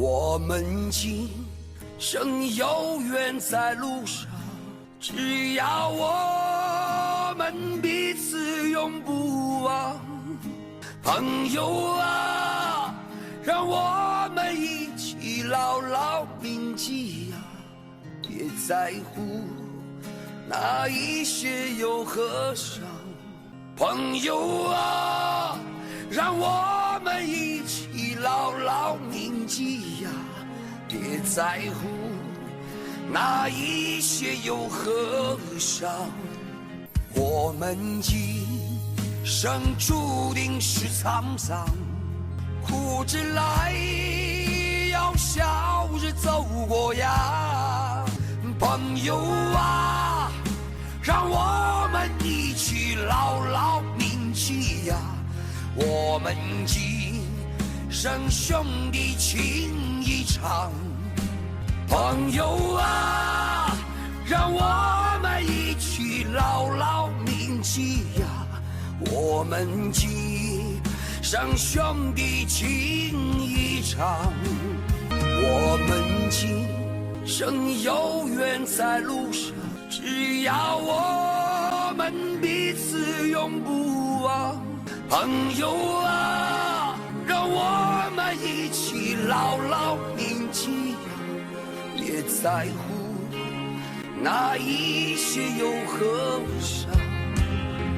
我们今生有缘在路上，只要我们彼此永不忘。朋友啊，让我们一起牢牢铭记呀，别在乎那一些又何伤。朋友啊，让我们一起牢牢铭记呀，别在乎那一些又何伤。我们今生注定是沧桑，哭着来，要笑着走过呀。朋友啊，让我们一起牢牢铭记呀，我们今生兄弟情一场。朋友啊，让我们一起牢牢铭记呀，我们今生兄弟情一场。我们今生有缘在路上，只要我们彼此永不忘。朋友啊，让我们一起牢牢铭记呀，别在乎那一些又何伤。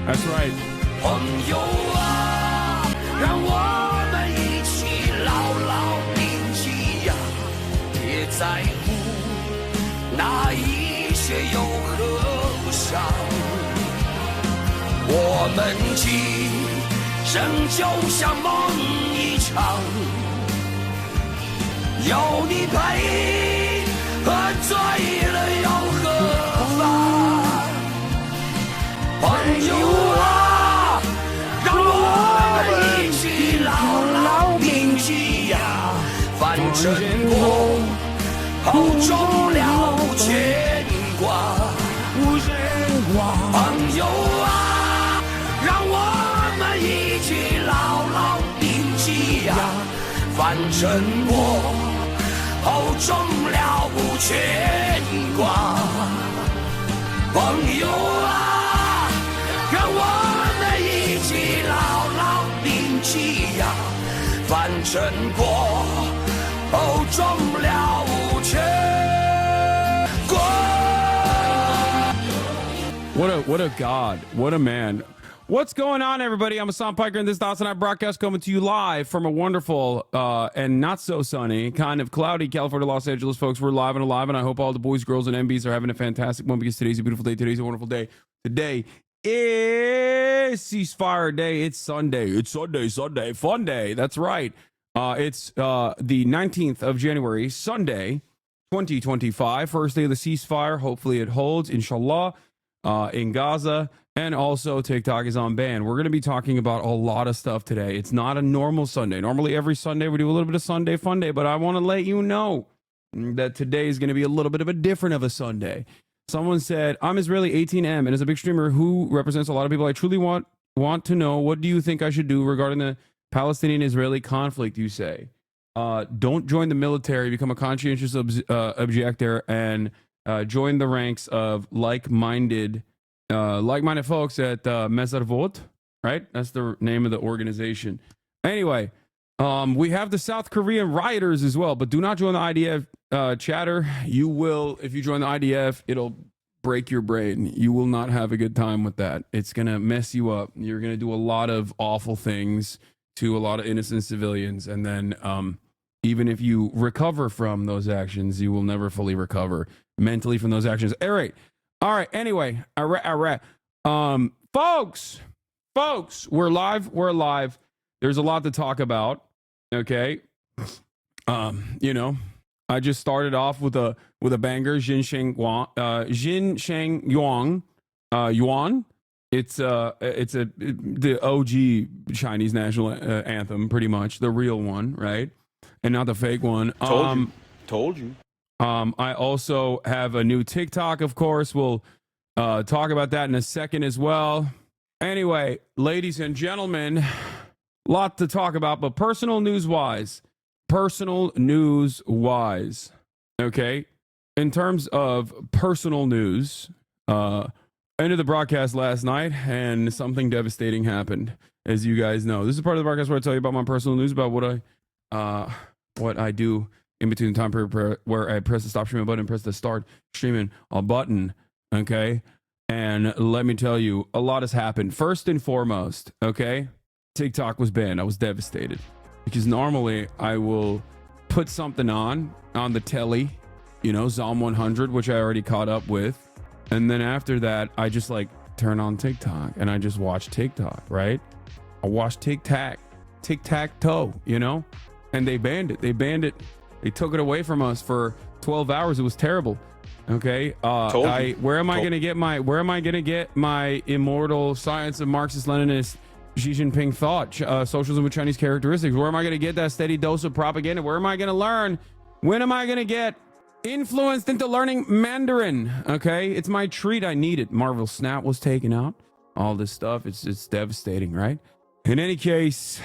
That's right. 朋友啊，让我们一起牢牢铭记呀，别在乎那一些又何伤。我们今生就像梦一场，有你陪，喝醉了又何妨？朋友啊，让我们一起牢牢铭记呀，反正过后终了无牵挂。朋友啊，让我们一起牢牢铭记呀，反正过后终了无牵挂。朋友啊，让我们一起牢牢铭记呀，反正过后终了无牵挂。 What a god. What a man. What's going on, everybody? I'm Hassan Piker, and this Dawson I broadcast coming to you live from a wonderful and not so sunny, kind of cloudy California, Los Angeles, folks. We're live and alive, and I hope all the boys, girls, and MBs are having a fantastic one because today's a beautiful day. Today's a wonderful day. Today is ceasefire day. It's Sunday. It's Sunday. Fun day. That's right. It's the 19th of January, Sunday, 2025. First day of the ceasefire. Hopefully it holds, inshallah, in Gaza. And also TikTok is on ban. We're going to be talking about a lot of stuff today. It's not a normal Sunday. Normally every Sunday we do a little bit of Sunday fun day, but I want to let you know that today is going to be a little bit of a different of a Sunday. Someone said, I'm Israeli 18M and as a big streamer who represents a lot of people, I truly want to know, what do you think I should do regarding the Palestinian-Israeli conflict, you say? Don't join the military, become a conscientious objector, and join the ranks of like-minded folks at Mesarvot, right? That's the name of the organization. Anyway, we have the South Korean rioters as well, but do not join the IDF chatter. You will, if you join the IDF, it'll break your brain. You will not have a good time with that. It's going to mess you up. You're going to do a lot of awful things to a lot of innocent civilians. And then even if you recover from those actions, you will never fully recover mentally from those actions. All right. Anyway, all right. Folks, we're live. There's a lot to talk about. Okay. I just started off with a banger, Jin Sheng Yuan. It's the OG Chinese national anthem, pretty much the real one, right? And not the fake one. Told you. I also have a new TikTok, of course. We'll talk about that in a second as well. Anyway, ladies and gentlemen, lot to talk about, but personal news-wise, personal news wise, okay, in terms of personal news, ended the broadcast last night and something devastating happened, as you guys know. This is part of the broadcast where I tell you about my personal news, about what I do in between the time period where I press the stop streaming button and press the start streaming a button, okay? And let me tell you, a lot has happened. First and foremost, okay, TikTok was banned. I was devastated because normally I will put something on the telly, you know, Zom 100, which I already caught up with. And then after that, I just like turn on TikTok and I just watch TikTok, right? I watch tic-tac-toe, you know? And they banned it. They took it away from us for 12 hours. It was terrible. Okay. Where am I going to get my immortal science of Marxist Leninist Xi Jinping thought, socialism with Chinese characteristics? Where am I going to get that steady dose of propaganda? Where am I going to learn? When am I going to get influenced into learning Mandarin? Okay. It's my treat. I need it. Marvel Snap was taken out. All this stuff. It's devastating, right? In any case,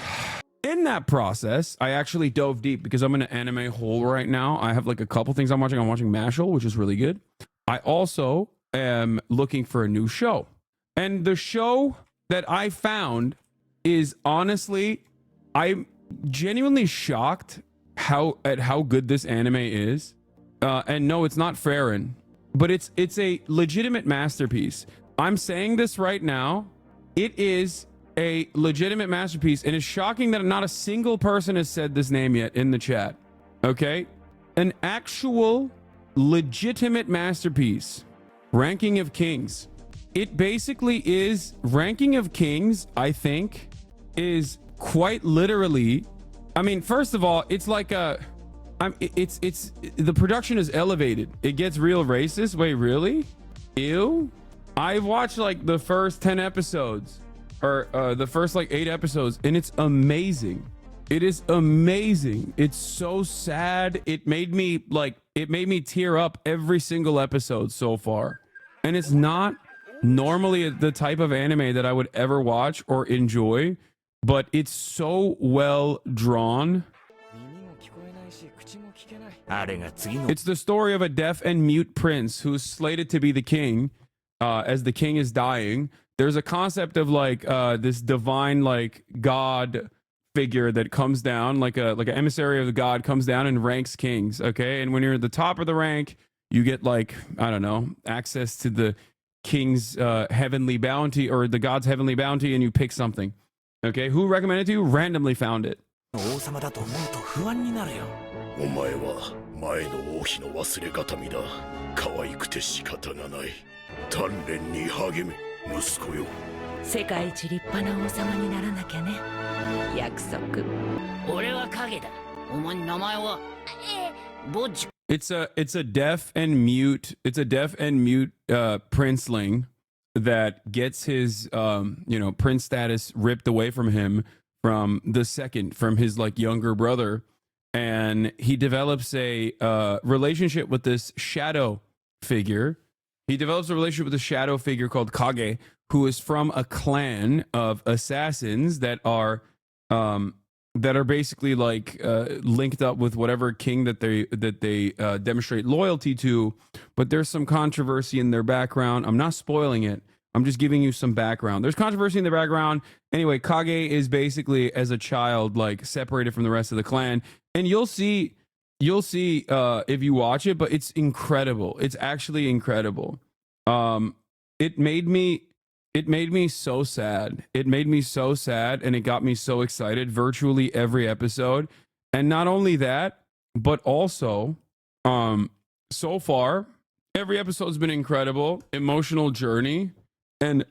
in that process, I actually dove deep because I'm in an anime hole right now. I have like a couple things I'm watching. I'm watching Mashal, which is really good. I also am looking for a new show. And the show that I found is honestly, I'm genuinely shocked at how good this anime is. And no, it's not Farron, but it's a legitimate masterpiece. I'm saying this right now. It is a legitimate masterpiece, and it's shocking that not a single person has said this name yet in the chat. Okay, an actual legitimate masterpiece. Ranking of Kings. It basically is. Ranking of Kings, I think, is quite literally, I mean, first of all, it's like it's the production is elevated. It gets real racist. Wait, really? Ew. I've watched like the first 10 episodes, or the first like 8 episodes, and it's amazing. It is amazing. It's so sad. It made me tear up every single episode so far. And it's not normally the type of anime that I would ever watch or enjoy, but it's so well drawn. It's the story of a deaf and mute prince who's slated to be the king, as the king is dying. There's a concept of like this divine like god figure that comes down, like an emissary of the god comes down and ranks kings. Okay, and when you're at the top of the rank, you get like, I don't know, access to the king's heavenly bounty, or the god's heavenly bounty, and you pick something. Okay, who recommended to you? Randomly found it. お前は前の王妃の忘れ形見だ。可愛くて仕方がない。鍛錬に励め、息子よ。世界一立派な王様にならなきゃね。約束。俺は影だ。お前名前は？ボッジ。It's a deaf and mute princeling that gets his prince status ripped away from him from his like younger brother, and he develops a relationship with this shadow figure. He develops a relationship with a shadow figure called Kage, who is from a clan of assassins that are basically like linked up with whatever king that they demonstrate loyalty to. But there's some controversy in their background. I'm not spoiling it. I'm just giving you some background. There's controversy in the background. Anyway, Kage is basically, as a child, like separated from the rest of the clan, and you'll see if you watch it. But it's incredible. It's actually incredible. It made me so sad. It made me so sad, and it got me so excited virtually every episode. And not only that, but also, so far, every episode's been incredible, emotional journey. And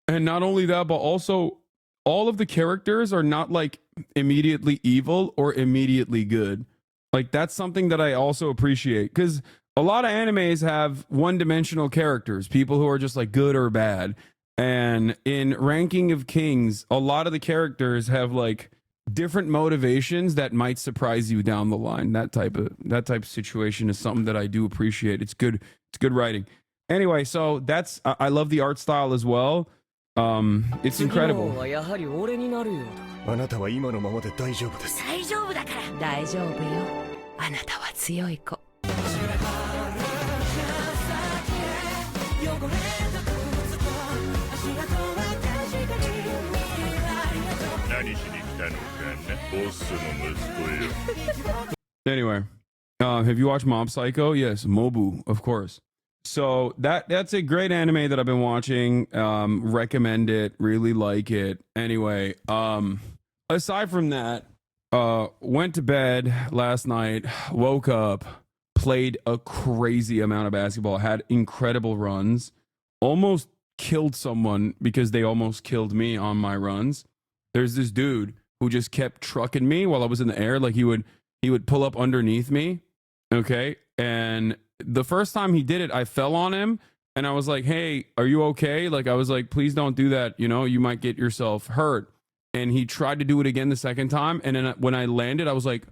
not only that, but also all of the characters are not like immediately evil or immediately good. Like that's something that I also appreciate, because a lot of animes have one-dimensional characters, people who are just like good or bad. And in Ranking of Kings, a lot of the characters have like different motivations that might surprise you down the line. That type of situation is something that I do appreciate. It's good. It's good writing. Anyway, so I love the art style as well. It's incredible. はやはり俺になるようだ。あなたは今のままで大丈夫です。大丈夫だから大丈夫よあなたは強い子何しに来たのかな、ボスの息子よ。 Anyway, have you watched Mob Psycho? Yes, Mobu, of course. So that's a great anime that I've been watching. Recommend it. Really like it. Anyway, aside from that, went to bed last night. Woke up, played a crazy amount of basketball. Had incredible runs. Almost killed someone because they almost killed me on my runs. There's this dude who just kept trucking me while I was in the air. Like he would pull up underneath me. Okay. And the first time he did it, I fell on him and I was like, hey, are you okay? Like, I was like, please don't do that. You know, you might get yourself hurt. And he tried to do it again the second time. And then when I landed, I was like,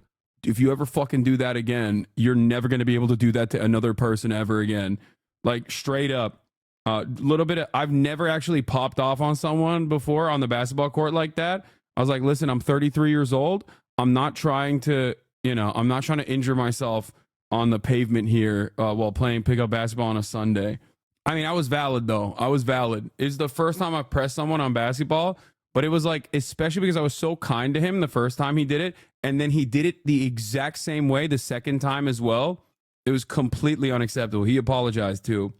if you ever fucking do that again, you're never going to be able to do that to another person ever again. Like straight up. Little bit of, I've never actually popped off on someone before on the basketball court like that. I was like, listen, I'm 33 years old. I'm not trying to injure myself on the pavement here while playing pickup basketball on a Sunday. I mean, I was valid though. I was valid. It's the first time I pressed someone on basketball, but it was like, especially because I was so kind to him the first time he did it. And then he did it the exact same way the second time as well. It was completely unacceptable. He apologized too.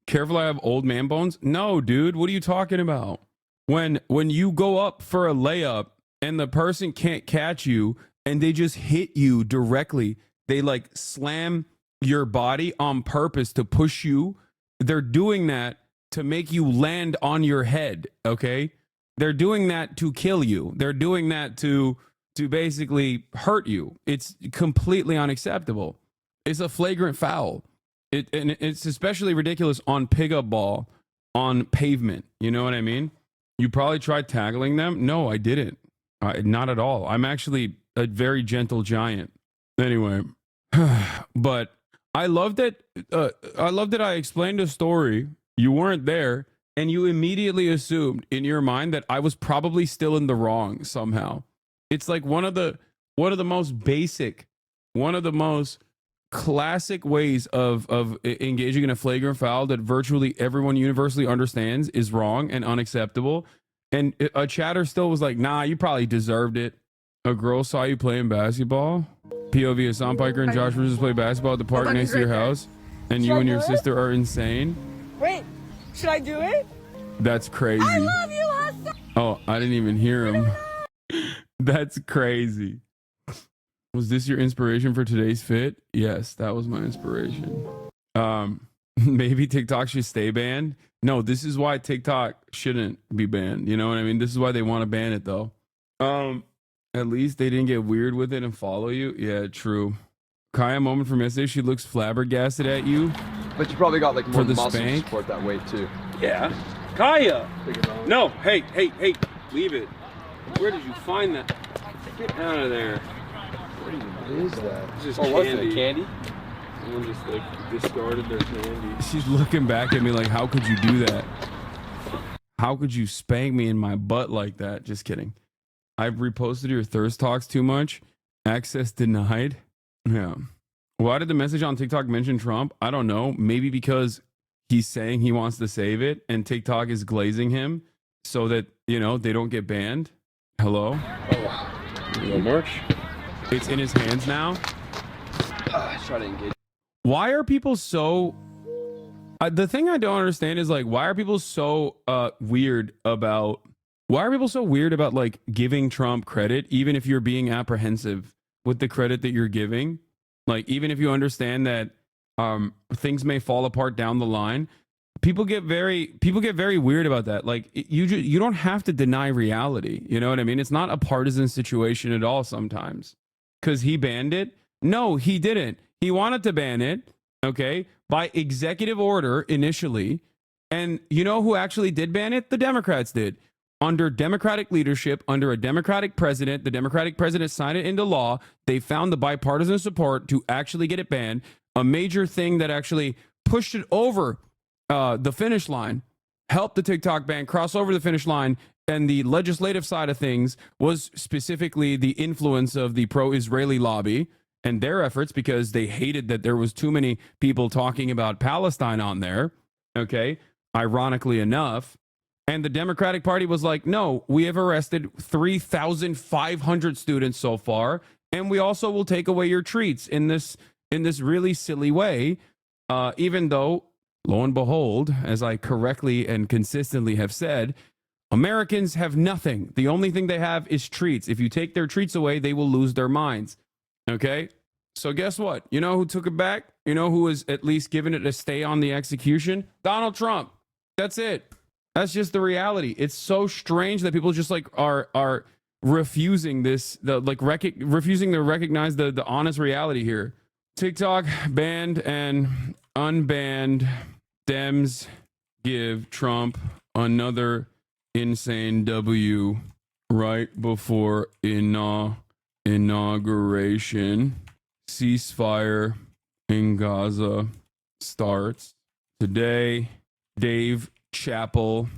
Careful, I have old man bones. No, dude, what are you talking about? When you go up for a layup and the person can't catch you and they just hit you directly, they like slam your body on purpose to push you. They're doing that to make you land on your head, okay? They're doing that to kill you. They're doing that to basically hurt you. It's completely unacceptable. It's a flagrant foul. And it's especially ridiculous on pickup ball, on pavement. You know what I mean? You probably tried tackling them. No, I didn't. Not at all. I'm actually a very gentle giant. Anyway, but I love that. I explained a story. You weren't there, and you immediately assumed in your mind that I was probably still in the wrong somehow. It's like one of the most basic, one of the most classic ways of engaging in a flagrant foul that virtually everyone universally understands is wrong and unacceptable. And a chatter still was like, nah, you probably deserved it. A girl saw you playing basketball. POV, Hassan Piker and Josh Bruce play basketball at the park next to your house. And you and your sister are insane. Wait, should I do it? That's crazy. I love you, Hassan. Oh, I didn't even hear him. That's crazy. Was this your inspiration for today's fit? Yes, that was my inspiration. Maybe TikTok should stay banned. No, this is why TikTok shouldn't be banned. You know what I mean? This is why they want to ban it though. At least they didn't get weird with it and follow you. Yeah, true. Kaya, moment from yesterday, she looks flabbergasted at you. But you probably got like more the muscle spank? support that weight too. Yeah. Kaya! No, hey, leave it. Where did you find that? Get out of there. What is that? It's just Oh, what's candy. it? Candy? Someone just like discarded their candy. She's looking back at me like, how could you do that? How could you spank me in my butt like that? Just kidding. I've reposted your thirst talks too much. Access denied. Yeah. Why did the message on TikTok mention Trump? I don't know. Maybe because he's saying he wants to save it and TikTok is glazing him so that, you know, they don't get banned. Hello? You merch? It's in his hands now. Try to engage. Why are people so... the thing I don't understand is like, why are people so weird about... Why are people so weird about like giving Trump credit, even if you're being apprehensive with the credit that you're giving? Like, even if you understand that things may fall apart down the line, people get very weird about that. Like, you don't have to deny reality. You know what I mean? It's not a partisan situation at all sometimes. Because he banned it? No, he didn't. He wanted to ban it, okay, by executive order initially. And you know who actually did ban it? The Democrats did. Under Democratic leadership, under a Democratic president, the Democratic president signed it into law. They found the bipartisan support to actually get it banned. A major thing that actually pushed it over the finish line helped the TikTok ban cross over the finish line. And the legislative side of things was specifically the influence of the pro-Israeli lobby and their efforts, because they hated that there was too many people talking about Palestine on there. Okay. Ironically enough. And the Democratic Party was like, no, we have arrested 3,500 students so far. And we also will take away your treats in this really silly way. Even though, lo and behold, as I correctly and consistently have said, Americans have nothing. The only thing they have is treats. If you take their treats away, they will lose their minds. Okay? So guess what? You know who took it back? You know who was at least given it a stay on the execution? Donald Trump. That's it. That's just the reality. It's so strange that people just like are refusing this, refusing to recognize the honest reality here. TikTok banned and unbanned. Dems give Trump another insane W right before inauguration. Ceasefire in Gaza starts today. Dave Chappelle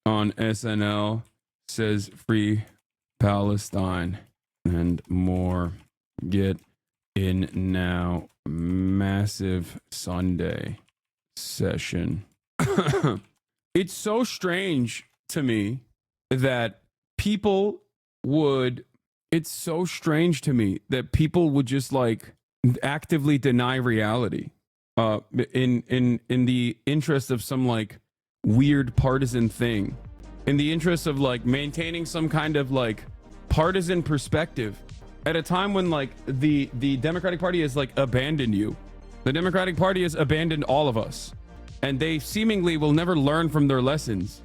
on SNL says free Palestine and more. Get in now. Massive Sunday session. It's so strange to me that people would just like actively deny reality in the interest of some like weird partisan thing, in the interest of like maintaining some kind of like partisan perspective at a time when like the Democratic Party has like abandoned you. The Democratic Party has abandoned all of us, and they seemingly will never learn from their lessons.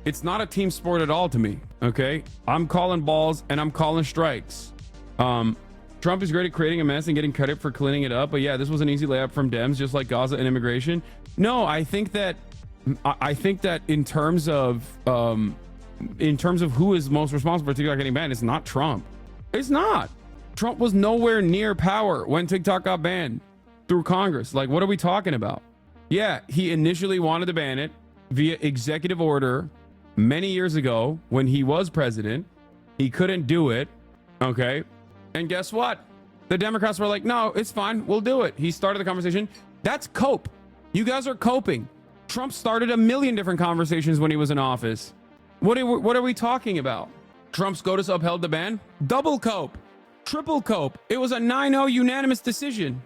It's not a team sport at all to me. Okay, I'm calling balls and I'm calling strikes. Trump is great at creating a mess and getting credit for cleaning it up, but yeah, this was an easy layup from Dems, just like Gaza and immigration. No, I think that in terms of who is most responsible for TikTok getting banned, it's not Trump. It's not. Trump was nowhere near power when TikTok got banned through Congress. Like, what are we talking about? Yeah, he initially wanted to ban it via executive order many years ago when he was president. He couldn't do it. Okay. And guess what? The Democrats were like, no, it's fine. We'll do it. He started the conversation. That's cope. You guys are coping. Trump started a million different conversations when he was in office. What are we talking about? Trump's SCOTUS upheld the ban. Double cope. Triple cope. It was a 9-0 unanimous decision.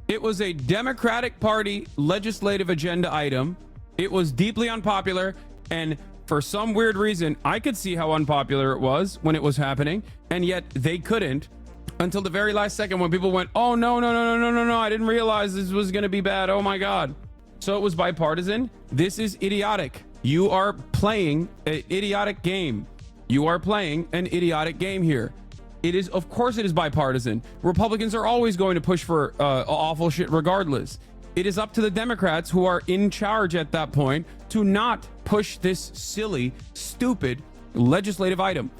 It was a Democratic Party legislative agenda item. It was deeply unpopular. And for some weird reason, I could see how unpopular it was when it was happening. And yet they couldn't until the very last second when people went, oh, no. I didn't realize this was going to be bad. Oh, my God. So it was bipartisan. This is idiotic. You are playing an idiotic game. You are playing an idiotic game here. It is, of course, it is bipartisan. Republicans are always going to push for awful shit regardless. It is up to the Democrats who are in charge at that point to not push this silly, stupid legislative item.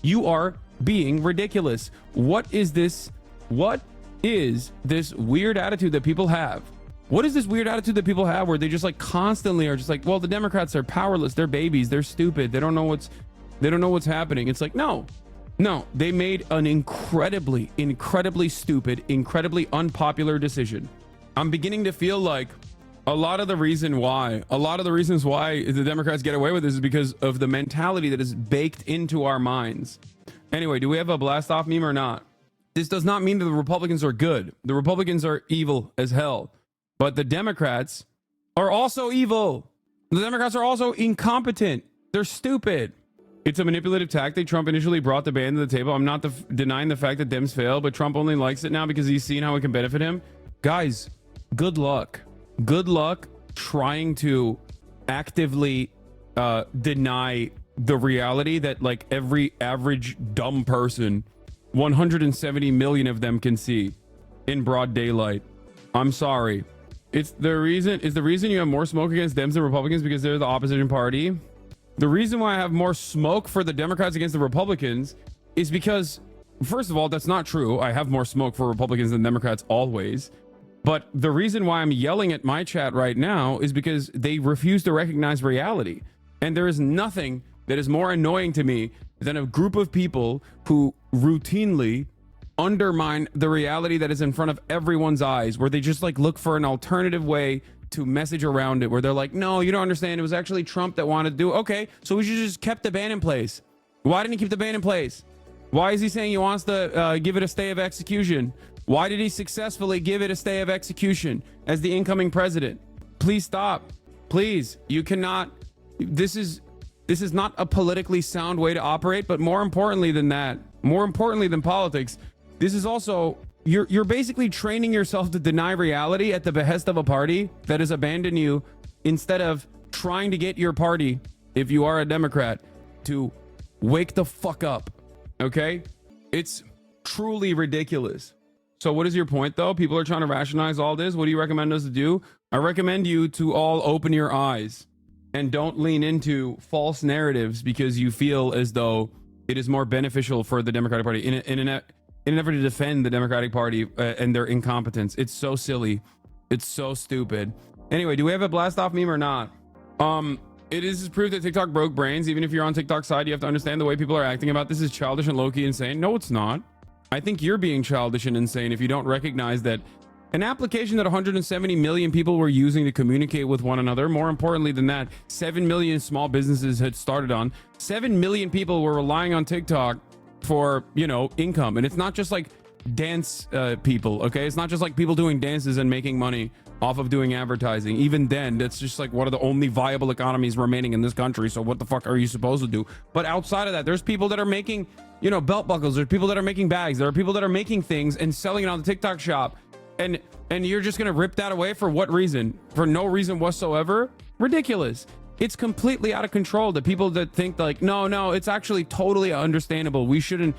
You are being ridiculous. What is this? What is this weird attitude that people have? What is this weird attitude that people have where they just like constantly are just like, well, the Democrats are powerless. They're babies. They're stupid. They don't know what's happening. It's like, no, they made an incredibly stupid, incredibly unpopular decision. I'm beginning to feel like a lot of the reasons why the Democrats get away with this is because of the mentality that is baked into our minds. Anyway, do we have a blast off meme or not? This does not mean that the Republicans are good. The Republicans are evil as hell. But the Democrats are also evil. The Democrats are also incompetent. They're stupid. It's a manipulative tactic. Trump initially brought the ban to the table. I'm not denying the fact that Dems failed, but Trump only likes it now because he's seen how it can benefit him. Guys, good luck. Good luck trying to actively deny the reality that like every average dumb person, 170 million of them, can see in broad daylight. I'm sorry. Is the reason you have more smoke against Dems than Republicans because they're the opposition party? The reason why I have more smoke for the Democrats against the Republicans is because, first of all, that's not true. I have more smoke for Republicans than Democrats always. But the reason why I'm yelling at my chat right now is because they refuse to recognize reality. And there is nothing that is more annoying to me than a group of people who routinely undermine the reality that is in front of everyone's eyes, where they just like look for an alternative way to message around it, where they're like, no, you don't understand. It was actually Trump that wanted to do. Okay, so we should just kept the ban in place. Why didn't he keep the ban in place? Why is he saying he wants to give it a stay of execution? Why did he successfully give it a stay of execution as the incoming president? Please stop. Please, you cannot. This is not a politically sound way to operate, but more importantly than that, more importantly than politics, this is also, you're basically training yourself to deny reality at the behest of a party that has abandoned you, instead of trying to get your party, if you are a Democrat, to wake the fuck up. Okay? It's truly ridiculous. So what is your point though? People are trying to rationalize all this. What do you recommend us to do? I recommend you to all open your eyes and don't lean into false narratives because you feel as though it is more beneficial for the Democratic Party in an effort to defend the Democratic Party and their incompetence. It's so silly. It's so stupid. Anyway, do we have a blast off meme or not? It is proof that TikTok broke brains. Even if you're on TikTok's side, you have to understand the way people are acting about this is childish and low-key insane. No, it's not. I think you're being childish and insane if you don't recognize that an application that 170 million people were using to communicate with one another, more importantly than that, 7 million small businesses had started on, 7 million people were relying on TikTok for, you know, income. And it's not just like dance people, okay? It's not just like people doing dances and making money off of doing advertising. Even then, that's just like one of the only viable economies remaining in this country. So what the fuck are you supposed to do? But outside of that, there's people that are making, you know, belt buckles. There's people that are making bags. There are people that are making things and selling it on the TikTok shop. And you're just gonna rip that away for what reason? For no reason whatsoever? Ridiculous. It's completely out of control. The people that think like, no, it's actually totally understandable. We should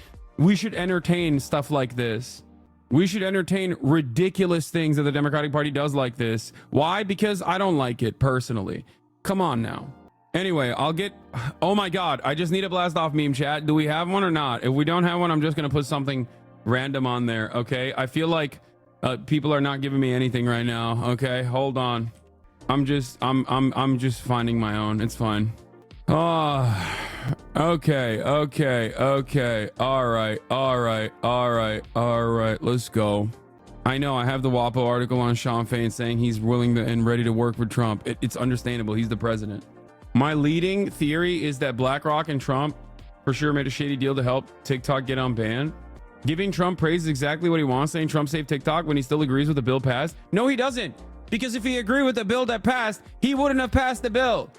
entertain stuff like this. We should entertain ridiculous things that the Democratic Party does like this. Why? Because I don't like it personally. Come on now. Anyway, oh my God, I just need a blast off meme chat. Do we have one or not? If we don't have one, I'm just gonna put something random on there, okay? I feel like people are not giving me anything right now, okay? Hold on. I'm just finding my own. It's fine. Oh, okay. All right. Let's go. I know I have the WAPO article on Sean Fain saying he's willing to and ready to work with Trump. It's understandable. He's the president. My leading theory is that BlackRock and Trump for sure made a shady deal to help TikTok get unbanned. Giving Trump praise is exactly what he wants, saying Trump saved TikTok when he still agrees with the bill passed. No, he doesn't. Because if he agreed with the bill that passed, he wouldn't have passed the bill.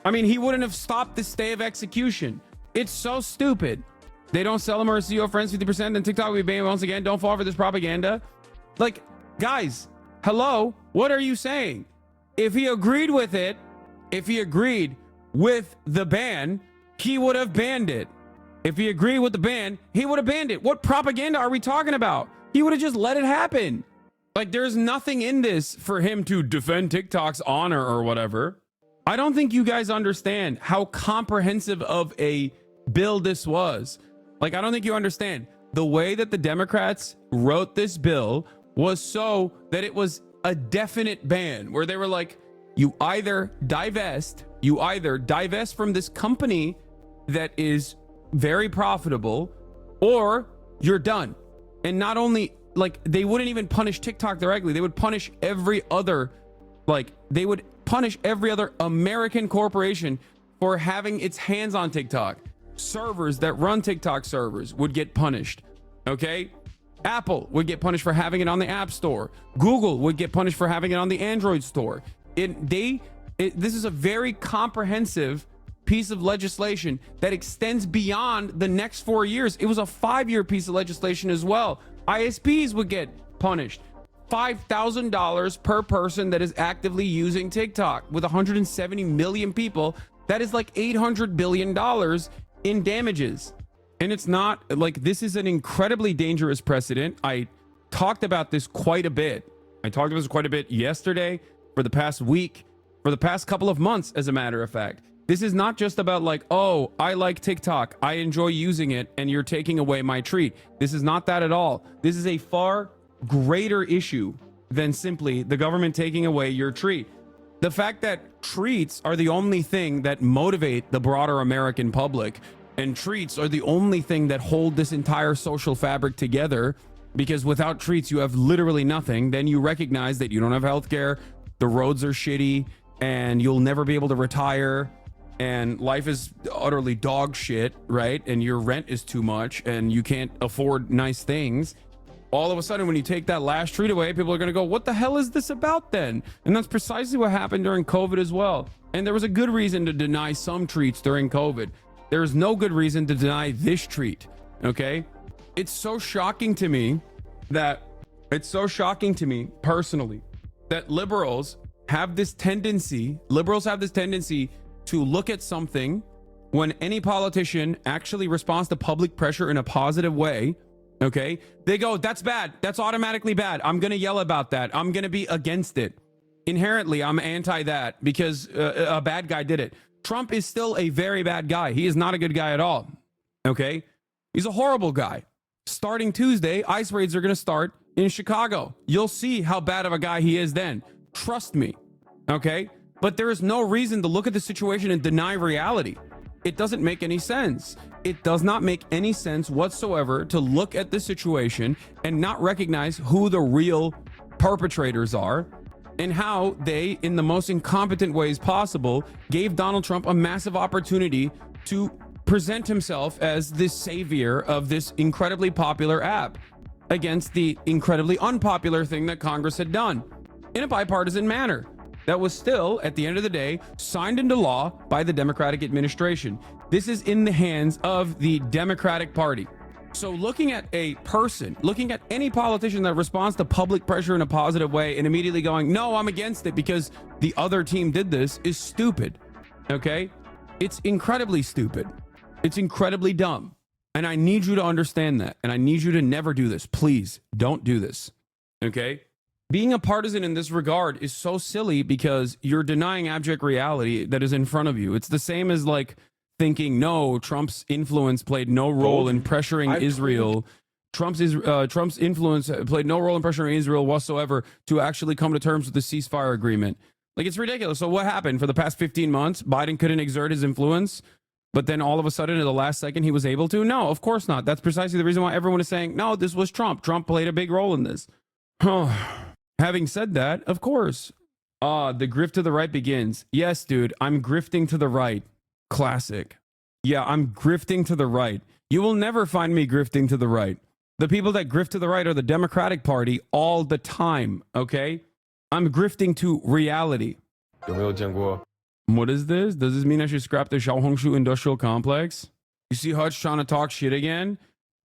I mean, he wouldn't have stopped the stay of execution. It's so stupid. They don't sell him or his CEO friends 50%, then TikTok will be banned once again. Don't fall for this propaganda. Like, guys, hello? What are you saying? If he agreed with it, if he agreed with the ban, he would have banned it. If he agreed with the ban, he would have banned it. What propaganda are we talking about? He would have just let it happen. Like, there's nothing in this for him to defend TikTok's honor or whatever. I don't think you guys understand how comprehensive of a bill this was. Like, I don't think you understand. The way that the Democrats wrote this bill was so that it was a definite ban, where they were like, you either divest from this company that is very profitable, or you're done. And not only, like, they wouldn't even punish TikTok directly. They would punish every other, American corporation for having its hands on TikTok. Servers that run TikTok servers would get punished. Okay? Apple would get punished for having it on the App Store. Google would get punished for having it on the Android Store. This is a very comprehensive piece of legislation that extends beyond the next 4 years. It was a 5-year piece of legislation as well. ISPs would get punished. $5,000 per person that is actively using TikTok. With 170 million people, that is like $800 billion in damages. And it's not like, this is an incredibly dangerous precedent. I talked about this quite a bit. Yesterday, for the past week, for the past couple of months, as a matter of fact. This is not just about like, oh, I like TikTok, I enjoy using it, and you're taking away my treat. This is not that at all. This is a far greater issue than simply the government taking away your treat. The fact that treats are the only thing that motivate the broader American public, and treats are the only thing that hold this entire social fabric together, because without treats, you have literally nothing. Then you recognize that you don't have healthcare, the roads are shitty, and you'll never be able to retire, and life is utterly dog shit, right? And your rent is too much, and you can't afford nice things. All of a sudden, when you take that last treat away, people are going to go, what the hell is this about then? And that's precisely what happened during COVID as well. And there was a good reason to deny some treats during COVID. There is no good reason to deny this treat, okay? It's so shocking to me personally that liberals have this tendency to look at something when any politician actually responds to public pressure in a positive way. Okay, they go, that's bad. That's automatically bad. I'm going to yell about that. I'm going to be against it. Inherently, I'm anti that because a bad guy did it. Trump is still a very bad guy. He is not a good guy at all. Okay, he's a horrible guy. Starting Tuesday, ICE raids are going to start in Chicago. You'll see how bad of a guy he is then. Trust me. Okay, but there is no reason to look at the situation and deny reality. It doesn't make any sense. It does not make any sense whatsoever to look at the situation and not recognize who the real perpetrators are and how they, in the most incompetent ways possible, gave Donald Trump a massive opportunity to present himself as this savior of this incredibly popular app against the incredibly unpopular thing that Congress had done in a bipartisan manner. That was still, at the end of the day, signed into law by the Democratic administration. This is in the hands of the Democratic Party. So looking at a person, looking at any politician that responds to public pressure in a positive way and immediately going, no, I'm against it because the other team did this, is stupid. Okay? It's incredibly stupid. It's incredibly dumb. And I need you to understand that. And I need you to never do this. Please don't do this. Okay? Being a partisan in this regard is so silly because you're denying abject reality that is in front of you. It's the same as like thinking, no, Trump's influence played no role in pressuring Israel. Trump's influence played no role in pressuring Israel whatsoever to actually come to terms with the ceasefire agreement. Like, it's ridiculous. So what happened for the past 15 months? Biden couldn't exert his influence, but then all of a sudden at the last second he was able to? No, of course not. That's precisely the reason why everyone is saying, no, this was Trump. Trump played a big role in this. Having said that, of course, the grift to the right begins. Yes, dude, I'm grifting to the right. Classic. Yeah, I'm grifting to the right. You will never find me grifting to the right. The people that grift to the right are the Democratic Party all the time, okay? I'm grifting to reality. What is this? Does this mean I should scrap the Xiaohongshu industrial complex? You see Hutch trying to talk shit again?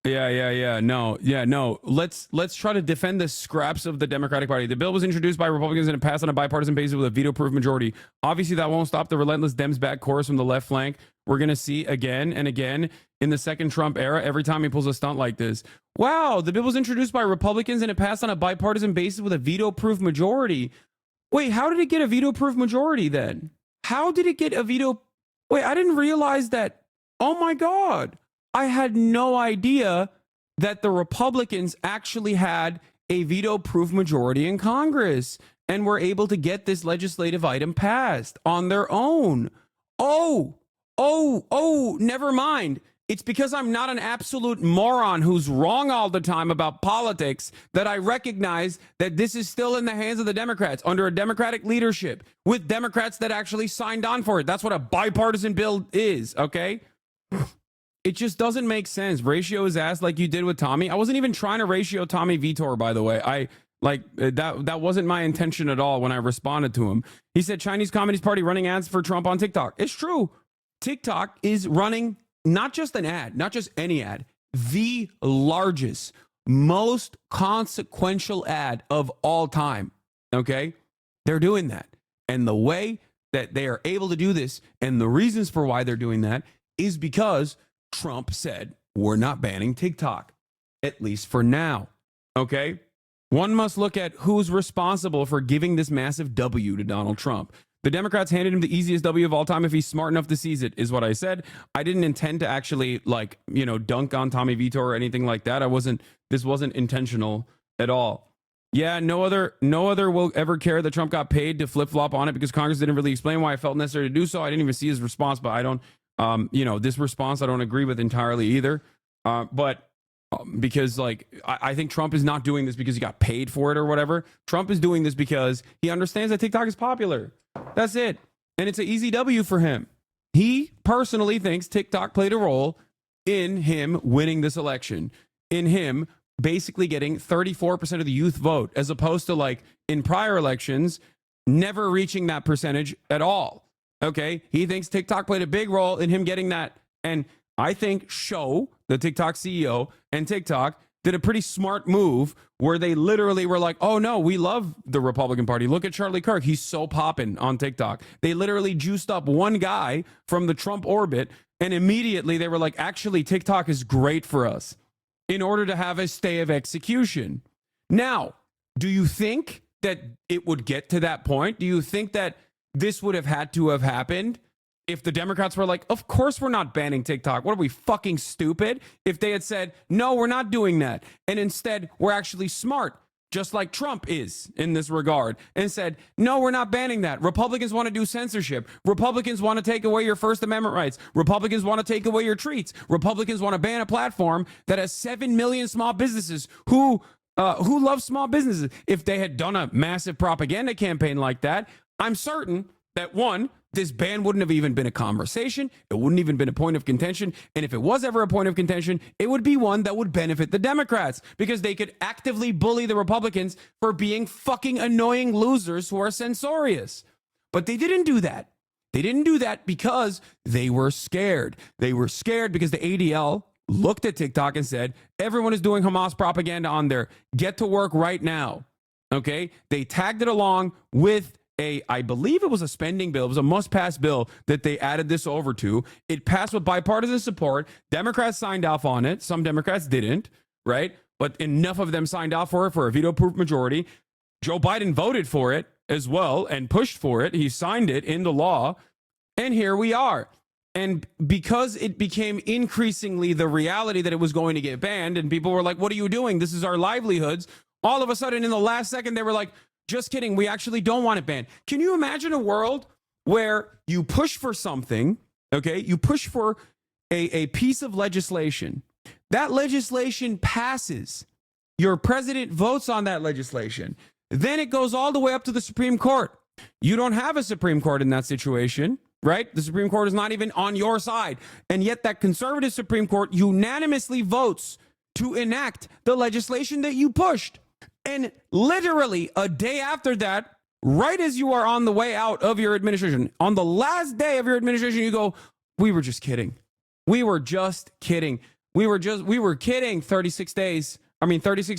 No. Let's try to defend the scraps of the Democratic Party. The bill was introduced by Republicans and it passed on a bipartisan basis with a veto-proof majority. Obviously, that won't stop the relentless Dems back chorus from the left flank. We're going to see again and again in the second Trump era every time he pulls a stunt like this. Wow, the bill was introduced by Republicans and it passed on a bipartisan basis with a veto-proof majority. Wait, how did it get a veto-proof majority then? How did it get a veto? Wait, I didn't realize that. Oh my God. I had no idea that the Republicans actually had a veto-proof majority in Congress and were able to get this legislative item passed on their own. Oh, never mind. It's because I'm not an absolute moron who's wrong all the time about politics that I recognize that this is still in the hands of the Democrats under a Democratic leadership with Democrats that actually signed on for it. That's what a bipartisan bill is, okay? It just doesn't make sense. Ratio his ass like you did with Tommy. I wasn't even trying to ratio Tommy Vitor, by the way. That wasn't my intention at all when I responded to him. He said Chinese Communist Party running ads for Trump on TikTok. It's true. TikTok is running not just an ad, not just any ad, the largest, most consequential ad of all time. Okay? They're doing that. And the way that they are able to do this and the reasons for why they're doing that is because Trump said, we're not banning TikTok, at least for now. Okay? One must look at who's responsible for giving this massive W to Donald Trump. The Democrats handed him the easiest W of all time if he's smart enough to seize it, is what I said. I didn't intend to actually, dunk on Tommy Vitor or anything like that. This wasn't intentional at all. Yeah, no other will ever care that Trump got paid to flip flop on it because Congress didn't really explain why it felt necessary to do so. I didn't even see his response, but I don't, this response I don't agree with entirely either. Because like I think Trump is not doing this because he got paid for it or whatever. Trump is doing this because he understands that TikTok is popular. That's it, and it's an easy W for him. He personally thinks TikTok played a role in him winning this election, in him basically getting 34% of the youth vote, as opposed to like in prior elections, never reaching that percentage at all. Okay. He thinks TikTok played a big role in him getting that. And I think the TikTok CEO, and TikTok did a pretty smart move where they literally were like, oh no, we love the Republican Party. Look at Charlie Kirk. He's so popping on TikTok. They literally juiced up one guy from the Trump orbit. And immediately they were like, actually, TikTok is great for us, in order to have a stay of execution. Now, do you think that it would get to that point? Do you think that this would have had to have happened if the Democrats were like, of course we're not banning TikTok. What are we, fucking stupid? If they had said, no, we're not doing that. And instead, we're actually smart, just like Trump is in this regard, and said, no, we're not banning that. Republicans want to do censorship. Republicans want to take away your First Amendment rights. Republicans want to take away your treats. Republicans want to ban a platform that has 7 million small businesses who love small businesses. If they had done a massive propaganda campaign like that, I'm certain that, one, this ban wouldn't have even been a conversation. It wouldn't even been a point of contention. And if it was ever a point of contention, it would be one that would benefit the Democrats, because they could actively bully the Republicans for being fucking annoying losers who are censorious. But they didn't do that. They didn't do that because they were scared. They were scared because the ADL looked at TikTok and said, everyone is doing Hamas propaganda on there. Get to work right now. Okay? They tagged it along with I believe it was a spending bill. It was a must-pass bill that they added this over to. It passed with bipartisan support. Democrats signed off on it. Some Democrats didn't, right? But enough of them signed off for it for a veto-proof majority. Joe Biden voted for it as well and pushed for it. He signed it into law. And here we are. And because it became increasingly the reality that it was going to get banned, and people were like, what are you doing? This is our livelihoods. All of a sudden, in the last second, they were like, just kidding. We actually don't want it banned. Can you imagine a world where you push for something, okay? You push for a piece of legislation. That legislation passes. Your president votes on that legislation. Then it goes all the way up to the Supreme Court. You don't have a Supreme Court in that situation, right? The Supreme Court is not even on your side. And yet that conservative Supreme Court unanimously votes to enact the legislation that you pushed. And literally a day after that, right as you are on the way out of your administration, on the last day of your administration, you go, we were just kidding. We were just kidding. We were kidding. 36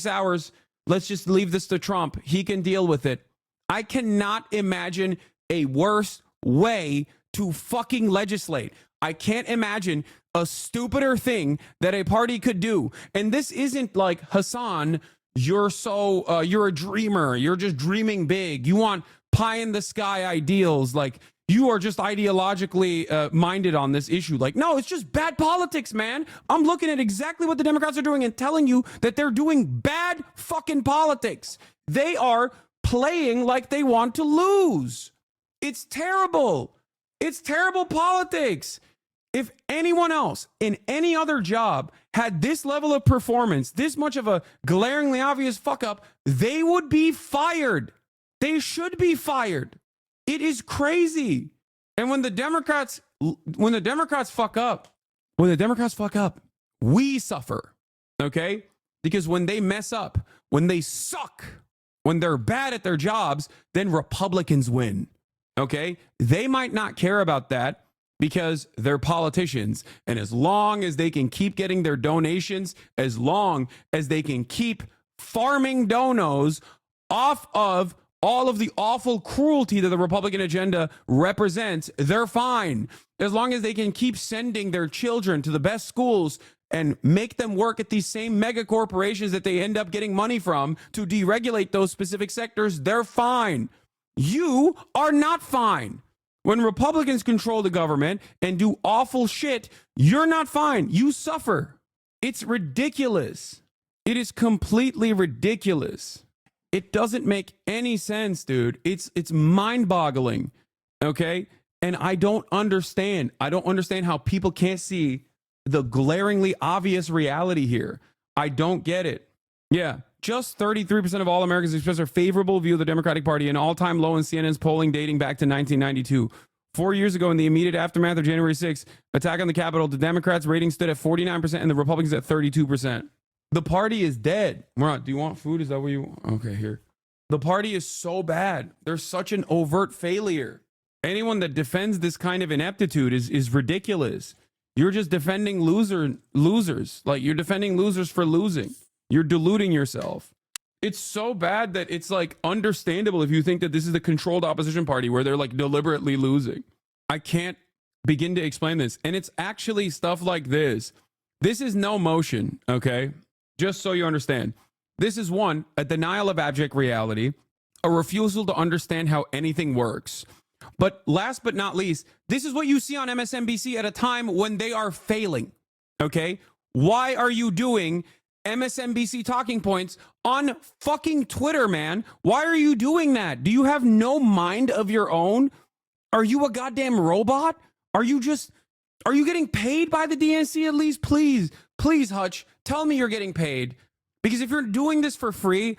hours. Let's just leave this to Trump. He can deal with it. I cannot imagine a worse way to fucking legislate. I can't imagine a stupider thing that a party could do. And this isn't like, Hassan, you're a dreamer. You're just dreaming big. You want pie in the sky ideals. Like, you are just ideologically minded on this issue. Like, no, it's just bad politics, man. I'm looking at exactly what the Democrats are doing and telling you that they're doing bad fucking politics. They are playing like they want to lose. It's terrible. It's terrible politics. If anyone else in any other job had this level of performance, this much of a glaringly obvious fuck up, they would be fired. They should be fired. It is crazy. And when the Democrats fuck up, we suffer. Okay? Because when they mess up, when they suck, when they're bad at their jobs, then Republicans win. Okay? They might not care about that, because they're politicians. And as long as they can keep getting their donations, as long as they can keep farming donos off of all of the awful cruelty that the Republican agenda represents, they're fine. As long as they can keep sending their children to the best schools and make them work at these same mega corporations that they end up getting money from to deregulate those specific sectors, they're fine. You are not fine. When Republicans control the government and do awful shit, you're not fine. You suffer. It's ridiculous. It is completely ridiculous. It doesn't make any sense, dude. It's mind-boggling. Okay? And I don't understand. I don't understand how people can't see the glaringly obvious reality here. I don't get it. Yeah. Just 33% of all Americans express a favorable view of the Democratic Party, an all-time low in CNN's polling dating back to 1992. 4 years ago, in the immediate aftermath of January 6th, attack on the Capitol, the Democrats' rating stood at 49% and the Republicans at 32%. The party is dead. Murat, do you want food? Is that what you want? Okay, here. The party is so bad. They're such an overt failure. Anyone that defends this kind of ineptitude is ridiculous. You're just defending losers. Like, you're defending losers for losing. You're deluding yourself. It's so bad that it's like understandable if you think that this is the controlled opposition party where they're like deliberately losing. I can't begin to explain this. And it's actually stuff like this. This is no motion, okay? Just so you understand. This is one, a denial of abject reality, a refusal to understand how anything works. But last but not least, this is what you see on MSNBC at a time when they are failing, okay? Why are you doing MSNBC talking points on fucking Twitter, man? Why are you doing that? Do you have no mind of your own? Are you a goddamn robot? Are you getting paid by the DNC at least? Please, Hutch, tell me you're getting paid. Because if you're doing this for free,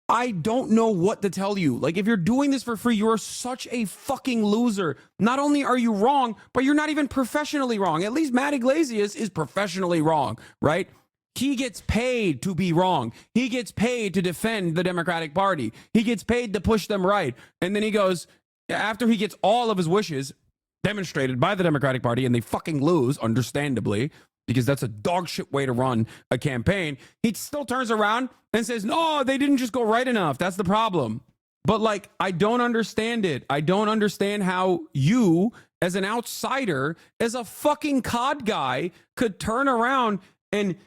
I don't know what to tell you. Like, if you're doing this for free, you are such a fucking loser. Not only are you wrong, but you're not even professionally wrong. At least Matt Iglesias is professionally wrong, right? He gets paid to be wrong. He gets paid to defend the Democratic Party. He gets paid to push them right. And then he goes, after he gets all of his wishes demonstrated by the Democratic Party, and they fucking lose, understandably, because that's a dog shit way to run a campaign, he still turns around and says, no, they didn't just go right enough. That's the problem. But like, I don't understand it. I don't understand how you, as an outsider, as a fucking COD guy, could turn around and,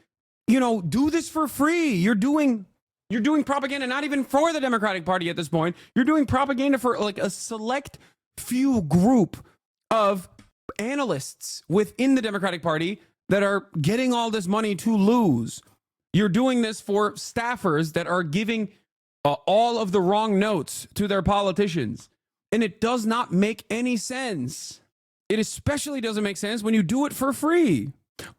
you know, do this for free. You're doing propaganda, not even for the Democratic Party at this point. You're doing propaganda for like a select few group of analysts within the Democratic Party that are getting all this money to lose. You're doing this for staffers that are giving all of the wrong notes to their politicians. And it does not make any sense. It especially doesn't make sense when you do it for free.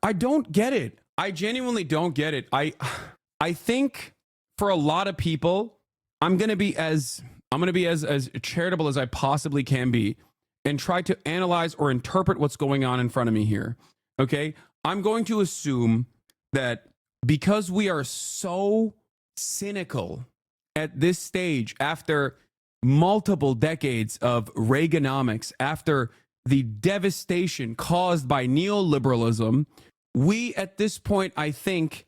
I don't get it. I genuinely don't get it. I think for a lot of people, I'm going to be as charitable as I possibly can be and try to analyze or interpret what's going on in front of me here. Okay? I'm going to assume that because we are so cynical at this stage, after multiple decades of Reaganomics, after the devastation caused by neoliberalism, we at this point, I think,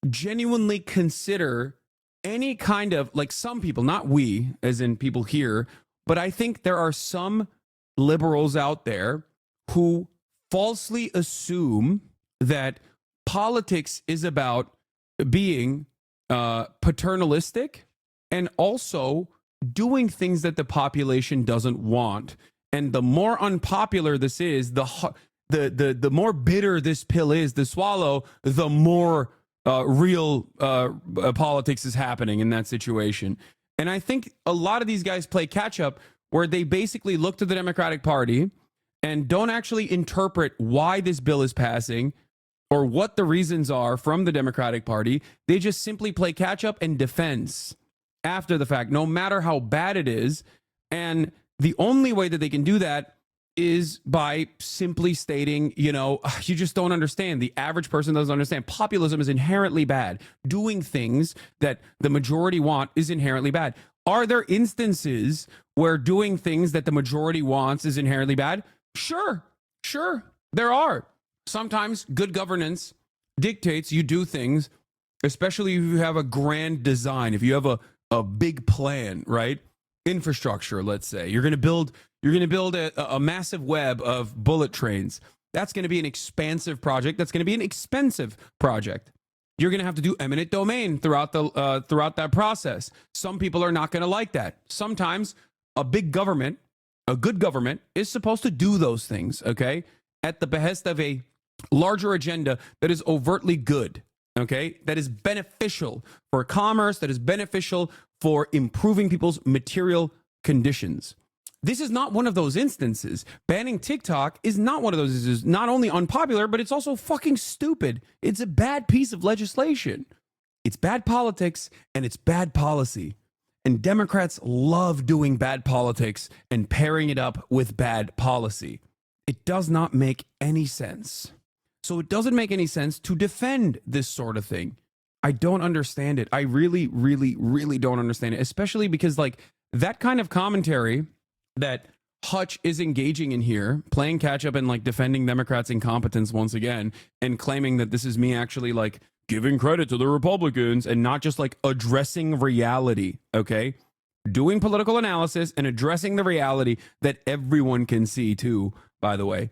genuinely consider any kind of, like, some people, not we, as in people here, but I think there are some liberals out there who falsely assume that politics is about being paternalistic and also doing things that the population doesn't want. And the more unpopular this is, the more bitter this pill is to swallow, the more real politics is happening in that situation. And I think a lot of these guys play catch up, where they basically look to the Democratic Party and don't actually interpret why this bill is passing or what the reasons are from the Democratic Party. They just simply play catch up and defense after the fact, no matter how bad it is. And the only way that they can do that is by simply stating, you know, you just don't understand. The average person doesn't understand. Populism is inherently bad. Doing things that the majority want is inherently bad. Are there instances where doing things that the majority wants is inherently bad? Sure, there are. Sometimes good governance dictates you do things, especially if you have a grand design, if you have a big plan, right? Infrastructure, let's say. You're going to build a massive web of bullet trains. That's going to be an expansive project. That's going to be an expensive project. You're going to have to do eminent domain throughout that process. Some people are not going to like that. Sometimes a good government is supposed to do those things, okay? At the behest of a larger agenda that is overtly good. okay, that is beneficial for commerce, that is beneficial for improving people's material conditions. This is not one of those instances. Banning TikTok is not one of those instances. Not only unpopular, but it's also fucking stupid. It's a bad piece of legislation. It's bad politics and it's bad policy. And Democrats love doing bad politics and pairing it up with bad policy. It does not make any sense. So it doesn't make any sense to defend this sort of thing. I don't understand it. I really, really, really don't understand it, especially because like that kind of commentary that Hutch is engaging in here, playing catch up and like defending Democrats' incompetence once again, and claiming that this is me actually like giving credit to the Republicans and not just like addressing reality, okay? Doing political analysis and addressing the reality that everyone can see too, by the way,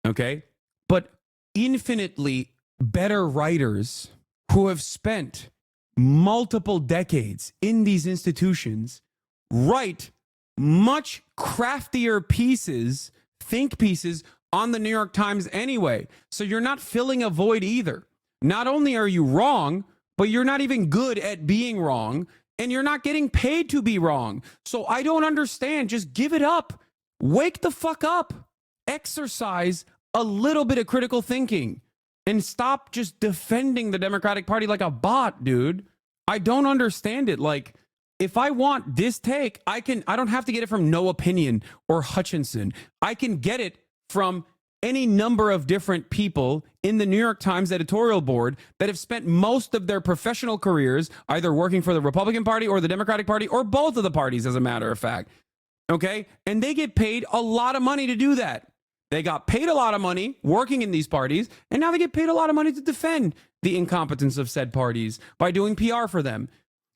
okay? But infinitely better writers who have spent multiple decades in these institutions write much craftier pieces, think pieces on the New York Times anyway. So you're not filling a void either. Not only are you wrong, but you're not even good at being wrong, and you're not getting paid to be wrong. So I don't understand. Just give it up. Wake the fuck up. Exercise a little bit of critical thinking and stop just defending the Democratic Party like a bot, dude. I don't understand it. Like, if I want this take, I don't have to get it from No Opinion or Hutchinson. I can get it from any number of different people in the New York Times editorial board that have spent most of their professional careers either working for the Republican Party or the Democratic Party or both of the parties, as a matter of fact. Okay? And they get paid a lot of money to do that. They got paid a lot of money working in these parties, and now they get paid a lot of money to defend the incompetence of said parties by doing PR for them.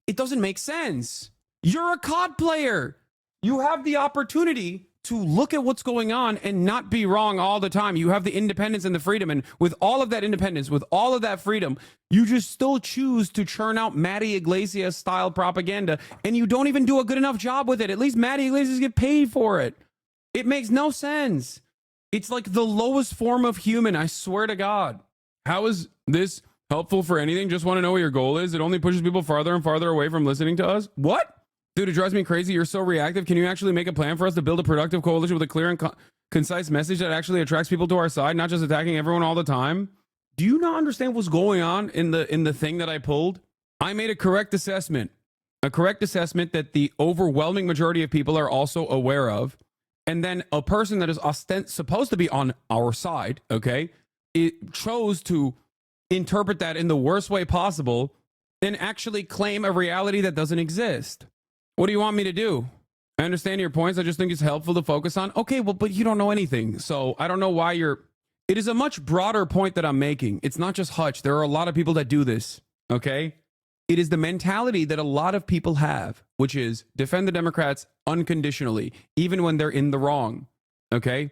It doesn't make sense. You're a COD player. You have the opportunity to look at what's going on and not be wrong all the time. You have the independence and the freedom. And with all of that independence, with all of that freedom, you just still choose to churn out Matty Iglesias style propaganda. And you don't even do a good enough job with it. At least Matty Iglesias get paid for it. It makes no sense. It's like the lowest form of human. I swear to God. How is this helpful for anything? Just want to know what your goal is. It only pushes people farther and farther away from listening to us. What? Dude, it drives me crazy. You're so reactive. Can you actually make a plan for us to build a productive coalition with a clear and concise message that actually attracts people to our side, not just attacking everyone all the time? Do you not understand what's going on in the thing that I pulled? I made a correct assessment that the overwhelming majority of people are also aware of. And then a person that is supposed to be on our side, okay, it chose to interpret that in the worst way possible and actually claim a reality that doesn't exist. What do you want me to do? I understand your points. I just think it's helpful to focus on. Okay, well, but you don't know anything. So I don't know why it is a much broader point that I'm making. It's not just Hutch. There are a lot of people that do this, okay? It is the mentality that a lot of people have, which is defend the Democrats unconditionally, even when they're in the wrong, okay?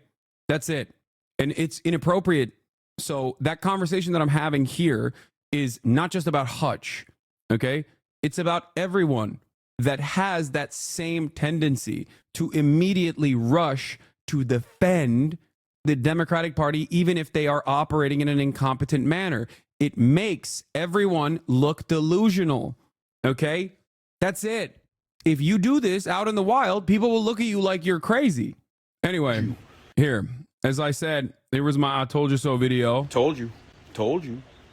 That's it. And it's inappropriate. So that conversation that I'm having here is not just about Hutch, okay? It's about everyone that has that same tendency to immediately rush to defend the Democratic Party, even if they are operating in an incompetent manner. It makes everyone look delusional, okay? That's it. If you do this out in the wild, people will look at you like you're crazy. Anyway, here, as I said, there was my I told you so video. Told you.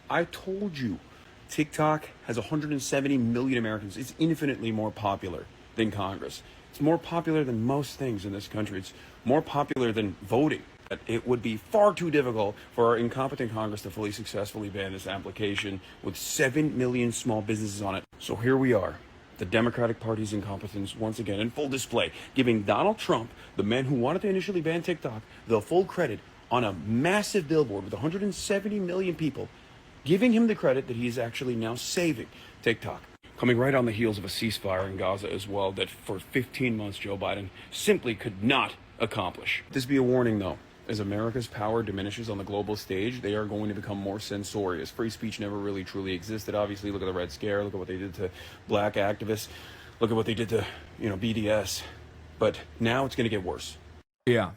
I told you. TikTok has 170 million Americans. It's infinitely more popular than Congress. It's more popular than most things in this country. It's more popular than voting. It would be far too difficult for our incompetent Congress to fully successfully ban this application with 7 million small businesses on it. So here we are, the Democratic Party's incompetence once again in full display, giving Donald Trump, the man who wanted to initially ban TikTok, the full credit on a massive billboard with 170 million people, giving him the credit that he is actually now saving TikTok. Coming right on the heels of a ceasefire in Gaza as well that for 15 months Joe Biden simply could not accomplish. This be a warning though. As America's power diminishes on the global stage, they are going to become more censorious. Free speech never really truly existed. Obviously, look at the Red Scare. Look at what they did to black activists. Look at what they did to, BDS. But now it's going to get worse. Yeah.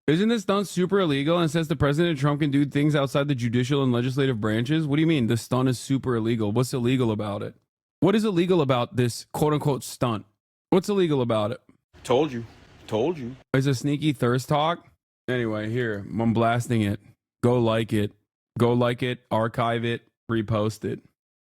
Isn't this stunt super illegal and says the President Trump can do things outside the judicial and legislative branches? What do you mean the stunt is super illegal? What's illegal about it? What is illegal about this quote unquote stunt? What's illegal about it? Told you. Told you. Is a sneaky thirst talk? Anyway, here, I'm blasting it. Go like it. Go like it, archive it, repost it.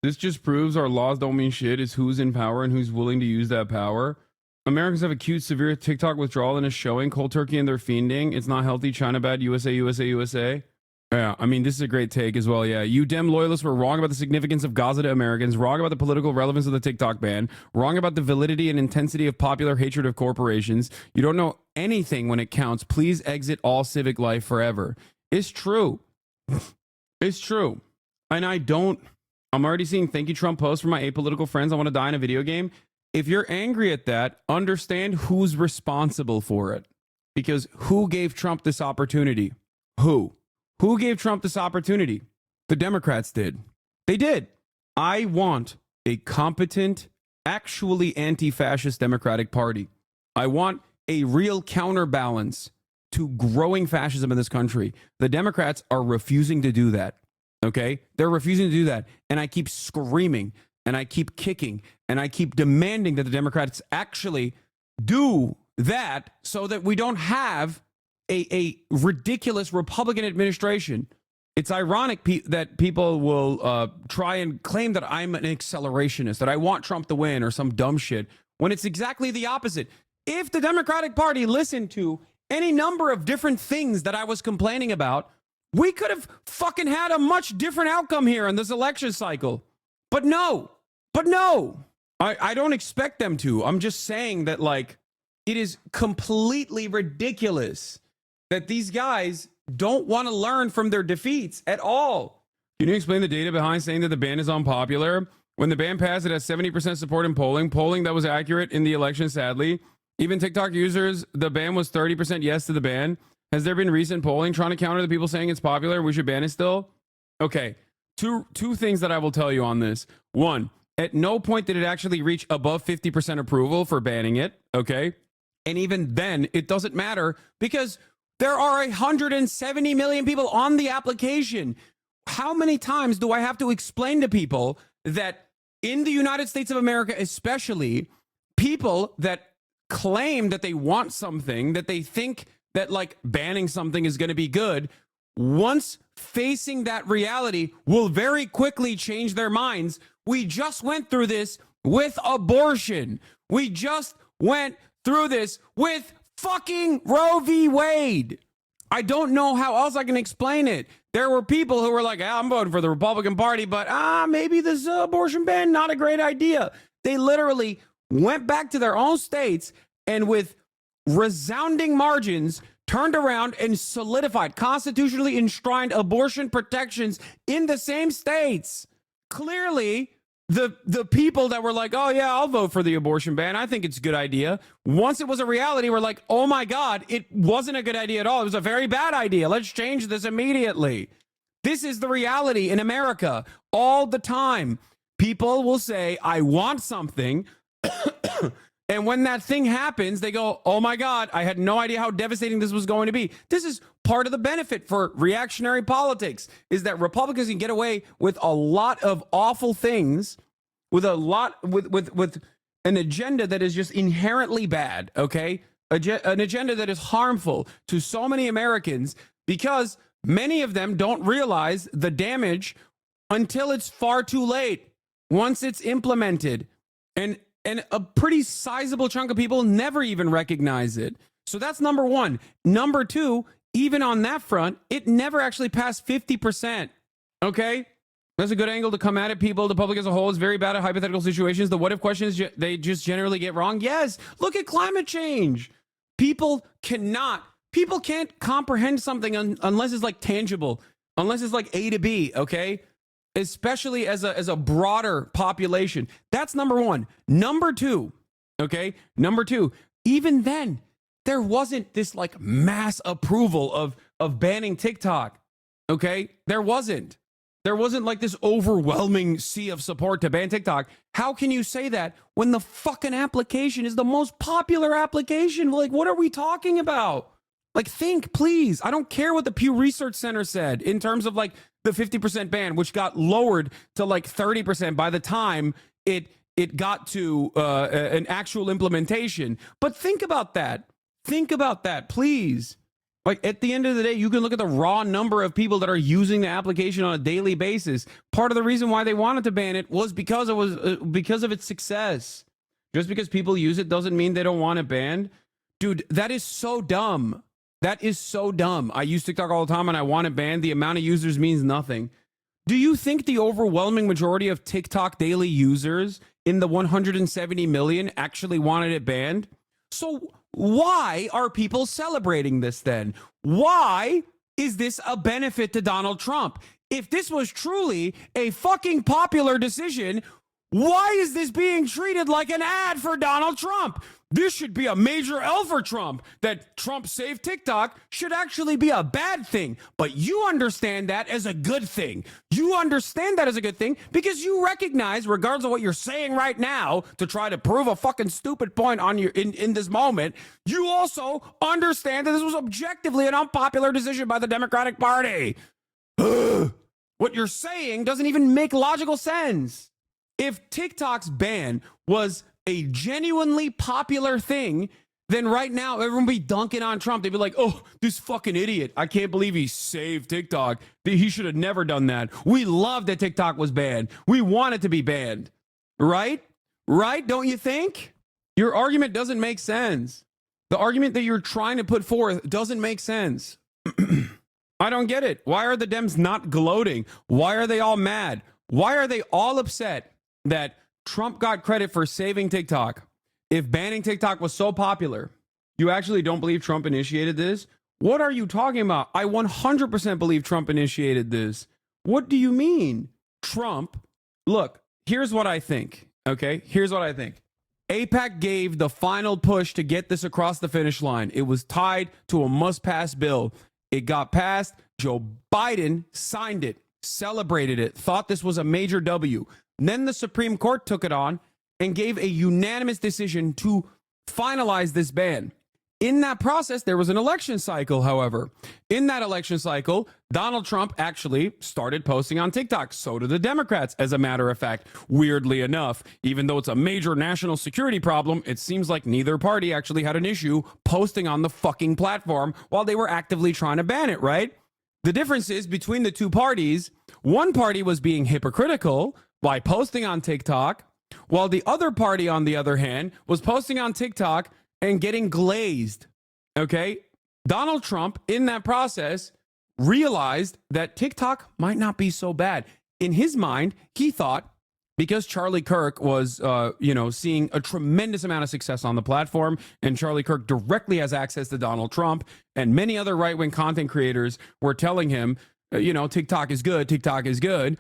This just proves our laws don't mean shit. It's who's in power and who's willing to use that power. Americans have acute severe TikTok withdrawal and is showing cold turkey and they're fiending. It's not healthy. China bad. USA, USA, USA. Yeah, I mean, this is a great take as well. Yeah, you Dem loyalists were wrong about the significance of Gaza to Americans, wrong about the political relevance of the TikTok ban, wrong about the validity and intensity of popular hatred of corporations. You don't know anything when it counts. Please exit all civic life forever. It's true. It's true. And I'm already seeing thank you Trump posts from my apolitical friends. I want to die in a video game. If you're angry at that, understand who's responsible for it. Because who gave Trump this opportunity? Who? Who gave Trump this opportunity? The Democrats did. They did. I want a competent, actually anti-fascist Democratic Party. I want a real counterbalance to growing fascism in this country. The Democrats are refusing to do that. Okay? They're refusing to do that. And I keep screaming and I keep kicking and I keep demanding that the Democrats actually do that so that we don't have a ridiculous Republican administration. It's ironic that people will try and claim that I'm an accelerationist, that I want Trump to win or some dumb shit, when it's exactly the opposite. If the Democratic Party listened to any number of different things that I was complaining about, we could have fucking had a much different outcome here in this election cycle. But no, I don't expect them to. I'm just saying that, like, it is completely ridiculous that these guys don't want to learn from their defeats at all. Can you explain the data behind saying that the ban is unpopular? When the ban passed, it has 70% support in polling that was accurate in the election, sadly. Even TikTok users, the ban was 30% yes to the ban. Has there been recent polling trying to counter the people saying it's popular and we should ban it still? Okay, two things that I will tell you on this. One, at no point did it actually reach above 50% approval for banning it, okay? And even then, it doesn't matter because there are 170 million people on the application. How many times do I have to explain to people that in the United States of America, especially, people that claim that they want something, that they think that, like, banning something is going to be good, once facing that reality, will very quickly change their minds. We just went through this with abortion. We just went through this with fucking Roe v. Wade. I don't know how else I can explain it. There were people who were like, I'm voting for the Republican Party, but maybe this abortion ban, not a great idea. They literally went back to their own states and with resounding margins turned around and solidified constitutionally enshrined abortion protections in the same states. Clearly, the people that were like, oh yeah, I'll vote for the abortion ban, I think it's a good idea, once it was a reality, we're like, oh my God, it wasn't a good idea at all. It was a very bad idea. Let's change this immediately. This is the reality in America all the time. People will say, I want something. And when that thing happens, they go, oh my God, I had no idea how devastating this was going to be. This is part of the benefit for reactionary politics, is that Republicans can get away with a lot of awful things, with an agenda that is just inherently bad, okay? An agenda that is harmful to so many Americans because many of them don't realize the damage until it's far too late, once it's implemented. And a pretty sizable chunk of people never even recognize it. So that's number one. Number two, even on that front, it never actually passed 50%. Okay? That's a good angle to come at it, people. The public as a whole is very bad at hypothetical situations. The what if questions, they just generally get wrong. Yes, look at climate change. People can't comprehend something unless it's like tangible, unless it's like A to B, okay? Especially as a broader population. That's number one. Number two, okay? Number two, even then, there wasn't this like mass approval of banning TikTok, okay? There wasn't like this overwhelming sea of support to ban TikTok. How can you say that when the fucking application is the most popular application? Like, what are we talking about? Like, think, please. I don't care what the Pew Research Center said in terms of like the 50% ban, which got lowered to like 30% by the time it got to an actual implementation. But think about that. Think about that, please. Like, at the end of the day, you can look at the raw number of people that are using the application on a daily basis. Part of the reason why they wanted to ban it was because of its success. Just because people use it doesn't mean they don't want it banned. Dude, that is so dumb. That is so dumb. I use TikTok all the time and I want it banned. The amount of users means nothing. Do you think the overwhelming majority of TikTok daily users in the 170 million actually wanted it banned? So why are people celebrating this then? Why is this a benefit to Donald Trump? If this was truly a fucking popular decision, why is this being treated like an ad for Donald Trump? This should be a major L for Trump. That Trump saved TikTok should actually be a bad thing. But you understand that as a good thing. You understand that as a good thing because you recognize, regardless of what you're saying right now, to try to prove a fucking stupid point on your in this moment, you also understand that this was objectively an unpopular decision by the Democratic Party. What you're saying doesn't even make logical sense. If TikTok's ban was a genuinely popular thing, then right now everyone would be dunking on Trump. They'd be like, oh, this fucking idiot. I can't believe he saved TikTok. He should have never done that. We love that TikTok was banned. We want it to be banned. Right? Right? Don't you think? Your argument doesn't make sense. The argument that you're trying to put forth doesn't make sense. I don't get it. Why are the Dems not gloating? Why are they all mad? Why are they all upset that Trump got credit for saving TikTok? If banning TikTok was so popular, you actually don't believe Trump initiated this? What are you talking about? I 100% believe Trump initiated this. What do you mean? Trump, look, here's what I think, okay? Here's what I think. AIPAC gave the final push to get this across the finish line. It was tied to a must-pass bill. It got passed. Joe Biden signed it, celebrated it, thought this was a major W. Then the Supreme Court took it on and gave a unanimous decision to finalize this ban. In that process, there was an election cycle, however. In that election cycle, Donald Trump actually started posting on TikTok. So do the Democrats, as a matter of fact. Weirdly enough, even though it's a major national security problem, it seems like neither party actually had an issue posting on the fucking platform while they were actively trying to ban it, right? The difference is between the two parties, one party was being hypocritical by posting on TikTok, while the other party, on the other hand, was posting on TikTok and getting glazed. Okay? Donald Trump, in that process, realized that TikTok might not be so bad. In his mind, he thought, because Charlie Kirk was, seeing a tremendous amount of success on the platform, and Charlie Kirk directly has access to Donald Trump, and many other right-wing content creators were telling him, TikTok is good, TikTok is good.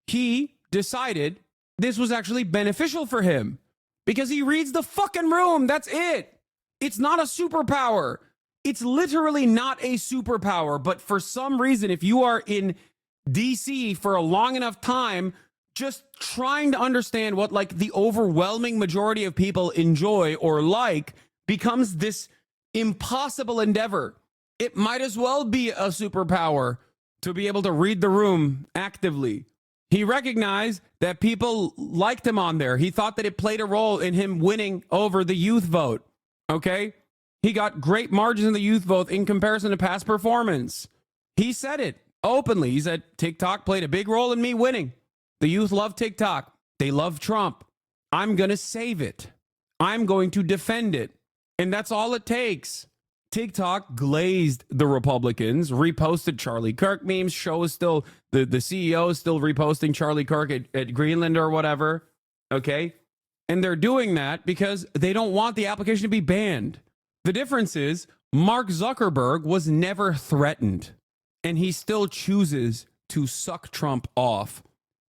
He decided this was actually beneficial for him because he reads the fucking room. That's it. It's not a superpower. It's literally not a superpower. But for some reason, if you are in DC for a long enough time, just trying to understand what like the overwhelming majority of people enjoy or like becomes this impossible endeavor. It might as well be a superpower to be able to read the room actively. He recognized that people liked him on there. He thought that it played a role in him winning over the youth vote. Okay? He got great margins in the youth vote in comparison to past performance. He said it openly. He said, TikTok played a big role in me winning. The youth love TikTok. They love Trump. I'm going to save it. I'm going to defend it. And that's all it takes. TikTok glazed the Republicans, reposted Charlie Kirk memes. Show is still, the CEO is still reposting Charlie Kirk at Greenland or whatever. Okay? And they're doing that because they don't want the application to be banned. The difference is Mark Zuckerberg was never threatened, and he still chooses to suck Trump off.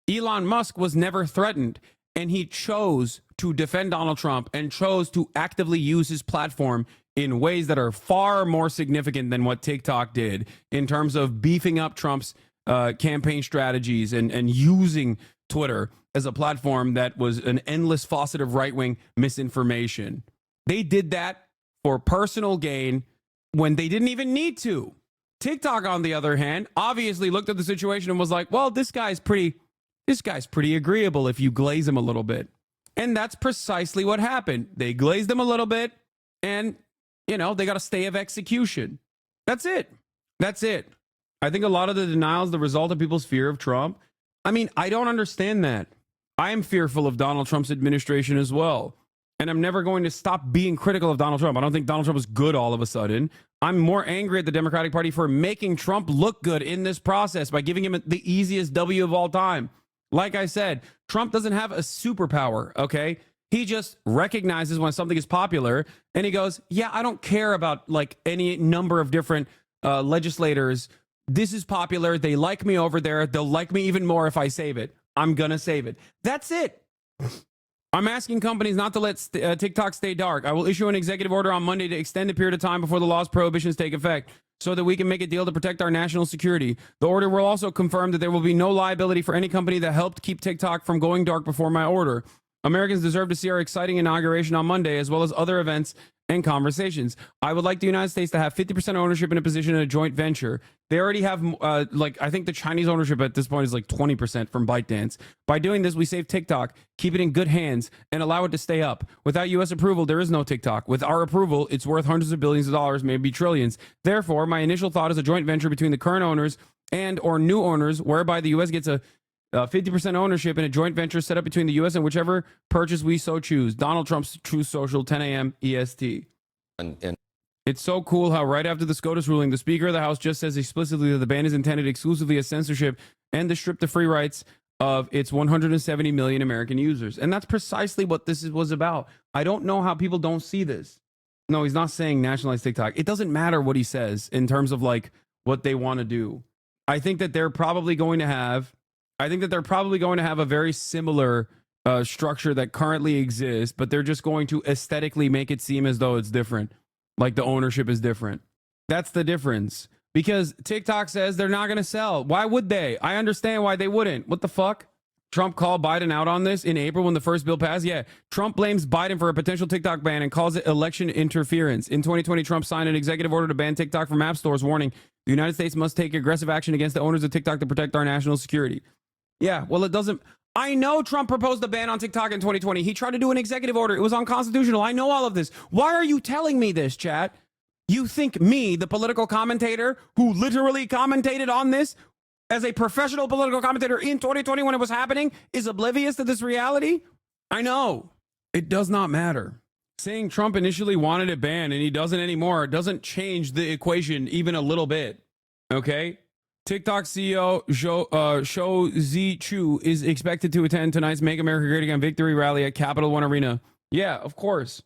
Elon Musk was never threatened, and he chose to defend Donald Trump and chose to actively use his platform in ways that are far more significant than what TikTok did in terms of beefing up Trump's campaign strategies and using Twitter as a platform that was an endless faucet of right-wing misinformation. They did that for personal gain. when they didn't even need to. TikTok, on the other hand, obviously looked at the situation and was like, well, this guy's pretty agreeable if you glaze him a little bit. And that's precisely what happened. They glazed him a little bit and, you know, they got a stay of execution. That's it. That's it. I think a lot of the denial is the result of people's fear of Trump. I mean, I don't understand that. I am fearful of Donald Trump's administration as well. And I'm never going to stop being critical of Donald Trump. I don't think Donald Trump is good all of a sudden. I'm more angry at the Democratic Party for making Trump look good in this process by giving him the easiest W of all time. Like I said, Trump doesn't have a superpower, okay? He just recognizes when something is popular and he goes, yeah, I don't care about like any number of different legislators. This is popular. They like me over there. They'll like me even more if I save it. I'm going to save it. That's it. I'm asking companies not to let TikTok stay dark. I will issue an executive order on Monday to extend the period of time before the law's prohibitions take effect so that we can make a deal to protect our national security. The order will also confirm that there will be no liability for any company that helped keep TikTok from going dark before my order. Americans deserve to see our exciting inauguration on Monday, as well as other events and conversations. I would like the United States to have 50% ownership in a position in a joint venture. They already have, I think the Chinese ownership at this point is like 20% from ByteDance. By doing this, we save TikTok, keep it in good hands, and allow it to stay up. Without U.S. approval, there is no TikTok. With our approval, it's worth hundreds of billions of dollars, maybe trillions. Therefore, my initial thought is a joint venture between the current owners and or new owners, whereby the U.S. gets a 50% ownership in a joint venture set up between the U.S. and whichever purchase we so choose. Donald Trump's Truth Social, 10 a.m. EST. And It's so cool how right after the SCOTUS ruling, the Speaker of the House just says explicitly that the ban is intended exclusively as censorship and to strip the free rights of its 170 million American users. And that's precisely what this was about. I don't know how people don't see this. No, he's not saying nationalize TikTok. It doesn't matter what he says in terms of like what they want to do. I think that they're probably going to have a very similar structure that currently exists, but they're just going to aesthetically make it seem as though it's different. Like the ownership is different. That's the difference. Because TikTok says they're not going to sell. Why would they? I understand why they wouldn't. What the fuck? Trump called Biden out on this in April when the first bill passed. Yeah, Trump blames Biden for a potential TikTok ban and calls it election interference. In 2020, Trump signed an executive order to ban TikTok from app stores, warning the United States must take aggressive action against the owners of TikTok to protect our national security. Yeah, well, it doesn't. I know Trump proposed a ban on TikTok in 2020. He tried to do an executive order. It was unconstitutional. I know all of this. Why are you telling me this, chat? You think me, the political commentator who literally commentated on this as a professional political commentator in 2020 when it was happening, is oblivious to this reality? I know. It does not matter. Saying Trump initially wanted it banned and he doesn't anymore doesn't change the equation even a little bit. Okay? TikTok CEO Shou Zi Chu is expected to attend tonight's Make America Great Again victory rally at Capital One Arena. Yeah, of course.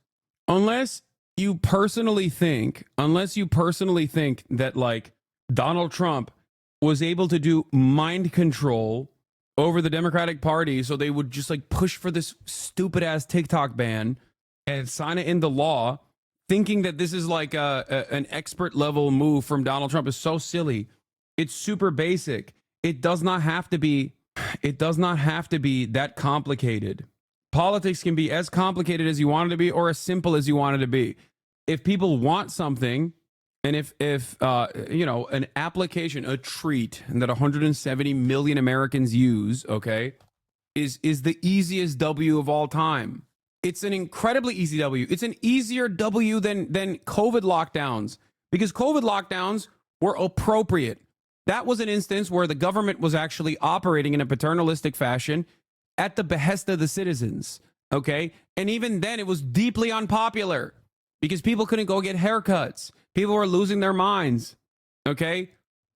Unless you personally think that like Donald Trump was able to do mind control over the Democratic Party so they would just like push for this stupid ass TikTok ban and sign it into law, thinking that this is like an expert level move from Donald Trump is so silly. It's super basic. It does not have to be that complicated. Politics can be as complicated as you want it to be or as simple as you want it to be. If people want something, and if an application, a treat that 170 million Americans use, okay, is the easiest W of all time. It's an incredibly easy W. It's an easier W than COVID lockdowns, because COVID lockdowns were appropriate. That was an instance where the government was actually operating in a paternalistic fashion at the behest of the citizens, okay? And even then, it was deeply unpopular because people couldn't go get haircuts. People were losing their minds, okay?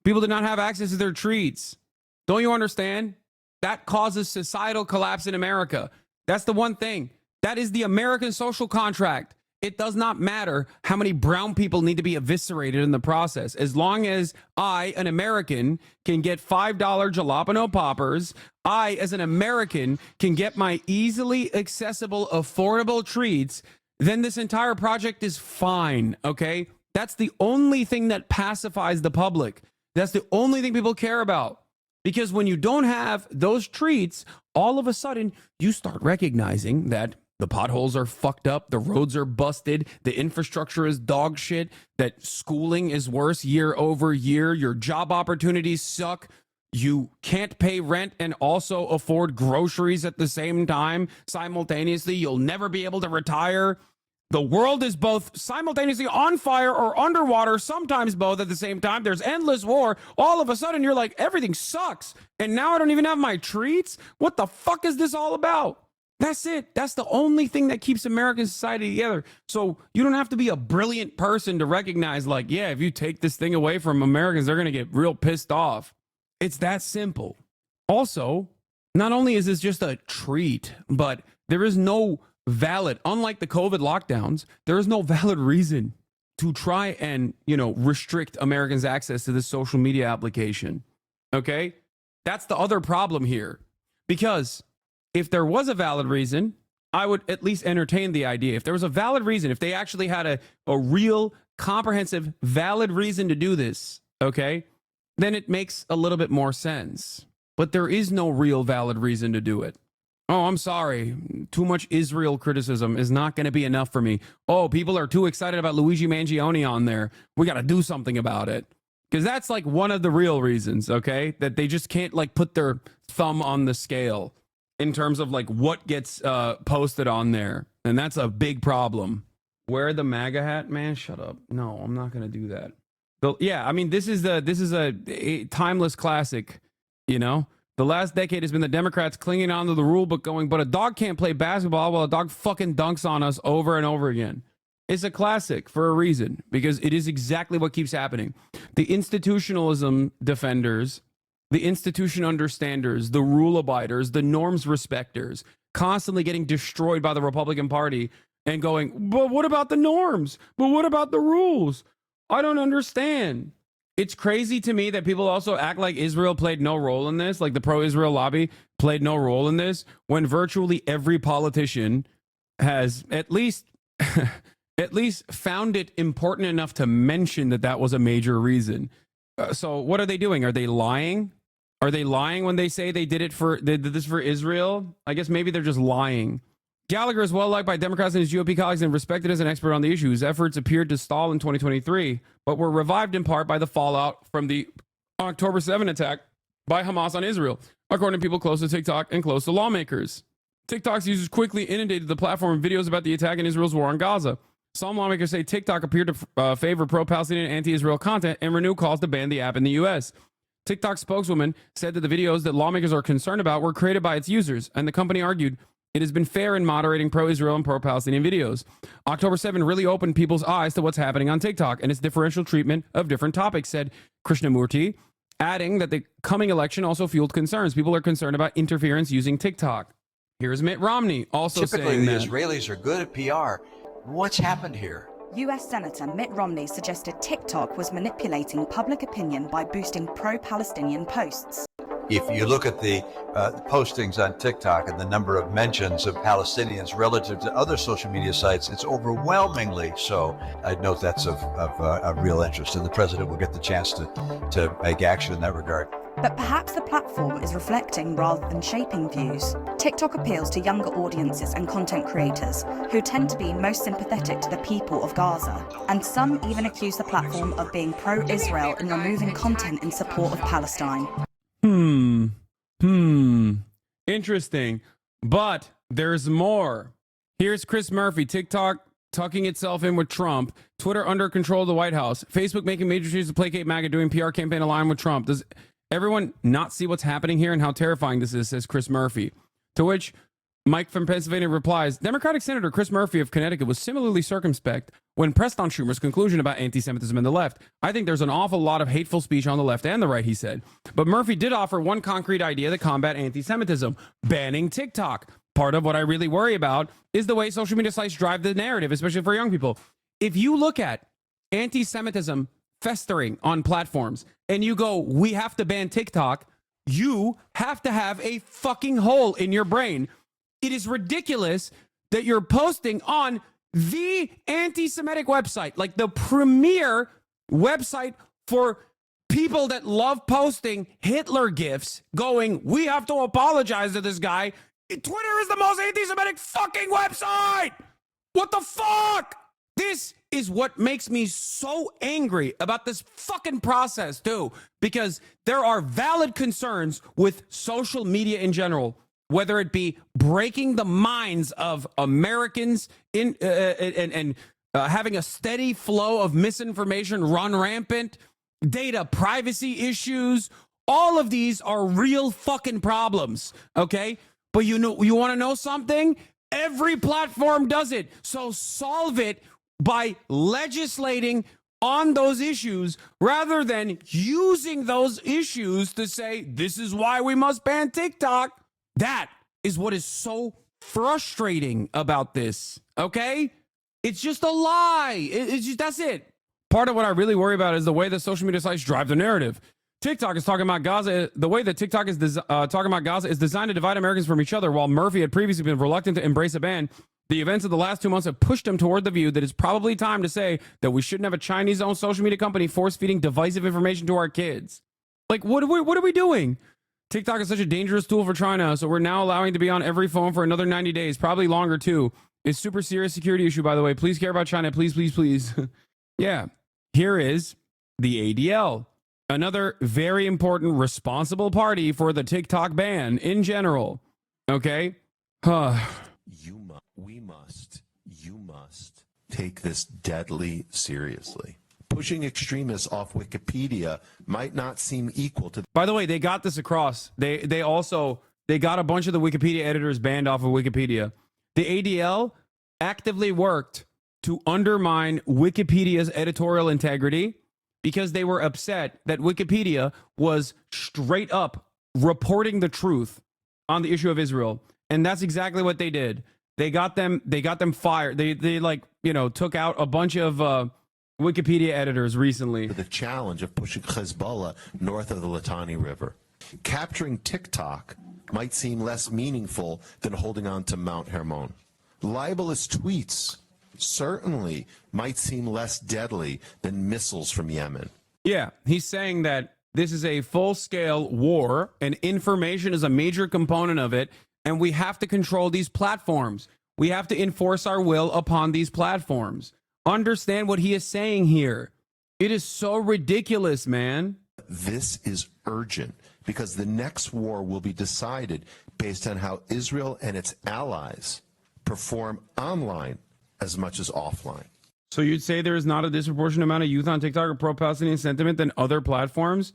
People did not have access to their treats. Don't you understand? That causes societal collapse in America. That's the one thing. That is the American social contract. It does not matter how many brown people need to be eviscerated in the process. As long as I, an American, can get $5 jalapeno poppers, I, as an American, can get my easily accessible, affordable treats, then this entire project is fine, okay? That's the only thing that pacifies the public. That's the only thing people care about. Because when you don't have those treats, all of a sudden, you start recognizing that the potholes are fucked up, the roads are busted, the infrastructure is dog shit, that schooling is worse year over year, your job opportunities suck, you can't pay rent and also afford groceries at the same time simultaneously, you'll never be able to retire. The world is both simultaneously on fire or underwater, sometimes both at the same time. There's endless war. All of a sudden, you're like, everything sucks. And now I don't even have my treats? What the fuck is this all about? That's it. That's the only thing that keeps American society together. So you don't have to be a brilliant person to recognize, like, yeah, if you take this thing away from Americans, they're going to get real pissed off. It's that simple. Also, not only is this just a treat, but there is no valid, unlike the COVID lockdowns, there is no valid reason to try and, restrict Americans' access to this social media application. Okay? That's the other problem here. Because if there was a valid reason, I would at least entertain the idea. If there was a valid reason, if they actually had a real, comprehensive, valid reason to do this, okay, then it makes a little bit more sense. But there is no real valid reason to do it. Oh, I'm sorry. Too much Israel criticism is not going to be enough for me. Oh, people are too excited about Luigi Mangione on there. We got to do something about it. Because that's like one of the real reasons, okay? That they just can't like put their thumb on the scale in terms of like what gets posted on there. And that's a big problem. Wear the MAGA hat, man. Shut up. No, I'm not going to do that. Yeah, I mean, this is a timeless classic, The last decade has been the Democrats clinging onto the rule book going, but a dog can't play basketball while a dog fucking dunks on us over and over again. It's a classic for a reason, because it is exactly what keeps happening. The institutionalism defenders, the institution understanders, the rule abiders, the norms respecters, constantly getting destroyed by the Republican Party and going, but what about the norms? But what about the rules? I don't understand. It's crazy to me that people also act like Israel played no role in this, like the pro-Israel lobby played no role in this, when virtually every politician has at least found it important enough to mention that was a major reason. So what are they doing? Are they lying? Are they lying when they say they did this for Israel? I guess maybe they're just lying. Gallagher is well liked by Democrats and his GOP colleagues and respected as an expert on the issue. His efforts appeared to stall in 2023, but were revived in part by the fallout from the October 7 attack by Hamas on Israel, according to people close to TikTok and close to lawmakers. TikTok's users quickly inundated the platform with videos about the attack and Israel's war on Gaza. Some lawmakers say TikTok appeared to favor pro-Palestinian and anti-Israel content and renew calls to ban the app in the U.S. TikTok spokeswoman said that the videos that lawmakers are concerned about were created by its users, and the company argued it has been fair in moderating pro-Israel and pro-Palestinian videos. October 7 really opened people's eyes to what's happening on TikTok and its differential treatment of different topics, said Krishnamurti, adding that the coming election also fueled concerns. People are concerned about interference using TikTok. Here's Mitt Romney also saying that. Typically, the Israelis are good at PR. What's happened here? US Senator Mitt Romney suggested TikTok was manipulating public opinion by boosting pro-Palestinian posts. If you look at the postings on TikTok and the number of mentions of Palestinians relative to other social media sites, it's overwhelmingly so. I'd note that's of real interest, and the president will get the chance to make action in that regard. But perhaps the platform is reflecting rather than shaping views. TikTok appeals to younger audiences and content creators who tend to be most sympathetic to the people of Gaza. And some even accuse the platform of being pro-Israel and removing content in support of Palestine. Interesting. But there's more. Here's Chris Murphy, TikTok tucking itself in with Trump, Twitter under control of the White House, Facebook making major changes to placate MAGA, doing PR campaign aligned with Trump. Does everyone not see what's happening here and how terrifying this is, says Chris Murphy. To which Mike from Pennsylvania replies, Democratic Senator Chris Murphy of Connecticut was similarly circumspect when pressed on Schumer's conclusion about anti-Semitism in the left. I think there's an awful lot of hateful speech on the left and the right, he said. But Murphy did offer one concrete idea to combat anti-Semitism, banning TikTok. Part of what I really worry about is the way social media sites drive the narrative, especially for young people. If you look at anti-Semitism festering on platforms and you go, we have to ban TikTok, you have to have a fucking hole in your brain. It is ridiculous that you're posting on the anti-Semitic website, like the premier website for people that love posting Hitler gifs, going, we have to apologize to this guy. Twitter is the most anti-Semitic fucking website. What the fuck? This is what makes me so angry about this fucking process, too, because there are valid concerns with social media in general, whether it be breaking the minds of Americans in and having a steady flow of misinformation run rampant, data privacy issues. All of these are real fucking problems, okay? But you want to know something? Every platform does it. So solve it by legislating on those issues rather than using those issues to say, this is why we must ban TikTok. That is what is so frustrating about this, okay? It's just a lie. That's it. Part of what I really worry about is the way that social media sites drive the narrative. TikTok is talking about Gaza. The way that TikTok is talking about Gaza is designed to divide Americans from each other. While Murphy had previously been reluctant to embrace a ban, the events of the last 2 months have pushed him toward the view that it's probably time to say that we shouldn't have a Chinese-owned social media company force-feeding divisive information to our kids. Like, what are we doing? TikTok is such a dangerous tool for China, so we're now allowing it to be on every phone for another 90 days, probably longer too. It's super serious security issue, by the way. Please care about China. Please, please, please. Yeah. Here is the ADL. Another very important responsible party for the TikTok ban in general. Okay? You must take this deadly seriously. Pushing extremists off Wikipedia might not seem equal to... By the way, they got this across. They got a bunch of the Wikipedia editors banned off of Wikipedia. The ADL actively worked to undermine Wikipedia's editorial integrity because they were upset that Wikipedia was straight up reporting the truth on the issue of Israel. And that's exactly what they did. They got them fired. They took out a bunch of Wikipedia editors recently. The challenge of pushing Hezbollah north of the Litani River. Capturing TikTok might seem less meaningful than holding on to Mount Hermon. Libelous tweets certainly might seem less deadly than missiles from Yemen. Yeah, he's saying that this is a full-scale war and information is a major component of it, and we have to control these platforms. We have to enforce our will upon these platforms. Understand what he is saying here. It is so ridiculous, man. This is urgent because the next war will be decided based on how Israel and its allies perform online as much as offline. So you'd say there is not a disproportionate amount of youth on TikTok or pro-Palestinian sentiment than other platforms?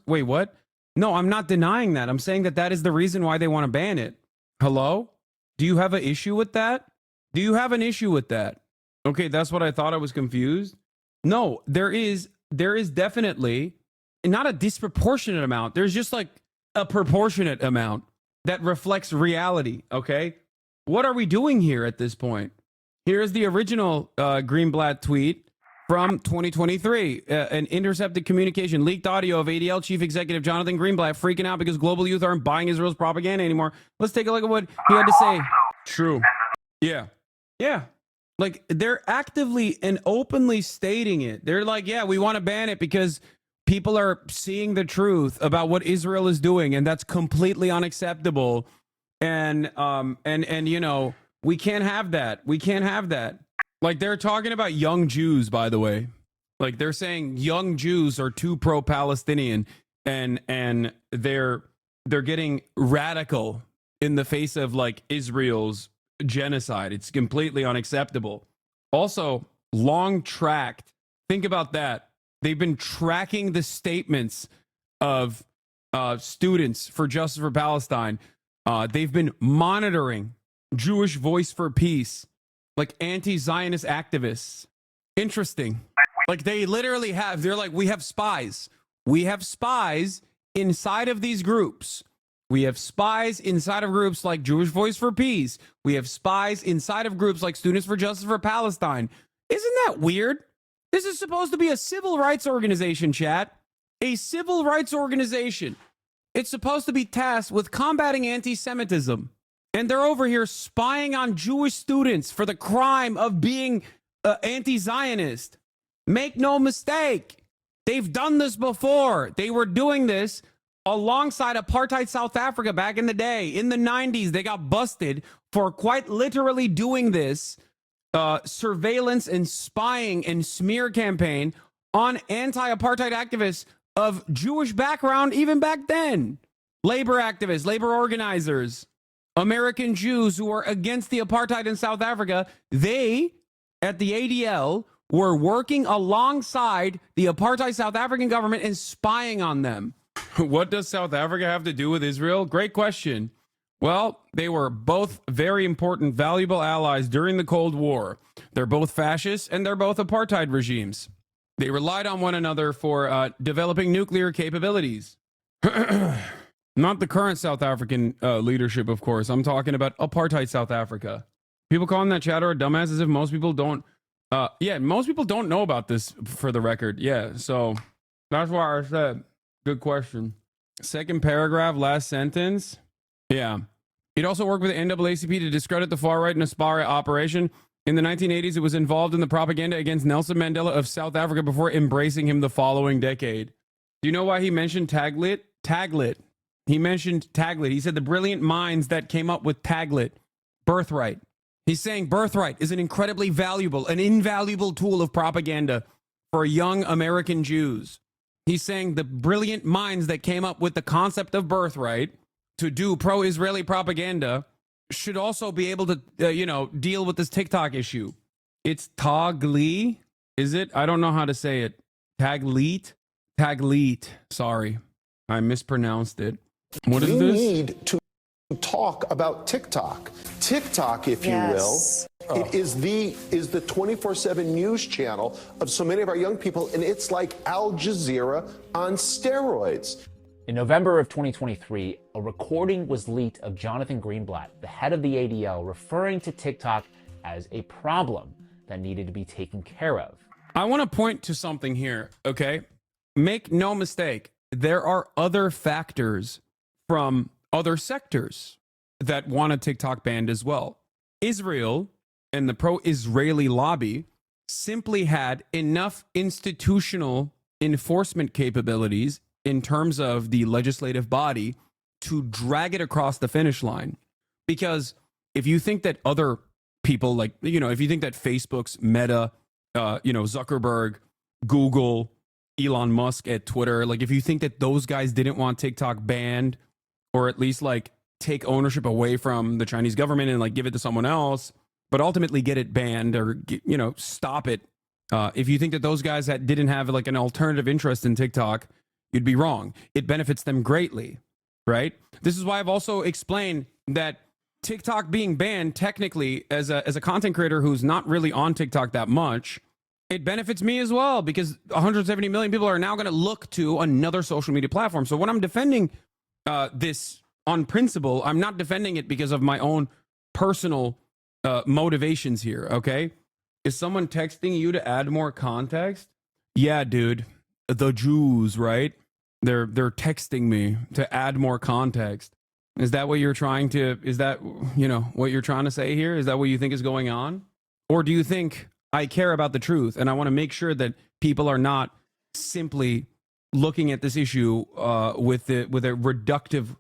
Wait, what? No, I'm not denying that. I'm saying that is the reason why they want to ban it. Hello? Do you have an issue with that? Do you have an issue with that? Okay, that's what I thought. I was confused. No, there is definitely not a disproportionate amount. There's just like a proportionate amount that reflects reality, okay? What are we doing here at this point? Here's the original Greenblatt tweet from 2023. An intercepted communication, leaked audio of ADL Chief Executive Jonathan Greenblatt freaking out because global youth aren't buying Israel's propaganda anymore. Let's take a look at what he had to say. True. Yeah. Like, they're actively and openly stating it. They're like, yeah, we want to ban it because people are seeing the truth about what Israel is doing, and that's completely unacceptable. And you know, we can't have that. We can't have that. Like, they're talking about young Jews, by the way. Like, they're saying young Jews are too pro-Palestinian, and they're getting radical in the face of like Israel's genocide. It's completely unacceptable. Also, long tracked. Think about that. They've been tracking the statements of students for Justice for Palestine. They've been monitoring Jewish Voice for Peace, like anti-Zionist activists. Interesting. Like, they literally have, they're like, we have spies. We have spies inside of these groups. We have spies inside of groups like Jewish Voice for Peace. We have spies inside of groups like Students for Justice for Palestine. Isn't that weird? This is supposed to be a civil rights organization, chat. A civil rights organization. It's supposed to be tasked with combating anti-Semitism. And they're over here spying on Jewish students for the crime of being anti-Zionist. Make no mistake. They've done this before. They were doing this alongside apartheid South Africa back in the day. In the 90s, they got busted for quite literally doing this surveillance and spying and smear campaign on anti-apartheid activists of Jewish background even back then. Labor activists, labor organizers, American Jews who were against the apartheid in South Africa. They, at the ADL, were working alongside the apartheid South African government and spying on them. What does South Africa have to do with Israel? Great question. Well, they were both very important, valuable allies during the Cold War. They're both fascist and they're both apartheid regimes. They relied on one another for developing nuclear capabilities. Not the current South African leadership, of course. I'm talking about apartheid South Africa. People calling that chatter a dumbass as if most people don't. Most people don't know about this, for the record. Yeah, so that's why I said, good question. Second paragraph, last sentence. Yeah. It also worked with the NAACP to discredit the far-right Naspara operation. In the 1980s, it was involved in the propaganda against Nelson Mandela of South Africa before embracing him the following decade. Do you know why he mentioned Taglit? Taglit. He mentioned Taglit. He said the brilliant minds that came up with Taglit. Birthright. He's saying Birthright is an incredibly valuable, an invaluable tool of propaganda for young American Jews. He's saying the brilliant minds that came up with the concept of Birthright to do pro-Israeli propaganda should also be able to, deal with this TikTok issue. It's Taglit, is it? I don't know how to say it. Taglit? Taglit. Sorry, I mispronounced it. What is this? We need to talk about TikTok. TikTok, if you will, it is the 24/7 news channel of so many of our young people, and it's like Al Jazeera on steroids. In November of 2023, a recording was leaked of Jonathan Greenblatt, the head of the ADL, referring to TikTok as a problem that needed to be taken care of. I want to point to something here, okay? Make no mistake, there are other factors from other sectors that want a TikTok banned as well. Israel and the pro-Israeli lobby simply had enough institutional enforcement capabilities in terms of the legislative body to drag it across the finish line. Because if you think that other people, like, if you think that Facebook's Meta, Zuckerberg, Google, Elon Musk at Twitter, like if you think that those guys didn't want TikTok banned, or at least like take ownership away from the Chinese government and like give it to someone else, but ultimately get it banned or, stop it. If you think that those guys that didn't have like an alternative interest in TikTok, you'd be wrong. It benefits them greatly, right? This is why I've also explained that TikTok being banned, technically, as a content creator who's not really on TikTok that much, it benefits me as well, because 170 million people are now going to look to another social media platform. So when I'm defending this on principle, I'm not defending it because of my own personal motivations here, okay? Is someone texting you to add more context? Yeah, dude. The Jews, right? They're texting me to add more context. Is that what you're trying to, is that, what you're trying to say here? Is that what you think is going on? Or do you think I care about the truth and I want to make sure that people are not simply looking at this issue with a reductive,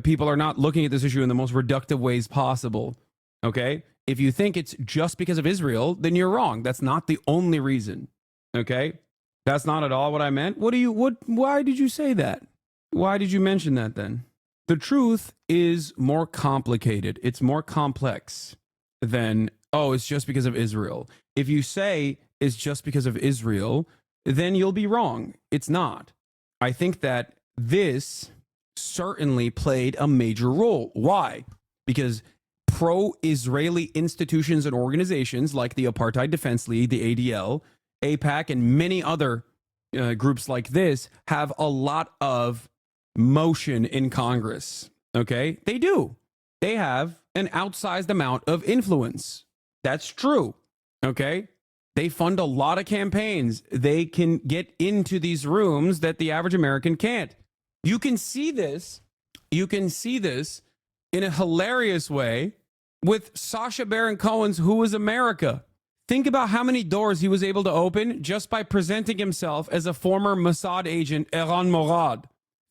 people are not looking at this issue in the most reductive ways possible, okay? If you think it's just because of Israel, then you're wrong. That's not the only reason, okay? That's not at all what I meant. Why did you say that? Why did you mention that then? The truth is more complicated. It's more complex than, it's just because of Israel. If you say it's just because of Israel, then you'll be wrong. It's not. I think that this certainly played a major role. Why? Because pro-Israeli institutions and organizations like the Apartheid Defense League, the ADL, AIPAC, and many other groups like this have a lot of motion in Congress. Okay? They do. They have an outsized amount of influence. That's true. Okay? They fund a lot of campaigns. They can get into these rooms that the average American can't. You can see this. You can see this in a hilarious way with Sacha Baron Cohen's Who is America? Think about how many doors he was able to open just by presenting himself as a former Mossad agent, Eran Morad.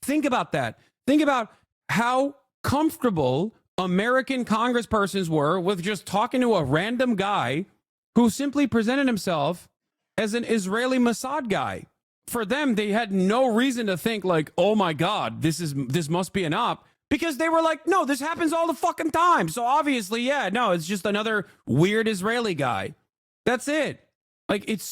Think about that. Think about how comfortable American congresspersons were with just talking to a random guy who simply presented himself as an Israeli Mossad guy. For them, they had no reason to think like, oh my God, this must be an op, because they were like, no, this happens all the fucking time. So obviously, yeah, no, it's just another weird Israeli guy. That's it. Like, it's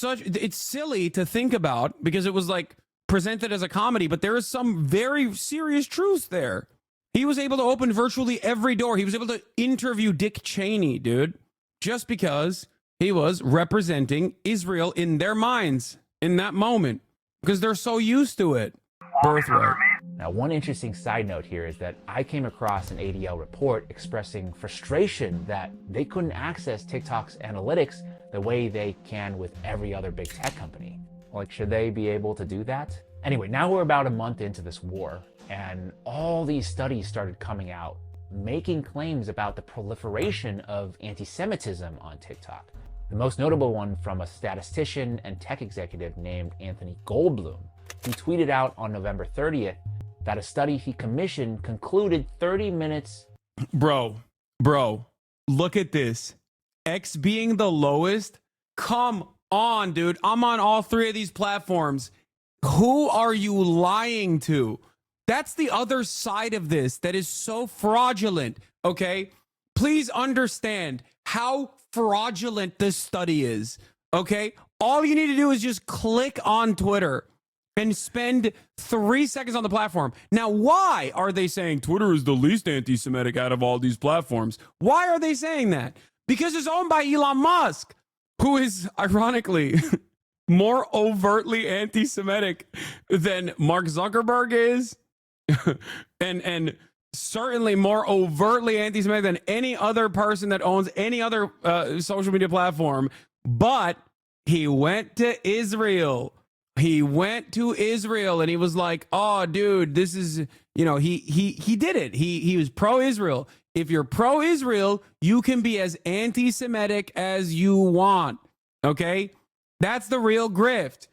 silly to think about because it was like presented as a comedy, but there is some very serious truth there. He was able to open virtually every door. He was able to interview Dick Cheney, dude, just because he was representing Israel in their minds in that moment, because they're so used to it. Birthright. Now, one interesting side note here is that I came across an ADL report expressing frustration that they couldn't access TikTok's analytics the way they can with every other big tech company. Like, should they be able to do that? Anyway, now we're about a month into this war, and all these studies started coming out, making claims about the proliferation of anti-Semitism on TikTok. The most notable one from a statistician and tech executive named Anthony Goldblum. He tweeted out on November 30th that a study he commissioned concluded 30 minutes. Bro, look at this. X being the lowest? Come on, dude. I'm on all three of these platforms. Who are you lying to? That's the other side of this that is so fraudulent, okay? Please understand how fraudulent this study is, okay? All you need to do is just click on Twitter and spend 3 seconds on the platform. Now, why are they saying Twitter is the least anti-Semitic out of all these platforms? Why are they saying that? Because it's owned by Elon Musk, who is, ironically, more overtly anti-Semitic than Mark Zuckerberg is, and certainly more overtly anti-Semitic than any other person that owns any other social media platform. But he went to Israel. He went to Israel and he was like, oh, dude, this is, he did it. He was pro-Israel. If you're pro-Israel, you can be as anti-Semitic as you want. Okay? That's the real grift,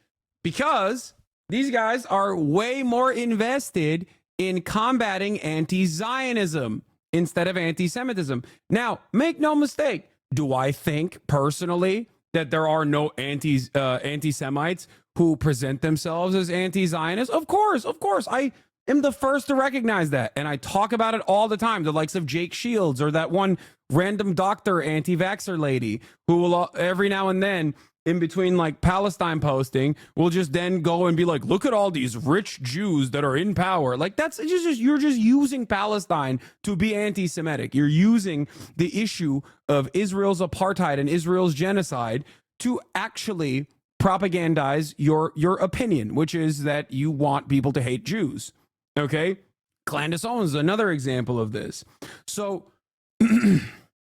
because these guys are way more invested in combating anti-Zionism instead of anti-Semitism. Now, make no mistake. Do I think personally that there are no anti-Semites who present themselves as anti-Zionists? Of course. I am the first to recognize that. And I talk about it all the time. The likes of Jake Shields or that one random doctor anti-vaxxer lady who will every now and then, in between like Palestine posting, will just then go and be like, look at all these rich Jews that are in power. Like, that's just you're just using Palestine to be anti-Semitic. You're using the issue of Israel's apartheid and Israel's genocide to actually propagandize your opinion, which is that you want people to hate Jews. Okay? Candace Owens is another example of this. So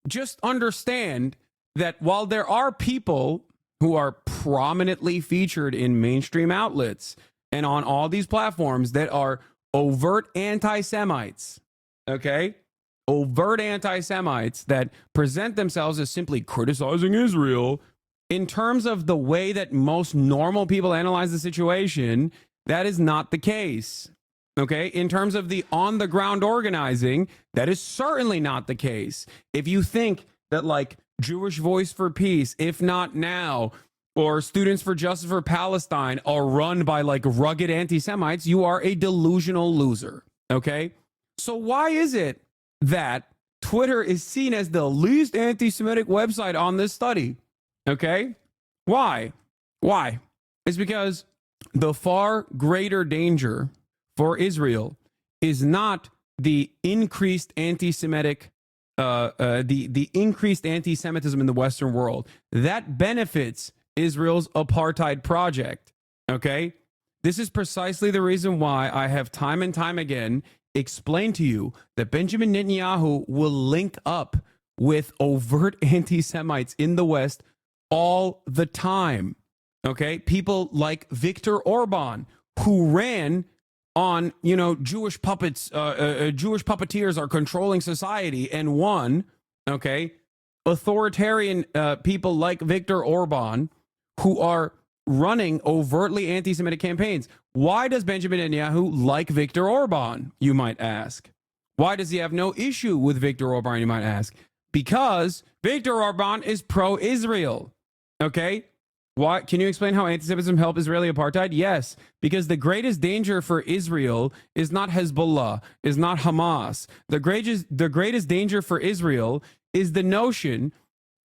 just understand that while there are people who are prominently featured in mainstream outlets and on all these platforms that are overt anti-Semites, okay? Overt anti-Semites that present themselves as simply criticizing Israel, in terms of the way that most normal people analyze the situation, that is not the case. Okay? In terms of the on-the-ground organizing, that is certainly not the case. If you think that, like, Jewish Voice for Peace, If Not Now, or Students for Justice for Palestine are run by like rugged anti-Semites, you are a delusional loser. Okay? So why is it that Twitter is seen as the least anti-Semitic website on this study? Okay? Why? It's because the far greater danger for Israel is not the increased anti-Semitic the increased anti-Semitism in the Western world. That benefits Israel's apartheid project. Okay? This is precisely the reason why I have time and time again explained to you that Benjamin Netanyahu will link up with overt anti-Semites in the West all the time. Okay? People like Viktor Orban, who ran on, Jewish puppets, Jewish puppeteers are controlling society and won, okay? Authoritarian people like Viktor Orban, who are running overtly anti-Semitic campaigns. Why does Benjamin Netanyahu like Viktor Orban, you might ask? Why does he have no issue with Viktor Orban, you might ask? Because Viktor Orban is pro-Israel. Okay? Why? Can you explain how anti-Semitism helped Israeli apartheid? Yes, because the greatest danger for Israel is not Hezbollah, is not Hamas. The greatest danger for Israel is the notion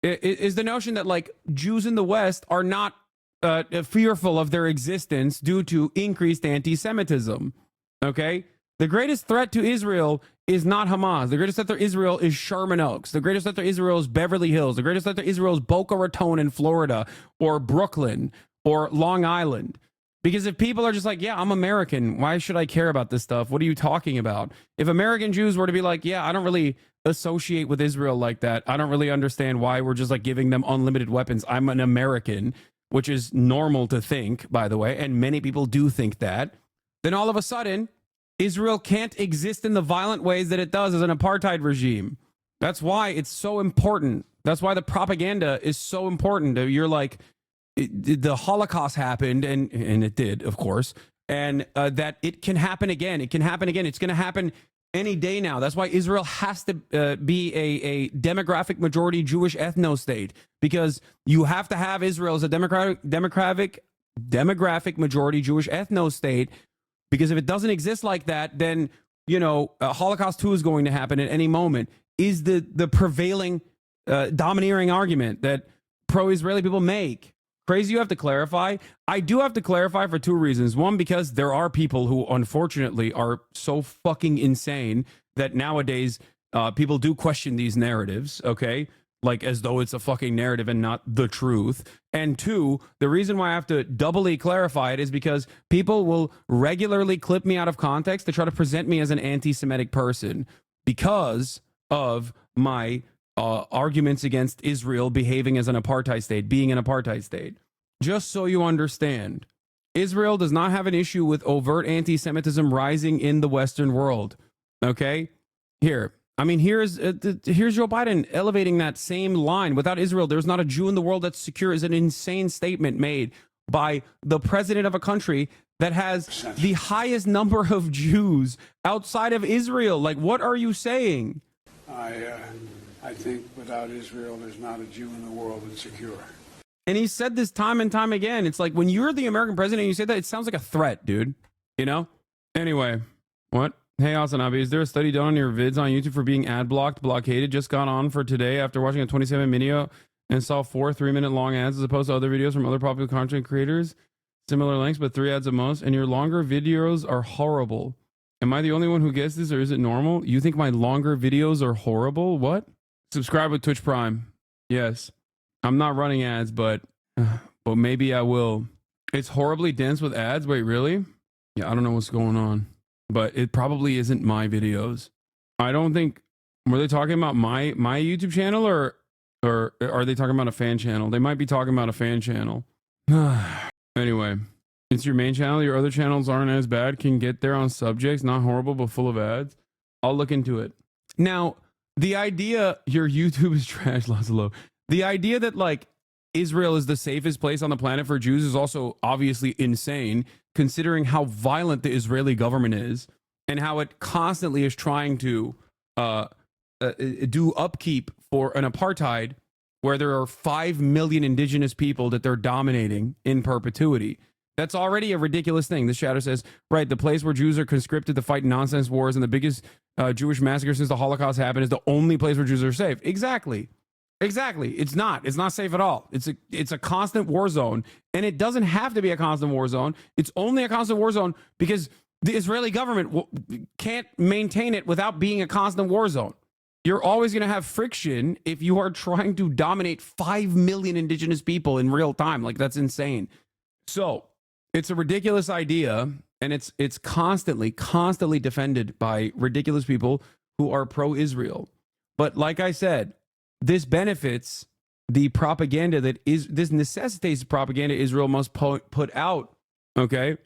that like Jews in the West are not fearful of their existence due to increased anti-Semitism. Okay? The greatest threat to Israel is not Hamas. The greatest threat to Israel is Sherman Oaks. The greatest threat to Israel is Beverly Hills. The greatest threat to Israel is Boca Raton in Florida or Brooklyn or Long Island. Because if people are just like, yeah, I'm American, why should I care about this stuff? What are you talking about? If American Jews were to be like, yeah, I don't really associate with Israel like that. I don't really understand why we're just like giving them unlimited weapons. I'm an American, which is normal to think, by the way, and many people do think that. Then all of a sudden, Israel can't exist in the violent ways that it does as an apartheid regime. That's why it's so important. That's why the propaganda is so important. You're like, the Holocaust happened, and it did, of course, and that it can happen again. It can happen again. It's going to happen any day now. That's why Israel has to be a demographic majority Jewish ethno-state, because you have to have Israel as a demographic majority Jewish ethno-state. Because if it doesn't exist like that, then, you know, Holocaust 2 is going to happen at any moment, is the prevailing domineering argument that pro-Israeli people make. Crazy you have to clarify? I do have to clarify for two reasons. One, because there are people who unfortunately are so fucking insane that nowadays people do question these narratives, okay? Like as though it's a fucking narrative and not the truth. And two, the reason why I have to doubly clarify it is because people will regularly clip me out of context to try to present me as an anti-Semitic person because of my arguments against Israel behaving as an apartheid state, being an apartheid state. Just so you understand, Israel does not have an issue with overt anti-Semitism rising in the Western world. Okay? Here. I mean, here's Joe Biden elevating that same line. Without Israel, there's not a Jew in the world that's secure is an insane statement made by the president of a country that has the highest number of Jews outside of Israel. Like, what are you saying? I think without Israel, there's not a Jew in the world that's secure. And he said this time and time again. It's like when you're the American president and you say that, it sounds like a threat, dude. You know? Anyway, what? Hey, Asanabi, is there a study done on your vids on YouTube for being ad blockaded? Just got on for today after watching a 27 video and saw 4 3-minute long ads as opposed to other videos from other popular content creators. Similar lengths, but 3 ads at most. And your longer videos are horrible. Am I the only one who gets this, or is it normal? You think my longer videos are horrible? What? Subscribe with Twitch Prime. Yes. I'm not running ads, but maybe I will. It's horribly dense with ads. Wait, really? Yeah, I don't know what's going on. But it probably isn't my videos. I don't think, were they talking about my YouTube channel or are they talking about a fan channel? They might be talking about a fan channel. Anyway, it's your main channel. Your other channels aren't as bad. Can get there on subjects, not horrible, but full of ads. I'll look into it. Now, the idea, your YouTube is trash, Lazlo. The idea that like Israel is the safest place on the planet for Jews is also obviously insane, considering how violent the Israeli government is and how it constantly is trying to do upkeep for an apartheid where there are 5 million indigenous people that they're dominating in perpetuity. That's already a ridiculous thing. The shadow says, right, the place where Jews are conscripted to fight nonsense wars and the biggest Jewish massacre since the Holocaust happened is the only place where Jews are safe. Exactly. It's not safe at all. It's a constant war zone, and it doesn't have to be a constant war zone. It's only a constant war zone because the Israeli government can't maintain it without being a constant war zone. You're always going to have friction if you are trying to dominate 5 million indigenous people in real time. Like, that's insane. So it's a ridiculous idea, and it's constantly defended by ridiculous people who are pro-Israel. But like I said, this benefits the propaganda this necessitates propaganda Israel must put out, okay?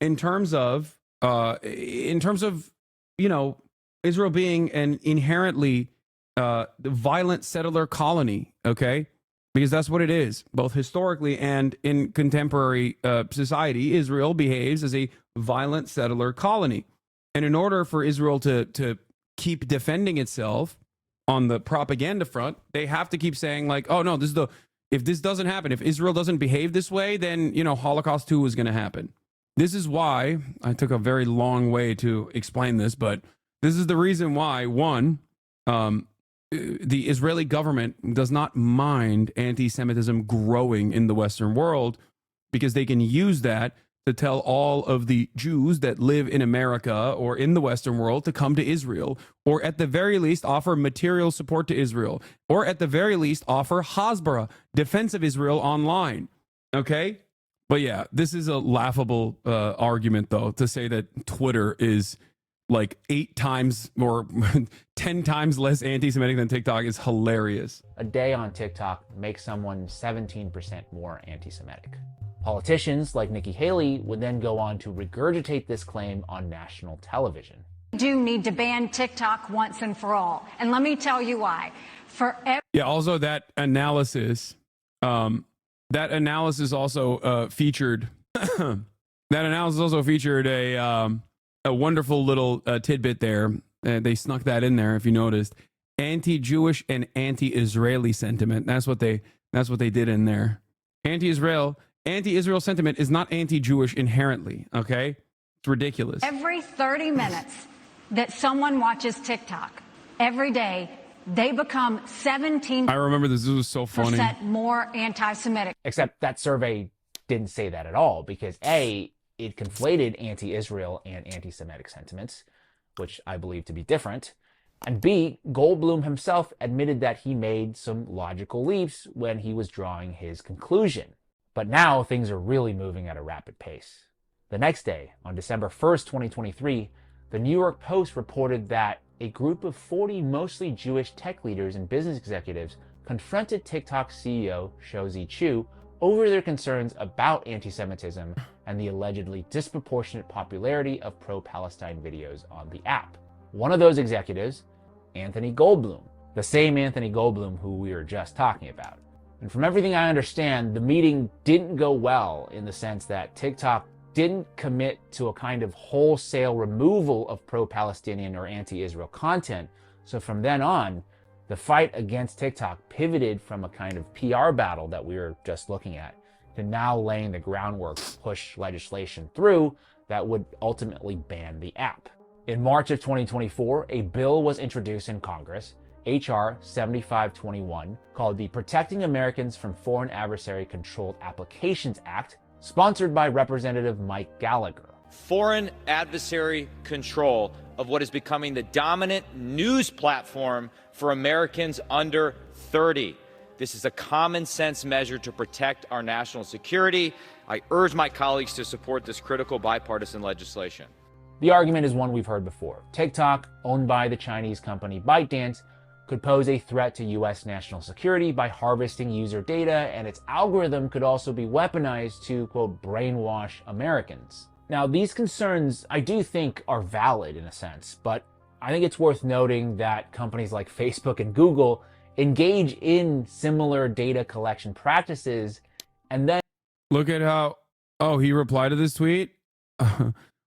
In terms of, you know, Israel being an inherently violent settler colony, okay? Because that's what it is, both historically and in contemporary society. Israel behaves as a violent settler colony. And in order for Israel to keep defending itself on the propaganda front, they have to keep saying like, oh no, if this doesn't happen, if Israel doesn't behave this way, then, Holocaust 2 is going to happen. This is why I took a very long way to explain this, but this is the reason why, one, the Israeli government does not mind anti-Semitism growing in the Western world, because they can use that to tell all of the Jews that live in America or in the Western world to come to Israel, or at the very least offer material support to Israel, or at the very least offer Hasbara, defense of Israel, online. Okay? But yeah, this is a laughable argument, though, to say that Twitter is like 8 times or 10 times less anti-Semitic than TikTok is hilarious. A day on TikTok makes someone 17% more anti-Semitic. Politicians like Nikki Haley would then go on to regurgitate this claim on national television. We do need to ban TikTok once and for all. And let me tell you why. Also that analysis also featured a wonderful little tidbit there. They snuck that in there, if you noticed. Anti-Jewish and anti-Israeli sentiment. That's what they did in there. Anti-Israel sentiment is not anti-Jewish inherently, okay? It's ridiculous. Every 30 minutes that someone watches TikTok, every day, they become 17%. I remember this was so funny. More anti-Semitic. Except that survey didn't say that at all, because A, it conflated anti-Israel and anti-Semitic sentiments, which I believe to be different. And B, Goldblum himself admitted that he made some logical leaps when he was drawing his conclusion. But now things are really moving at a rapid pace. The next day, on December 1st, 2023, the New York Post reported that a group of 40 mostly Jewish tech leaders and business executives confronted TikTok CEO Shou Chew over their concerns about anti-Semitism and the allegedly disproportionate popularity of pro-Palestine videos on the app. One of those executives, Anthony Goldblum, the same Anthony Goldblum who we were just talking about. And from everything I understand, the meeting didn't go well in the sense that TikTok didn't commit to a kind of wholesale removal of pro-Palestinian or anti-Israel content. So from then on, the fight against TikTok pivoted from a kind of PR battle that we were just looking at to now laying the groundwork to push legislation through that would ultimately ban the app. In March of 2024, a bill was introduced in Congress, H.R. 7521, called the Protecting Americans from Foreign Adversary Controlled Applications Act, sponsored by Representative Mike Gallagher. Foreign adversary control of what is becoming the dominant news platform for Americans under 30. This is a common sense measure to protect our national security. I urge my colleagues to support this critical bipartisan legislation. The argument is one we've heard before. TikTok, owned by the Chinese company ByteDance, could pose a threat to U.S. national security by harvesting user data, and its algorithm could also be weaponized to, quote, brainwash Americans. Now, these concerns I do think are valid in a sense, but I think it's worth noting that companies like Facebook and Google engage in similar data collection practices, and then... Look at how... Oh, he replied to this tweet?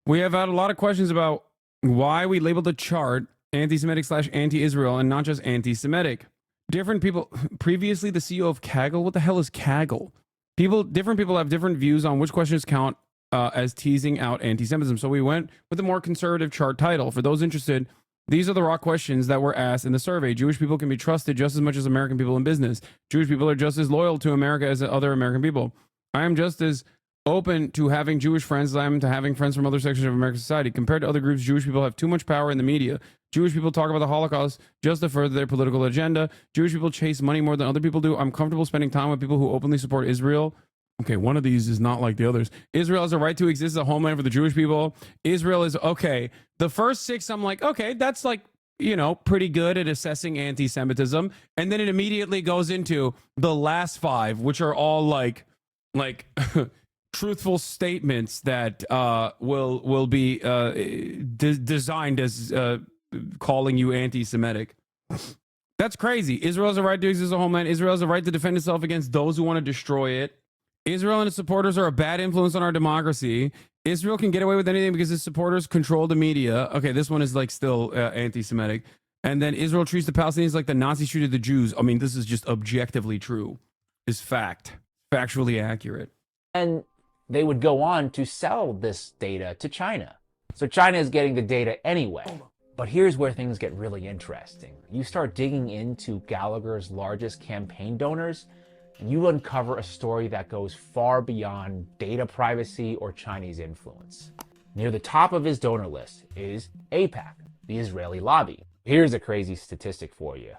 We have had a lot of questions about why we labeled the chart anti-Semitic/anti-Israel and not just anti-Semitic. Different people... Previously, the CEO of Kaggle? What the hell is Kaggle? Different people have different views on which questions count as teasing out anti-Semitism. So we went with a more conservative chart title. For those interested, these are the raw questions that were asked in the survey. Jewish people can be trusted just as much as American people in business. Jewish people are just as loyal to America as other American people. I am just as open to having Jewish friends as I am to having friends from other sections of American society. Compared to other groups, Jewish people have too much power in the media. Jewish people talk about the Holocaust just to further their political agenda. Jewish people chase money more than other people do. I'm comfortable spending time with people who openly support Israel. Okay, one of these is not like the others. Israel has a right to exist as a homeland for the Jewish people. Israel is, okay. The first 6, I'm like, okay, that's like, pretty good at assessing anti-Semitism. And then it immediately goes into the last 5, which are all like truthful statements that will be designed as calling you anti-Semitic. That's crazy. Israel has a right to exist as a homeland. Israel has a right to defend itself against those who want to destroy it. Israel and its supporters are a bad influence on our democracy. Israel can get away with anything because its supporters control the media. Okay, this one is like still anti-Semitic. And then Israel treats the Palestinians like the Nazis treated the Jews. I mean, this is just objectively true. Is fact. Factually accurate. And they would go on to sell this data to China. So China is getting the data anyway. But here's where things get really interesting. You start digging into Gallagher's largest campaign donors, and you uncover a story that goes far beyond data privacy or Chinese influence. Near the top of his donor list is AIPAC, the Israeli lobby. Here's a crazy statistic for you.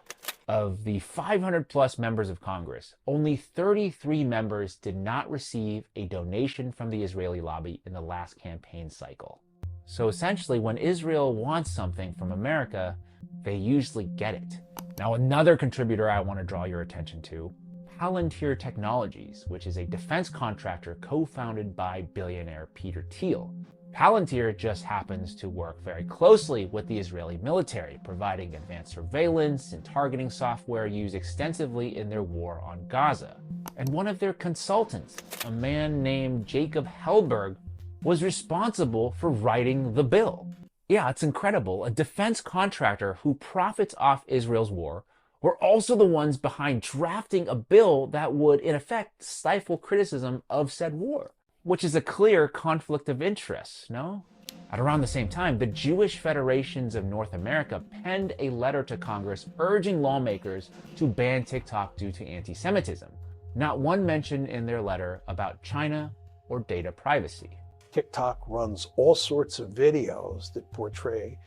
Of the 500 plus members of Congress, only 33 members did not receive a donation from the Israeli lobby in the last campaign cycle. So essentially, when Israel wants something from America, they usually get it. Now, another contributor I want to draw your attention to, Palantir Technologies, which is a defense contractor co-founded by billionaire Peter Thiel. Palantir just happens to work very closely with the Israeli military, providing advanced surveillance and targeting software used extensively in their war on Gaza. And one of their consultants, a man named Jacob Hellberg, was responsible for writing the bill. Yeah, it's incredible. A defense contractor who profits off Israel's war were also the ones behind drafting a bill that would, in effect, stifle criticism of said war, which is a clear conflict of interest, no? At around the same time, the Jewish Federations of North America penned a letter to Congress urging lawmakers to ban TikTok due to anti-Semitism. Not one mention in their letter about China or data privacy. TikTok runs all sorts of videos that portray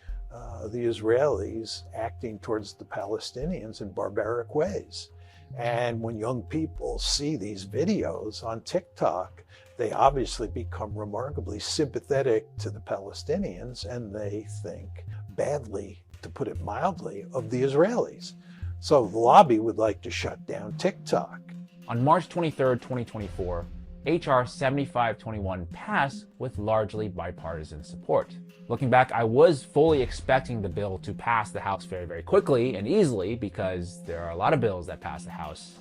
the Israelis acting towards the Palestinians in barbaric ways. And when young people see these videos on TikTok, they obviously become remarkably sympathetic to the Palestinians, and they think badly, to put it mildly, of the Israelis. So the lobby would like to shut down TikTok. On March 23, 2024, HR 7521 passed with largely bipartisan support. Looking back, I was fully expecting the bill to pass the House very, very quickly and easily, because there are a lot of bills that pass the House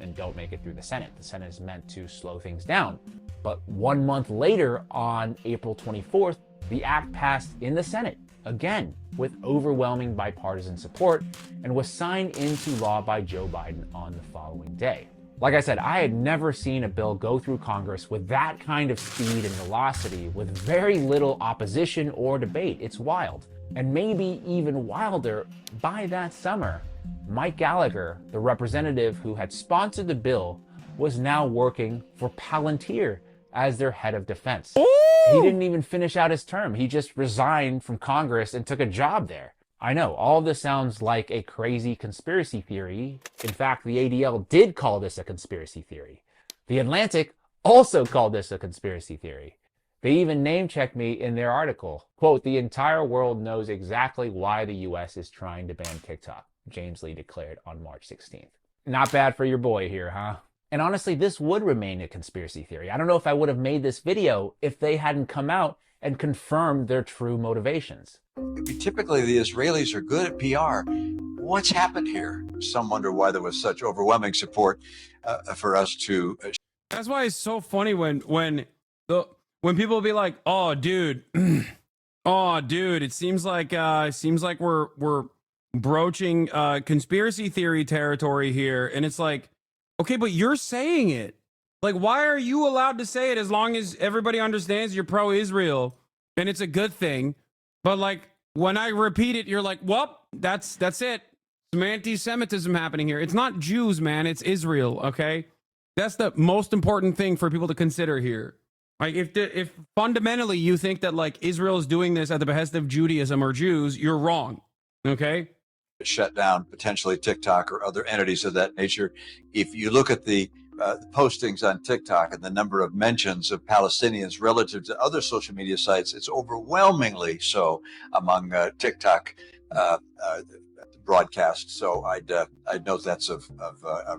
and don't make it through the Senate. The Senate is meant to slow things down. But 1 month later, on April 24th, the act passed in the Senate, again, with overwhelming bipartisan support, and was signed into law by Joe Biden on the following day. Like I said, I had never seen a bill go through Congress with that kind of speed and velocity, with very little opposition or debate. It's wild. And maybe even wilder, by that summer, Mike Gallagher, the representative who had sponsored the bill, was now working for Palantir as their head of defense. Ooh! He didn't even finish out his term. He just resigned from Congress and took a job there. I know, all of this sounds like a crazy conspiracy theory. In fact, the ADL did call this a conspiracy theory. The Atlantic also called this a conspiracy theory. They even name-checked me in their article. Quote, "The entire world knows exactly why the US is trying to ban TikTok," James Lee declared on March 16th. Not bad for your boy here, huh? And honestly, this would remain a conspiracy theory. I don't know if I would have made this video if they hadn't come out and confirmed their true motivations. Typically, the Israelis are good at PR. What's happened here? Some wonder why there was such overwhelming support for us to. That's why it's so funny when people will be like, "Oh, dude, oh, dude, it seems like we're broaching conspiracy theory territory here," and it's like, okay, but you're saying it. Like, why are you allowed to say it as long as everybody understands you're pro-Israel and it's a good thing? But like, when I repeat it, you're like, well, that's it. Some anti-Semitism happening here. It's not Jews, man. It's Israel, okay? That's the most important thing for people to consider here. Like, if fundamentally you think that like Israel is doing this at the behest of Judaism or Jews, you're wrong, okay? Shut down potentially TikTok or other entities of that nature. If you look at the postings on TikTok and the number of mentions of Palestinians relative to other social media sites, it's overwhelmingly so among TikTok broadcasts. So I'd note that's of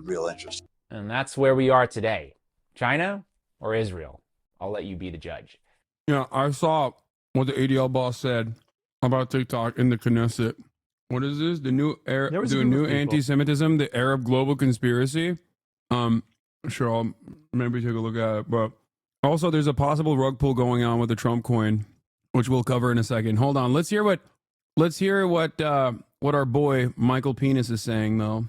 real interest. And that's where we are today. China or Israel? I'll let you be the judge. Yeah, I saw what the ADL boss said about TikTok in the Knesset. What is this? The new anti-Semitism, the Arab global conspiracy. Sure, I'll maybe take a look at it. But also, there's a possible rug pull going on with the Trump coin, which we'll cover in a second. Hold on. Let's hear what our boy Michael Penis is saying, though.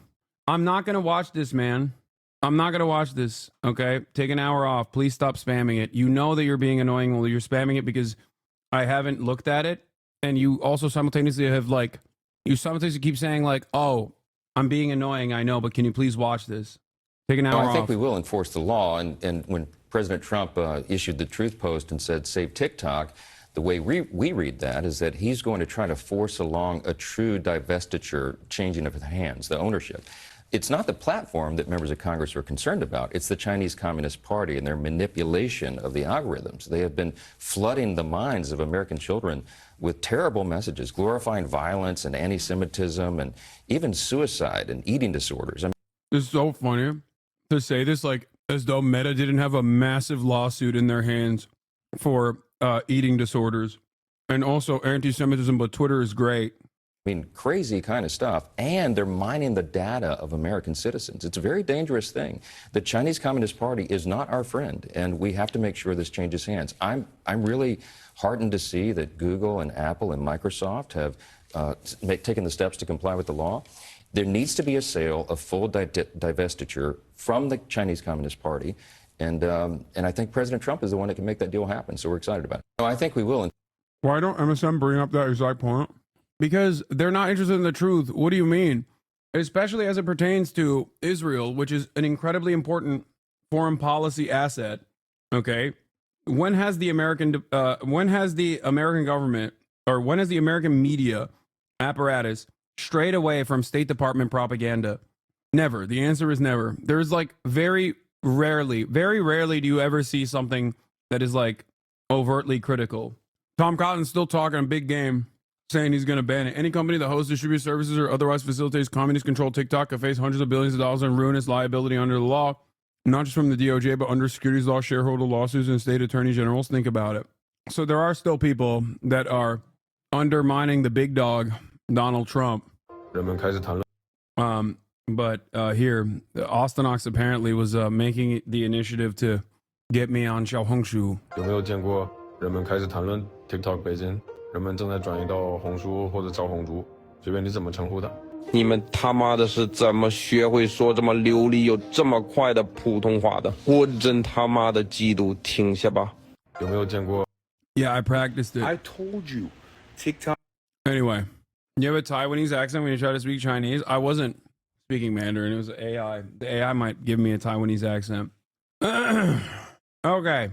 I'm not gonna watch this, man. I'm not gonna watch this. Okay, take an hour off. Please stop spamming it. You know that you're being annoying. Well, you're spamming it because I haven't looked at it, and you also simultaneously keep saying like, "Oh, I'm being annoying. I know, but can you please watch this?" Take an hour off. I think we will enforce the law. And when President Trump issued the Truth Post and said, "Save TikTok," the way we read that is that he's going to try to force along a true divestiture, changing of the hands, the ownership. It's not the platform that members of Congress are concerned about. It's the Chinese Communist Party and their manipulation of the algorithms. They have been flooding the minds of American children with terrible messages, glorifying violence and anti-Semitism and even suicide and eating disorders. It's so funny to say this, like, as though Meta didn't have a massive lawsuit in their hands for eating disorders and also anti-Semitism, but Twitter is great. I mean, crazy kind of stuff. And they're mining the data of American citizens. It's a very dangerous thing. The Chinese Communist Party is not our friend, and we have to make sure this changes hands. I'm really heartened to see that Google and Apple and Microsoft have taken the steps to comply with the law. There needs to be a sale of full divestiture from the Chinese Communist Party. And I think President Trump is the one that can make that deal happen. So we're excited about it. No, I think we will. Why don't MSM bring up that exact point? Because they're not interested in the truth. What do you mean? Especially as it pertains to Israel, which is an incredibly important foreign policy asset. Okay. When has the American government, or when has the American media apparatus strayed away from State Department propaganda? Never. The answer is never. There's like very rarely do you ever see something that is like overtly critical. Tom Cotton's still talking a big game, saying he's going to ban it. Any company that hosts, distributes services, or otherwise facilitates communist-controlled TikTok could face hundreds of billions of dollars in ruinous liability under the law, not just from the DOJ, but under securities law, shareholder lawsuits, and state attorney generals. Think about it. So there are still people that are undermining the big dog, Donald Trump. But here, Austin Ox apparently was making the initiative to get me on Xiaohongshu. 有没有见过人们开始谈论 TikTok 北京？人们正在转移到红书或者赵红竹，随便你怎么称呼它。你们他妈的是怎么学会说这么流利又这么快的普通话的？我真他妈的嫉妒！停下吧。有没有见过 Yeah, I practiced it. I told you, TikTok. Anyway, you have a Taiwanese accent when you try to speak Chinese. I wasn't speaking Mandarin. It was AI. The AI might give me a Taiwanese accent. Okay.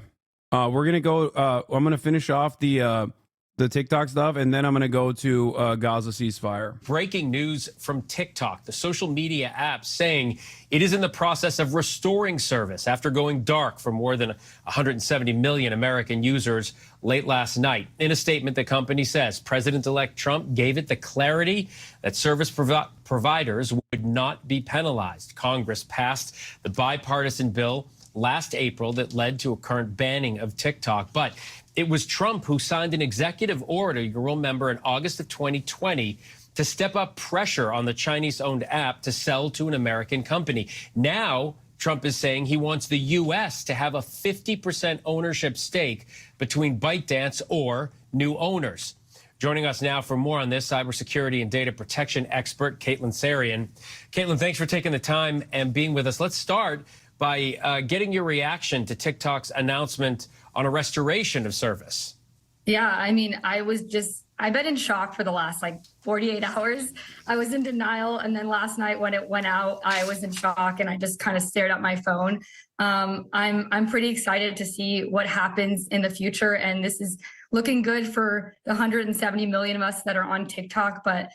We're going to go. I'm going to finish off the TikTok stuff, and then I'm going to go to Gaza ceasefire. Breaking news from TikTok, the social media app, saying it is in the process of restoring service after going dark for more than 170 million American users late last night. In a statement, the company says President-elect Trump gave it the clarity that service providers would not be penalized. Congress passed the bipartisan bill last April that led to a current banning of TikTok, but it was Trump who signed an executive order, you'll remember, in August of 2020 to step up pressure on the Chinese-owned app to sell to an American company. Now, Trump is saying he wants the U.S. to have a 50% ownership stake between ByteDance or new owners. Joining us now for more on this, cybersecurity and data protection expert Caitlin Sarian. Caitlin, thanks for taking the time and being with us. Let's start by getting your reaction to TikTok's announcement on a restoration of service. Yeah, I mean, I've been in shock for the last 48 hours. I was in denial. And then last night when it went out, I was in shock and I just kind of stared at my phone. I'm pretty excited to see what happens in the future. And this is looking good for the 170 million of us that are on TikTok. But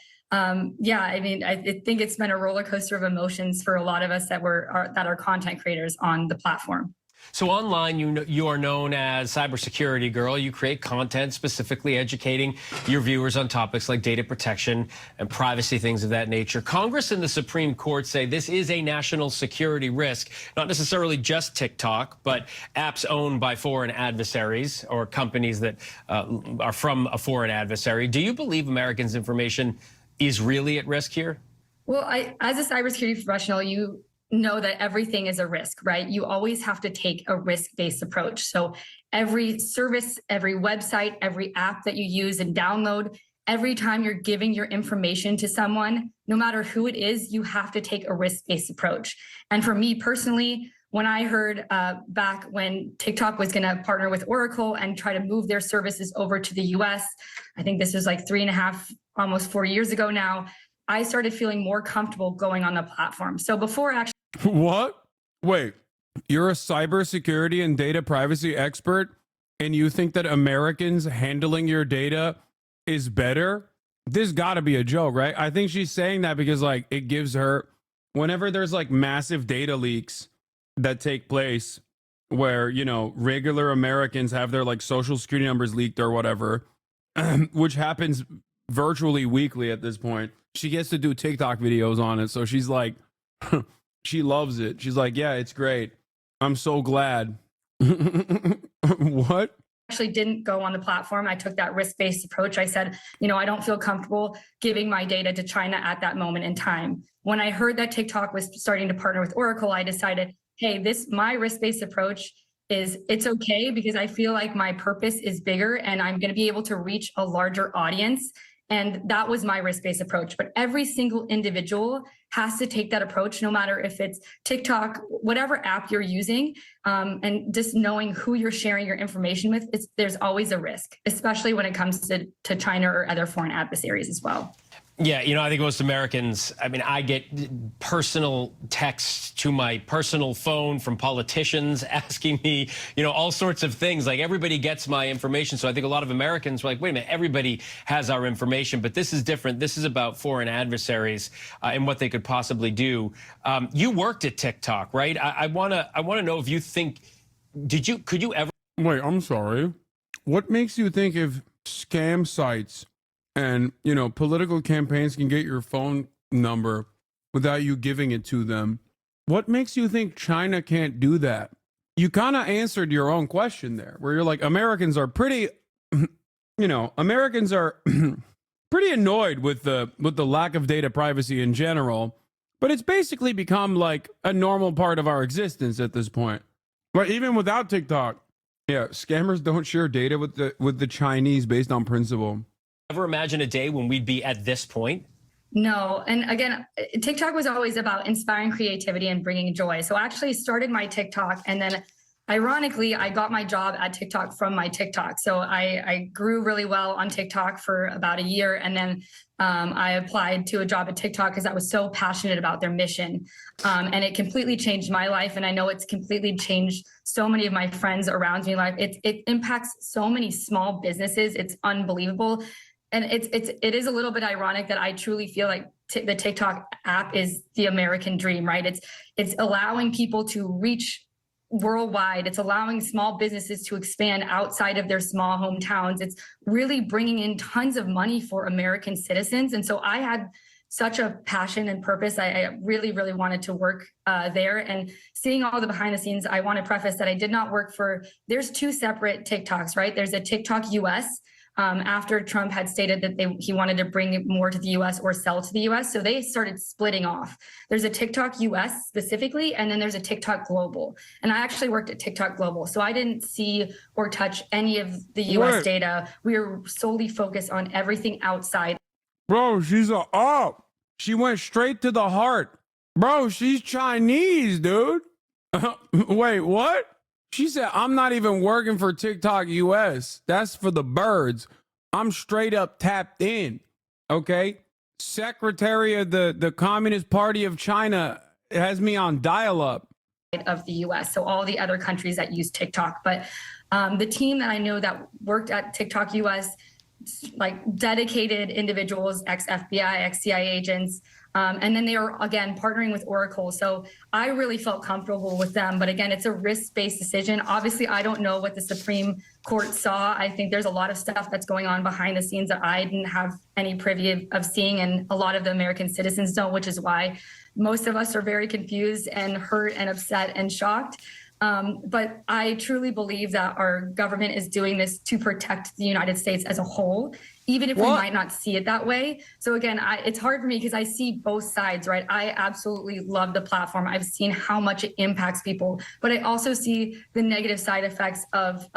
yeah, I mean, I think it's been a roller coaster of emotions for a lot of us that are content creators on the platform. So online, you are known as Cybersecurity Girl. You create content specifically educating your viewers on topics like data protection and privacy, things of that nature. Congress and the Supreme Court say this is a national security risk, not necessarily just TikTok, but apps owned by foreign adversaries or companies that are from a foreign adversary. Do you believe Americans' information is really at risk here? Well, as a cybersecurity professional, you know that everything is a risk, right? You always have to take a risk-based approach. So every service, every website, every app that you use and download, every time you're giving your information to someone, no matter who it is, you have to take a risk-based approach. And for me personally, when I heard back when TikTok was going to partner with Oracle and try to move their services over to the US, I think this was like 3.5, almost 4 years ago now, I started feeling more comfortable going on the platform. So before actually... What? Wait, you're a cybersecurity and data privacy expert, and you think that Americans handling your data is better? This got to be a joke, right? I think she's saying that because like it gives her, whenever there's like massive data leaks that take place where, you know, regular Americans have their like social security numbers leaked or whatever, which happens virtually weekly at this point, she gets to do TikTok videos on it. So she's like, she loves it. She's like, yeah, it's great. I'm so glad. What? Actually didn't go on the platform. I took that risk-based approach. I said, you know, I don't feel comfortable giving my data to China at that moment in time. When I heard that TikTok was starting to partner with Oracle, I decided, hey, my risk-based approach is, it's okay because I feel like my purpose is bigger and I'm going to be able to reach a larger audience. And that was my risk-based approach. But every single individual has to take that approach, no matter if it's TikTok, whatever app you're using, and just knowing who you're sharing your information with, there's always a risk, especially when it comes to China or other foreign adversaries as well. Yeah, you know, I think most Americans, I mean, I get personal texts to my personal phone from politicians asking me, you know, all sorts of things. Like everybody gets my information. So I think a lot of Americans are like, wait a minute, everybody has our information, but this is different. This is about foreign adversaries and what they could possibly do. You worked at TikTok, right? I want to know if you think, could you ever? Wait, I'm sorry. What makes you think if scam sites and, you know, political campaigns can get your phone number without you giving it to them? What makes you think China can't do that? You kind of answered your own question there, where you're like, Americans are pretty, you know, Americans are pretty annoyed with the lack of data privacy in general, but it's basically become like a normal part of our existence at this point. But even without TikTok, yeah, scammers don't share data with the Chinese based on principle. Ever imagine a day when we'd be at this point? No. And again, TikTok was always about inspiring creativity and bringing joy. So I actually started my TikTok, and then ironically, I got my job at TikTok from my TikTok. So I grew really well on TikTok for about a year. And then I applied to a job at TikTok because I was so passionate about their mission. And it completely changed my life. And I know it's completely changed so many of my friends around me life. It impacts so many small businesses. It's unbelievable. And it is a little bit ironic that I truly feel like the TikTok app is the American dream, right? It's allowing people to reach worldwide. It's allowing small businesses to expand outside of their small hometowns. It's really bringing in tons of money for American citizens. And so I had such a passion and purpose. I really, really wanted to work there. And seeing all the behind the scenes, I want to preface that I did not work there's two separate TikToks, right? There's a TikTok US, after Trump had stated that he wanted to bring it more to the US or sell to the US. So they started splitting off. There's a TikTok US specifically, and then there's a TikTok Global. And I actually worked at TikTok Global. So I didn't see or touch any of the US data. We were solely focused on everything outside. Bro, she's a up. She went straight to the heart. Bro, she's Chinese, dude. Wait, what? She said, I'm not even working for TikTok US. That's for the birds. I'm straight up tapped in. Okay? Secretary of the Communist Party of China has me on dial-up. Of the US, so all the other countries that use TikTok. But the team that I know that worked at TikTok US, like dedicated individuals, ex-FBI, ex-CIA agents, and then they are, again, partnering with Oracle. So I really felt comfortable with them. But again, it's a risk-based decision. Obviously, I don't know what the Supreme Court saw. I think there's a lot of stuff that's going on behind the scenes that I didn't have any privy of seeing, and a lot of the American citizens don't, which is why most of us are very confused and hurt and upset and shocked. But I truly believe that our government is doing this to protect the United States as a whole, even if we might not see it that way. So again, it's hard for me because I see both sides, right? I absolutely love the platform. I've seen how much it impacts people, but I also see the negative side effects of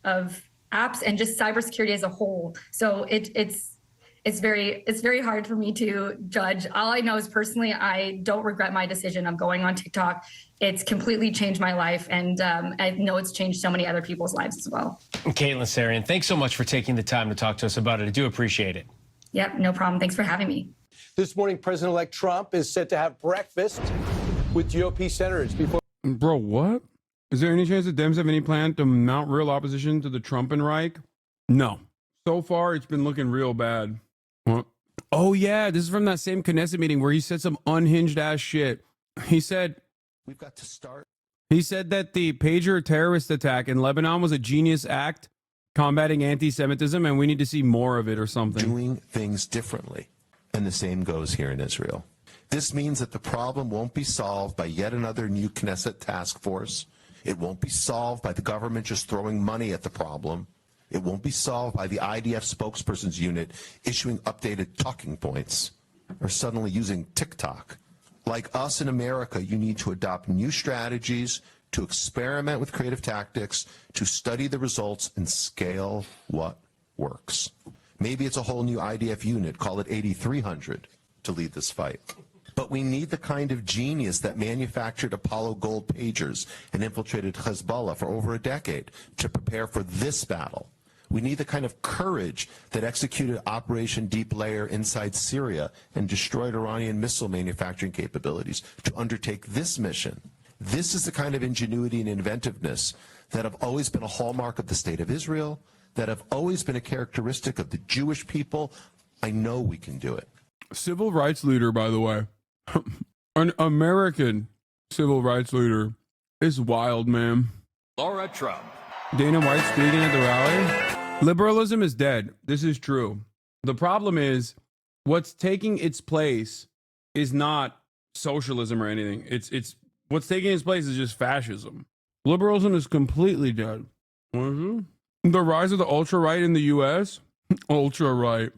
apps and just cybersecurity as a whole. So it's very hard for me to judge. All I know is personally, I don't regret my decision of going on TikTok. It's completely changed my life, and I know it's changed so many other people's lives as well. Caitlin Sarian, thanks so much for taking the time to talk to us about it. I do appreciate it. Yep, no problem. Thanks for having me. This morning, President-elect Trump is set to have breakfast with GOP senators before. Bro, what? Is there any chance that Dems have any plan to mount real opposition to the Trumpenreich? No. So far, it's been looking real bad. What? Oh, yeah. This is from that same Knesset meeting where he said some unhinged ass shit. He said, we've got to start. He said that the pager terrorist attack in Lebanon was a genius act combating anti-Semitism, and we need to see more of it or something. Doing things differently. And the same goes here in Israel. This means that the problem won't be solved by yet another new Knesset task force. It won't be solved by the government just throwing money at the problem. It won't be solved by the IDF spokesperson's unit issuing updated talking points or suddenly using TikTok. Like us in America, you need to adopt new strategies, to experiment with creative tactics, to study the results and scale what works. Maybe it's a whole new IDF unit, call it 8300, to lead this fight. But we need the kind of genius that manufactured Apollo Gold pagers and infiltrated Hezbollah for over a decade to prepare for this battle. We need the kind of courage that executed Operation Deep Layer inside Syria and destroyed Iranian missile manufacturing capabilities to undertake this mission. This is the kind of ingenuity and inventiveness that have always been a hallmark of the State of Israel, that have always been a characteristic of the Jewish people. I know we can do it. Civil rights leader, by the way. An American civil rights leader is wild, man. Laura Trump. Dana White speaking at the rally. Liberalism is dead. This is true. The problem is what's taking its place is not socialism or anything. It's what's taking its place is just fascism. Liberalism is completely dead. The rise of the ultra right in the U.S. Ultra right.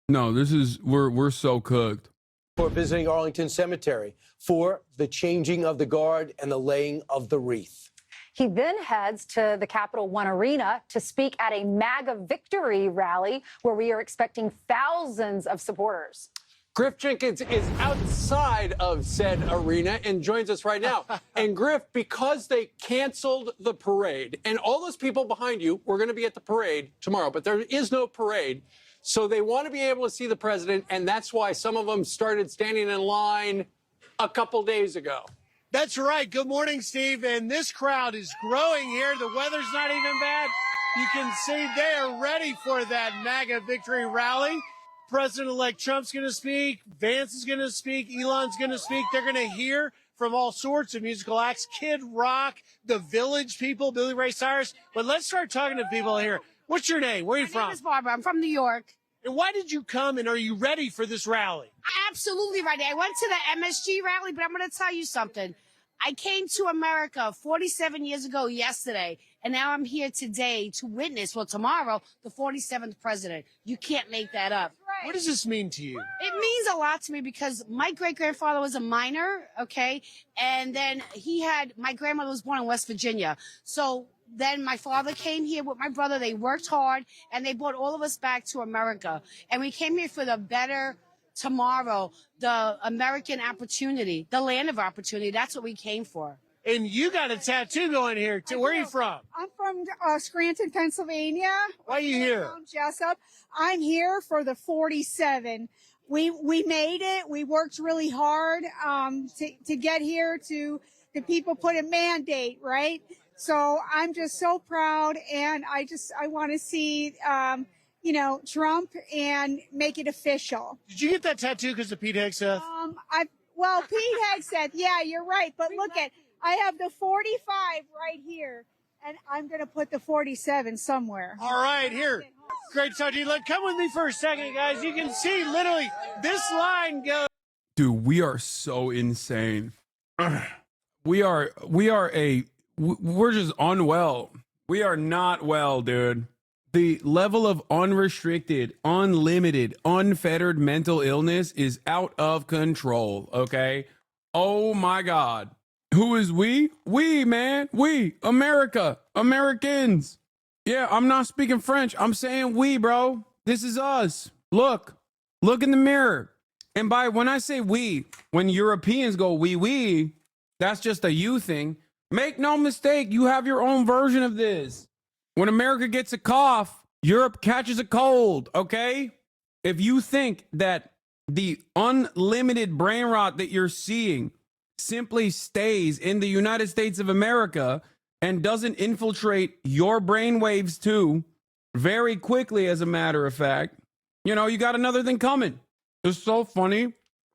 No, this is we're so cooked. For visiting Arlington Cemetery for the changing of the guard and the laying of the wreath. He then heads to the Capital One Arena to speak at a MAGA victory rally where we are expecting thousands of supporters. Griff Jenkins is outside of said arena and joins us right now. And Griff, because they canceled the parade, and all those people behind you were going to be at the parade tomorrow, but there is no parade. So they want to be able to see the president, and that's why some of them started standing in line a couple days ago. That's right. Good morning, Steve. And this crowd is growing here. The weather's not even bad. You can see they are ready for that MAGA victory rally. President-elect Trump's going to speak. Vance is going to speak. Elon's going to speak. They're going to hear from all sorts of musical acts. Kid Rock, The Village people, Billy Ray Cyrus. But let's start talking to people here. What's your name? Where are you from? My name is Barbara. I'm from New York. And why did you come, and are you ready for this rally? Absolutely ready. I went to the MSG rally, but I'm going to tell you something. I came to America 47 years ago yesterday, and now I'm here today to witness, well, tomorrow, the 47th president. You can't make that up. Right. What does this mean to you? It means a lot to me because my great-grandfather was a miner, okay? And then my grandmother was born in West Virginia. So then my father came here with my brother. They worked hard, and they brought all of us back to America. And we came here for the better tomorrow, the American opportunity, the land of opportunity. That's what we came for. And you got a tattoo going here, too. Where are you from? I'm from Scranton, Pennsylvania. Why are you here? I'm Jessup. I'm here for the 47. We made it. We worked really hard to get here. The people put a mandate, right? So I'm just so proud, and I want to see Trump and make it official. Did you get that tattoo because of Pete Hegseth? Pete Hegseth, yeah, you're right. But look I have the 45 right here, and I'm going to put the 47 somewhere. All right, here. Great to talk to you. Come with me for a second, guys. You can see literally this line goes. Dude, we are so insane. we're just unwell. We are not well, dude. The level of unrestricted, unlimited, unfettered mental illness is out of control, okay? Oh my God. Who is we? We, man. We. America. Americans. Yeah, I'm not speaking French. I'm saying we, bro. This is us. Look. Look in the mirror. And when I say we, when Europeans go we, that's just a you thing. Make no mistake, you have your own version of this. When America gets a cough, Europe catches a cold, okay? If you think that the unlimited brain rot that you're seeing simply stays in the United States of America and doesn't infiltrate your brain waves too, very quickly, as a matter of fact, you know, you got another thing coming. It's so funny,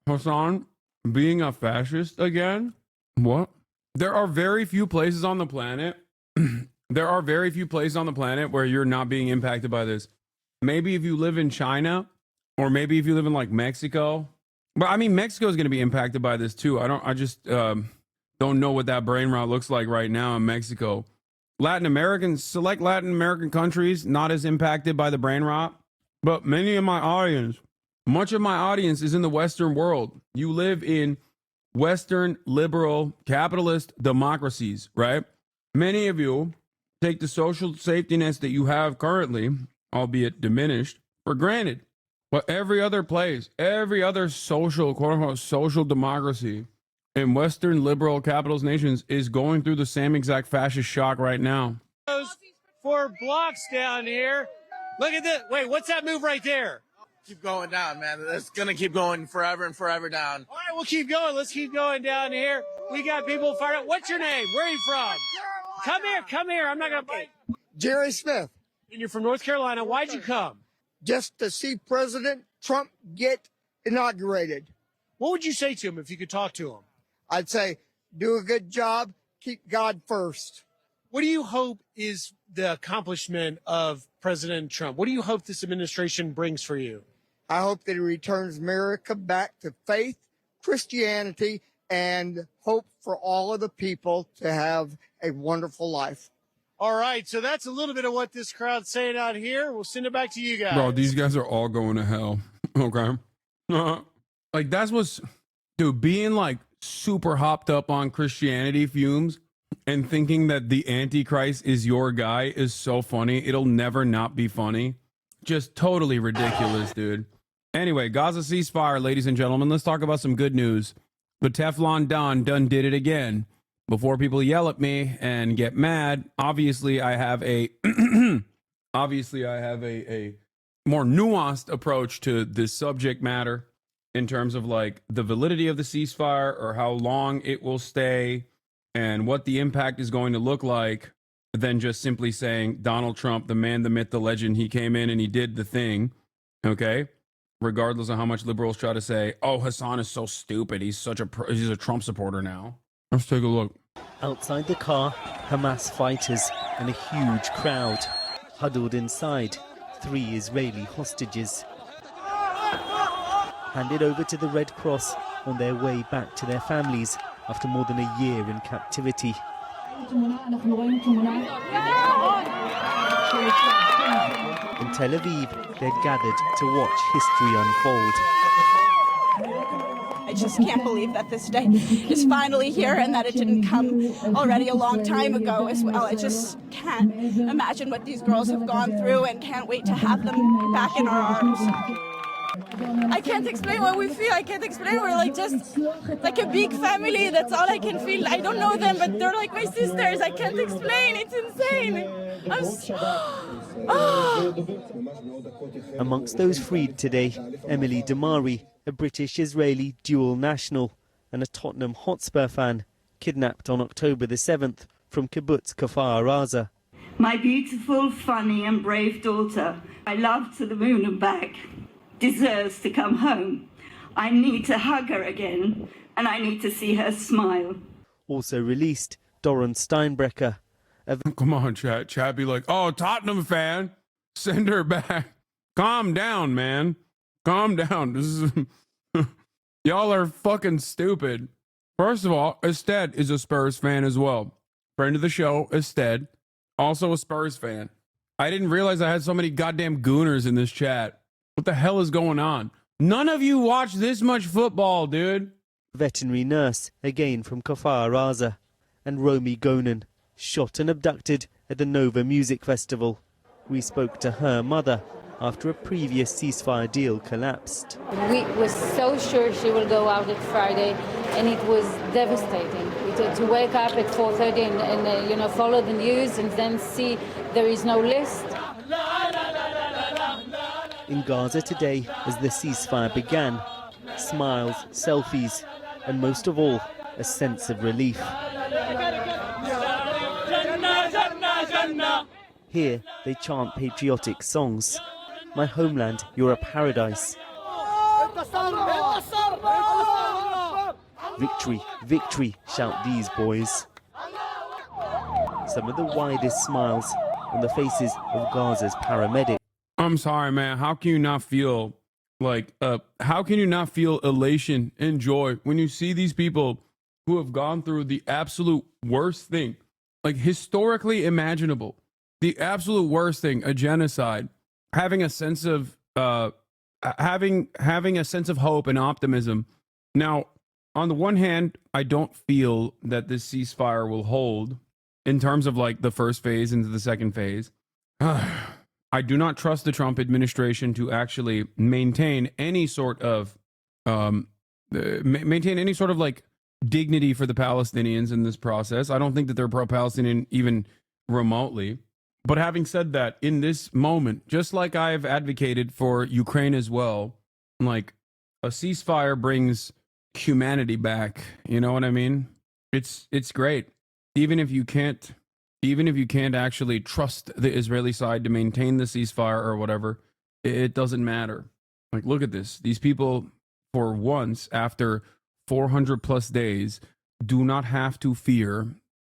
Hassan, being a fascist again. What? There are very few places on the planet. There are very few places on the planet where you're not being impacted by this. Maybe if you live in China, or maybe if you live in like Mexico. But I mean, Mexico is going to be impacted by this too. I just don't know what that brain rot looks like right now in Mexico. Select Latin American countries, not as impacted by the brain rot. But much of my audience is in the Western world. You live in Western liberal capitalist democracies, right? Many of you take the social safety nets that you have currently, albeit diminished, for granted. But every other place, every other social, quote unquote, social democracy in Western liberal capitalist nations is going through the same exact fascist shock right now. 4 blocks down here. Look at this. Wait, what's that move right there? Keep going down, man. It's going to keep going forever and forever down. All right, we'll keep going. Let's keep going down here. We got people fired up. What's your name? Where are you from? Come here. I'm not going to bite. Jerry Smith. And you're from North Carolina. Why'd you come? Just to see President Trump get inaugurated. What would you say to him if you could talk to him? I'd say, do a good job. Keep God first. What do you hope is the accomplishment of President Trump? What do you hope this administration brings for you? I hope that he returns America back to faith, Christianity, and hope for all of the people to have a wonderful life. All right, so that's a little bit of what this crowd's saying out here. We'll send it back to you guys. Bro, these guys are all going to hell. Okay. Like, that's what's, dude, being like super hopped up on Christianity fumes and thinking that the Antichrist is your guy is so funny. It'll never not be funny. Just totally ridiculous, dude. Anyway, Gaza ceasefire, ladies and gentlemen. Let's talk about some good news. The Teflon Don done did it again. Before people yell at me and get mad, obviously I have a more nuanced approach to this subject matter in terms of like the validity of the ceasefire or how long it will stay and what the impact is going to look like than just simply saying Donald Trump, the man, the myth, the legend, he came in and he did the thing. Okay. Regardless of how much liberals try to say, oh, Hassan is so stupid. He's a Trump supporter now. Let's take a look. Outside the car, Hamas fighters and a huge crowd. Huddled inside, 3 Israeli hostages. Handed over to the Red Cross on their way back to their families after more than a year in captivity. In Tel Aviv, they'd gathered to watch history unfold. I just can't believe that this day is finally here and that it didn't come already a long time ago as well. I just can't imagine what these girls have gone through and can't wait to have them back in our arms. I can't explain what we feel. I can't explain. We're like just like a big family. That's all I can feel. I don't know them, but they're like my sisters. I can't explain. It's insane. Amongst those freed today, Emily Damari, a British-Israeli dual national and a Tottenham Hotspur fan, kidnapped on October the 7th from Kibbutz Kfar Aza. My beautiful, funny and brave daughter, I love to the moon and back, deserves to come home. I need to hug her again and I need to see her smile. Also released, Doron Steinbrecher. Come on, chat. Chat be like, oh, Tottenham fan, send her back. Calm down, man. Calm down. This is y'all are fucking stupid. First of all, Ested is a Spurs fan as well. Friend of the show, Ested, also a Spurs fan. I didn't realize I had so many goddamn gooners in this chat. What the hell is going on? None of you watch this much football, dude. Veterinary nurse, again from Kfar Aza, and Romy Gonen, shot and abducted at the Nova Music Festival. We spoke to her mother after a previous ceasefire deal collapsed. We were so sure she will go out at Friday, and it was devastating. To wake up at 4:30 and follow the news and then see there is no list. In Gaza today, as the ceasefire began, smiles, selfies, and most of all, a sense of relief. Here, they chant patriotic songs. My homeland, you're a paradise. Victory, victory, shout these boys. Some of the widest smiles on the faces of Gaza's paramedics. I'm sorry, man. How can you not feel how can you not feel elation and joy when you see these people who have gone through the absolute worst thing, like historically imaginable, the absolute worst thing, a genocide, having a sense of having a sense of hope and optimism. Now, on the one hand, I don't feel that this ceasefire will hold in terms of like the first phase into the second phase. I do not trust the Trump administration to actually maintain any sort of like dignity for the Palestinians in this process. I don't think that they're pro-Palestinian even remotely. But having said that, in this moment, just like I've advocated for Ukraine as well, like a ceasefire brings humanity back. You know what I mean? It's great. Even if you can't actually trust the Israeli side to maintain the ceasefire or whatever, it doesn't matter. Like, look at this. These people, for once, after 400 plus days, do not have to fear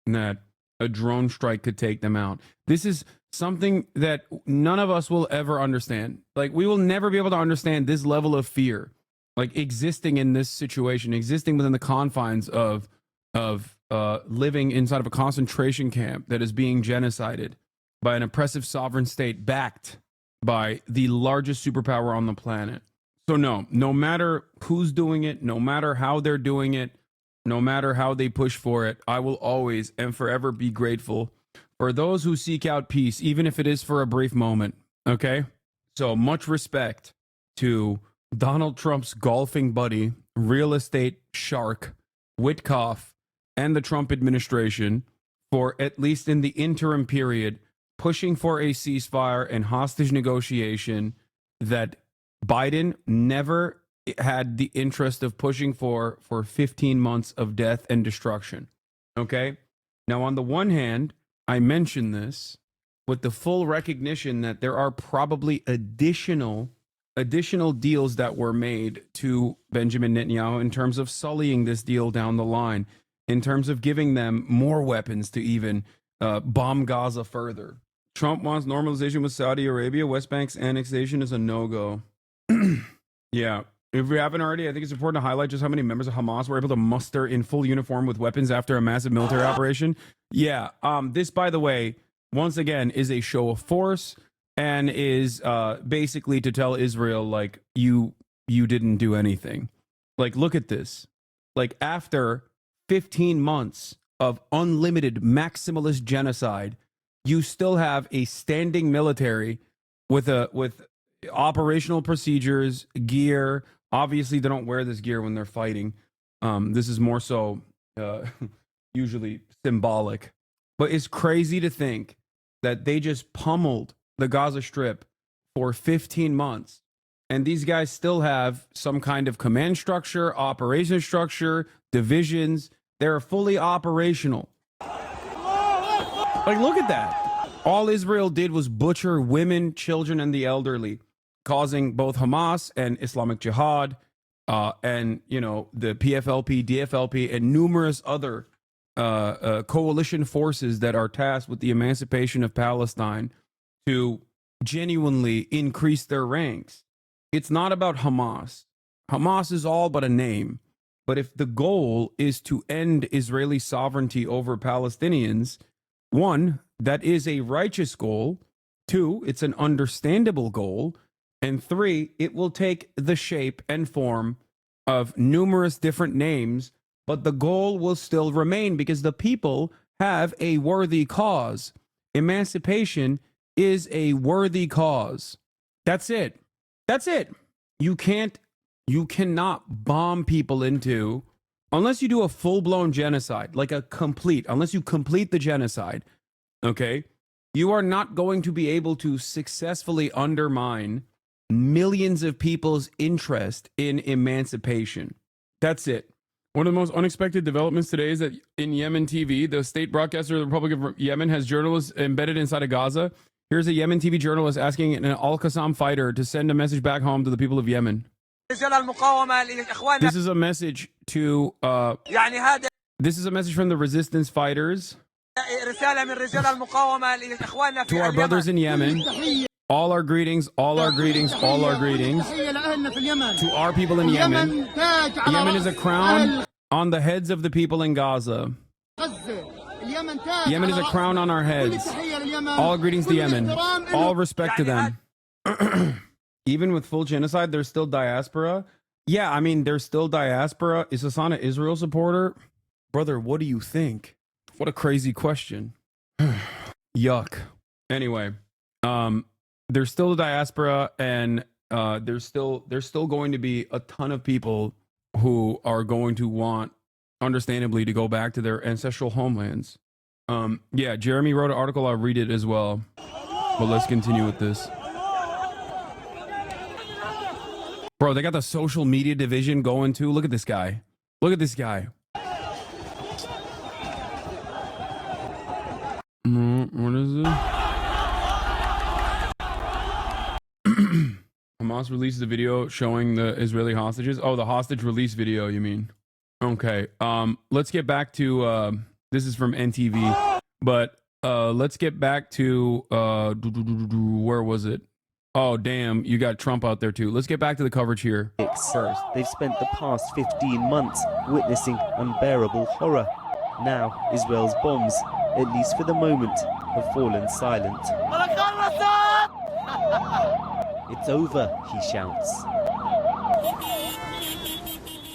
that a drone strike could take them out. This is something that none of us will ever understand. Like, we will never be able to understand this level of fear, like existing in this situation, existing within the confines of living inside of a concentration camp that is being genocided by an oppressive sovereign state backed by the largest superpower on the planet. So no matter who's doing it, no matter how they're doing it, no matter how they push for it, I will always and forever be grateful for those who seek out peace, even if it is for a brief moment. Okay? So much respect to Donald Trump's golfing buddy, real estate shark, Witkoff, and the Trump administration for, at least in the interim period, pushing for a ceasefire and hostage negotiation that Biden never had the interest of pushing for 15 months of death and destruction. Okay? Now, on the one hand, I mention this with the full recognition that there are probably additional deals that were made to Benjamin Netanyahu in terms of sullying this deal down the line, in terms of giving them more weapons to even bomb Gaza further. Trump wants normalization with Saudi Arabia. West Bank's annexation is a no-go. Yeah. If we haven't already, I think it's important to highlight just how many members of Hamas were able to muster in full uniform with weapons after a massive military operation. Yeah. This, by the way, once again, is a show of force and is basically to tell Israel, like, you didn't do anything. Like, look at this. Like, after 15 months of unlimited maximalist genocide, you still have a standing military with operational procedures, gear. Obviously, they don't wear this gear when they're fighting. This is more so usually symbolic. But it's crazy to think that they just pummeled the Gaza Strip for 15 months. And these guys still have some kind of command structure, operation structure, divisions. They're fully operational. Like, look at that. All Israel did was butcher women, children, and the elderly, causing both Hamas and Islamic Jihad and, the PFLP, DFLP, and numerous other coalition forces that are tasked with the emancipation of Palestine to genuinely increase their ranks. It's not about Hamas. Hamas is all but a name. But if the goal is to end Israeli sovereignty over Palestinians, one, that is a righteous goal. Two, it's an understandable goal. And three, it will take the shape and form of numerous different names, but the goal will still remain because the people have a worthy cause. Emancipation is a worthy cause. That's it. That's it. You cannot bomb people into, unless you do a full-blown genocide, like unless you complete the genocide, okay? You are not going to be able to successfully undermine millions of people's interest in emancipation. That's it. One of the most unexpected developments today is that in Yemen TV, the state broadcaster of the Republic of Yemen has journalists embedded inside of Gaza. Here's a Yemen TV journalist asking an Al-Qassam fighter to send a message back home to the people of Yemen. This is a message to this is a message from the resistance fighters to our brothers in Yemen. All our greetings, all our greetings, all our greetings to our people in Yemen. Yemen is a crown on the heads of the people in Gaza. Yemen is a crown on our heads. All greetings to Yemen. All respect to them. Even with full genocide, there's still diaspora. Yeah, I mean, there's still diaspora. Is Hassan an Israel supporter? Brother, what do you think? What a crazy question. Yuck. Anyway, there's still a diaspora, and there's still going to be a ton of people who are going to want, understandably, to go back to their ancestral homelands. Yeah, Jeremy wrote an article. I'll read it as well. But let's continue with this. Bro, they got the social media division going too. Look at this guy. Look at this guy. What is it? Hamas released a video showing the Israeli hostages. Oh, the hostage release video, you mean? Okay. Let's get back to this is from NTV, but let's get back to where was it? Oh, damn, you got Trump out there too. Let's get back to the coverage here. First, they've spent the past 15 months witnessing unbearable horror. Now, Israel's bombs, at least for the moment, have fallen silent. It's over, he shouts.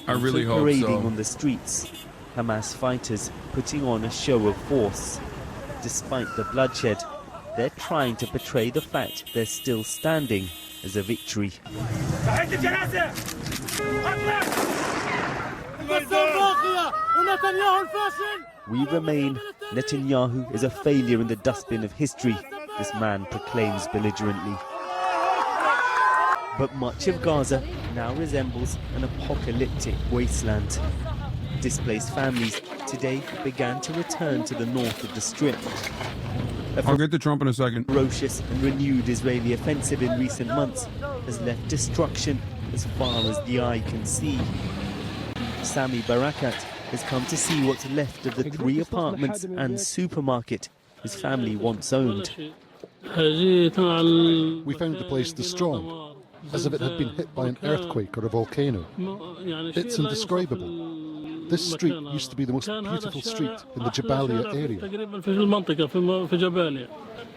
I really hope so. Parading on the streets, Hamas fighters putting on a show of force. Despite the bloodshed, they're trying to portray the fact they're still standing as a victory. We remain. Netanyahu is a failure in the dustbin of history, this man proclaims belligerently. But much of Gaza now resembles an apocalyptic wasteland. Displaced families today began to return to the north of the Strip. I'll get to Trump in a second. Ferocious and renewed Israeli offensive in recent months has left destruction as far as the eye can see. Sami Barakat has come to see what's left of the 3 apartments and supermarket his family once owned. We found the place destroyed, as if it had been hit by an earthquake or a volcano. It's indescribable. This street used to be the most beautiful street in the Jabalia area.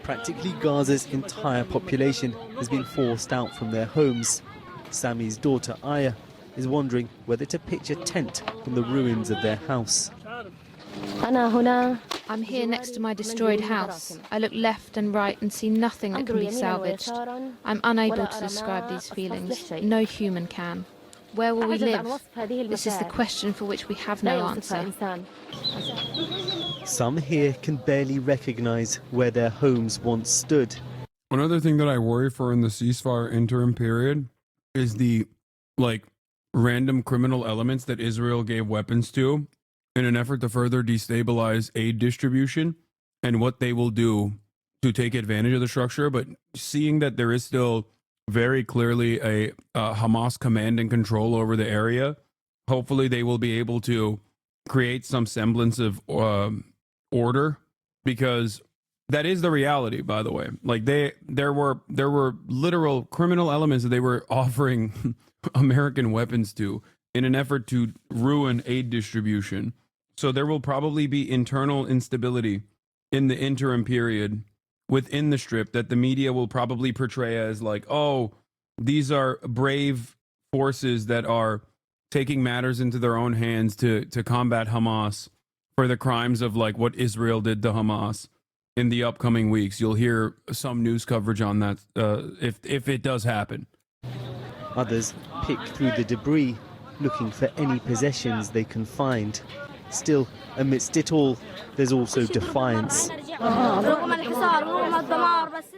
Practically Gaza's entire population has been forced out from their homes. Sami's daughter Aya is wondering whether to pitch a tent on the ruins of their house. I'm here next to my destroyed house. I look left and right and see nothing that can be salvaged. I'm unable to describe these feelings. No human can. Where will we live? This is the question for which we have no answer. Some here can barely recognize where their homes once stood. Another thing that I worry for in the ceasefire interim period is the, random criminal elements that Israel gave weapons to in an effort to further destabilize aid distribution and what they will do to take advantage of the structure. But seeing that there is still very clearly a Hamas command and control over the area, hopefully they will be able to create some semblance of order, because that is the reality, by the way. There were literal criminal elements that they were offering American weapons to in an effort to ruin aid distribution. So there will probably be internal instability in the interim period within the Strip that the media will probably portray as like, oh, these are brave forces that are taking matters into their own hands to combat Hamas for the crimes of like what Israel did to Hamas. In the upcoming weeks, you'll hear some news coverage on that if it does happen. Others pick through the debris, looking for any possessions they can find. Still, amidst it all, there's also defiance.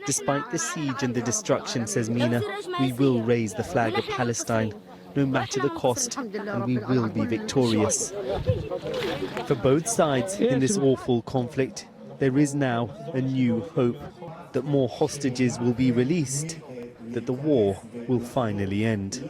Despite the siege and the destruction, says Mina, we will raise the flag of Palestine, no matter the cost, and we will be victorious. For both sides in this awful conflict, there is now a new hope that more hostages will be released, that the war will finally end.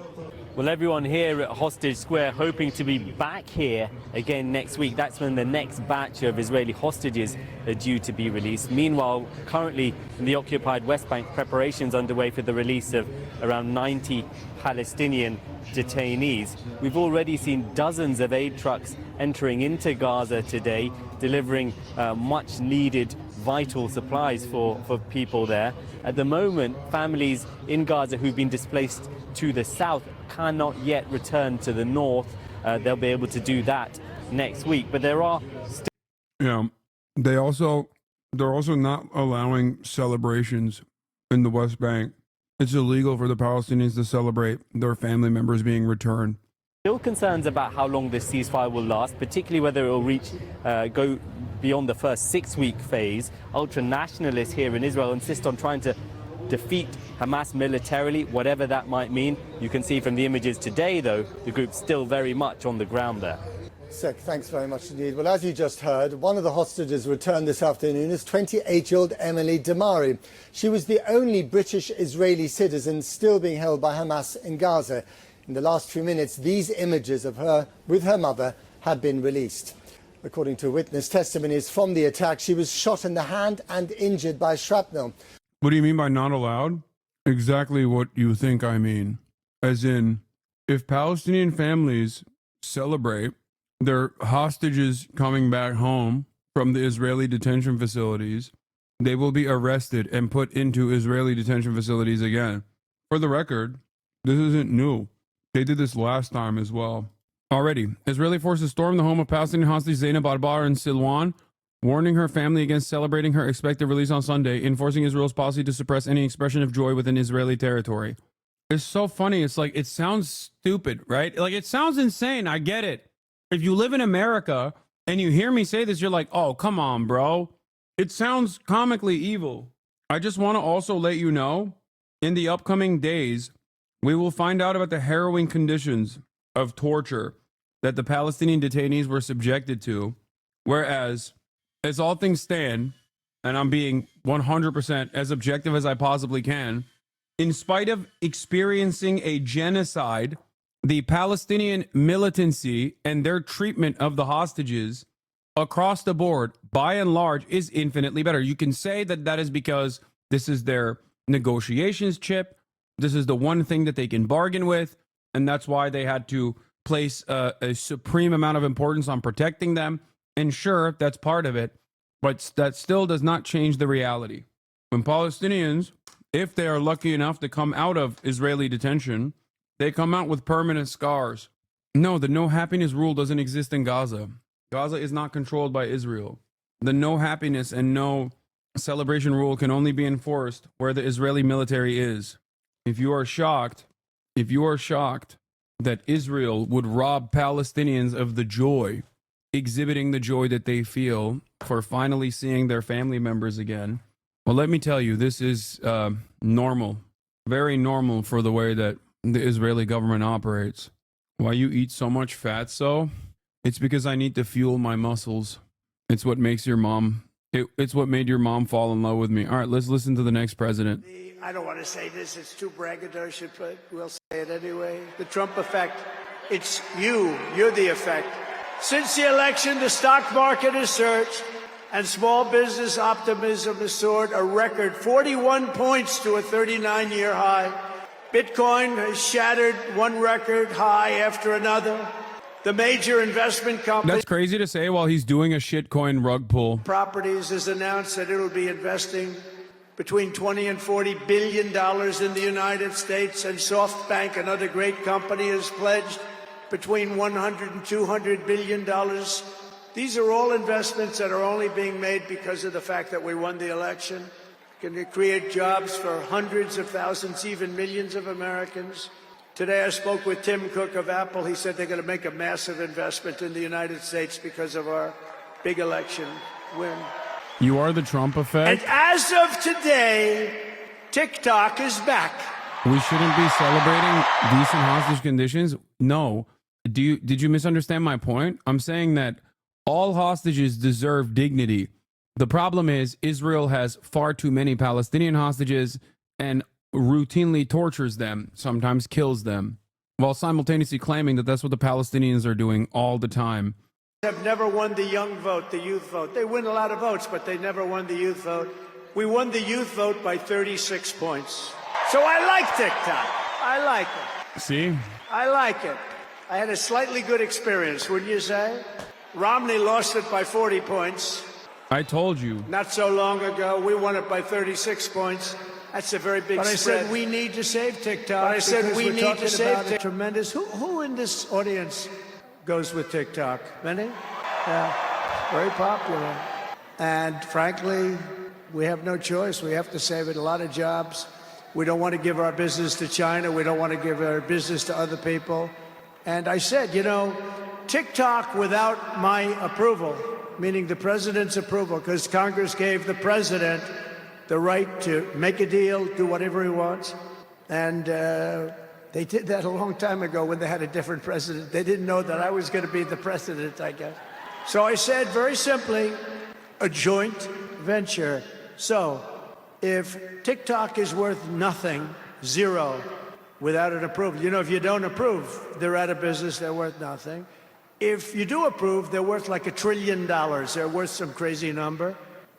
Well, everyone here at Hostage Square hoping to be back here again next week. That's when the next batch of Israeli hostages are due to be released. Meanwhile, currently in the occupied West Bank, preparations underway for the release of around 90 Palestinian detainees. We've already seen dozens of aid trucks entering into Gaza today, delivering much needed vital supplies for people there. At the moment, families in Gaza who've been displaced to the south cannot yet return to the north. They'll be able to do that next week. But there are they're also not allowing celebrations in the West Bank. It's illegal for the Palestinians to celebrate their family members being returned. Still concerns about how long this ceasefire will last, particularly whether it will go beyond the first 6-week phase. Ultra-nationalists here in Israel insist on trying to defeat Hamas militarily, whatever that might mean. You can see from the images today, though, the group's still very much on the ground there. Sek, thanks very much indeed. Well, as you just heard, one of the hostages returned this afternoon is 28-year-old Emily Damari. She was the only British-Israeli citizen still being held by Hamas in Gaza. In the last few minutes, these images of her with her mother have been released. According to witness testimonies from the attack, she was shot in the hand and injured by shrapnel. What do you mean by not allowed? Exactly what you think I mean. As in, if Palestinian families celebrate their hostages coming back home from the Israeli detention facilities, they will be arrested and put into Israeli detention facilities again. For the record, this isn't new. They did this last time as well. Already, Israeli forces stormed the home of Palestinian hostage Zainab Arbar in Silwan, warning her family against celebrating her expected release on Sunday, enforcing Israel's policy to suppress any expression of joy within Israeli territory. It's so funny. It's like, it sounds stupid, right? Like, it sounds insane. I get it. If you live in America and you hear me say this, you're like, oh, come on, bro. It sounds comically evil. I just want to also let you know, in the upcoming days, we will find out about the harrowing conditions of torture that the Palestinian detainees were subjected to. Whereas, as all things stand, and I'm being 100% as objective as I possibly can, in spite of experiencing a genocide, the Palestinian militancy and their treatment of the hostages across the board, by and large, is infinitely better. You can say that that is because this is their negotiations chip. This is the one thing that they can bargain with, and that's why they had to place a supreme amount of importance on protecting them. And sure, that's part of it, but that still does not change the reality. When Palestinians, if they are lucky enough to come out of Israeli detention, they come out with permanent scars. No, the no happiness rule doesn't exist in Gaza. Gaza is not controlled by Israel. The no happiness and no celebration rule can only be enforced where the Israeli military is. If you are shocked that Israel would rob Palestinians of the joy, exhibiting the joy that they feel for finally seeing their family members again, well, let me tell you, this is normal, very normal for the way that the Israeli government operates. Why you eat so much fat, so? It's because I need to fuel my muscles. It's what makes your mom, it's what made your mom fall in love with me. All right, let's listen to the next president. I don't want to say this, it's too braggadocious, but we'll say it anyway. The Trump effect, it's you're the effect. Since the election, the stock market has surged and small business optimism has soared a record 41 points to a 39-year high. Bitcoin has shattered one record high after another. The major investment company That's crazy to say while he's doing a shitcoin rug pull. Properties has announced that it'll be investing between 20 and 40 billion dollars in the United States, and SoftBank, another great company, has pledged between 100 and 200 billion dollars. These are all investments that are only being made because of the fact that we won the election. Can create jobs for hundreds of thousands, even millions of Americans. Today I spoke with Tim Cook of Apple. He said they're going to make a massive investment in the United States because of our big election win. You are the Trump effect. And as of today, TikTok is back. We shouldn't be celebrating decent hostage conditions. No. Did you misunderstand my point? I'm saying that all hostages deserve dignity. The problem is Israel has far too many Palestinian hostages and routinely tortures them, sometimes kills them, while simultaneously claiming that that's what the Palestinians are doing all the time. Have never won the young vote, the youth vote. They win a lot of votes, but they never won the youth vote. We won the youth vote by 36 points. So I like TikTok. I like it. See? I like it. I had a slightly good experience, wouldn't you say? Romney lost it by 40 points. I told you. Not so long ago, we won it by 36 points. That's a very big spread. But I said we need to save TikTok. But I said we need to save TikTok. Tremendous. Who in this audience goes with TikTok? Many? Yeah. Very popular. And frankly, we have no choice. We have to save it. A lot of jobs. We don't want to give our business to China. We don't want to give our business to other people. And I said, you know, TikTok without my approval, meaning the president's approval, because Congress gave the president the right to make a deal, do whatever he wants. And they did that a long time ago when they had a different president. They didn't know that I was going to be the president, I guess. So I said very simply, a joint venture. So if TikTok is worth nothing, zero, without an approval, you know, if you don't approve, they're out of business, they're worth nothing. If you do approve, they're worth like $1 trillion. They're worth some crazy number.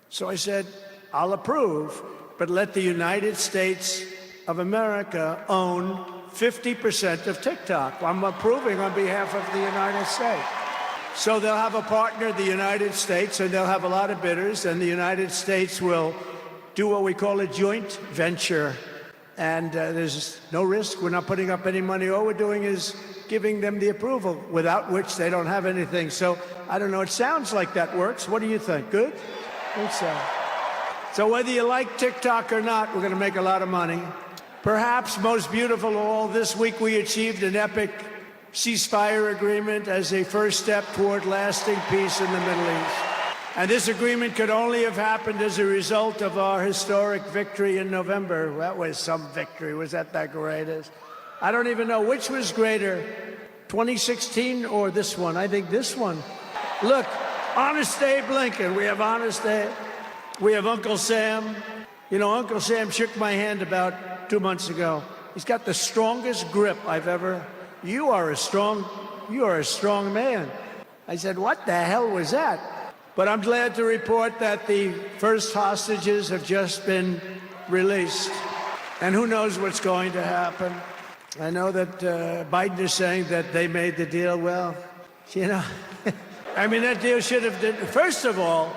So I said, I'll approve, but let the United States of America own 50% of TikTok. I'm approving on behalf of the United States. So they'll have a partner, the United States, and they'll have a lot of bidders, and the United States will do what we call a joint venture. And there's no risk. We're not putting up any money. All we're doing is giving them the approval, without which they don't have anything. So I don't know. It sounds like that works. What do you think? Good? I think so. So whether you like TikTok or not, we're going to make a lot of money. Perhaps most beautiful of all, this week we achieved an epic ceasefire agreement as a first step toward lasting peace in the Middle East. And this agreement could only have happened as a result of our historic victory in November. That was some victory. Was that the greatest? I don't even know which was greater, 2016 or this one. I think this one. Look, Honest Abe Blinken. We have Honest Abe. We have Uncle Sam. You know, Uncle Sam shook my hand about 2 months ago. He's got the strongest grip I've ever. You are a strong man. I said, what the hell was that? But I'm glad to report that the first hostages have just been released. And who knows what's going to happen. I know that Biden is saying that they made the deal. Well, you know, I mean, that deal should have done. First of all,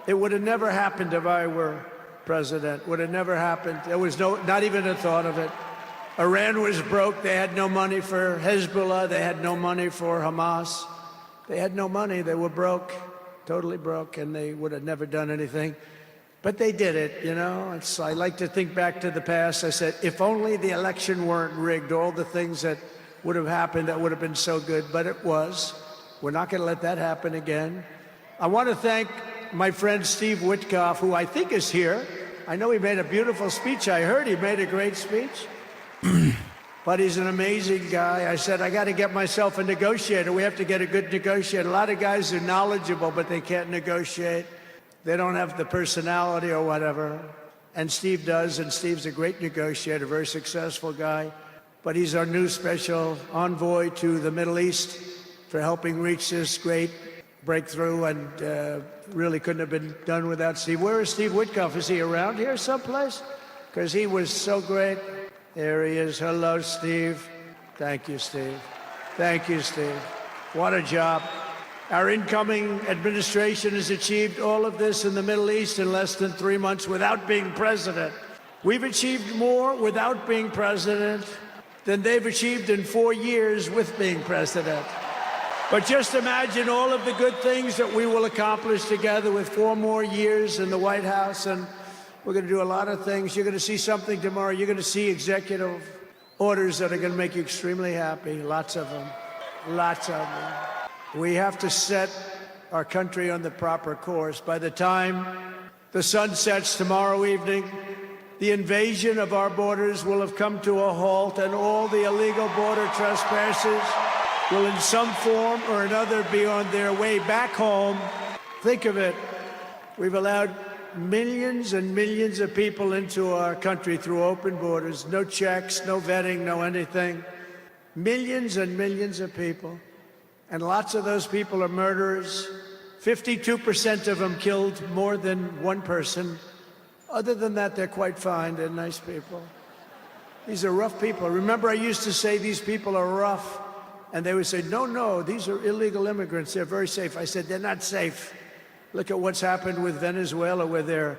it would have never happened if I were president. Would have never happened. There was not even a thought of it. Iran was broke. They had no money for Hezbollah. They had no money for Hamas. They had no money. They were broke, totally broke, and they would have never done anything. But they did it, you know. I like to think back to the past. I said, if only the election weren't rigged, all the things that would have happened, that would have been so good. But it was. We're not going to let that happen again. I want to thank my friend Steve Witkoff, who I think is here. I know he made a beautiful speech. I heard he made a great speech. But he's an amazing guy. I said, I got to get myself a negotiator. We have to get a good negotiator. A lot of guys are knowledgeable, but they can't negotiate. They don't have the personality or whatever. And Steve does, and Steve's a great negotiator, very successful guy. But he's our new special envoy to the Middle East for helping reach this great breakthrough, and really couldn't have been done without Steve. Where is Steve Witkoff? Is he around here someplace? Because he was so great. There he is. Hello, Steve. Thank you, Steve. Thank you, Steve. What a job. Our incoming administration has achieved all of this in the Middle East in less than 3 months without being president. We've achieved more without being president than they've achieved in 4 years with being president. But just imagine all of the good things that we will accomplish together with 4 more years in the White House. And we're going to do a lot of things. You're going to see something tomorrow. You're going to see executive orders that are going to make you extremely happy. Lots of them. Lots of them. We have to set our country on the proper course. By the time the sun sets tomorrow evening, the invasion of our borders will have come to a halt, and all the illegal border trespassers will in some form or another be on their way back home. Think of it. We've allowed millions and millions of people into our country through open borders, no checks, no vetting, no anything. Millions and millions of people. And lots of those people are murderers. 52% of them killed more than one person. Other than that, they're quite fine. They're nice people. These are rough people. Remember, I used to say these people are rough. And they would say, no, no, these are illegal immigrants. They're very safe. I said, they're not safe. Look at what's happened with Venezuela, where they're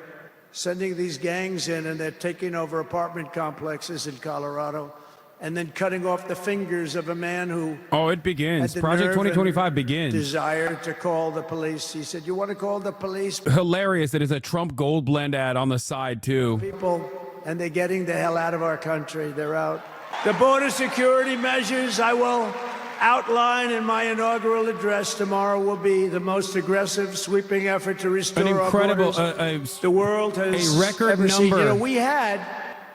sending these gangs in and they're taking over apartment complexes in Colorado and then cutting off the fingers of a man who... Oh, it begins. Project 2025 begins. ...desire to call the police. He said, you want to call the police? Hilarious. It is a Trump Gold Blend ad on the side, too. People, and they're getting the hell out of our country. They're out. The border security measures I will outline in my inaugural address tomorrow will be the most aggressive, sweeping effort to restore an incredible, our borders the world has a record ever seen. number. You know, we had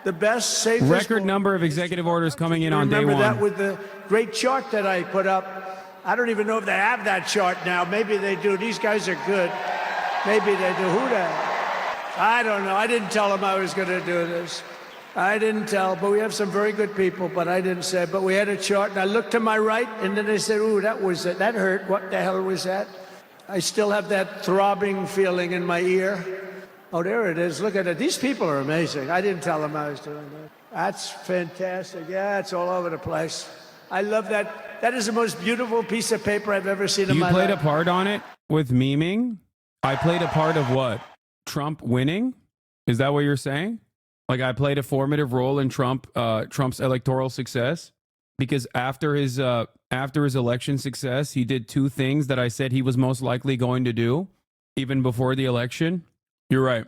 the best, safest... Record number of executive orders coming in on day one. Remember that with the great chart that I put up. I don't even know if they have that chart now. Maybe they do. These guys are good. Maybe they do. Who the... I don't know. I didn't tell them I was going to do this. I didn't tell, but we have some very good people, but I didn't say. But we had a chart, and I looked to my right, and then they said, ooh, that hurt. What the hell was that? I still have that throbbing feeling in my ear. Oh, there it is. Look at it. These people are amazing. I didn't tell them I was doing that. That's fantastic. Yeah, it's all over the place. I love that. That is the most beautiful piece of paper I've ever seen in my life. You played a part on it with memeing? I played a part of what? Trump winning? Is that what you're saying? Like I played a formative role in Trump's electoral success, because after his election success, he did two things that I said he was most likely going to do, even before the election. You're right.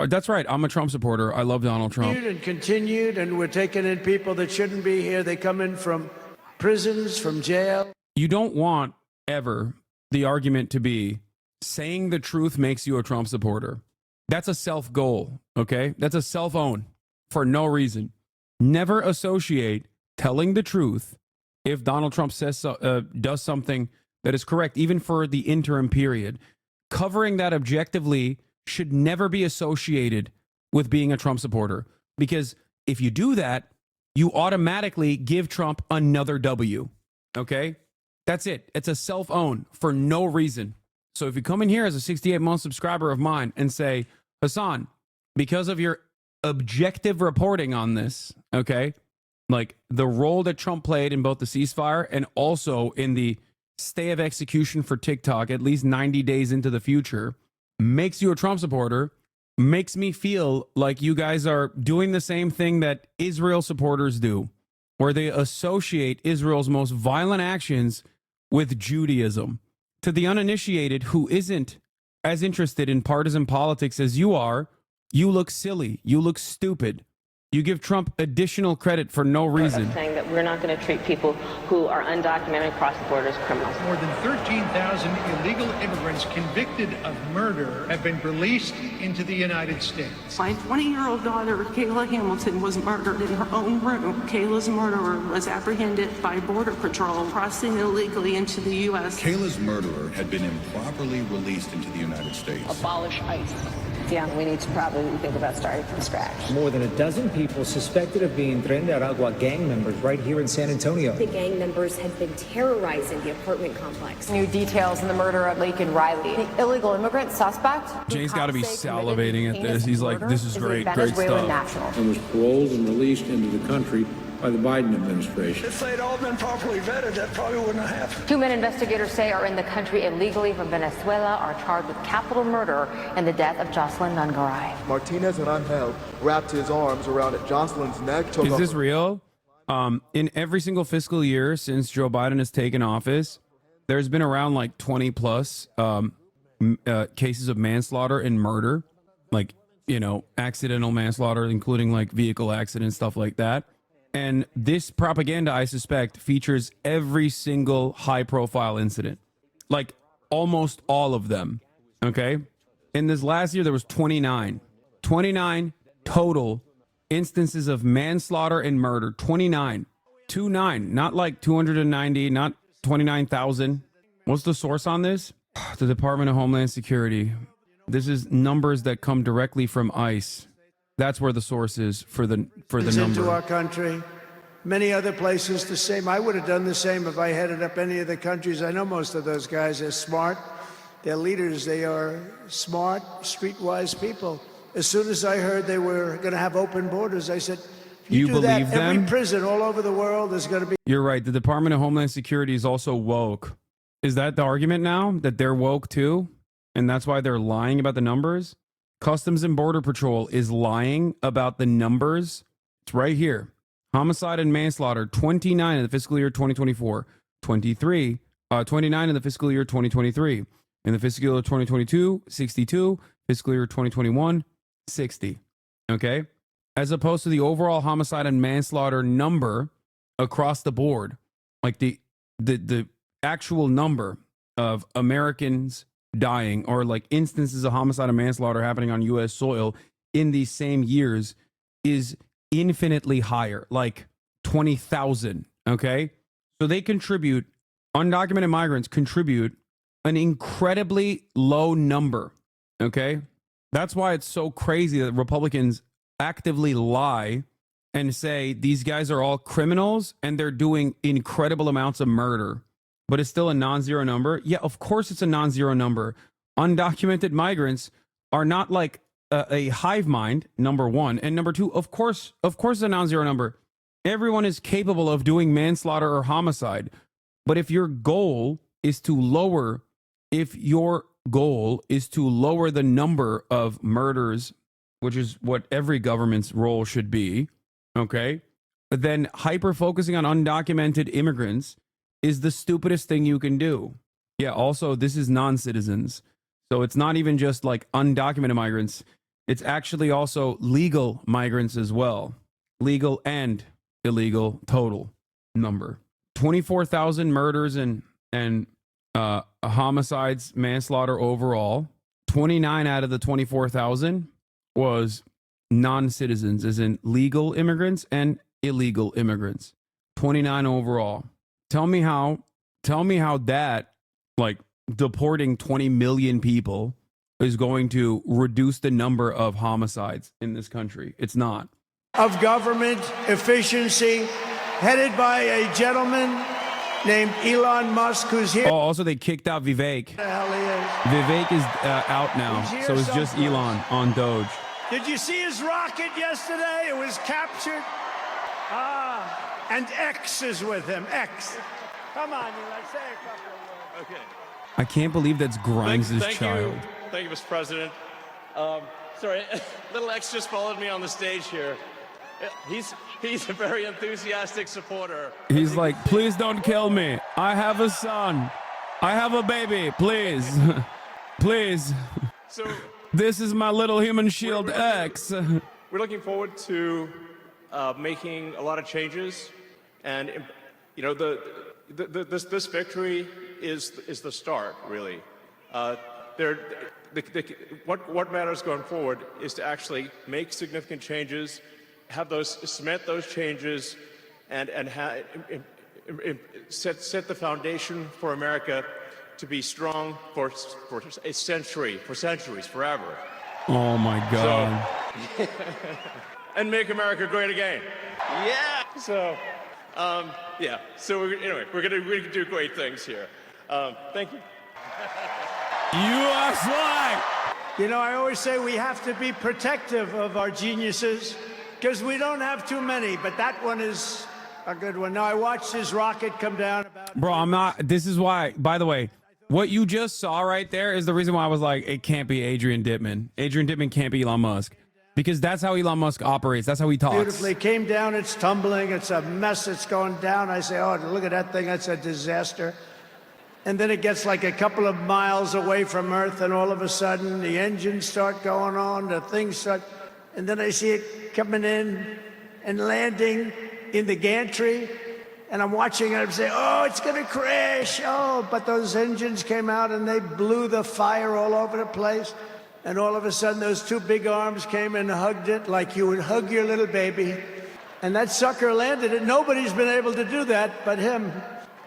That's right. I'm a Trump supporter. I love Donald Trump. Continued, and we're taking in people that shouldn't be here. They come in from prisons, from jail. You don't want ever the argument to be saying the truth makes you a Trump supporter. That's a self-goal, okay? That's a self-own for no reason. Never associate telling the truth if Donald Trump says does something that is correct, even for the interim period. Covering that objectively should never be associated with being a Trump supporter, because if you do that, you automatically give Trump another W, okay? That's it. It's a self-own for no reason. So if you come in here as a 68-month subscriber of mine and say, Hassan, because of your objective reporting on this, okay, like the role that Trump played in both the ceasefire and also in the stay of execution for TikTok at least 90 days into the future, makes you a Trump supporter, makes me feel like you guys are doing the same thing that Israel supporters do, where they associate Israel's most violent actions with Judaism. To the uninitiated who isn't as interested in partisan politics as you are, you look silly. You look stupid. You give Trump additional credit for no reason. Saying that we're not going to treat people who are undocumented across the border as criminals. More than 13,000 illegal immigrants convicted of murder have been released into the United States. My 20-year-old daughter, Kayla Hamilton, was murdered in her own room. Kayla's murderer was apprehended by Border Patrol crossing illegally into the U.S. Kayla's murderer had been improperly released into the United States. Abolish ICE. Yeah, we need to probably think about starting from scratch. More than a dozen people suspected of being Tren de Aragua gang members right right here in San Antonio. The gang members had been terrorizing the apartment complex. New details in the murder at Lake and Riley. The illegal immigrant suspect. Jay's got to be salivating at this. He's like, this is great Venezuelan stuff. national. And was paroled and released into the country by the Biden administration. If they'd all been properly vetted, that probably wouldn't have happened. 2 men investigators say are in the country illegally from Venezuela are charged with capital murder and the death of Jocelyn Nungaray. Martinez and Angel wrapped his arms around Jocelyn's neck. Is this real? In every single fiscal year since Joe Biden has taken office, there's been around like 20 plus cases of manslaughter and murder, like, you know, accidental manslaughter, including like vehicle accidents, stuff like that. And this propaganda, I suspect, features every single high-profile incident, like almost all of them, okay? In this last year, there was 29 total instances of manslaughter and murder. 29, not like 290, not 29,000. What's the source on this? The Department of Homeland Security. This is numbers that come directly from ICE. That's where the source is for the number. Into our country, many other places the same. I would have done the same if I headed up any of the countries. I know most of those guys. They're smart. They're leaders. They are smart, streetwise people. As soon as I heard they were going to have open borders, I said, You do believe that, them? every prison all over the world is going to be. You're right. The Department of Homeland Security is also woke. Is that the argument now, that they're woke too? And that's why they're lying about the numbers? Customs and Border Patrol is lying about the numbers. It's right here. Homicide and manslaughter, 29 in the fiscal year 2024. 29 in the fiscal year 2023. In the fiscal year 2022, 62. Fiscal year 2021, 60. Okay? As opposed to the overall homicide and manslaughter number across the board. Like the actual number of Americans dying, or like instances of homicide and manslaughter happening on U.S. soil in these same years, is infinitely higher, like 20,000. Okay. So they contribute, undocumented migrants contribute an incredibly low number. Okay. That's why it's so crazy that Republicans actively lie and say these guys are all criminals and they're doing incredible amounts of murder. But it's still a non-zero number. Yeah, of course it's a non-zero number. Undocumented migrants are not like a hive mind, number one. And number two, of course it's a non-zero number. Everyone is capable of doing manslaughter or homicide. But if your goal is to lower the number of murders, which is what every government's role should be, okay, then hyper-focusing on undocumented immigrants is the stupidest thing you can do. Yeah, also, this is non-citizens. So it's not even just like undocumented migrants. It's actually also legal migrants as well. Legal and illegal total number. 24,000 murders and homicides, manslaughter overall. 29 out of the 24,000 was non-citizens, as in legal immigrants and illegal immigrants. 29 overall. Tell me how that, like, deporting 20 million people is going to reduce the number of homicides in this country. It's not. Of government efficiency, headed by a gentleman named Elon Musk, who's here. Oh, also they kicked out Vivek. The hell he is. Vivek is out now, so it's just Elon on Doge. Did you see his rocket yesterday? It was captured. And X is with him. X. Come on, Elon, say a couple of words. Okay. I can't believe that's Grimes' Thank child. Thank you, Mr. President. Sorry, little X just followed me on the stage here. He's a very enthusiastic supporter. He's like, please don't kill me. I have a son. I have a baby. Please. Please. So this is my little human shield X. We're looking forward to making a lot of changes, and you know, this victory is the start, really. What matters going forward is to actually make significant changes, cement those changes, and set the foundation for America to be strong for a century, forever. Oh my God. So, and make America great again. Yeah. So Yeah, so anyway, we're gonna do great things here. Thank you. U.S. flag! You know, I always say we have to be protective of our geniuses because we don't have too many, but that one is a good one. Now, I watched his rocket come down about... Bro, I'm not... This is why, by the way, what you just saw right there is the reason why I was like, it can't be Adrian Dittman. Adrian Dittman can't be Elon Musk. Because that's how Elon Musk operates. That's how he talks. Beautifully came down. It's tumbling. It's a mess. It's going down. I say, oh, look at that thing. That's a disaster. And then it gets like a couple of miles away from Earth, and all of a sudden the engines start going on, the things start, and then I see it coming in and landing in the gantry, and I'm watching it, I'm saying, oh, it's gonna crash, oh, but those engines came out and they blew the fire all over the place, and all of a sudden those two big arms came and hugged it like you would hug your little baby, and that sucker landed it. Nobody's been able to do that but him.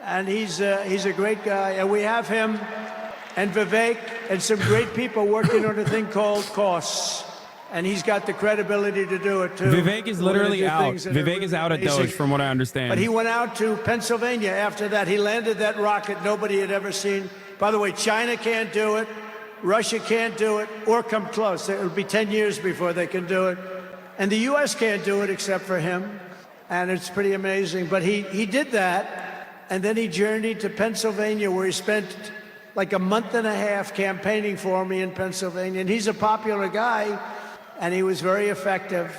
And he's a great guy, and we have him and Vivek and some great people working on a thing called costs, and he's got the credibility to do it too. Vivek is literally out. Vivek is out at Doge, from what I understand. But he went out to Pennsylvania after that. He landed that rocket nobody had ever seen. By the way, China can't do it, Russia can't do it, or come close. It'll be 10 years before they can do it, and the U.S. can't do it except for him, and it's pretty amazing. But he did that. And then he journeyed to Pennsylvania, where he spent like a month and a half campaigning for me in Pennsylvania. And he's a popular guy, and he was very effective.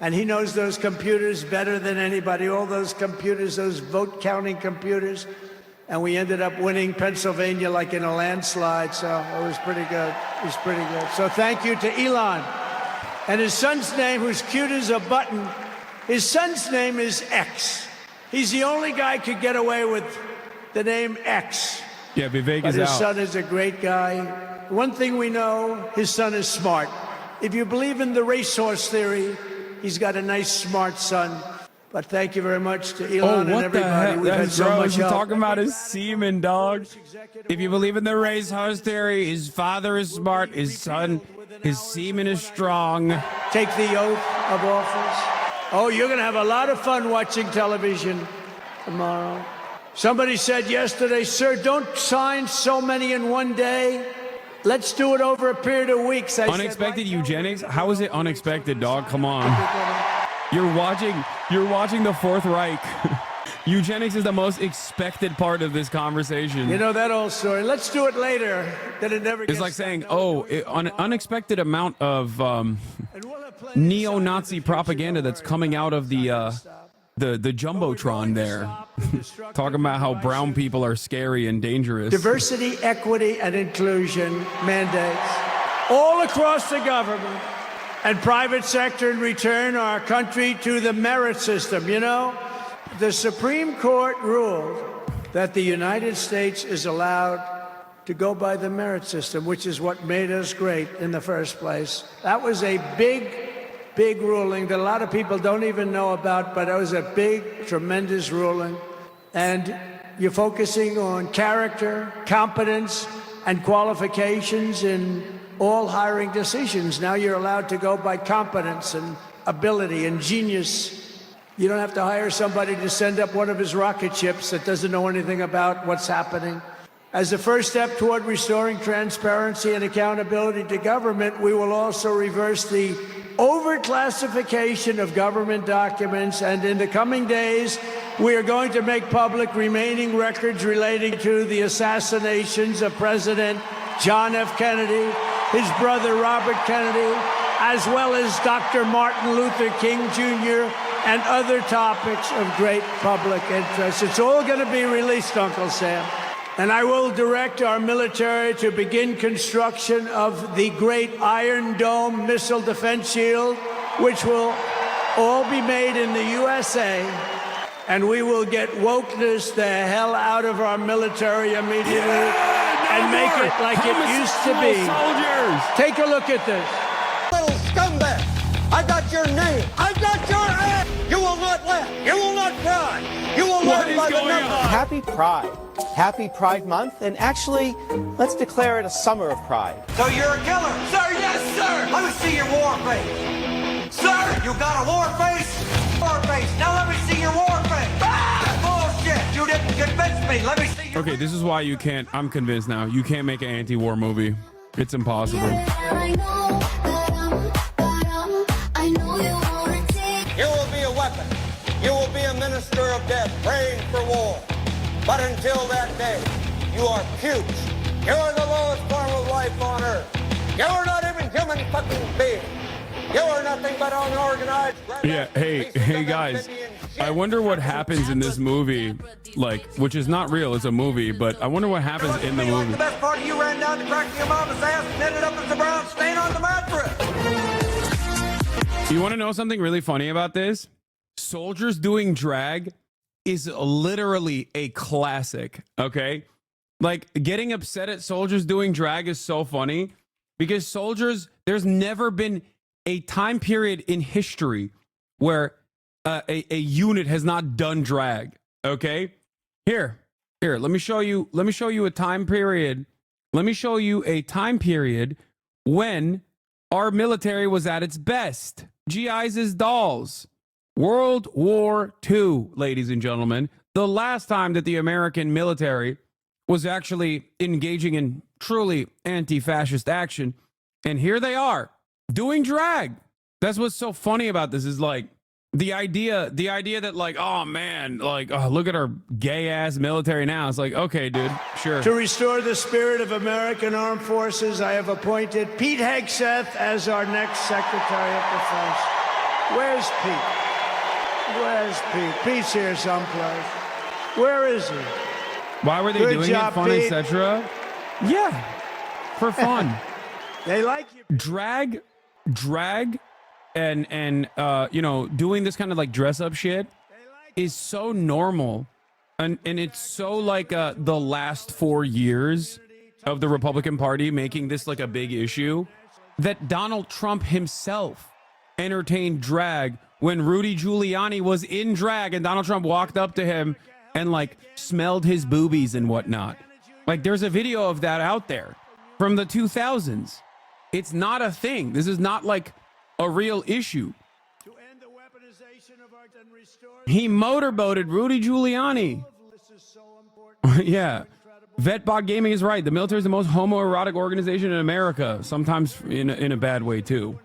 And he knows those computers better than anybody, all those computers, those vote-counting computers. And we ended up winning Pennsylvania like in a landslide, so it was pretty good. It was pretty good. So thank you to Elon. And his son's name, who's cute as a button, his son's name is X. He's the only guy who could get away with the name X. Yeah, Vivek is out. His out. son is a great guy. One thing we know, his son is smart. If you believe in the racehorse theory, he's got a nice, smart son. But thank you very much to Elon and everybody. We've had so much help. Talking about his semen, dog. If you believe in the racehorse theory, his father is smart, his son, his semen is strong. Take the oath of office. Oh, you're going to have a lot of fun watching television tomorrow. Somebody said yesterday, sir, don't sign so many in one day. Let's do it over a period of weeks. Unexpected eugenics? How is it unexpected, dog? Come on. You're watching the Fourth Reich. Eugenics is the most expected part of this conversation. You know that old story. Let's do it later. That it never. It's like saying, an unexpected amount of neo-Nazi propaganda that's coming out of the jumbotron there, talking about how brown people are scary and dangerous. Diversity, equity, and inclusion mandates all across the government and private sector in return our country to the merit system. You know, the Supreme Court ruled that the United States is allowed to go by the merit system, which is what made us great in the first place. That was a big ruling that a lot of people don't even know about, but it was a big, tremendous ruling. And you're focusing on character, competence, and qualifications in all hiring decisions. Now you're allowed to go by competence and ability and genius. You don't have to hire somebody to send up one of his rocket ships that doesn't know anything about what's happening. As a first step toward restoring transparency and accountability to government, we will also reverse the overclassification of government documents, and in the coming days, we are going to make public remaining records relating to the assassinations of President John F. Kennedy, his brother Robert Kennedy, as well as Dr. Martin Luther King Jr., and other topics of great public interest. It's all going to be released, Uncle Sam. And I will direct our military to begin construction of the great Iron Dome missile defense shield, which will all be made in the USA. And we will get wokeness the hell out of our military immediately and make it like it used to be. Soldiers. Take a look at this. Little scumbag! I got your name! I got your ass! You will not laugh! You will not cry! You will learn by the numbers! Happy Pride. Happy Pride Month, and actually, let's declare it a summer of pride. So you're a killer? Sir, yes, sir! Let me see your war face. Sir, you got a war face? War face. Now let me see your war face. Ah! You didn't convince me. Let me see your Okay, this is why you can't. I'm convinced now. You can't make an anti-war movie. It's impossible. You will be a weapon. You will be a minister of death, praying for war. But until that day, you are pukes. You are the lowest form of life on earth. You are not even human fucking beings. You are nothing but unorganized. Yeah, hey guys. I wonder what happens in this movie, like, which is not real, it's a movie, but I wonder what happens in the movie. The best part of you ran down the crack of your mama's ass and ended up as a brown stain on the mattress. You want to know something really funny about this? Soldiers Doing Drag is literally a classic, okay? Like, getting upset at soldiers doing drag is so funny because soldiers, there's never been a time period in history where a unit has not done drag, okay? Here, let me show you a time period. Let me show you a time period when our military was at its best. GIs as dolls. World War II, ladies and gentlemen. The last time that the American military was actually engaging in truly anti-fascist action. And here they are, doing drag. That's what's so funny about this is like the idea that like, oh man, like, oh, look at our gay ass military now. It's like, okay, dude, sure. To restore the spirit of American armed forces, I have appointed Pete Hegseth as our next Secretary of Defense. Where's Pete? Where's Pete? Pete's here someplace. Where is he? Why were they Good doing job, it, fun, Pete. etc.? Yeah, for fun. They like you. Drag, and you know, doing this kind of like dress up shit is so normal, and it's so like the last 4 years of the Republican Party making this like a big issue that Donald Trump himself entertained drag when Rudy Giuliani was in drag and Donald Trump walked up to him and like smelled his boobies and whatnot. Like, there's a video of that out there from the 2000s. It's not a thing. This is not like a real issue. He motorboated Rudy Giuliani. Yeah. Vetbot Gaming is right. The military is the most homoerotic organization in America, sometimes in a bad way, too.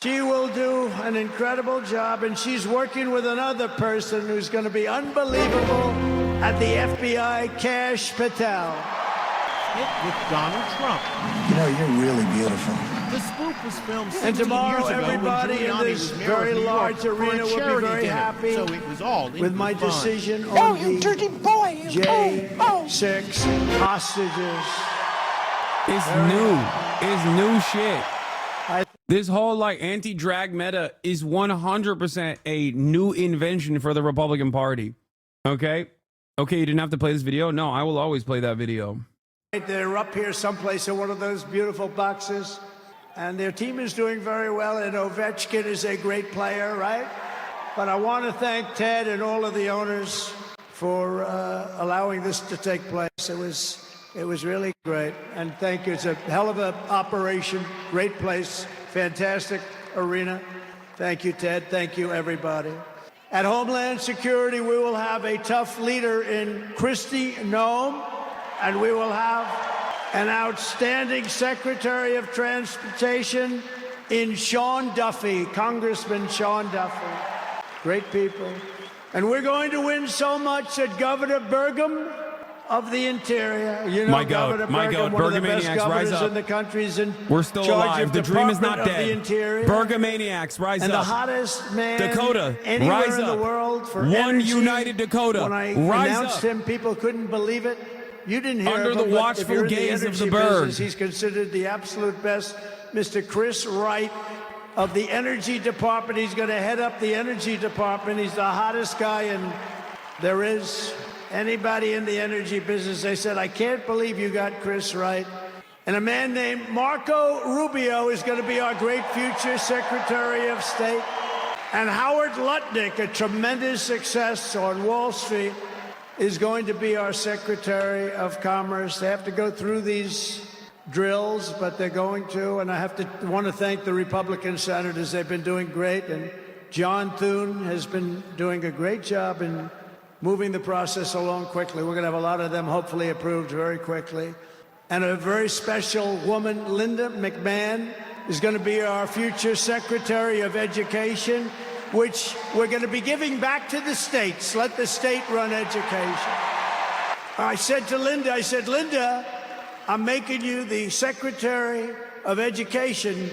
She will do an incredible job, and she's working with another person who's going to be unbelievable at the FBI, Kash Patel. With Donald Trump. You know, you're really beautiful. The spoof was filmed 16 And tomorrow, years ago everybody when in Giuliani this was mayor very of New York large for a arena will be charity very dinner. happy So it was all with my fun. decision Oh, on you the dirty boy! J6 hostages. It's new shit. This whole like anti-drag meta is 100% a new invention for the Republican Party. Okay, you didn't have to play this video. No, I will always play that video. They're up here someplace in one of those beautiful boxes, and their team is doing very well, and Ovechkin is a great player, right? But I want to thank Ted and all of the owners for allowing this to take place. It was really great, and thank you. It's a hell of an operation, great place, fantastic arena. Thank you, Ted. Thank you, everybody. At Homeland Security, we will have a tough leader in Kristi Noem, and we will have an outstanding Secretary of Transportation in Sean Duffy, Congressman Sean Duffy. Great people. And we're going to win so much that Governor Burgum of the Interior, you know, My goat, Governor my Burgum, goat, one of the best Burgomaniacs, governors rise up. in the country, is in We're still charge alive. of The dream is Department not of the dead. Interior. Burgomaniacs, rise and up. the hottest man Dakota, anywhere rise in up. the world for One energy. united Dakota, When I rise announced up. him, people couldn't believe it. You didn't hear Under of the him, but watchful if you're in gaze of energy the bird. business, he's considered the absolute best. Mr. Chris Wright of the Energy Department. He's going to head up the Energy Department. He's the hottest guy, and there is anybody in the energy business. They said, I can't believe you got Chris Wright. And a man named Marco Rubio is going to be our great future Secretary of State. And Howard Lutnick, a tremendous success on Wall Street, is going to be our Secretary of Commerce. They have to go through these drills, but they're going to. And I want to thank the Republican senators. They've been doing great. And John Thune has been doing a great job in moving the process along quickly. We're going to have a lot of them hopefully approved very quickly. And a very special woman, Linda McMahon, is going to be our future Secretary of Education, which we're going to be giving back to the states. Let the state run education. I said to Linda, Linda, I'm making you the Secretary of Education,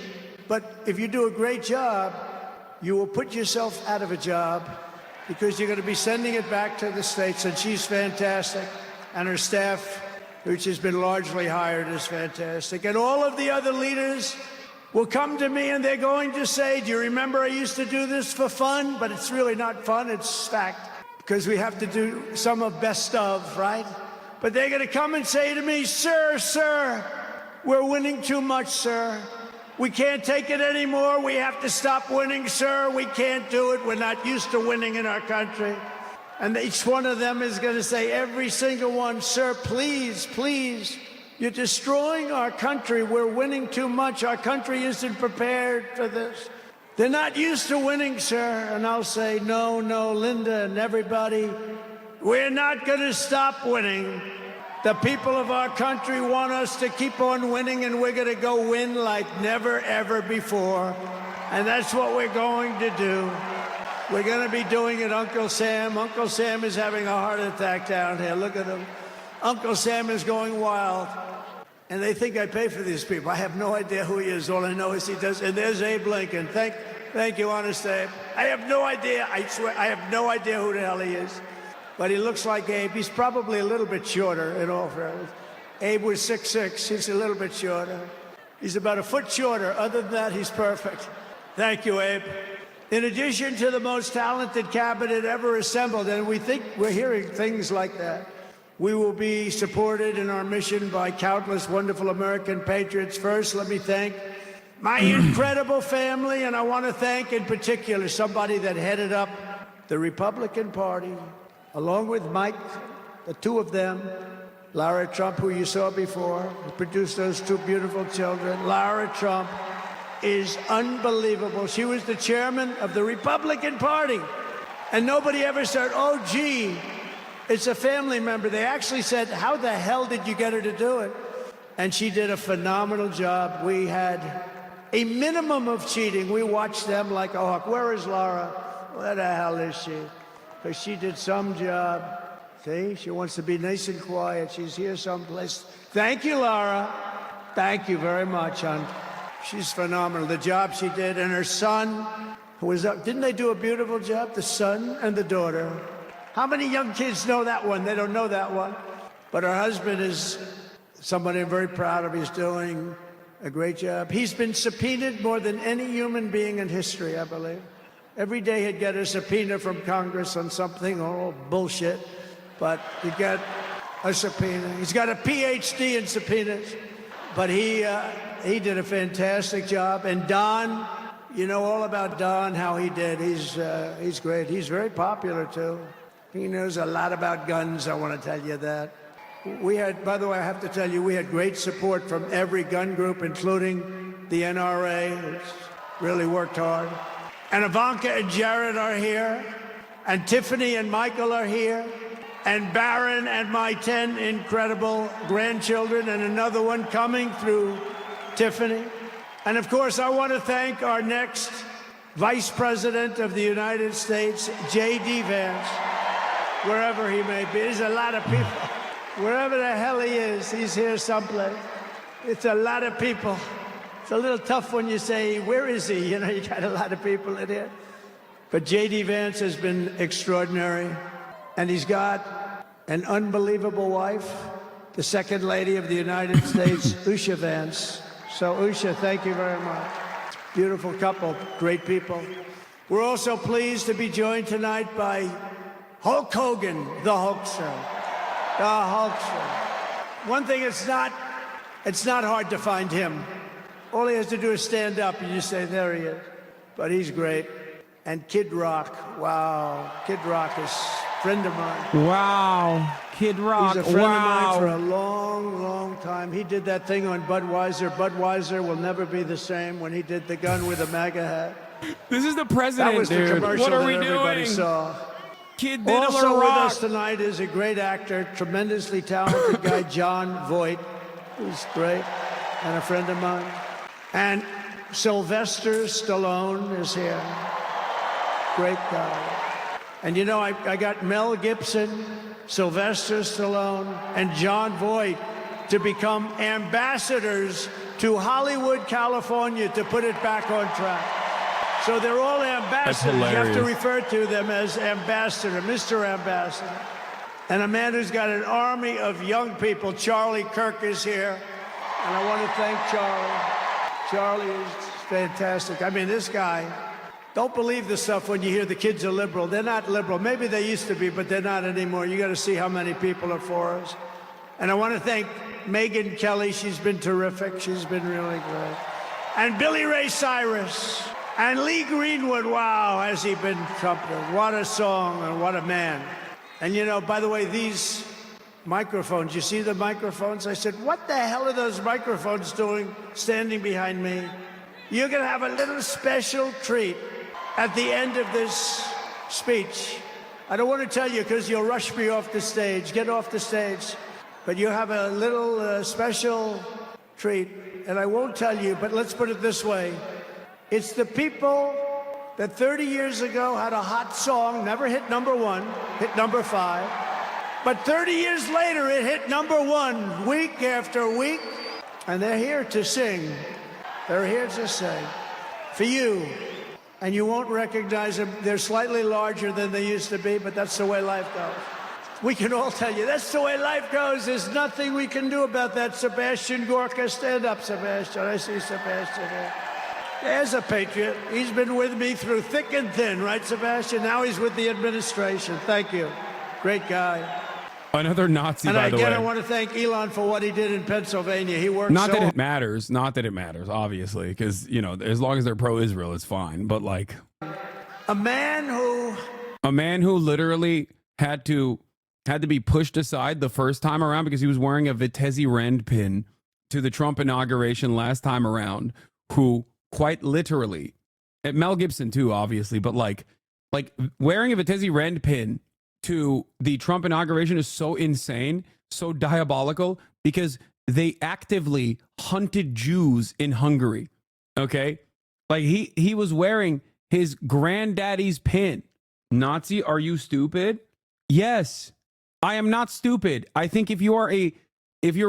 but if you do a great job, you will put yourself out of a job because you're going to be sending it back to the states. And she's fantastic. And her staff, which has been largely hired, is fantastic. And all of the other leaders will come to me and they're going to say, do you remember I used to do this for fun? But it's really not fun, it's fact. Because we have to do some of best of, right? But they're going to come and say to me, sir, we're winning too much, sir. We can't take it anymore. We have to stop winning, sir. We can't do it. We're not used to winning in our country. And each one of them is going to say, every single one, sir, please, you're destroying our country. We're winning too much. Our country isn't prepared for this. They're not used to winning, sir. And I'll say, no, Linda and everybody, we're not going to stop winning. The people of our country want us to keep on winning, and we're going to go win like never, ever before. And that's what we're going to do. We're going to be doing it, Uncle Sam. Uncle Sam is having a heart attack down here. Look at him. Uncle Sam is going wild. And they think I pay for these people. I have no idea who he is. All I know is he does. And there's Abe Lincoln. Thank you, honest Abe. I have no idea. I swear, I have no idea who the hell he is. But he looks like Abe. He's probably a little bit shorter, in all fairness. Abe was 6'6". He's a little bit shorter. He's about a foot shorter. Other than that, he's perfect. Thank you, Abe. In addition to the most talented cabinet ever assembled, and we're hearing things like that, we will be supported in our mission by countless wonderful American patriots. First, let me thank my incredible family, and I want to thank in particular somebody that headed up the Republican Party, along with Mike, the two of them, Lara Trump, who you saw before, who produced those two beautiful children. Lara Trump is unbelievable. She was the chairman of the Republican Party, and nobody ever said, oh, gee, it's a family member. They actually said, how the hell did you get her to do it? And she did a phenomenal job. We had a minimum of cheating. We watched them like a hawk. Where is Lara? Where the hell is she? Because she did some job. See, she wants to be nice and quiet. She's here someplace. Thank you, Lara. Thank you very much, hon. She's phenomenal. The job she did, and her son, who was up. Didn't they do a beautiful job? The son and the daughter. How many young kids know that one? They don't know that one. But her husband is somebody I'm very proud of. He's doing a great job. He's been subpoenaed more than any human being in history, I believe. Every day he'd get a subpoena from Congress on something, all bullshit, but he'd get a subpoena. He's got a PhD in subpoenas, but he did a fantastic job. And Don, you know all about Don, how he did. He's great. He's very popular, too. He knows a lot about guns, I want to tell you that. We had, by the way, I have to tell you, we had great support from every gun group, including the NRA, which really worked hard. And Ivanka and Jared are here, and Tiffany and Michael are here, and Barron and my 10 incredible grandchildren, and another one coming through Tiffany. And of course, I want to thank our next Vice President of the United States, J.D. Vance, wherever he may be. There's a lot of people. Wherever the hell he is, he's here someplace. It's a lot of people. It's a little tough when you say, where is he? You know, you got a lot of people in here. But J.D. Vance has been extraordinary. And he's got an unbelievable wife, the Second Lady of the United States, Usha Vance. So, Usha, thank you very much. Beautiful couple, great people. We're also pleased to be joined tonight by Hulk Hogan, the Hulkster. The Hulkster. One thing, it's not hard to find him. All he has to do is stand up and you say, there he is. But he's great. And Kid Rock, wow. Kid Rock is a friend of mine. Wow. Kid Rock, he's a friend of mine for a long, long time. He did that thing on Budweiser. Budweiser will never be the same when he did the gun with the MAGA hat. This is the president, That was dude. the commercial What are that we everybody doing? saw. Kid Diddler Also with rock. us tonight is a great actor, tremendously talented guy, John Voight, who's great, and a friend of mine. And Sylvester Stallone is here. Great guy. And you know, I got Mel Gibson, Sylvester Stallone, and John Voight to become ambassadors to Hollywood, California, to put it back on track. So they're all ambassadors. You have to refer to them as ambassador, Mr. Ambassador. And a man who's got an army of young people, Charlie Kirk, is here. And I want to thank Charlie. Charlie is fantastic. I mean, this guy, don't believe the stuff when you hear the kids are liberal. They're not liberal. Maybe they used to be, but they're not anymore. You got to see how many people are for us. And I want to thank Megyn Kelly. She's been terrific. She's been really great. And Billy Ray Cyrus. And Lee Greenwood. Wow, has he been trumpeted. What a song and what a man. And you know, by the way, these microphones, you see the microphones? I said, what the hell are those microphones doing standing behind me? You're going to have a little special treat at the end of this speech. I don't want to tell you because you'll rush me off the stage. Get off the stage. But you have a little special treat. And I won't tell you, but let's put it this way. It's the people that 30 years ago had a hot song, never hit #1, hit #5. But 30 years later, it hit #1 week after week. And they're here to sing. They're here to sing for you. And you won't recognize them. They're slightly larger than they used to be, but that's the way life goes. We can all tell you, that's the way life goes. There's nothing we can do about that. Sebastian Gorka, stand up, Sebastian. I see Sebastian here. There's a patriot. He's been with me through thick and thin, right, Sebastian? Now he's with the administration. Thank you. Great guy. Another Nazi, by the way. And again, I want to thank Elon for what he did in Pennsylvania. He worked Not so that it matters. Not that it matters, obviously, because, you know, as long as they're pro-Israel, it's fine. But, like... A man who literally had to be pushed aside the first time around because he was wearing a Vitesse Rend pin to the Trump inauguration last time around, who quite literally, and Mel Gibson too, obviously, but like wearing a Vitesse Rend pin to the Trump inauguration is so insane, so diabolical, because they actively hunted Jews in Hungary. Okay? Like he was wearing his granddaddy's pin. Nazi, are you stupid? Yes. I am not stupid. I think if you're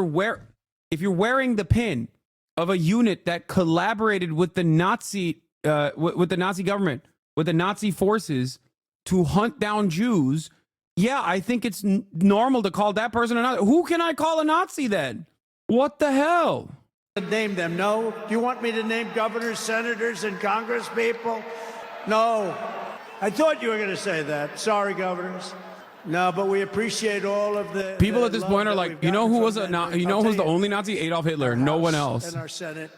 wearing the pin of a unit that collaborated with the Nazi government, with the Nazi forces to hunt down Jews, yeah, I think it's normal to call that person a Nazi. Who can I call a Nazi then? What the hell? Name them. No. Do you want me to name governors, senators, and Congress people? No. I thought you were going to say that. Sorry, governors. No, but we appreciate all of the people at this point are like, you know who was the only Nazi? Adolf Hitler. No one else. And our Senate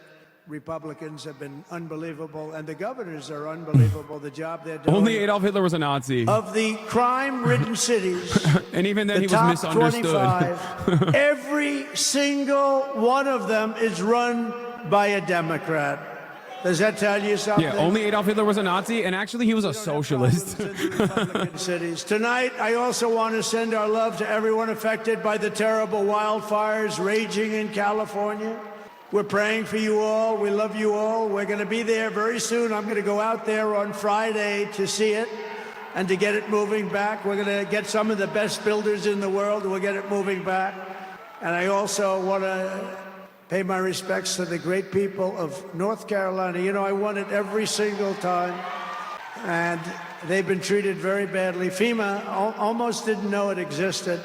Republicans have been unbelievable, and the governors are unbelievable. The job they're doing. Only Adolf Hitler was a Nazi. Of the crime-ridden cities, and even then he was top misunderstood. 25, every single one of them is run by a Democrat. Does that tell you something? Yeah, only Adolf Hitler was a Nazi, and actually he was a socialist. Cities. Tonight, I also want to send our love to everyone affected by the terrible wildfires raging in California. We're praying for you all. We love you all. We're going to be there very soon. I'm going to go out there on Friday to see it and to get it moving back. We're going to get some of the best builders in the world. We'll get it moving back. And I also want to pay my respects to the great people of North Carolina. You know, I won it every single time, and they've been treated very badly. FEMA almost didn't know it existed,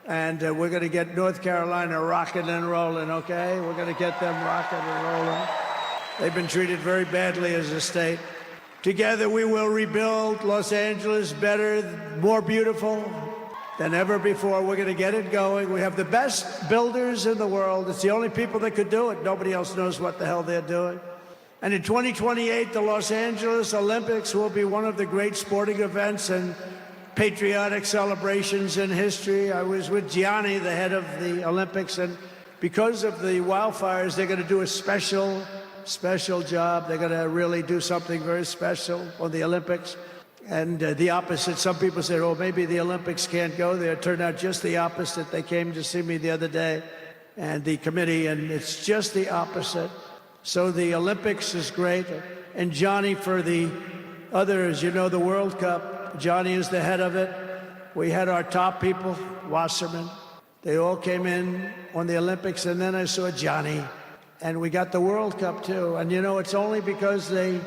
and we're going to get North Carolina rocking and rolling, okay? We're going to get them rocking and rolling. They've been treated very badly as a state. Together, we will rebuild Los Angeles better, more beautiful than ever before. We're going to get it going. We have the best builders in the world. It's the only people that could do it. Nobody else knows what the hell they're doing. And in 2028, the Los Angeles Olympics will be one of the great sporting events and patriotic celebrations in history. I was with Gianni, the head of the Olympics, and because of the wildfires, they're going to do a special job. They're going to really do something very special on the Olympics. And the opposite, some people say, oh, maybe the Olympics can't go there. It turned out just the opposite. They came to see me the other day, and the committee, and it's just the opposite. So the Olympics is great. And Johnny, for the others, you know, the World Cup, Johnny is the head of it. We had our top people, Wasserman. They all came in on the Olympics, and then I saw Johnny. And we got the World Cup, too. And, you know, it's only because they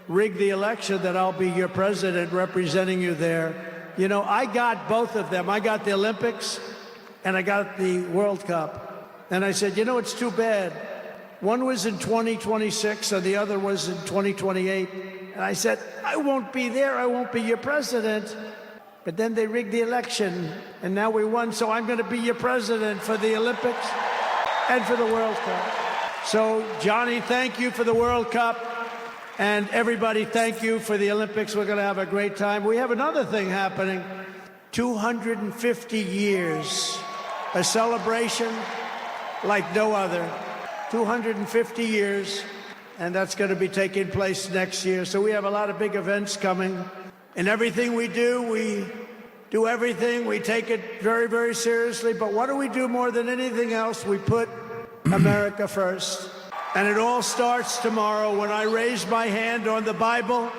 rigged the election that I'll be your president representing you there. You know, I got both of them. I got the Olympics, and I got the World Cup. And I said, you know, it's too bad. One was in 2026, and the other was in 2028. And I said, I won't be there. I won't be your president. But then they rigged the election, and now we won, so I'm going to be your president for the Olympics and for the World Cup. So, Johnny, thank you for the World Cup, and everybody, thank you for the Olympics. We're going to have a great time. We have another thing happening, 250 years, a celebration like no other, 250 years, and that's going to be taking place next year. So we have a lot of big events coming. In everything we do everything. We take it very, very seriously. But what do we do more than anything else? We put America first. And it all starts tomorrow when I raise my hand on the Bible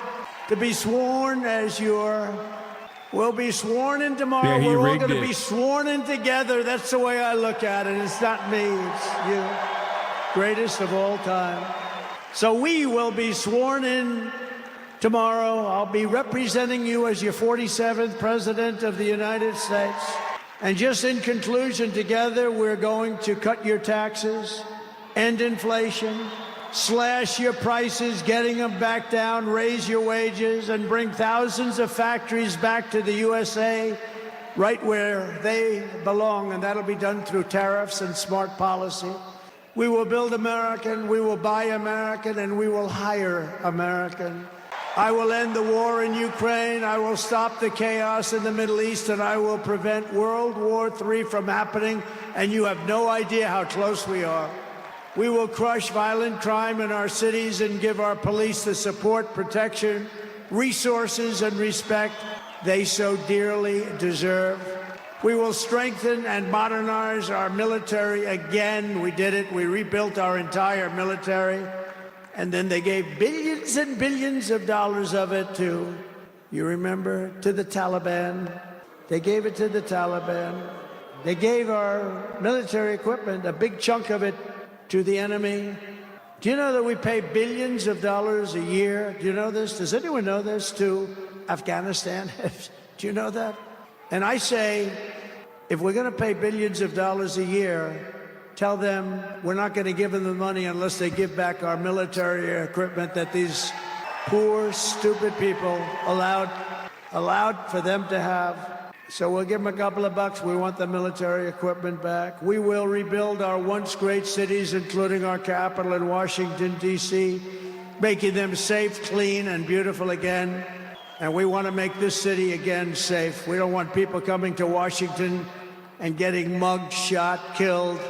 to be sworn as we'll be sworn in tomorrow. Yeah, we're all going to be sworn in together. That's the way I look at it. It's not me, it's you. Greatest of all time. So we will be sworn in tomorrow. I'll be representing you as your 47th President of the United States. And just in conclusion, together we're going to cut your taxes, end inflation, slash your prices, getting them back down, raise your wages, and bring thousands of factories back to the USA, right where they belong, and that'll be done through tariffs and smart policy. We will build American, we will buy American, and we will hire American. I will end the war in Ukraine, I will stop the chaos in the Middle East, and I will prevent World War III from happening, and you have no idea how close we are. We will crush violent crime in our cities and give our police the support, protection, resources, and respect they so dearly deserve. We will strengthen and modernize our military again. We did it. We rebuilt our entire military. And then they gave billions and billions of dollars of it to, you remember, to the Taliban. They gave it to the Taliban. They gave our military equipment, a big chunk of it, to the enemy. Do you know that we pay billions of dollars a year? Do you know this? Does anyone know this? To Afghanistan? Do you know that? And I say, if we're going to pay billions of dollars a year, tell them we're not going to give them the money unless they give back our military equipment that these poor, stupid people allowed for them to have. So we'll give them a couple of bucks. We want the military equipment back. We will rebuild our once great cities, including our capital in Washington, D.C., making them safe, clean, and beautiful again. And we want to make this city again safe. We don't want people coming to Washington and getting mugged, shot, killed.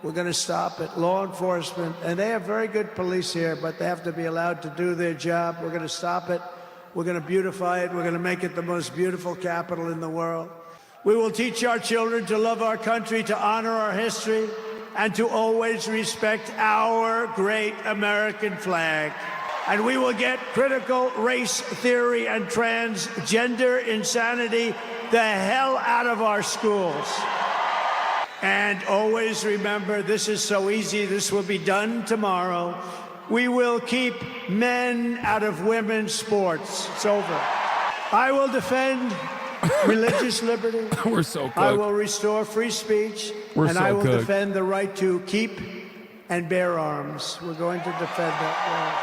We're going to stop it. Law enforcement, and they have very good police here, but they have to be allowed to do their job. We're going to stop it. We're going to beautify it. We're going to make it the most beautiful capital in the world. We will teach our children to love our country, to honor our history, and to always respect our great American flag. And we will get critical race theory and transgender insanity the hell out of our schools. And always remember, this is so easy, this will be done tomorrow. We will keep men out of women's sports. It's over. I will defend religious liberty. We're so cooked. I will restore free speech. And I will defend the right to keep and bear arms. We're going to defend that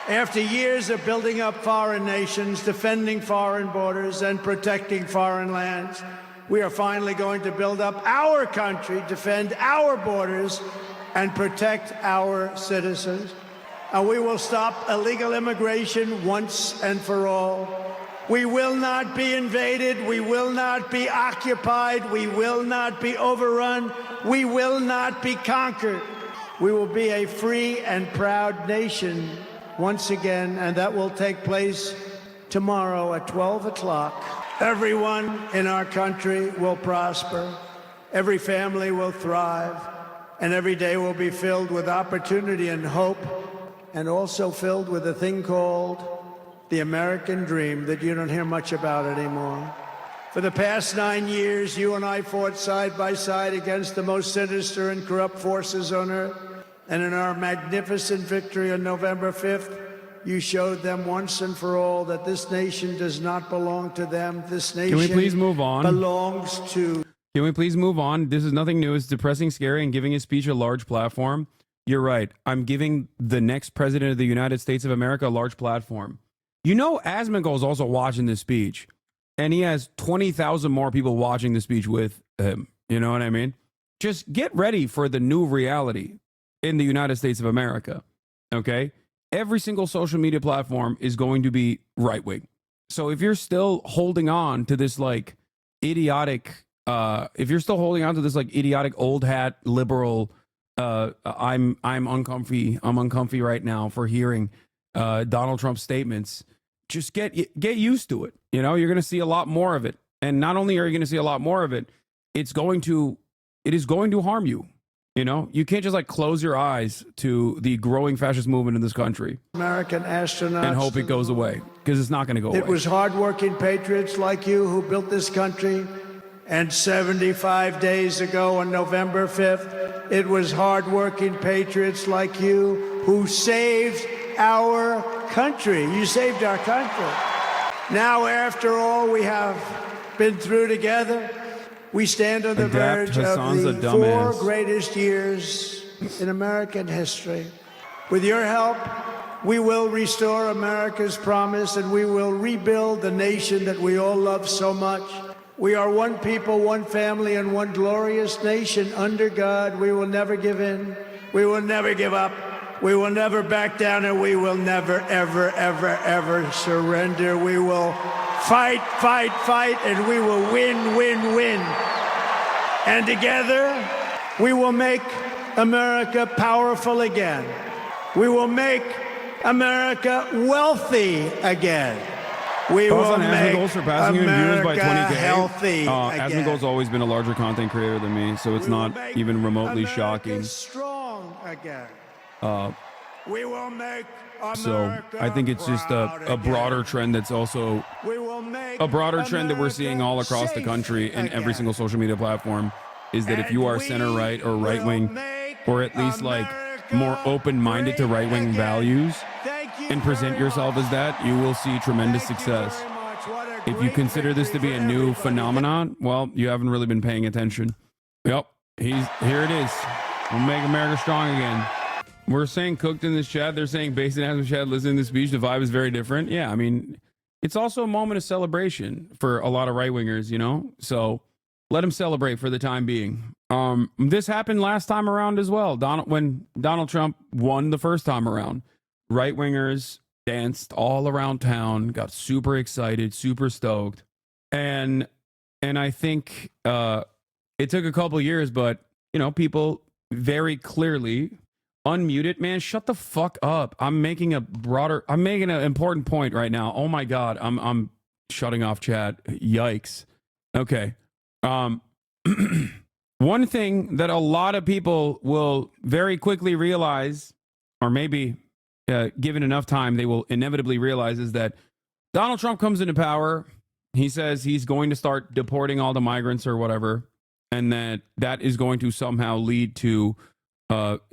right. After years of building up foreign nations, defending foreign borders, and protecting foreign lands, we are finally going to build up our country, defend our borders, and protect our citizens. And we will stop illegal immigration once and for all. We will not be invaded. We will not be occupied. We will not be overrun. We will not be conquered. We will be a free and proud nation once again, and that will take place tomorrow at 12 o'clock. Everyone in our country will prosper, every family will thrive, and every day will be filled with opportunity and hope, and also filled with a thing called the American dream that you don't hear much about anymore. For the past 9 years, you and I fought side by side against the most sinister and corrupt forces on earth. And in our magnificent victory on November 5th, you showed them once and for all that this nation does not belong to them. This nation Can we please move on? belongs to... Can we please move on? This is nothing new. It's depressing, scary, and giving his speech a large platform. You're right. I'm giving the next president of the United States of America a large platform. You know, Asmongold is also watching this speech, and he has 20,000 more people watching the speech with him. You know what I mean? Just get ready for the new reality in the United States of America. Okay? Every single social media platform is going to be right wing. So if you're still holding on to this like idiotic, idiotic old hat liberal, I'm uncomfy right now for hearing Donald Trump's statements, just get used to it. You know, you're going to see a lot more of it. And not only are you going to see a lot more of it, it is going to harm you. You know, you can't just like close your eyes to the growing fascist movement in this country. American astronauts. And hope it goes away, because it's not going to go away. It was hardworking patriots like you who built this country. And 75 days ago on November 5th, it was hardworking patriots like you who saved our country. You saved our country. Now, after all we have been through together, we stand on the verge of the 4 greatest years in American history. With your help, we will restore America's promise, and we will rebuild the nation that we all love so much. We are one people, one family, and one glorious nation under God. We will never give in. We will never give up. We will never back down, and we will never, ever, ever, ever surrender. We will fight, fight, fight, and we will win, win, win. And together, we will make America powerful again. We will make America wealthy again. We will make America healthy again. Asmongold's always been a larger content creator than me, so it's not even remotely shocking. Strong again. We will make So I think it's just a broader trend that's also a broader trend that we're seeing all across the country in every single social media platform is that if you are center right or right wing, or at least like more open-minded to right-wing values and present yourself as that, you will see tremendous success. If you consider this to be a new phenomenon, well, you haven't really been paying attention. Yep, here it is. We'll make America strong again. We're saying cooked in this chat. They're saying based in Asmon's chat, listening to the speech, the vibe is very different. Yeah, I mean, it's also a moment of celebration for a lot of right-wingers, you know? So let them celebrate for the time being. This happened last time around as well. When Donald Trump won the first time around, right-wingers danced all around town, got super excited, super stoked. And I think it took a couple years, but, you know, people very clearly unmute it. Man, shut the fuck up. I'm making an important point right now. Oh my God, I'm shutting off chat. Yikes. Okay. One thing that a lot of people will very quickly realize, or maybe given enough time, they will inevitably realize, is that Donald Trump comes into power. He says he's going to start deporting all the migrants or whatever, and that is going to somehow lead to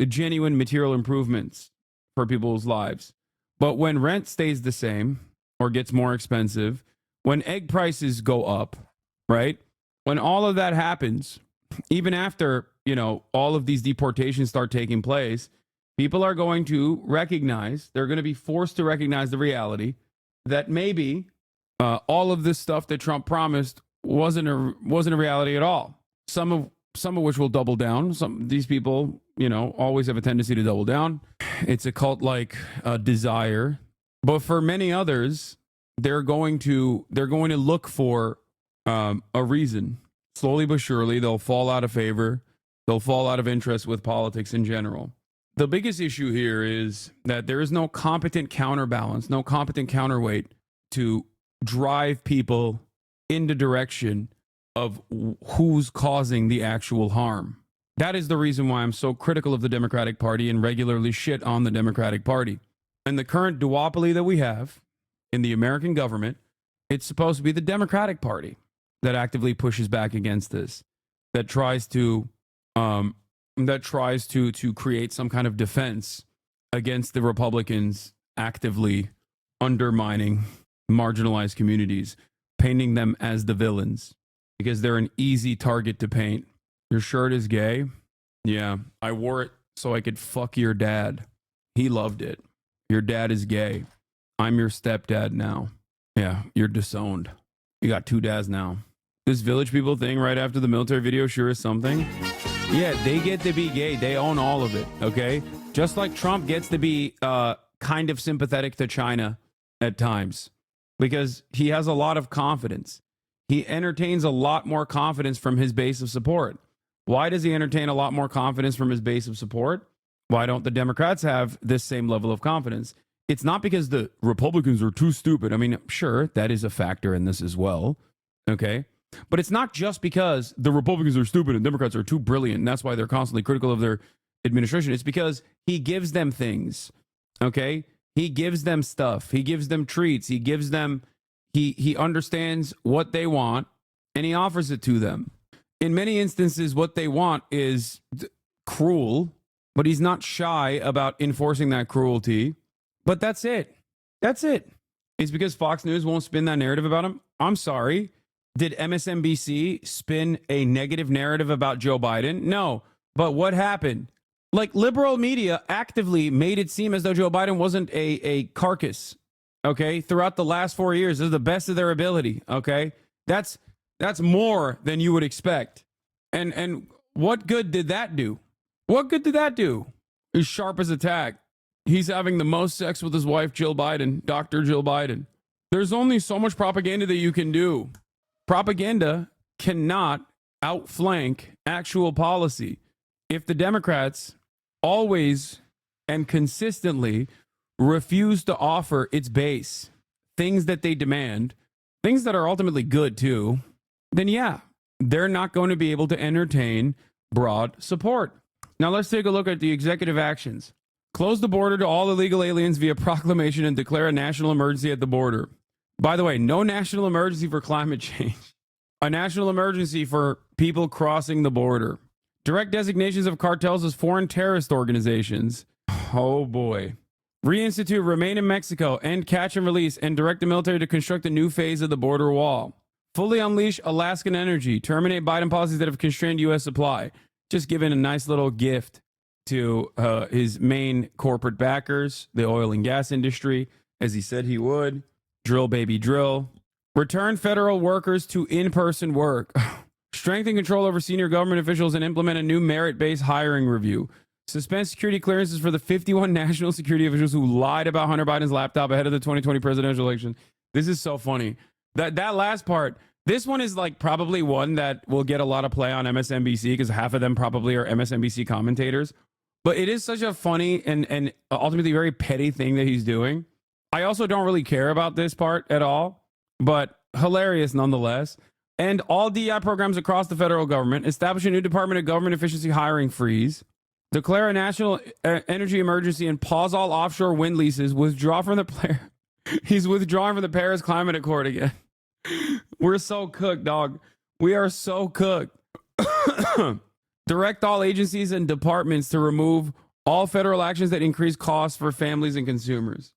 genuine material improvements for people's lives. But when rent stays the same or gets more expensive, when egg prices go up, right? When all of that happens, even after, you know, all of these deportations start taking place, people are going to recognize, they're going to be forced to recognize the reality that maybe all of this stuff that Trump promised wasn't a reality at all. Some of which will double down. These people, you know, always have a tendency to double down. It's a cult-like desire. But for many others, they're going to look for a reason. Slowly but surely, they'll fall out of favor. They'll fall out of interest with politics in general. The biggest issue here is that there is no competent counterbalance, no competent counterweight to drive people in the direction of who's causing the actual harm. That is the reason why I'm so critical of the Democratic Party and regularly shit on the Democratic Party. And the current duopoly that we have in the American government, it's supposed to be the Democratic Party that actively pushes back against this, that tries to create some kind of defense against the Republicans actively undermining marginalized communities, painting them as the villains because they're an easy target to paint. Your shirt is gay? Yeah, I wore it so I could fuck your dad. He loved it. Your dad is gay. I'm your stepdad now. Yeah, you're disowned. You got 2 dads now. This Village People thing right after the military video sure is something. Yeah, they get to be gay. They own all of it, okay? Just like Trump gets to be kind of sympathetic to China at times because he has a lot of confidence. He entertains a lot more confidence from his base of support. Why does he entertain a lot more confidence from his base of support? Why don't the Democrats have this same level of confidence? It's not because the Republicans are too stupid. I mean, sure, that is a factor in this as well, okay? But it's not just because the Republicans are stupid and Democrats are too brilliant, and that's why they're constantly critical of their administration. It's because he gives them things, okay? He gives them stuff. He gives them treats. He gives them, he understands what they want, and he offers it to them. In many instances, what they want is cruel, but he's not shy about enforcing that cruelty. But that's it. That's it. It's because Fox News won't spin that narrative about him. I'm sorry. Did MSNBC spin a negative narrative about Joe Biden? No. But what happened? Like, liberal media actively made it seem as though Joe Biden wasn't a carcass, okay? Throughout the last 4 years, they're the best of their ability, okay? That's more than you would expect. And what good did that do? What good did that do? He's sharp as a tack. He's having the most sex with his wife, Jill Biden, Dr. Jill Biden. There's only so much propaganda that you can do. Propaganda cannot outflank actual policy. If the Democrats always and consistently refuse to offer its base things that they demand, things that are ultimately good too, then yeah, they're not going to be able to entertain broad support. Now let's take a look at the executive actions. Close the border to all illegal aliens via proclamation and declare a national emergency at the border. By the way, no national emergency for climate change. A national emergency for people crossing the border. Direct designations of cartels as foreign terrorist organizations. Oh boy. Reinstitute remain in Mexico, end catch and release, and direct the military to construct a new phase of the border wall. Fully unleash Alaskan energy. Terminate Biden policies that have constrained U.S. supply. Just giving a nice little gift to his main corporate backers, the oil and gas industry, as he said he would. Drill, baby, drill. Return federal workers to in-person work. Strengthen control over senior government officials and implement a new merit-based hiring review. Suspend security clearances for the 51 national security officials who lied about Hunter Biden's laptop ahead of the 2020 presidential election. This is so funny. That last part, this one is like probably one that will get a lot of play on MSNBC because half of them probably are MSNBC commentators. But it is such a funny and ultimately very petty thing that he's doing. I also don't really care about this part at all, but hilarious nonetheless. And all DEI programs across the federal government. Establish a new Department of Government Efficiency hiring freeze. Declare a national energy emergency and pause all offshore wind leases. Withdraw from the He's withdrawing from the Paris Climate Accord again. We're so cooked, dog. We are so cooked. Direct all agencies and departments to remove all federal actions that increase costs for families and consumers.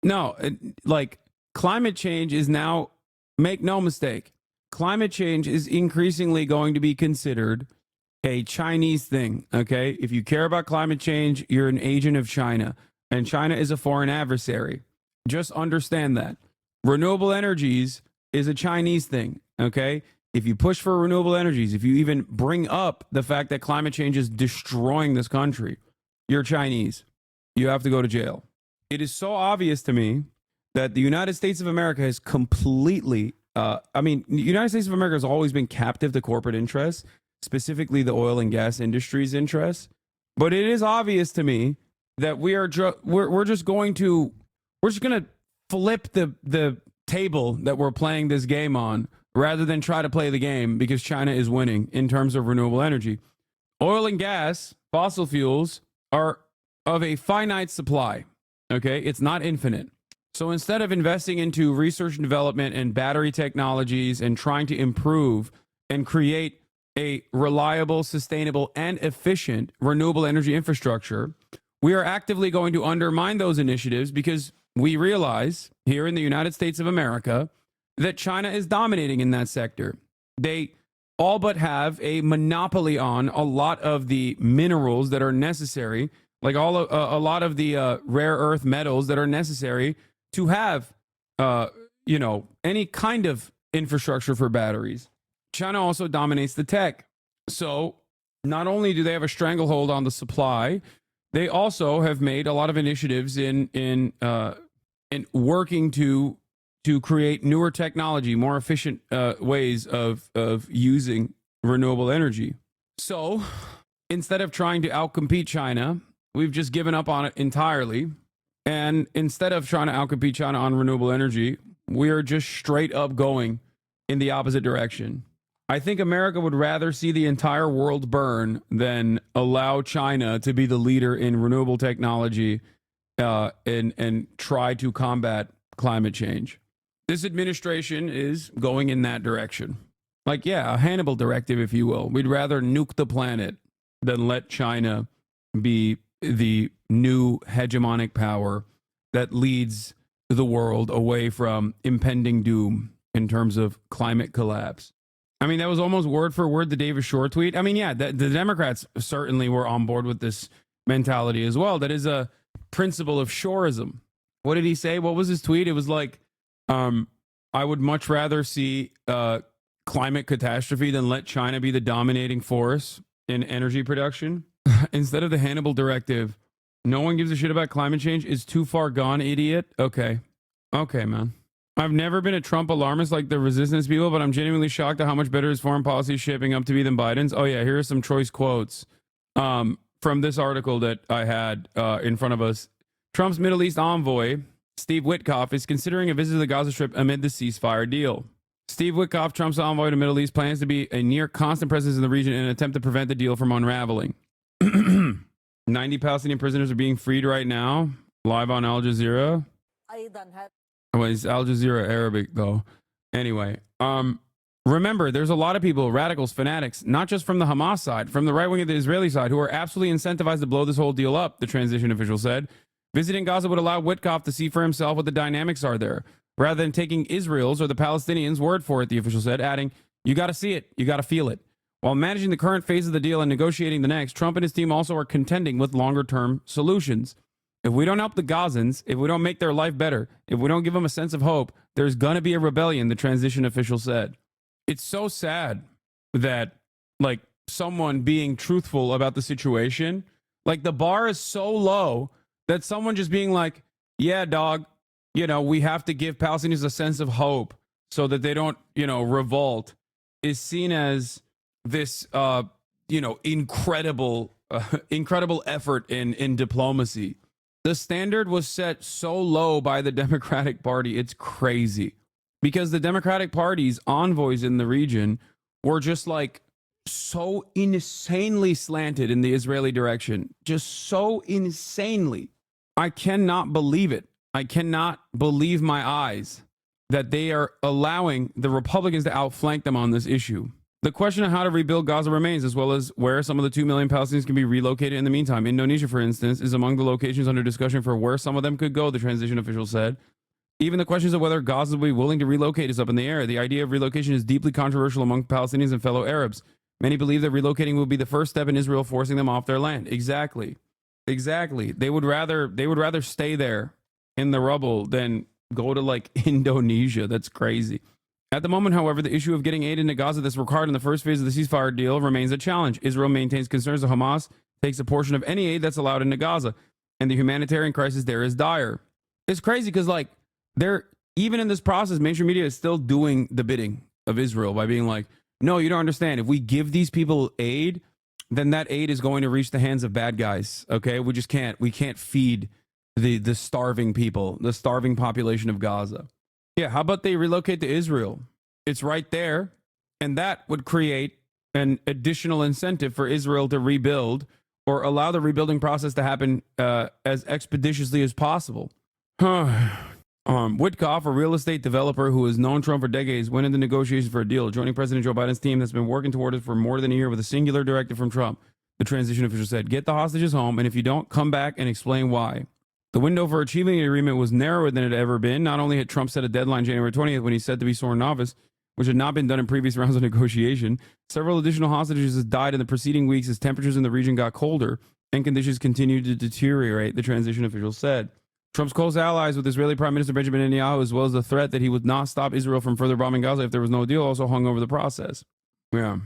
No, like climate change is now, make no mistake, climate change is increasingly going to be considered a Chinese thing, okay? If you care about climate change, you're an agent of China, and China is a foreign adversary. Just understand that. Renewable energies is a Chinese thing, okay? If you push for renewable energies, if you even bring up the fact that climate change is destroying this country, you're Chinese. You have to go to jail. It is so obvious to me that the United States of America has completely, the United States of America has always been captive to corporate interests, specifically the oil and gas industry's interests. But it is obvious to me that we're just going to flip the table that we're playing this game on rather than try to play the game because China is winning in terms of renewable energy. Oil and gas, fossil fuels are of a finite supply. Okay, it's not infinite. So instead of investing into research and development and battery technologies and trying to improve and create a reliable, sustainable, and efficient renewable energy infrastructure, we are actively going to undermine those initiatives because we realize here in the United States of America that China is dominating in that sector. They all but have a monopoly on a lot of the minerals that are necessary, like a lot of the rare earth metals that are necessary to have, any kind of infrastructure for batteries. China also dominates the tech. So not only do they have a stranglehold on the supply, they also have made a lot of initiatives in working to create newer technology, more efficient ways of using renewable energy. So instead of trying to outcompete China, we've just given up on it entirely. And instead of trying to outcompete China on renewable energy, we are just straight up going in the opposite direction. I think America would rather see the entire world burn than allow China to be the leader in renewable technology and try to combat climate change. This administration is going in that direction. Like, yeah, a Hannibal directive, if you will. We'd rather nuke the planet than let China be the new hegemonic power that leads the world away from impending doom in terms of climate collapse. I mean, that was almost word for word the David Shore tweet. I mean, yeah, the Democrats certainly were on board with this mentality as well. That is a principle of Shoreism. What did he say? What was his tweet? It was like, I would much rather see climate catastrophe than let China be the dominating force in energy production. Instead of the Hannibal directive, no one gives a shit about climate change. It's too far gone, idiot. Okay, man. I've never been a Trump alarmist like the resistance people, but I'm genuinely shocked at how much better his foreign policy is shaping up to be than Biden's. Oh yeah, here are some choice quotes from this article that I had in front of us. Trump's Middle East envoy, Steve Witkoff, is considering a visit to the Gaza Strip amid the ceasefire deal. Steve Witkoff, Trump's envoy to the Middle East, plans to be a near constant presence in the region in an attempt to prevent the deal from unraveling. 90 Palestinian prisoners are being freed right now, live on Al Jazeera. Well, it's Al Jazeera Arabic, though. Anyway, remember, there's a lot of people, radicals, fanatics, not just from the Hamas side, from the right wing of the Israeli side, who are absolutely incentivized to blow this whole deal up, the transition official said. Visiting Gaza would allow Witkoff to see for himself what the dynamics are there, rather than taking Israel's or the Palestinians' word for it, the official said, adding, you got to see it, you got to feel it. While managing the current phase of the deal and negotiating the next, Trump and his team also are contending with longer-term solutions. If we don't help the Gazans, if we don't make their life better, if we don't give them a sense of hope, there's going to be a rebellion, the transition official said. It's so sad that, like, someone being truthful about the situation, like, the bar is so low that someone just being like, yeah, dog, we have to give Palestinians a sense of hope so that they don't, revolt, is seen as this, incredible effort in diplomacy. The standard was set so low by the Democratic Party, it's crazy. Because the Democratic Party's envoys in the region were just like so insanely slanted in the Israeli direction. Just so insanely. I cannot believe it. I cannot believe my eyes that they are allowing the Republicans to outflank them on this issue. The question of how to rebuild Gaza remains, as well as where some of the 2 million Palestinians can be relocated in the meantime. Indonesia, for instance, is among the locations under discussion for where some of them could go, the transition official said. Even the questions of whether Gaza will be willing to relocate is up in the air. The idea of relocation is deeply controversial among Palestinians and fellow Arabs. Many believe that relocating will be the first step in Israel forcing them off their land. Exactly. They would rather stay there in the rubble than go to, like, Indonesia. That's crazy. At the moment, however, the issue of getting aid into Gaza that's required in the first phase of the ceasefire deal remains a challenge. Israel maintains concerns that Hamas takes a portion of any aid that's allowed into Gaza, and the humanitarian crisis there is dire. It's crazy because, like, even in this process, mainstream media is still doing the bidding of Israel by being like, no, you don't understand. If we give these people aid, then that aid is going to reach the hands of bad guys. Okay, we can't feed the starving people, the starving population of Gaza. Yeah, how about they relocate to Israel? It's right there, and that would create an additional incentive for Israel to rebuild or allow the rebuilding process to happen as expeditiously as possible. Witkoff, a real estate developer who has known Trump for decades, went into negotiations for a deal, joining President Joe Biden's team that's been working toward it for more than a year with a singular directive from Trump. The transition official said, "Get the hostages home, and if you don't, come back and explain why." The window for achieving an agreement was narrower than it had ever been. Not only had Trump set a deadline January 20th when he said to be sworn in office, which had not been done in previous rounds of negotiation, several additional hostages died in the preceding weeks as temperatures in the region got colder and conditions continued to deteriorate, the transition official said. Trump's close allies with Israeli Prime Minister Benjamin Netanyahu, as well as the threat that he would not stop Israel from further bombing Gaza if there was no deal, also hung over the process. Yeah.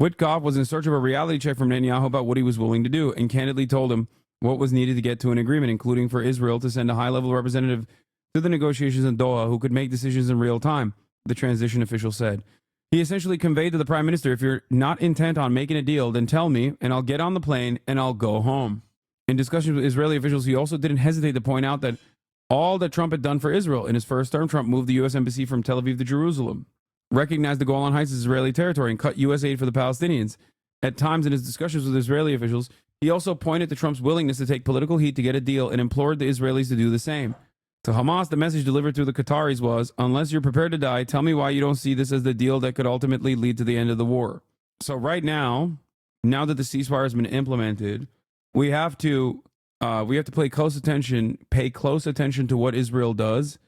Witkoff was in search of a reality check from Netanyahu about what he was willing to do, and candidly told him what was needed to get to an agreement, including for Israel to send a high-level representative to the negotiations in Doha who could make decisions in real time, the transition official said. He essentially conveyed to the prime minister, if you're not intent on making a deal, then tell me, and I'll get on the plane and I'll go home. In discussions with Israeli officials, he also didn't hesitate to point out that all that Trump had done for Israel. In his first term, Trump moved the U.S. embassy from Tel Aviv to Jerusalem, recognized the Golan Heights as Israeli territory, and cut U.S. aid for the Palestinians. At times in his discussions with Israeli officials, he also pointed to Trump's willingness to take political heat to get a deal and implored the Israelis to do the same. To Hamas, the message delivered through the Qataris was, unless you're prepared to die, tell me why you don't see this as the deal that could ultimately lead to the end of the war. So right now that the ceasefire has been implemented, we have to pay close attention to what Israel does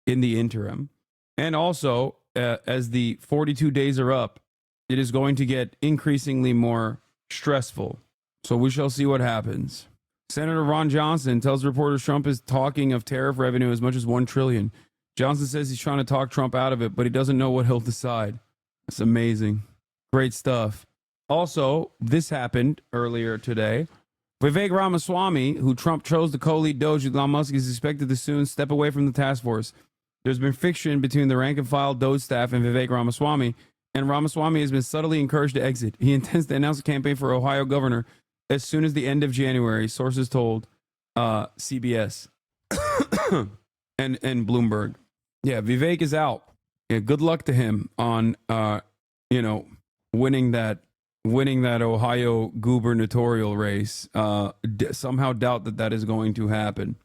in the interim. And also, as the 42 days are up, it is going to get increasingly more stressful. So we shall see what happens. Senator Ron Johnson tells reporters Trump is talking of tariff revenue as much as $1 trillion. Johnson says he's trying to talk Trump out of it, but he doesn't know what he'll decide. It's amazing. Great stuff. Also, this happened earlier today. Vivek Ramaswamy, who Trump chose to co-lead Doge with Elon Musk, is expected to soon step away from the task force. There's been friction between the rank-and-file Doge staff and Vivek Ramaswamy, and Ramaswamy has been subtly encouraged to exit. He intends to announce a campaign for Ohio governor as soon as the end of January, sources told CBS and Bloomberg. Yeah, Vivek is out. Yeah, good luck to him on winning that Ohio gubernatorial race. Somehow doubt that is going to happen.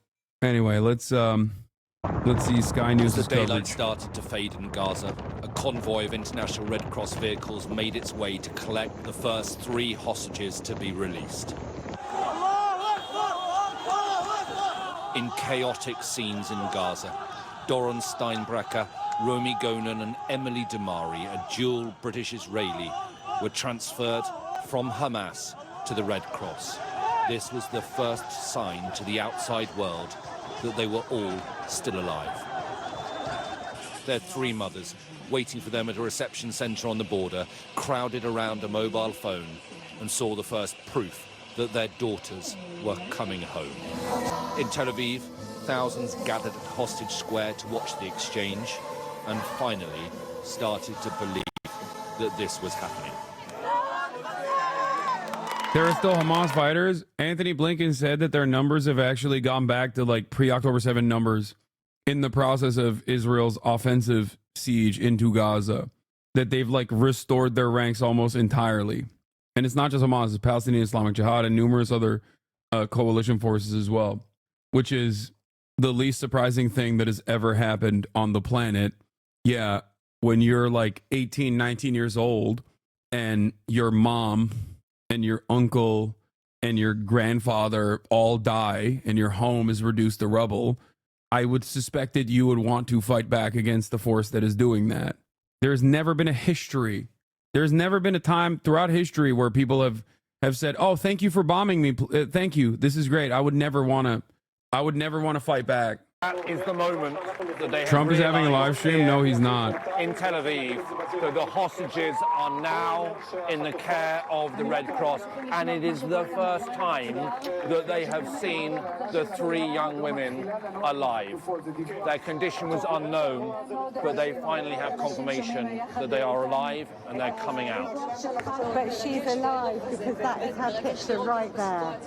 Anyway, let's see Sky News' As the daylight coverage. started to fade in Gaza, a convoy of International Red Cross vehicles made its way to collect the first 3 hostages to be released. In chaotic scenes in Gaza, Doron Steinbrecher, Romy Gonen and Emily Damari, a dual British-Israeli, were transferred from Hamas to the Red Cross. This was the first sign to the outside world that they were all still alive. Their 3 mothers, waiting for them at a reception centre on the border, crowded around a mobile phone and saw the first proof that their daughters were coming home. In Tel Aviv, thousands gathered at Hostage Square to watch the exchange and finally started to believe that this was happening. There are still Hamas fighters. Anthony Blinken said that their numbers have actually gone back to like pre-October 7 numbers in the process of Israel's offensive siege into Gaza, that they've like restored their ranks almost entirely. And it's not just Hamas, it's Palestinian Islamic Jihad and numerous other coalition forces as well, which is the least surprising thing that has ever happened on the planet. Yeah, when you're like 18, 19 years old and your mom and your uncle and your grandfather all die and your home is reduced to rubble, I would suspect that you would want to fight back against the force that is doing that. There's never been a history. There's never been a time throughout history where people have said, "Oh, thank you for bombing me. Thank you. This is great. I would never want to fight back." That is the moment that they Trump is having a live stream? No, he's not. In Tel Aviv, that the hostages are now in the care of the Red Cross, and it is the first time that they have seen the 3 young women alive. Their condition was unknown, but they finally have confirmation that they are alive and they're coming out. But she's alive because that is her picture right there.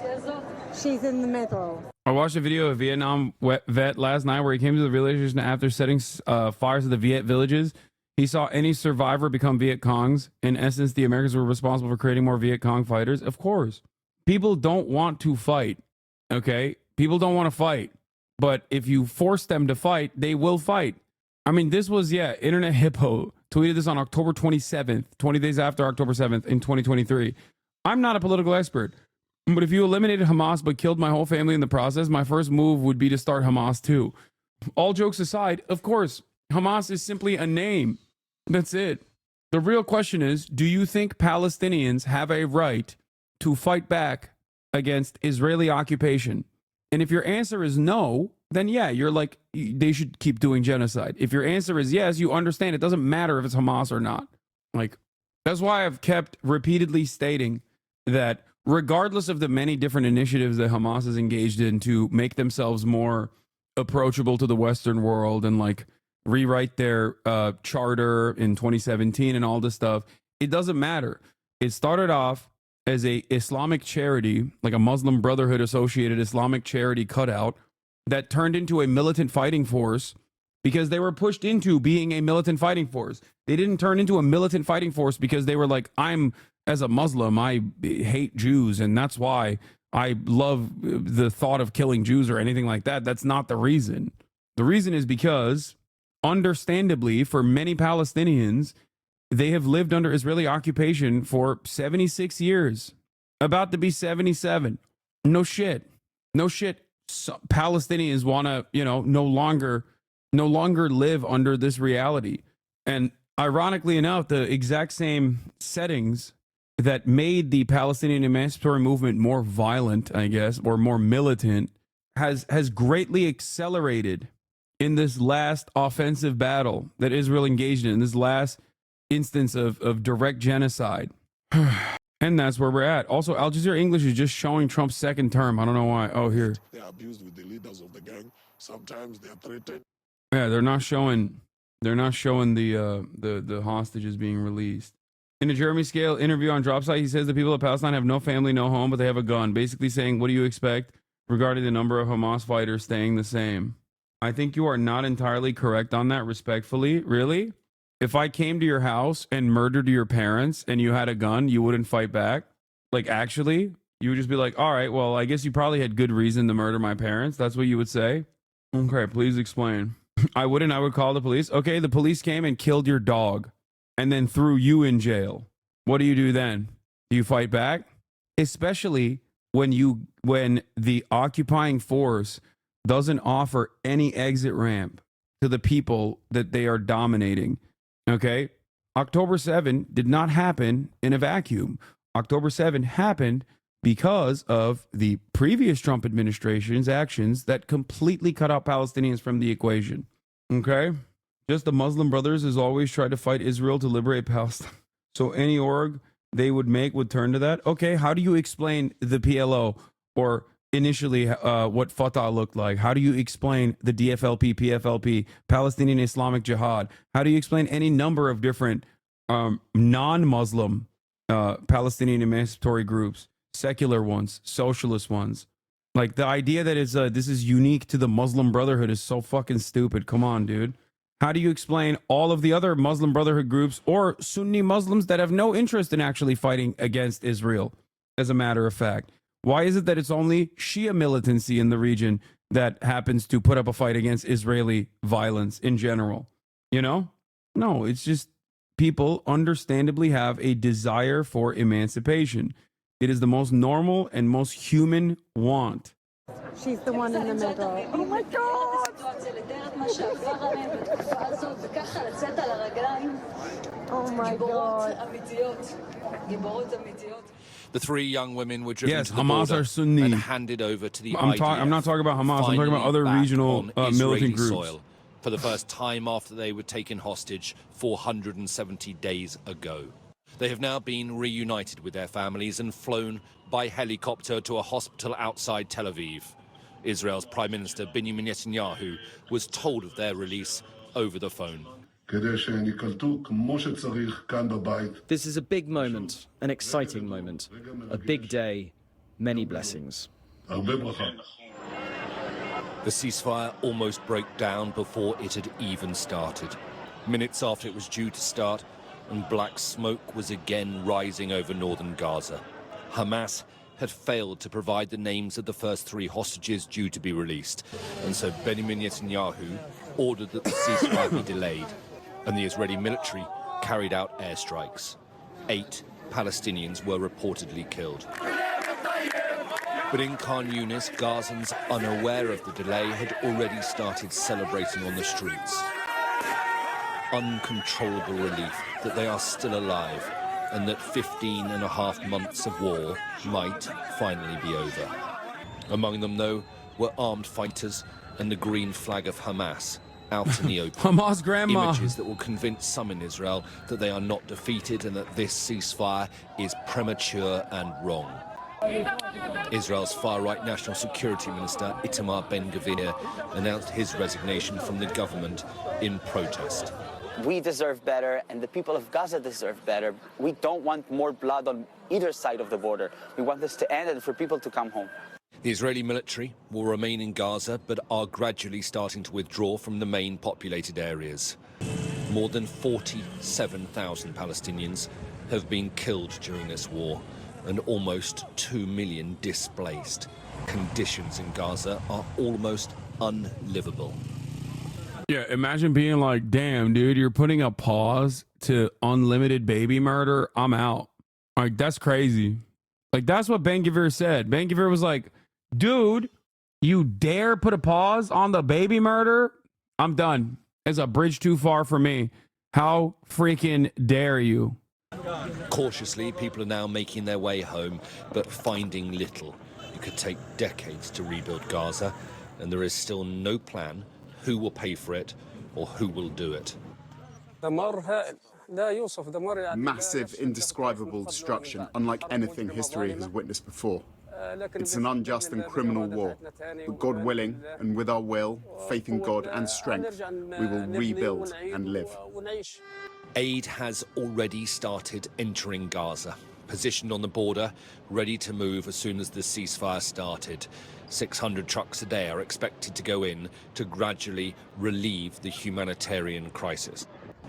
She's in the middle. I watched a video of a Vietnam vet last night where he came to the realization after setting fires to the Viet villages, he saw any survivor become Viet Congs. In essence, the Americans were responsible for creating more Viet Cong fighters. Of course. People don't want to fight, okay? People don't want to fight. But if you force them to fight, they will fight. I mean, this was, Internet Hippo tweeted this on October 27th, 20 days after October 7th in 2023. I'm not a political expert. But if you eliminated Hamas but killed my whole family in the process, my first move would be to start Hamas too. All jokes aside, of course, Hamas is simply a name. That's it. The real question is, do you think Palestinians have a right to fight back against Israeli occupation? And if your answer is no, then you're like, they should keep doing genocide. If your answer is yes, you understand it doesn't matter if it's Hamas or not. Like, that's why I've kept repeatedly stating that regardless of the many different initiatives that Hamas is engaged in to make themselves more approachable to the Western world and like rewrite their charter in 2017 and all this stuff, it doesn't matter. It started off as a Islamic charity, like a Muslim Brotherhood associated Islamic charity cutout that turned into a militant fighting force because they were pushed into being a militant fighting force. They didn't turn into a militant fighting force because they were like, as a Muslim, I hate Jews, and that's why I love the thought of killing Jews or anything like that. That's not the reason. The reason is because, understandably, for many Palestinians, they have lived under Israeli occupation for 76 years, about to be 77. No shit. So Palestinians want to, no longer live under this reality. And ironically enough, the exact same settings that made the Palestinian emancipatory movement more violent, I guess, or more militant, has greatly accelerated in this last offensive battle that Israel engaged in, this last instance of direct genocide. And that's where we're at. Also, Al Jazeera English is just showing Trump's second term. I don't know why. Oh, here. They are abused with the leaders of the gang. Sometimes they are threatened. Yeah, they're not showing the hostages being released. In a Jeremy Scale interview on Dropsite, he says the people of Palestine have no family, no home, but they have a gun. Basically saying, what do you expect regarding the number of Hamas fighters staying the same? I think you are not entirely correct on that, respectfully. Really? If I came to your house and murdered your parents and you had a gun, you wouldn't fight back? Like, actually? You would just be like, all right, well, I guess you probably had good reason to murder my parents. That's what you would say? Okay, please explain. I wouldn't. I would call the police. Okay, the police came and killed your dog and then threw you in jail. What do you do then? Do you fight back? Especially when the occupying force doesn't offer any exit ramp to the people that they are dominating. Okay? October 7 did not happen in a vacuum. October 7 happened because of the previous Trump administration's actions that completely cut out Palestinians from the equation. Okay? Just the Muslim Brothers has always tried to fight Israel to liberate Palestine. So any org they would make would turn to that. Okay, how do you explain the PLO or initially what Fatah looked like? How do you explain the DFLP, PFLP, Palestinian Islamic Jihad? How do you explain any number of different non-Muslim Palestinian emancipatory groups, secular ones, socialist ones? Like, the idea that this is unique to the Muslim Brotherhood is so fucking stupid. Come on, dude. How do you explain all of the other Muslim Brotherhood groups or Sunni Muslims that have no interest in actually fighting against Israel, as a matter of fact? Why is it that it's only Shia militancy in the region that happens to put up a fight against Israeli violence in general? You know? No, it's just people understandably have a desire for emancipation. It is the most normal and most human want. She's the one in the middle. Oh my God! Oh my God. The three young women were driven to the Hamas border are Sunni. and handed over to the I'm IDF. not talking about Hamas. I'm talking about other finally regional back on Israeli militant groups. soil for the first time after they were taken hostage 470 days ago. They have now been reunited with their families and flown by helicopter to a hospital outside Tel Aviv. Israel's Prime Minister Benjamin Netanyahu was told of their release over the phone. This is a big moment, an exciting moment, a big day, many blessings. The ceasefire almost broke down before it had even started. Minutes after it was due to start, and black smoke was again rising over northern Gaza. Hamas had failed to provide the names of the first 3 hostages due to be released, and so Benjamin Netanyahu ordered that the ceasefire be delayed, and the Israeli military carried out airstrikes. 8 Palestinians were reportedly killed. But in Khan Yunis, Gazans, unaware of the delay, had already started celebrating on the streets. Uncontrollable relief that they are still alive and that 15.5 months of war might finally be over. Among them, though, were armed fighters and the green flag of Hamas out in the open. Hamas grandma. Images that will convince some in Israel that they are not defeated and that this ceasefire is premature and wrong. Israel's far-right National Security Minister Itamar Ben-Gvir announced his resignation from the government in protest. We deserve better, and the people of Gaza deserve better. We don't want more blood on either side of the border. We want this to end and for people to come home. The Israeli military will remain in Gaza, but are gradually starting to withdraw from the main populated areas. More than 47,000 Palestinians have been killed during this war, and almost 2 million displaced. Conditions in Gaza are almost unlivable. Yeah, imagine being like, damn, dude, you're putting a pause to unlimited baby murder. I'm out. Like, that's crazy. Like, that's what Ben-Gvir said. Ben-Gvir was like, dude, you dare put a pause on the baby murder? I'm done. It's a bridge too far for me. How freaking dare you? Cautiously, people are now making their way home, but finding little. It could take decades to rebuild Gaza, and there is still no plan who will pay for it or who will do it. Massive, indescribable destruction, unlike anything history has witnessed before. It's an unjust and criminal war. But God willing, and with our will, faith in God and strength, we will rebuild and live. Aid has already started entering Gaza, positioned on the border, ready to move as soon as the ceasefire started. 600 trucks a day are expected to go in to gradually relieve the humanitarian crisis.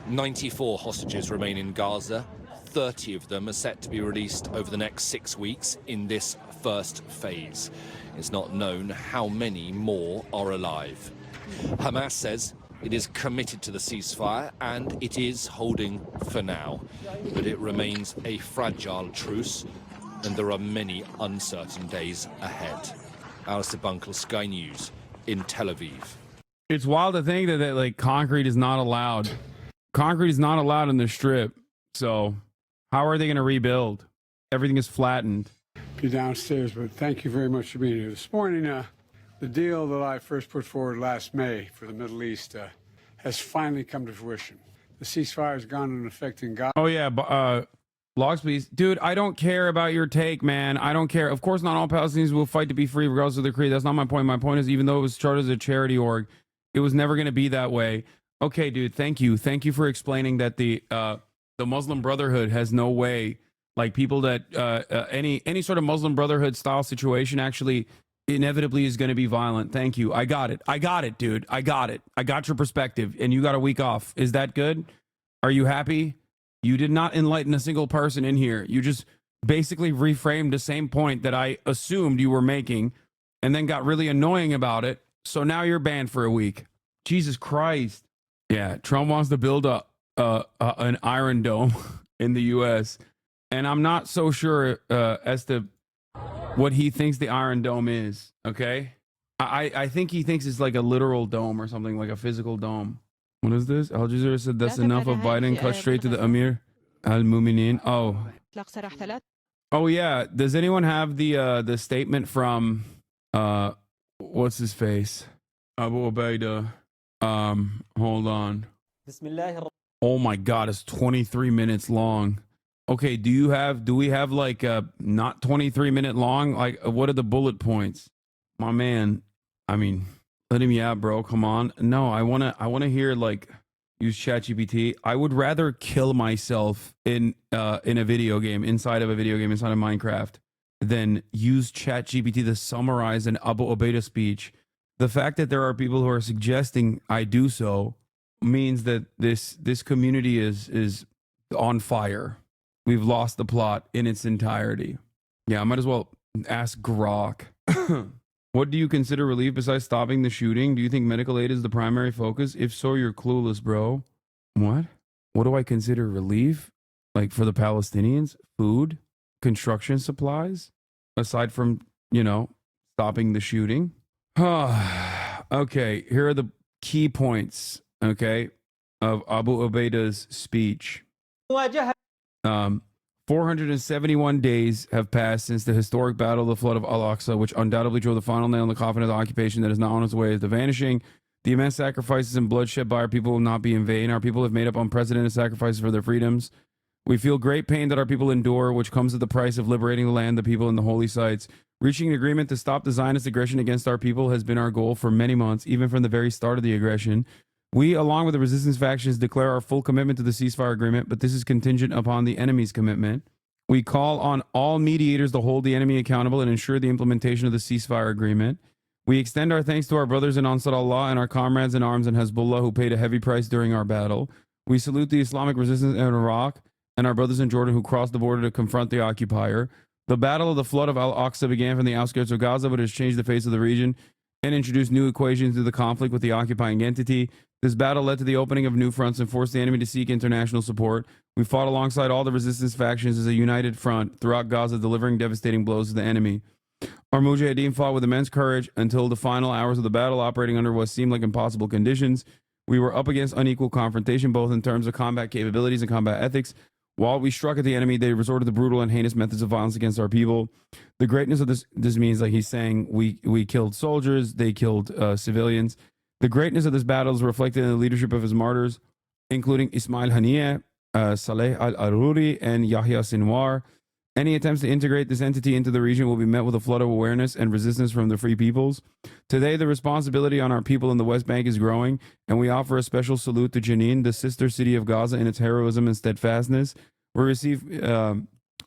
94 hostages remain in Gaza. 30 of them are set to be released over the next 6 weeks in this first phase. It's not known how many more are alive. Hamas says it is committed to the ceasefire and it is holding for now, but it remains a fragile truce and there are many uncertain days ahead. Alistair Bunkle, Sky News in Tel Aviv. It's wild to think that like concrete is not allowed. Concrete is not allowed in the Strip. So how are they going to rebuild? Everything is flattened. Be downstairs, but thank you very much for being here this morning. The deal that I first put forward last May for the Middle East has finally come to fruition. The ceasefire has gone into effect in Gaza. Oh yeah, logs please. Dude, I don't care about your take, man. I don't care. Of course, not all Palestinians will fight to be free regardless of their creed. That's not my point. My point is, even though it was started as a charity org, it was never going to be that way. Okay, dude, thank you. Thank you for explaining that the Muslim Brotherhood has no way, like people that any sort of Muslim Brotherhood style situation actually inevitably is going to be violent. Thank you. I got it, dude. I got it. I got your perspective, and you got a week off. Is that good? Are you happy? You did not enlighten a single person in here. You just basically reframed the same point that I assumed you were making and then got really annoying about it. So now you're banned for a week. Jesus Christ. Yeah, Trump wants to build an Iron Dome in the U.S. And I'm not so sure as to what he thinks the Iron Dome is, okay? I think he thinks it's like a literal dome or something, like a physical dome. What is this? Al Jazeera said that's enough of Biden. Cut straight to the Amir al-Muminin. Oh yeah. Does anyone have the statement from what's his face? Abu Ubaidah. Hold on. Oh my God, it's 23 minutes long. Okay, do we have like not 23-minute long? Like, what are the bullet points? My man, I mean, let him out, bro. Come on. No, I wanna hear like use ChatGPT. I would rather kill myself in a video game, inside of Minecraft, than use ChatGPT to summarize an Abu Ubaidah speech the fact that there are people who are suggesting I do so means that this community is on fire. We've lost the plot in its entirety. Yeah, I might as well ask Grok. What do you consider relief besides stopping the shooting? Do you think medical aid is the primary focus? If so, you're clueless, bro. What? What do I consider relief? Like for the Palestinians? Food? Construction supplies? Aside from, stopping the shooting? Okay, here are the key points, okay, of Abu Ubaida's speech. 471 days have passed since the historic battle of the Flood of Al-Aqsa, which undoubtedly drove the final nail in the coffin of the occupation that is now on its way to vanishing. The immense sacrifices and bloodshed by our people will not be in vain. Our people have made up unprecedented sacrifices for their freedoms. We feel great pain that our people endure, which comes at the price of liberating the land, the people, and the holy sites. Reaching an agreement to stop the Zionist aggression against our people has been our goal for many months, even from the very start of the aggression. We, along with the resistance factions, declare our full commitment to the ceasefire agreement, but this is contingent upon the enemy's commitment. We call on all mediators to hold the enemy accountable and ensure the implementation of the ceasefire agreement. We extend our thanks to our brothers in Ansar Allah and our comrades in arms in Hezbollah who paid a heavy price during our battle. We salute the Islamic resistance in Iraq and our brothers in Jordan who crossed the border to confront the occupier. The battle of the Flood of Al-Aqsa began from the outskirts of Gaza, but has changed the face of the region and introduced new equations to the conflict with the occupying entity. This battle led to the opening of new fronts and forced the enemy to seek international support. We fought alongside all the resistance factions as a united front throughout Gaza, delivering devastating blows to the enemy. Our Mujahideen fought with immense courage until the final hours of the battle, operating under what seemed like impossible conditions. We were up against unequal confrontation, both in terms of combat capabilities and combat ethics. While we struck at the enemy, they resorted to brutal and heinous methods of violence against our people. The greatness of this means, like he's saying, we killed soldiers, they killed civilians. The greatness of this battle is reflected in the leadership of his martyrs, including Ismail Haniyeh, Saleh al-Aruri, and Yahya Sinwar. Any attempts to integrate this entity into the region will be met with a flood of awareness and resistance from the free peoples. Today, the responsibility on our people in the West Bank is growing, and we offer a special salute to Jenin, the sister city of Gaza, in its heroism and steadfastness. We receive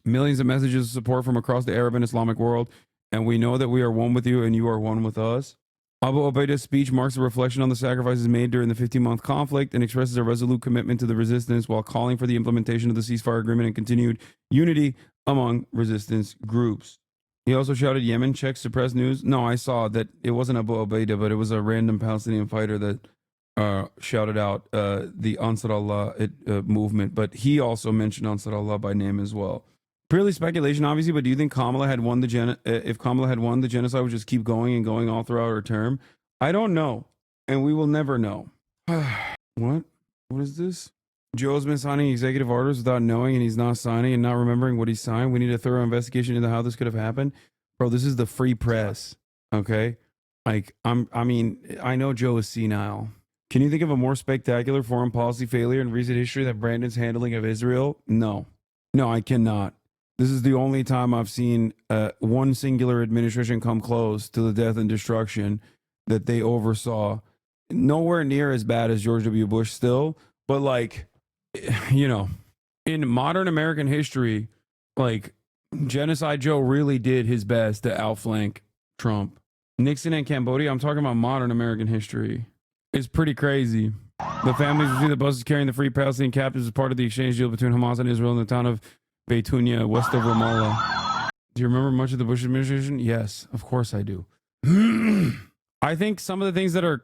millions of messages of support from across the Arab and Islamic world, and we know that we are one with you and you are one with us. Abu Ubaida's speech marks a reflection on the sacrifices made during the 15-month conflict and expresses a resolute commitment to the resistance while calling for the implementation of the ceasefire agreement and continued unity among resistance groups. He also shouted, Yemen checks suppressed news. No, I saw that it wasn't Abu Ubaida, but it was a random Palestinian fighter that shouted out the Ansar Allah movement. But he also mentioned Ansar Allah by name as well. Purely speculation, obviously, but do you think Kamala had won if Kamala had won, the genocide would just keep going and going all throughout her term? I don't know, and we will never know. What? What is this? Joe's been signing executive orders without knowing, and he's not signing and not remembering what he signed. We need a thorough investigation into how this could have happened. Bro, this is the free press, okay? Like, I mean, I know Joe is senile. Can you think of a more spectacular foreign policy failure in recent history than Brandon's handling of Israel? No. No, I cannot. This is the only time I've seen one singular administration come close to the death and destruction that they oversaw. Nowhere near as bad as George W. Bush still, but like, in modern American history, like, Genocide Joe really did his best to outflank Trump. Nixon and Cambodia, I'm talking about modern American history. It's pretty crazy. The families between the buses carrying the free Palestinian captives as part of the exchange deal between Hamas and Israel in the town of Beitunia, west of Ramallah. Do you remember much of the Bush administration? Yes, of course I do. I think some of the things that are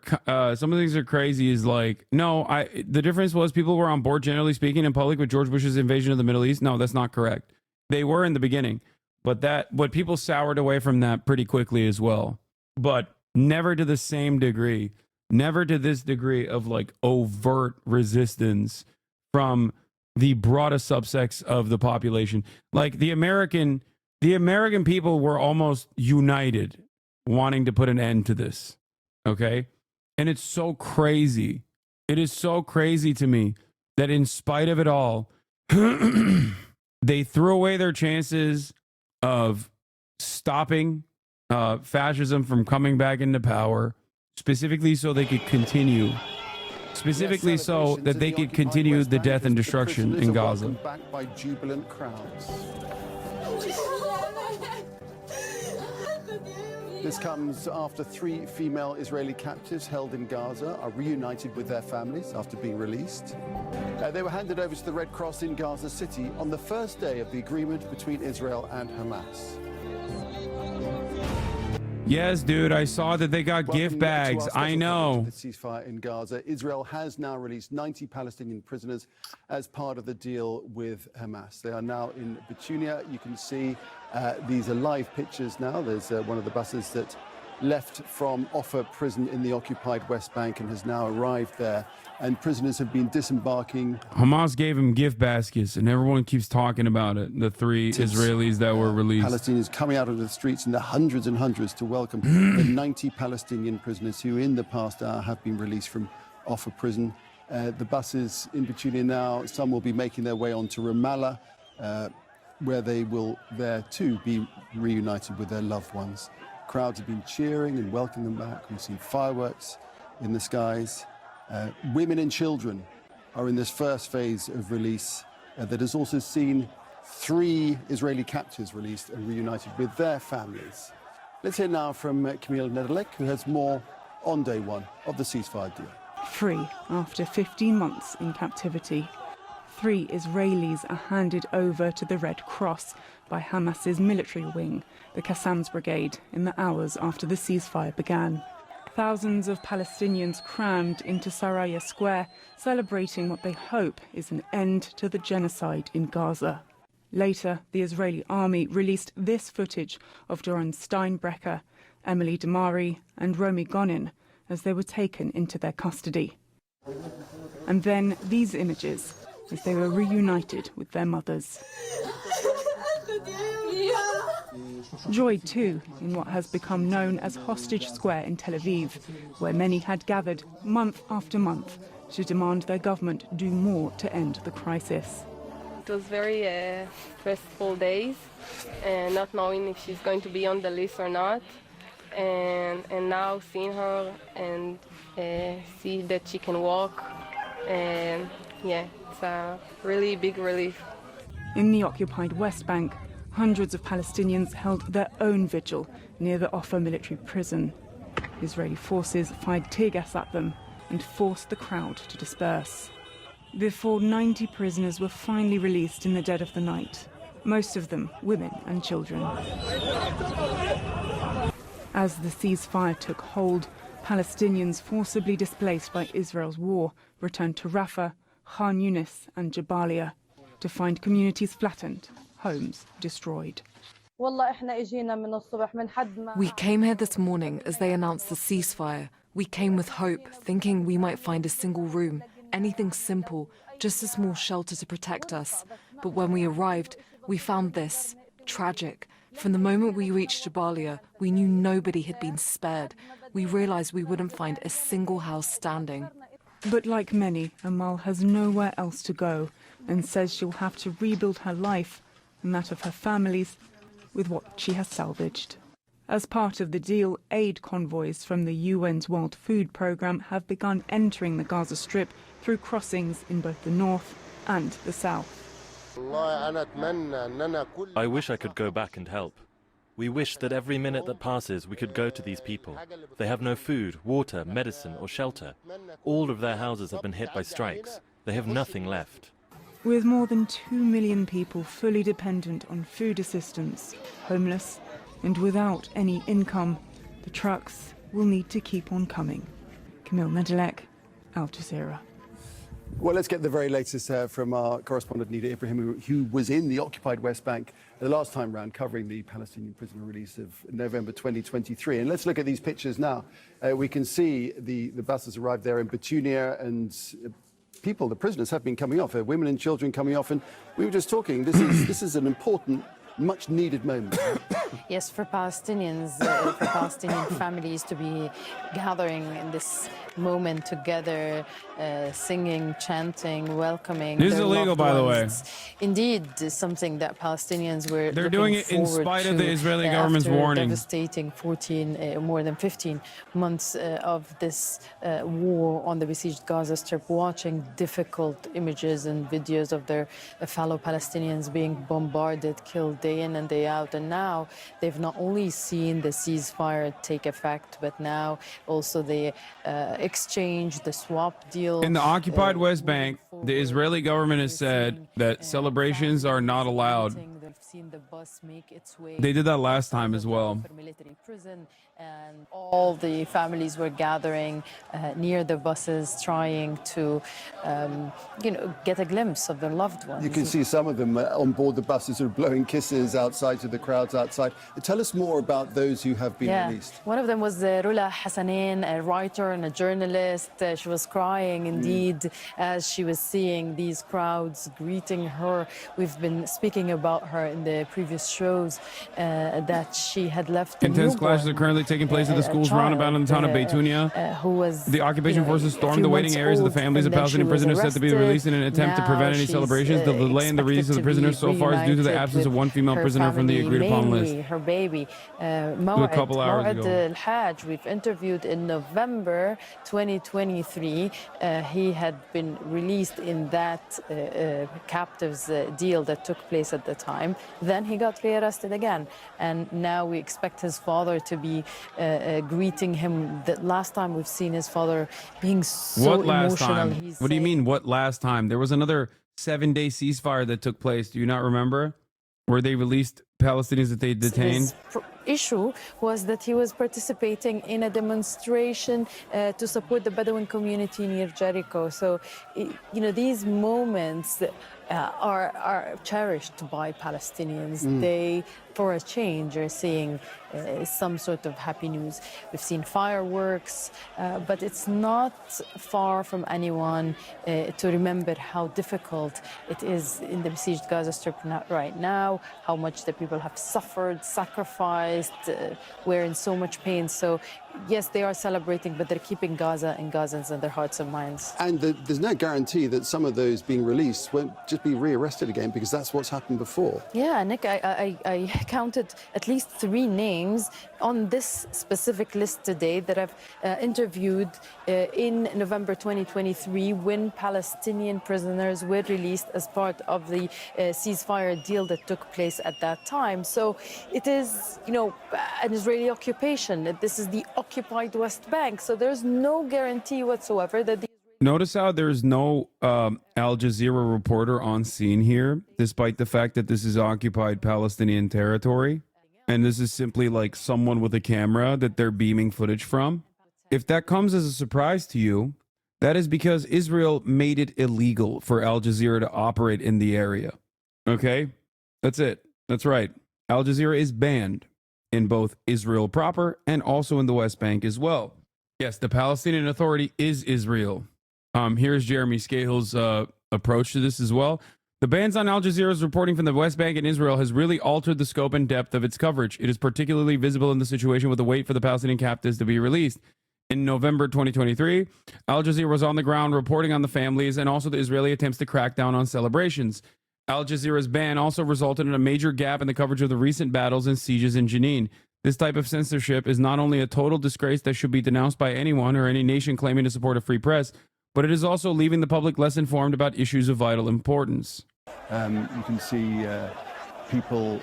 crazy is like, the difference was people were on board, generally speaking, in public with George Bush's invasion of the Middle East. No, that's not correct. They were in the beginning, but people soured away from that pretty quickly as well. But never to the same degree, never to this degree of like overt resistance from the broadest subsects of the population. Like the American people were almost united wanting to put an end to this. Okay. And it's so crazy. It is so crazy to me that in spite of it all, they threw away their chances of stopping fascism from coming back into power, specifically so they could continue the death and destruction in Gaza. Back by jubilant crowds. This comes after 3 female Israeli captives held in Gaza are reunited with their families after being released. They were handed over to the Red Cross in Gaza City on the first day of the agreement between Israel and Hamas. Yes, dude, I saw that they got gift bags. I know. The ceasefire in Gaza. Israel has now released 90 Palestinian prisoners as part of the deal with Hamas. They are now in Betunia. You can see these are live pictures now. There's one of the buses that left from Offa prison in the occupied West Bank and has now arrived there. And prisoners have been disembarking. Hamas gave him gift baskets, and everyone keeps talking about it. The 3 Israelis that were released. Palestinians coming out of the streets in the hundreds and hundreds to welcome the 90 Palestinian prisoners who in the past hour have been released from Offa prison. The buses in Betunia now, some will be making their way on to Ramallah, where they will there too be reunited with their loved ones. Crowds have been cheering and welcoming them back. We've seen fireworks in the skies. Women and children are in this first phase of release that has also seen 3 Israeli captives released and reunited with their families. Let's hear now from Camille Nedelec, who has more on day 1 of the ceasefire deal. Free after 15 months in captivity. 3 Israelis are handed over to the Red Cross by Hamas's military wing, the Qassams Brigade, in the hours after the ceasefire began. Thousands of Palestinians crammed into Saraya Square, celebrating what they hope is an end to the genocide in Gaza. Later, the Israeli army released this footage of Doron Steinbrecher, Emily Damari and Romi Gonen as they were taken into their custody. And then these images as they were reunited with their mothers. Joy too in what has become known as Hostage Square in Tel Aviv, where many had gathered month after month to demand their government do more to end the crisis. It was very stressful days, not knowing if she's going to be on the list or not, and now seeing her and see that she can walk, and yeah, it's a really big relief. In the occupied West Bank, hundreds of Palestinians held their own vigil near the Offa military prison. Israeli forces fired tear gas at them and forced the crowd to disperse. Before 90 prisoners were finally released in the dead of the night, most of them women and children. As the ceasefire took hold, Palestinians forcibly displaced by Israel's war returned to Rafah, Khan Yunis and Jabalia to find communities flattened, homes destroyed. We came here this morning as they announced the ceasefire. We came with hope, thinking we might find a single room, anything simple, just a small shelter to protect us. But when we arrived, we found this, tragic. From the moment we reached Jabalia, we knew nobody had been spared. We realized we wouldn't find a single house standing. But like many, Amal has nowhere else to go and says she'll have to rebuild her life and that of her families with what she has salvaged. As part of the deal, aid convoys from the UN's World Food Programme have begun entering the Gaza Strip through crossings in both the north and the south. I wish I could go back and help. We wish that every minute that passes we could go to these people. They have no food, water, medicine or shelter. All of their houses have been hit by strikes. They have nothing left. With more than 2 million people fully dependent on food assistance, homeless, and without any income, the trucks will need to keep on coming. Camille Nedelec, Al Jazeera. Well, let's get the very latest from our correspondent Nida Ibrahim, who was in the occupied West Bank the last time round covering the Palestinian prisoner release of November 2023. And let's look at these pictures now. We can see the buses arrived there in Betunia, and people, the prisoners, have been coming off. Women and children coming off. And we were just talking, this is an important, much needed moment. Yes, for Palestinians, for Palestinian families to be gathering in this moment together, singing, chanting, welcoming. This is illegal, by the way. Indeed, something that Palestinians were. They're doing it in spite of the Israeli government's warning. Devastating more than 15 months of this war on the besieged Gaza Strip, watching difficult images and videos of their fellow Palestinians being bombarded, killed, day in and day out. And now they've not only seen the ceasefire take effect, but now also the exchange, the swap deal. In the occupied West Bank, the Israeli government has said that celebrations are not allowed. They did that last time as well. Military prison, and all the families were gathering near the buses, trying to, get a glimpse of their loved ones. You can see some of them on board the buses are blowing kisses outside to the crowds outside. Tell us more about those who have been released. One of them was Rula Hassanein, a writer and a journalist. She was crying indeed as she was seeing these crowds greeting her. We've been speaking about her in the previous shows, that she had left Intense clashes are currently taking place at the school's roundabout in the town of Beytunia. The occupation forces stormed the waiting areas of the families of Palestinian prisoners set to be released in an attempt to prevent any celebrations. The delay in the release of the prisoners so far is due to the absence of one female prisoner from the agreed-upon list. Her baby, a couple hours ago. Al-Hajj, we've interviewed in November 2023. He had been released in that captives deal that took place at the time. Then he got rearrested again, and now we expect his father to be greeting him. The last time we've seen his father being so What last emotional. time? What do you mean, what last time? There was another 7-day ceasefire that took place. Do you not remember? Where they released Palestinians that they detained? His issue was that he was participating in a demonstration to support the Bedouin community near Jericho. So, these moments are cherished by Palestinians. They, for a change, are seeing some sort of happy news. We've seen fireworks, but it's not far from anyone to remember how difficult it is in the besieged Gaza Strip right now, how much the people have suffered, sacrificed, we're in so much pain. So, yes, they are celebrating, but they're keeping Gaza and Gazans in their hearts and minds. And there's no guarantee that some of those being released won't just be rearrested again, because that's what's happened before. Yeah, Nick, I counted at least 3 names on this specific list today that I've interviewed in November 2023 when Palestinian prisoners were released as part of the ceasefire deal that took place at that time. So it is, an Israeli occupation. This is the occupied West Bank. So there's no guarantee whatsoever that the Notice how there's no Al Jazeera reporter on scene here, despite the fact that this is occupied Palestinian territory. And this is simply like someone with a camera that they're beaming footage from. If that comes as a surprise to you, that is because Israel made it illegal for Al Jazeera to operate in the area. Okay? That's it. That's right. Al Jazeera is banned in both Israel proper and also in the West Bank as well. Yes, the Palestinian Authority is Israel. Here's Jeremy Scahill's approach to this as well. The bans on Al Jazeera's reporting from the West Bank and Israel has really altered the scope and depth of its coverage. It is particularly visible in the situation with the wait for the Palestinian captives to be released. In November 2023, Al Jazeera was on the ground reporting on the families and also the Israeli attempts to crack down on celebrations. Al Jazeera's ban also resulted in a major gap in the coverage of the recent battles and sieges in Jenin. This type of censorship is not only a total disgrace that should be denounced by anyone or any nation claiming to support a free press, but it is also leaving the public less informed about issues of vital importance. You can see people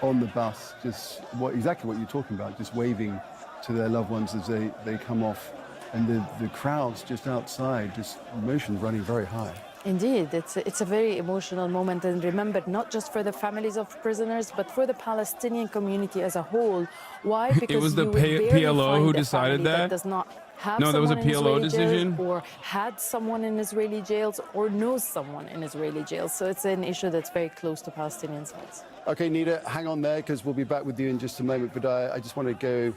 on the bus, just exactly what you're talking about, just waving to their loved ones as they come off. And the crowds just outside, just emotions running very high. Indeed, it's a very emotional moment, and remember, not just for the families of prisoners, but for the Palestinian community as a whole. Why? Because it was the PLO who decided that? Does not have no, that was a someone in PLO Israeli decision, jails, or had someone in Israeli jails, or knows someone in Israeli jails. So it's an issue that's very close to Palestinians' hearts. Okay, Nida, hang on there, because we'll be back with you in just a moment. But I just want to go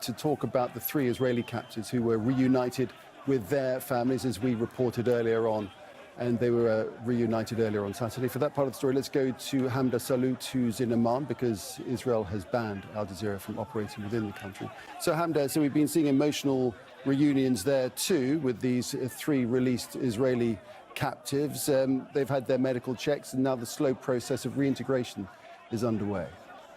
to talk about the 3 Israeli captives who were reunited with their families, as we reported earlier on. And they were reunited earlier on Saturday. For that part of the story, let's go to Hamda Salut, who's in Amman, because Israel has banned Al Jazeera from operating within the country. So Hamda, we've been seeing emotional reunions there too, with these 3 released Israeli captives. They've had their medical checks, and now the slow process of reintegration is underway.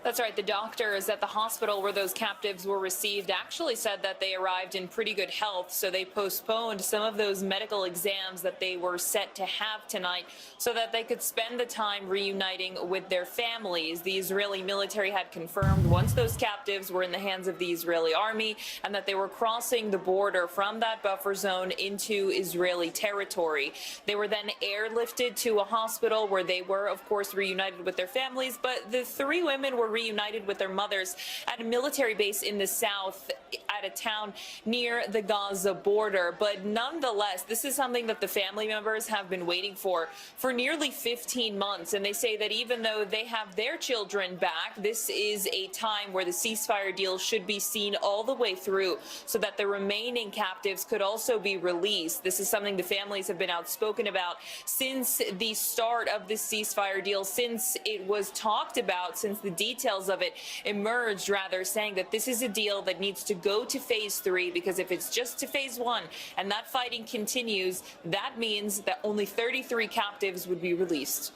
That's right. The doctors at the hospital where those captives were received actually said that they arrived in pretty good health, so they postponed some of those medical exams that they were set to have tonight so that they could spend the time reuniting with their families. The Israeli military had confirmed once those captives were in the hands of the Israeli army and that they were crossing the border from that buffer zone into Israeli territory. They were then airlifted to a hospital where they were, of course, reunited with their families, but the three women were reunited with their mothers at a military base in the south at a town near the Gaza border. But nonetheless, this is something that the family members have been waiting for nearly 15 months. And they say that even though they have their children back, this is a time where the ceasefire deal should be seen all the way through so that the remaining captives could also be released. This is something the families have been outspoken about since the start of this ceasefire deal, since it was talked about, since the details of it emerged, rather, saying that this is a deal that needs to go to phase 3, because if it's just to phase 1 and that fighting continues, that means that only 33 captives would be released.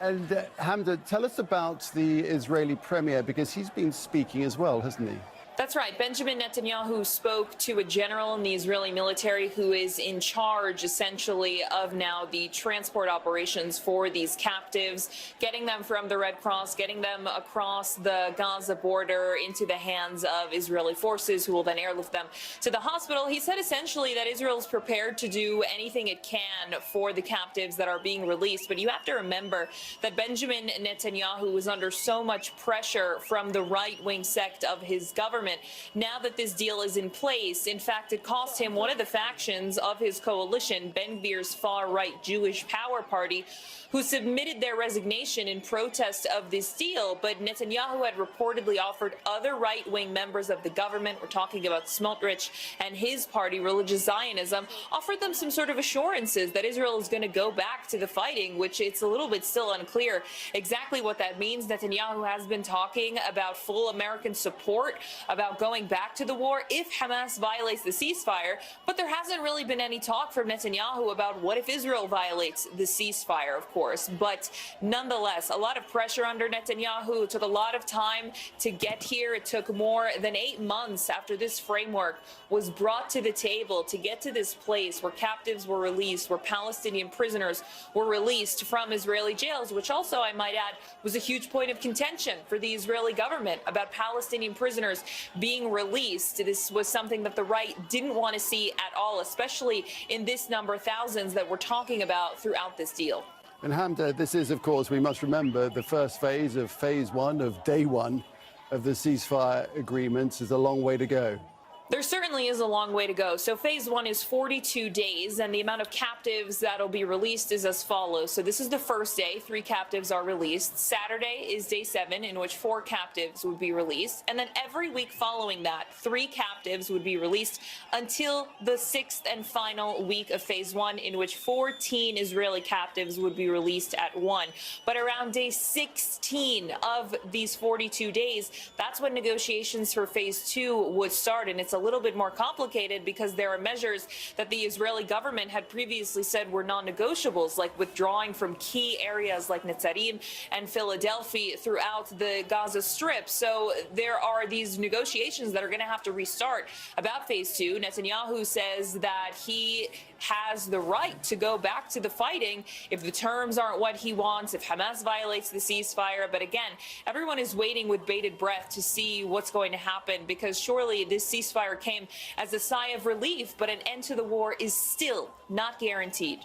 And Hamda, tell us about the Israeli premier, because he's been speaking as well, hasn't he? That's right. Benjamin Netanyahu spoke to a general in the Israeli military who is in charge, essentially, of now the transport operations for these captives, getting them from the Red Cross, getting them across the Gaza border into the hands of Israeli forces, who will then airlift them to the hospital. He said essentially that Israel is prepared to do anything it can for the captives that are being released. But you have to remember that Benjamin Netanyahu was under so much pressure from the right-wing sect of his government. Now that this deal is in place, in fact, it cost him one of the factions of his coalition, Ben Gvir's far-right Jewish Power Party, who submitted their resignation in protest of this deal. But Netanyahu had reportedly offered other right-wing members of the government, we're talking about Smotrich and his party, Religious Zionism, offered them some sort of assurances that Israel is going to go back to the fighting, which it's a little bit still unclear exactly what that means. Netanyahu has been talking about full American support, about going back to the war if Hamas violates the ceasefire, but there hasn't really been any talk from Netanyahu about what if Israel violates the ceasefire, of course. But nonetheless, a lot of pressure under Netanyahu. It took a lot of time to get here. It took more than 8 months after this framework was brought to the table to get to this place where captives were released, where Palestinian prisoners were released from Israeli jails, which also, I might add, was a huge point of contention for the Israeli government about Palestinian prisoners being released. This was something that the right didn't want to see at all, especially in this number, thousands that we're talking about throughout this deal. And Hamda, this is, of course, we must remember, the first phase of phase 1 of day 1 of the ceasefire agreements. Is a long way to go. There certainly is a long way to go. So phase 1 is 42 days, and the amount of captives that'll be released is as follows. So this is the first day. 3 captives are released. Saturday is day 7, in which 4 captives would be released. And then every week following that, 3 captives would be released until the 6th and final week of phase 1, in which 14 Israeli captives would be released at one. But around day 16 of these 42 days, that's when negotiations for phase 2 would start. And it's a little bit more complicated because there are measures that the Israeli government had previously said were non-negotiables, like withdrawing from key areas like Netzarim and Philadelphia throughout the Gaza Strip. So there are these negotiations that are going to have to restart about phase 2. Netanyahu says that he has the right to go back to the fighting if the terms aren't what he wants, if Hamas violates the ceasefire. But again, everyone is waiting with bated breath to see what's going to happen, because surely this ceasefire came as a sigh of relief, but an end to the war is still not guaranteed.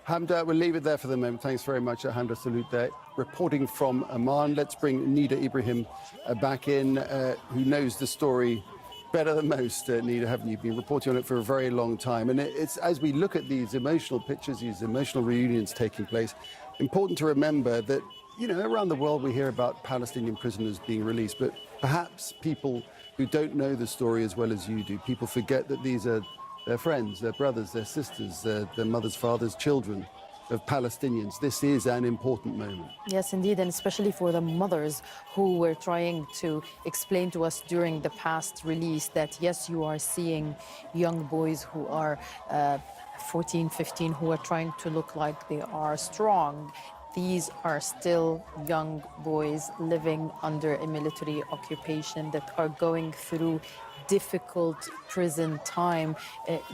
Hamda, we'll leave it there for the moment. Thanks very much, Hamda Salute there. Reporting from Amman, let's bring Nida Ibrahim back in, who knows the story better than most. Nida, haven't you been reporting on it for a very long time? And it's, as we look at these emotional pictures, these emotional reunions taking place, important to remember that, you know, around the world we hear about Palestinian prisoners being released, but perhaps people who don't know the story as well as you do, people forget that these are their friends, their brothers, their sisters, their mothers, fathers, children of Palestinians. This is an important moment. Yes, indeed, and especially for the mothers who were trying to explain to us during the past release that, yes, you are seeing young boys who are 14, 15, who are trying to look like they are strong. these are still young boys living under a military occupation that are going through difficult prison time.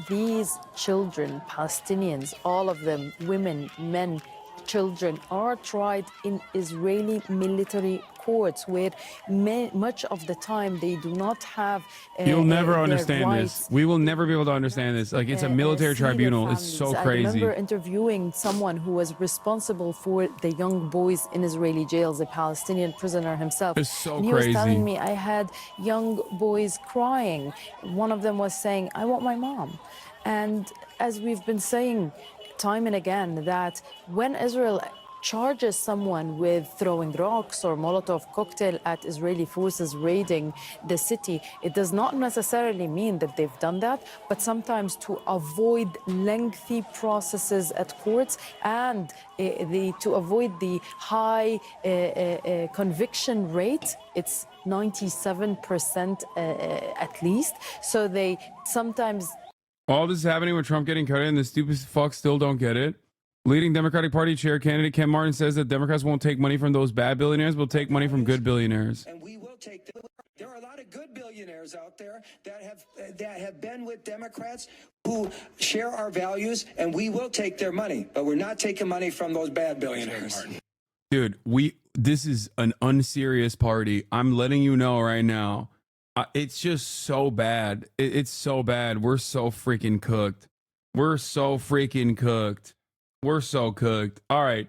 These children, Palestinians, all of them, women, men, children, are tried in Israeli military courts where much of the time they do not have You'll never understand rights. this. We will never be able to understand this. Like, it's a military See their tribunal. It's families. so I crazy. remember interviewing someone who was responsible for the young boys in Israeli jails, a Palestinian prisoner himself. It's so and he crazy. was telling me, I had young boys crying. One of them was saying, I want my mom. And as we've been saying time and again, that when Israel charges someone with throwing rocks or Molotov cocktail at Israeli forces raiding the city, it does not necessarily mean that they've done that, but sometimes to avoid lengthy processes at courts and to avoid the high conviction rate, it's 97% at least. So they sometimes... All this is happening with Trump getting cut in, the stupid fucks still don't get it. Leading Democratic Party chair candidate Ken Martin says that Democrats won't take money from those bad billionaires, but will take money from good billionaires. And we will take them. There are a lot of good billionaires out there that have been with Democrats who share our values, and we will take their money, but we're not taking money from those bad billionaires. Dude, this is an unserious party. I'm letting you know right now. It's just so bad. It's so bad. We're so freaking cooked. We're so freaking cooked. We're so cooked. All right.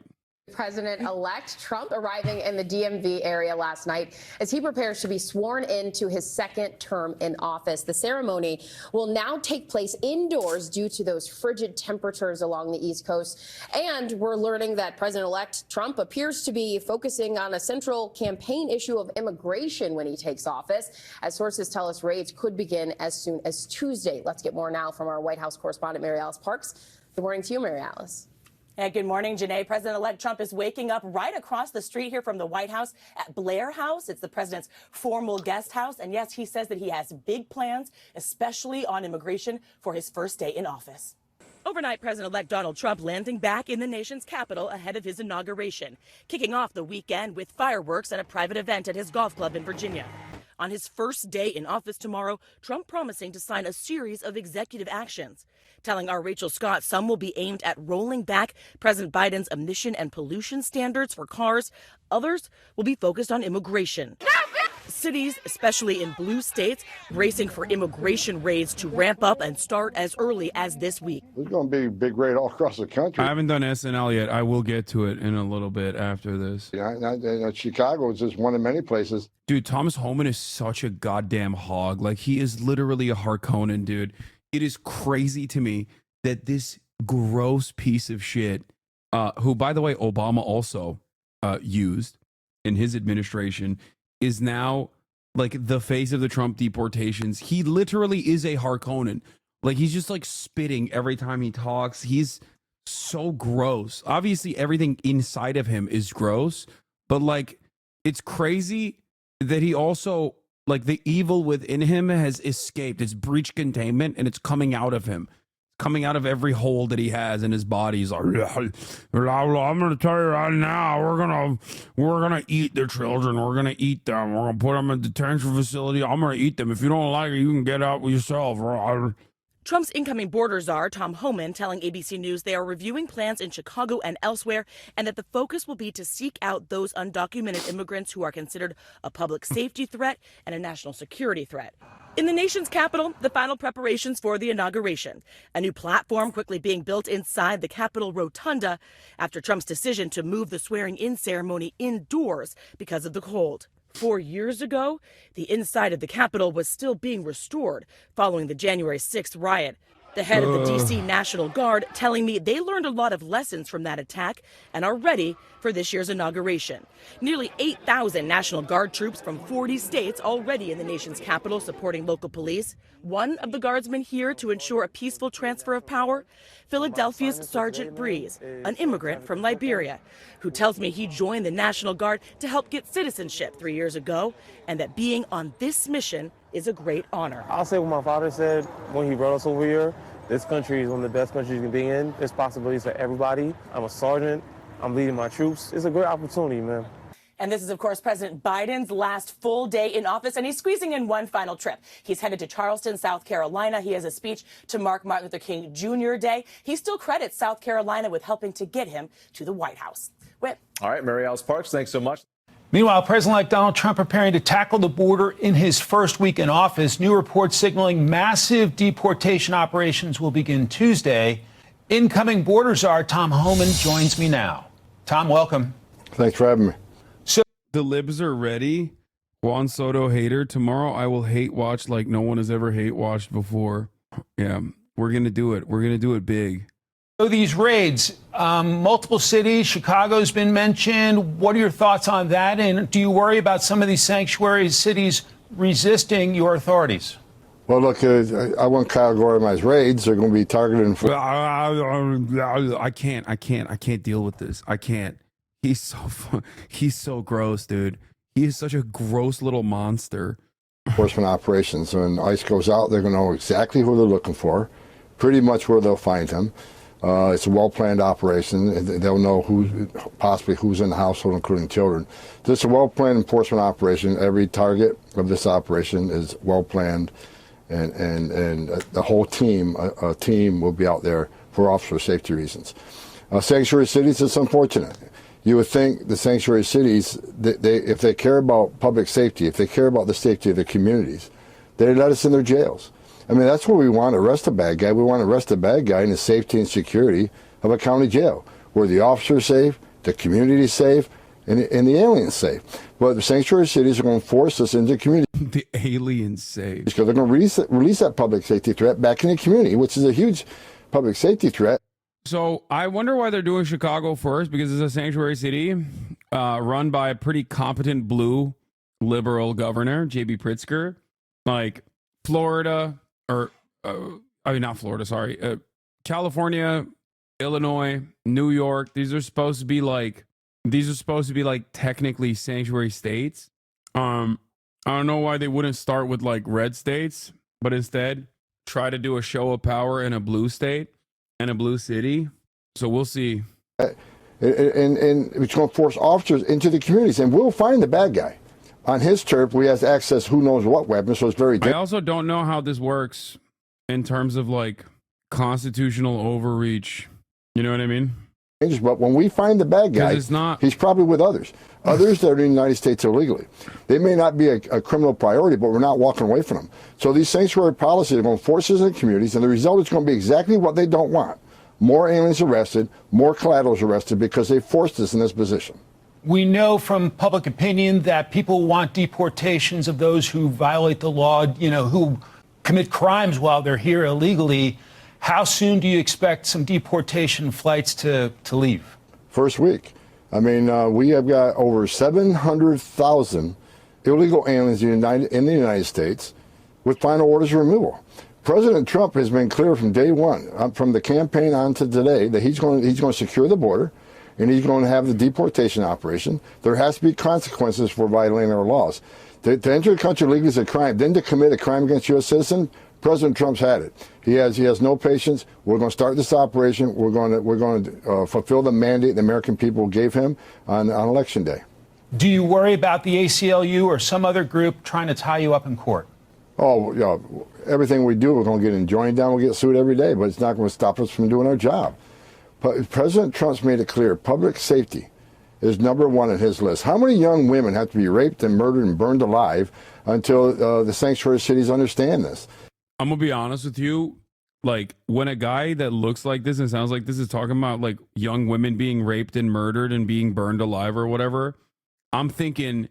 President-elect Trump arriving in the DMV area last night as he prepares to be sworn into his second term in office. The ceremony will now take place indoors due to those frigid temperatures along the East Coast. And we're learning that President-elect Trump appears to be focusing on a central campaign issue of immigration when he takes office. As sources tell us, raids could begin as soon as Tuesday. Let's get more now from our White House correspondent, Mary Alice Parks. Good morning to you, Mary Alice. And good morning, Janae. President-elect Trump is waking up right across the street here from the White House at Blair House. It's the president's formal guest house. And yes, he says that he has big plans, especially on immigration, for his first day in office. Overnight, President-elect Donald Trump landing back in the nation's capital ahead of his inauguration, kicking off the weekend with fireworks at a private event at his golf club in Virginia. On his first day in office tomorrow, Trump promising to sign a series of executive actions. Telling our Rachel Scott some will be aimed at rolling back President Biden's emission and pollution standards for cars. Others will be focused on immigration. Cities, especially in blue states, bracing for immigration raids to ramp up and start as early as this week. There's going to be a big raid all across the country. I haven't done SNL yet. I will get to it in a little bit after this. Yeah, Chicago is just one of many places. Dude, Thomas Homan is such a goddamn hog. Like, he is literally a Harkonnen, dude. It is crazy to me that this gross piece of shit, who, by the way, Obama also used in his administration, is now like the face of the Trump deportations. He literally is a Harkonnen. Like, he's just like spitting every time he talks. He's so gross. Obviously, everything inside of him is gross, but like, it's crazy that he also, like, the evil within him has escaped. It's breached containment and it's coming out of him. Coming out of every hole that he has in his body. He's like, I'm going to tell you right now, we're gonna eat the children. We're gonna eat them. We're gonna put them in a detention facility. I'm gonna eat them. If you don't like it, you can get out with yourself. Trump's incoming border czar, Tom Homan, telling ABC News they are reviewing plans in Chicago and elsewhere, and that the focus will be to seek out those undocumented immigrants who are considered a public safety threat and a national security threat. In the nation's capital, the final preparations for the inauguration. A new platform quickly being built inside the Capitol Rotunda after Trump's decision to move the swearing-in ceremony indoors because of the cold. 4 years ago, the inside of the Capitol was still being restored following the January 6th riot. The head of the D.C. National Guard telling me they learned a lot of lessons from that attack and are ready for this year's inauguration. Nearly 8,000 National Guard troops from 40 states already in the nation's capital supporting local police. One of the guardsmen here to ensure a peaceful transfer of power, Philadelphia's Sergeant Breeze, an immigrant from Liberia, who tells me he joined the National Guard to help get citizenship 3 years ago, and that being on this mission is a great honor. I'll say what my father said when he brought us over here. This country is one of the best countries you can be in. There's possibilities for everybody. I'm a sergeant. I'm leading my troops. It's a great opportunity, man. And this is, of course, President Biden's last full day in office, and he's squeezing in one final trip. He's headed to Charleston, South Carolina. He has a speech to mark Martin Luther King Jr. Day. He still credits South Carolina with helping to get him to the White House. Whip. All right, Mary Alice Parks, thanks so much. Meanwhile, President-elect Donald Trump preparing to tackle the border in his first week in office. New reports signaling massive deportation operations will begin Tuesday. Incoming border czar Tom Homan joins me now. Tom, welcome. Thanks for having me. The libs are ready. Juan Soto hater. Tomorrow I will hate watch like no one has ever hate watched before. Yeah, we're going to do it. We're going to do it big. So these raids, multiple cities, Chicago's been mentioned. What are your thoughts on that? And do you worry about some of these sanctuary cities resisting your authorities? Well, look, I won't categorize raids. They're going to be targeted. I can't deal with this. I can't. He's so gross, dude. He is such a gross little monster. Enforcement operations. When ICE goes out, they're going to know exactly who they're looking for, pretty much where they'll find him. It's a well-planned operation. They'll know possibly who's in the household, including children. This is a well-planned enforcement operation. Every target of this operation is well-planned, and the whole team, a team will be out there for officer safety reasons. Sanctuary cities, it's unfortunate. You would think the sanctuary cities, if they care about public safety, if they care about the safety of their communities, they'd let us in their jails. I mean, that's what we want to arrest a bad guy. We want to arrest a bad guy in the safety and security of a county jail, where the officer's safe, the community's safe, and the alien's safe. But the sanctuary cities are going to force us into the community. The alien's safe. Because they're going to release that public safety threat back in the community, which is a huge public safety threat. So I wonder why they're doing Chicago first, because it's a sanctuary city run by a pretty competent blue liberal governor, J.B. Pritzker. Like Florida, not Florida, sorry. California, Illinois, New York. These are supposed to be like technically sanctuary states. I don't know why they wouldn't start with like red states, but instead try to do a show of power in a blue state. In a blue city. So we'll see. And it's going to force officers into the communities, and we'll find the bad guy. On his turf, we have access who knows what weapons, so it's very I also don't know how this works in terms of like constitutional overreach. You know what I mean? But when we find the bad guy, he's probably with others that are in the United States illegally. They may not be a criminal priority, but we're not walking away from them. So these sanctuary policies are going to force us in the communities, and the result is going to be exactly what they don't want. More aliens arrested, more collaterals arrested, because they forced us in this position. We know from public opinion that people want deportations of those who violate the law, who commit crimes while they're here illegally. How soon do you expect some deportation flights to leave? First week. I mean, we have got over 700,000 illegal aliens in the United States with final orders of removal. President Trump has been clear from day one, from the campaign on to today, that he's going to secure the border, and he's going to have the deportation operation. There has to be consequences for violating our laws. To enter the country legally is a crime. Then to commit a crime against a U.S. citizen, President Trump's had it. He has no patience. We're going to start this operation. We're going to fulfill the mandate the American people gave him on Election Day. Do you worry about the ACLU or some other group trying to tie you up in court? Oh, yeah. Everything we do, we're going to get enjoined down. We'll get sued every day, but it's not going to stop us from doing our job. But President Trump's made it clear, public safety is number one on his list. How many young women have to be raped and murdered and burned alive until the sanctuary cities understand this? I'm going to be honest with you. Like, when a guy that looks like this and sounds like this is talking about like young women being raped and murdered and being burned alive or whatever, I'm thinking,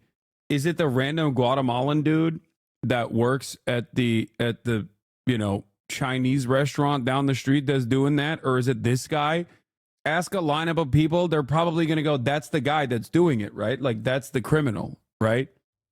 is it the random Guatemalan dude that works at the Chinese restaurant down the street that's doing that? Or is it this guy? Ask a lineup of people, they're probably going to go, that's the guy that's doing it, right? Like, that's the criminal, right?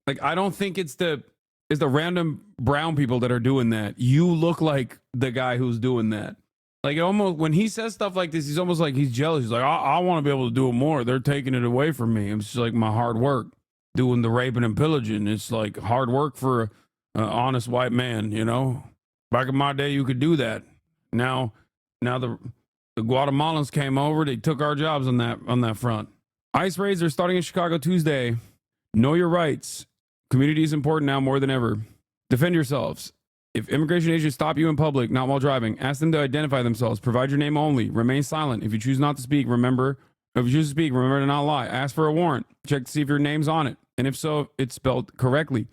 Like, I don't think it's the random brown people that are doing that. You look like the guy who's doing that. Like, almost when he says stuff like this, he's almost like he's jealous. He's like, I want to be able to do it more. They're taking it away from me. It's just like my hard work doing the raping and pillaging. It's like hard work for an honest white man, you know? Back in my day, you could do that. Now the The Guatemalans came over. They took our jobs on that front. ICE raids are starting in Chicago Tuesday. Know your rights. Community is important now more than ever. Defend yourselves. If immigration agents stop you in public, not while driving, ask them to identify themselves. Provide your name only. Remain silent. If you choose not to speak, remember to not lie. Ask for a warrant. Check to see if your name's on it. And if so, it's spelled correctly.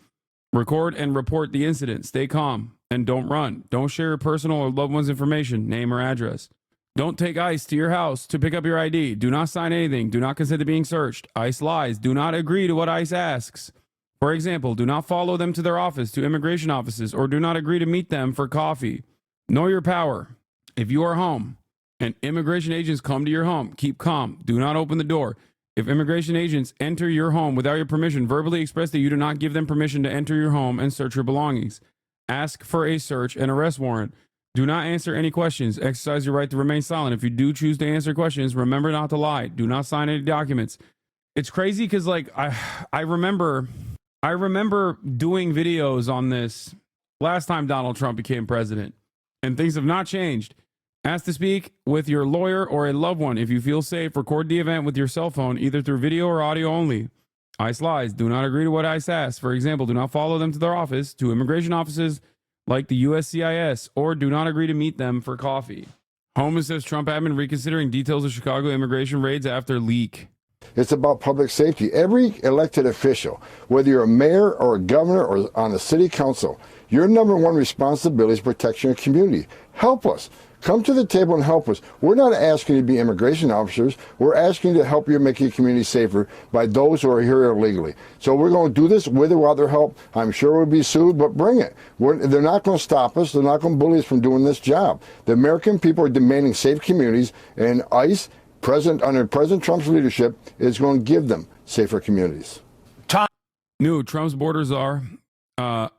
Record and report the incident. Stay calm and don't run. Don't share your personal or loved one's information, name or address. Don't take ICE to your house to pick up your ID. Do not sign anything. Do not consent to being searched. ICE lies. Do not agree to what ICE asks. For example, do not follow them to their office, to immigration offices, or do not agree to meet them for coffee. Know your power. If you are home and immigration agents come to your home, keep calm. Do not open the door. If immigration agents enter your home without your permission, verbally express that you do not give them permission to enter your home and search your belongings. Ask for a search and arrest warrant. Do not answer any questions. Exercise your right to remain silent. If you do choose to answer questions, remember not to lie. Do not sign any documents. It's crazy because, like, I remember doing videos on this last time Donald Trump became president, and things have not changed. Ask to speak with your lawyer or a loved one. If you feel safe, record the event with your cell phone, either through video or audio only. ICE lies. Do not agree to what ICE asks. For example, do not follow them to their office, to immigration offices like the USCIS, or do not agree to meet them for coffee. Holman says Trump admin reconsidering details of Chicago immigration raids after leak. It's about public safety. Every elected official, whether you're a mayor or a governor or on the city council, your number one responsibility is protecting your community. Help us. Come to the table and help us. We're not asking you to be immigration officers. We're asking you to help you make your community safer by those who are here illegally. So we're going to do this with or without their help. I'm sure we'll be sued, but bring it. They're not going to stop us. They're not going to bully us from doing this job. The American people are demanding safe communities, and ICE, under President Trump's leadership, is going to give them safer communities. Trump's border czar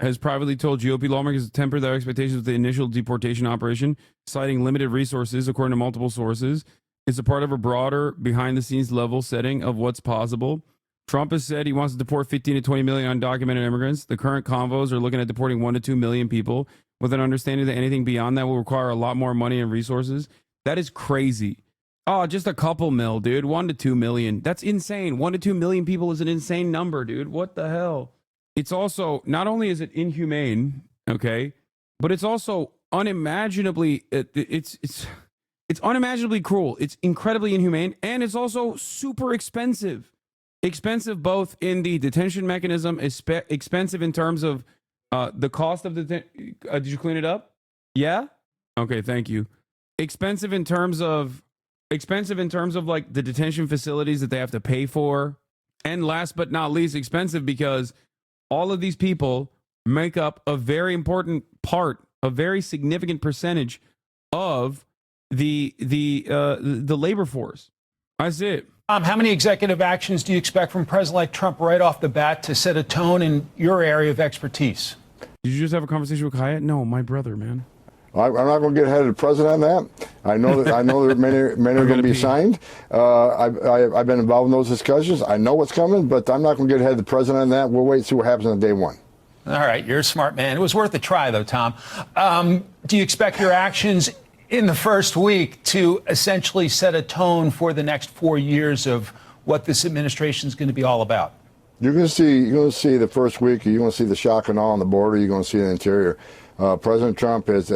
has privately told GOP lawmakers to temper their expectations with the initial deportation operation, citing limited resources, according to multiple sources. It's a part of a broader, behind-the-scenes level setting of what's possible. Trump has said he wants to deport 15 to 20 million undocumented immigrants. The current convos are looking at deporting 1 to 2 million people, with an understanding that anything beyond that will require a lot more money and resources. That is crazy. Oh, just a couple mil, dude. 1 to 2 million. That's insane. 1 to 2 million people is an insane number, dude. What the hell? It's also, not only is it inhumane, okay, but it's also unimaginably, it's unimaginably cruel. It's incredibly inhumane, and it's also super expensive. Expensive both in the detention mechanism, expensive in terms of the cost of the, did you clean it up? Yeah? Okay, thank you. Expensive in terms of like the detention facilities that they have to pay for. And last but not least, expensive because all of these people make up a very important part, a very significant percentage of the labor force. That's it. How many executive actions do you expect from President-elect Trump right off the bat to set a tone in your area of expertise? Did you just have a conversation with Kaya? No, my brother, man. I'm not going to get ahead of the president on that. I know that many are going to be signed. I've been involved in those discussions. I know what's coming, but I'm not going to get ahead of the president on that. We'll wait and see what happens on day one. All right, you're a smart man. It was worth a try, though, Tom. Do you expect your actions in the first week to essentially set a tone for the next 4 years of what this administration is going to be all about? You're going to see the first week. You're going to see the shock and awe on the border. You're going to see the interior. President Trump has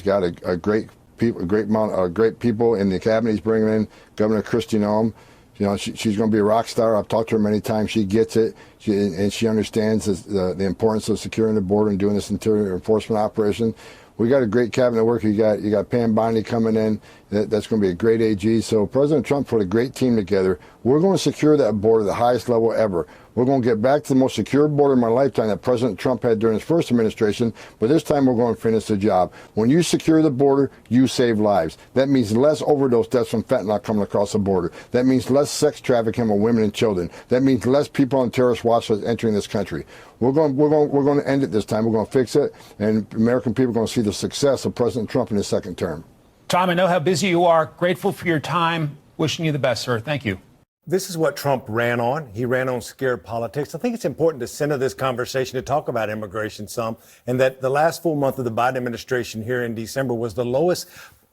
got a great amount of great people in the cabinet he's bringing in. Governor Kristi Noem, you know, she's going to be a rock star. I've talked to her many times. She gets it, and she understands the importance of securing the border and doing this interior enforcement operation. We got a great cabinet work. You got Pam Bondi coming in. That's going to be a great AG. So President Trump put a great team together. We're going to secure that border at the highest level ever. We're going to get back to the most secure border in my lifetime that President Trump had during his first administration, but this time we're going to finish the job. When you secure the border, you save lives. That means less overdose deaths from fentanyl coming across the border. That means less sex trafficking of women and children. That means less people on terrorist watch lists entering this country. We're going to end it this time. We're going to fix it, and American people are going to see the success of President Trump in his second term. Tom, I know how busy you are. Grateful for your time. Wishing you the best, sir. Thank you. This is what Trump ran on. He ran on scared politics. I think it's important to center this conversation to talk about immigration some, and that the last full month of the Biden administration here in December was the lowest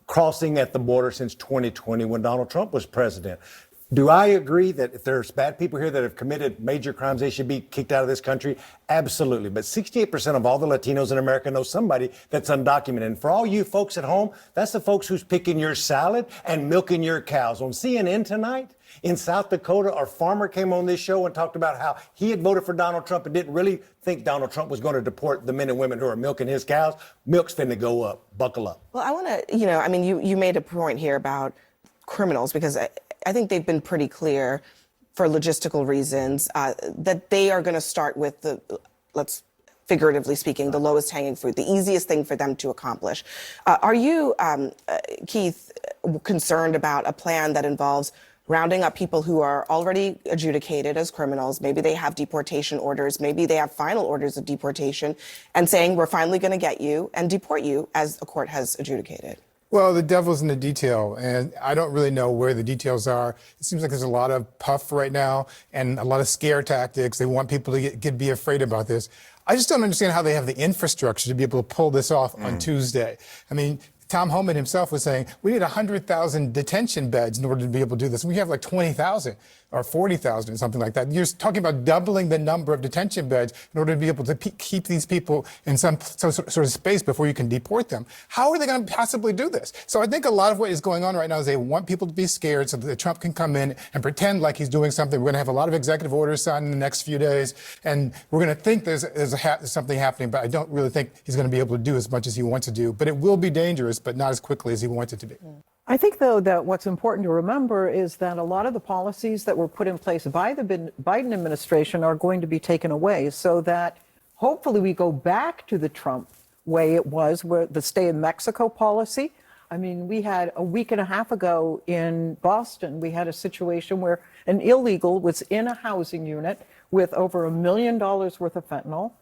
crossing at the border since 2020 when Donald Trump was president. Do I agree that if there's bad people here that have committed major crimes, they should be kicked out of this country? Absolutely. But 68% of all the Latinos in America know somebody that's undocumented. And for all you folks at home, that's the folks who's picking your salad and milking your cows. On CNN tonight, in South Dakota, our farmer came on this show and talked about how he had voted for Donald Trump and didn't really think Donald Trump was going to deport the men and women who are milking his cows. Milk's finna go up. Buckle up. Well, I want to, you made a point here about criminals, because I think they've been pretty clear for logistical reasons that they are going to start with let's figuratively speaking, the lowest hanging fruit, the easiest thing for them to accomplish. Are you, Keith, concerned about a plan that involves rounding up people who are already adjudicated as criminals? Maybe they have deportation orders, maybe they have final orders of deportation, and saying, we're finally going to get you and deport you as a court has adjudicated? Well, the devil's in the detail, and I don't really know where the details are. It seems like there's a lot of puff right now and a lot of scare tactics. They want people to be afraid about this. I just don't understand how they have the infrastructure to be able to pull this off on Tuesday. I mean, Tom Homan himself was saying we need 100,000 detention beds in order to be able to do this. We have like 20,000 or 40,000 or something like that. You're talking about doubling the number of detention beds in order to be able to keep these people in some sort of space before you can deport them. How are they going to possibly do this? So I think a lot of what is going on right now is they want people to be scared so that Trump can come in and pretend like he's doing something. We're going to have a lot of executive orders signed in the next few days, and we're going to think there's something happening, but I don't really think he's going to be able to do as much as he wants to do. But it will be dangerous, but not as quickly as he wants it to be. I think, though, that what's important to remember is that a lot of the policies that were put in place by the Biden administration are going to be taken away, so that hopefully we go back to the Trump way it was, where the stay in Mexico policy. I mean, we had a week and a half ago in Boston, we had a situation where an illegal was in a housing unit with over $1 million worth of fentanyl,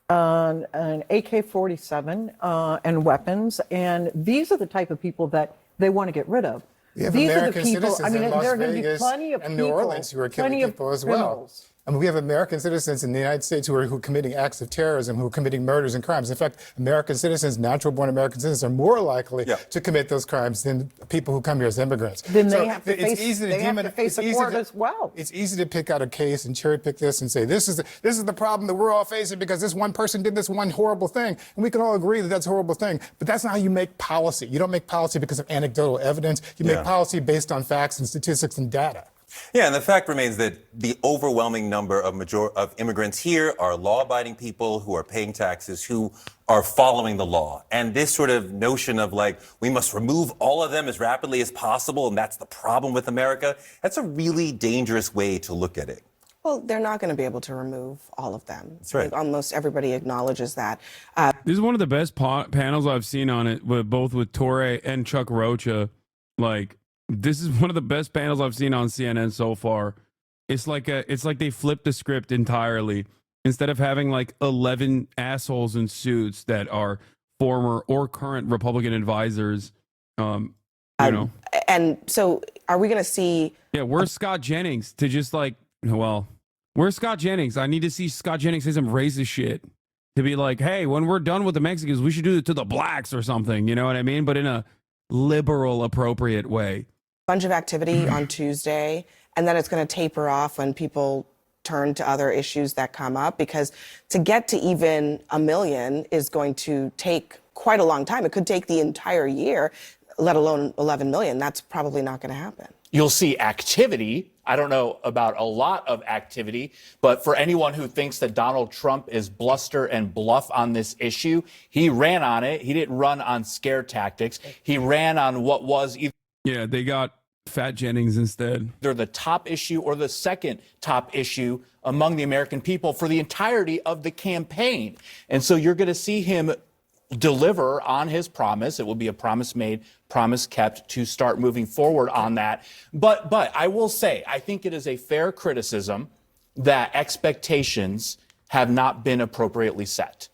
an AK-47 and weapons. And these are the type of people that they want to get rid of. We have These American are the people, citizens in Las Vegas and New Orleans who are killing people as well. I mean, we have American citizens in the United States who are committing acts of terrorism, who are committing murders and crimes. In fact, American citizens, natural-born American citizens, are more likely to commit those crimes than people who come here as immigrants. Then they have to face a court as well. It's easy to pick out a case and cherry-pick this and say, this is the problem that we're all facing because this one person did this one horrible thing. And we can all agree that that's a horrible thing. But that's not how you make policy. You don't make policy because of anecdotal evidence. You make policy based on facts and statistics and data. Yeah, and the fact remains that the overwhelming number of immigrants here are law-abiding people who are paying taxes, who are following the law. And this sort of notion of like, we must remove all of them as rapidly as possible, and that's the problem with America, that's a really dangerous way to look at it. Well, they're not going to be able to remove all of them. That's right. Like, almost everybody acknowledges that. This is one of the best panels I've seen on it, both with Torre and Chuck Rocha. Like, this is one of the best panels I've seen on CNN so far. It's like they flipped the script entirely. Instead of having like 11 assholes in suits that are former or current Republican advisors, you know. And so, are we going to see? Yeah, where's Scott Jennings to just like? Well, where's Scott Jennings? I need to see Scott Jennings say some racist shit to be like, hey, when we're done with the Mexicans, we should do it to the blacks or something. You know what I mean? But in a liberal, appropriate way. Bunch of activity on Tuesday, and then it's going to taper off when people turn to other issues that come up, because to get to even 1 million is going to take quite a long time. It could take the entire year, let alone 11 million. That's probably not going to happen. You'll see activity. I don't know about a lot of activity, but for anyone who thinks that Donald Trump is bluster and bluff on this issue, he ran on it. He didn't run on scare tactics. He ran on what was either. Yeah, they got Fat Jennings instead. They're the top issue or the second top issue among the American people for the entirety of the campaign. And so you're going to see him deliver on his promise. It will be a promise made, promise kept to start moving forward on that. But I will say, I think it is a fair criticism that expectations have not been appropriately set.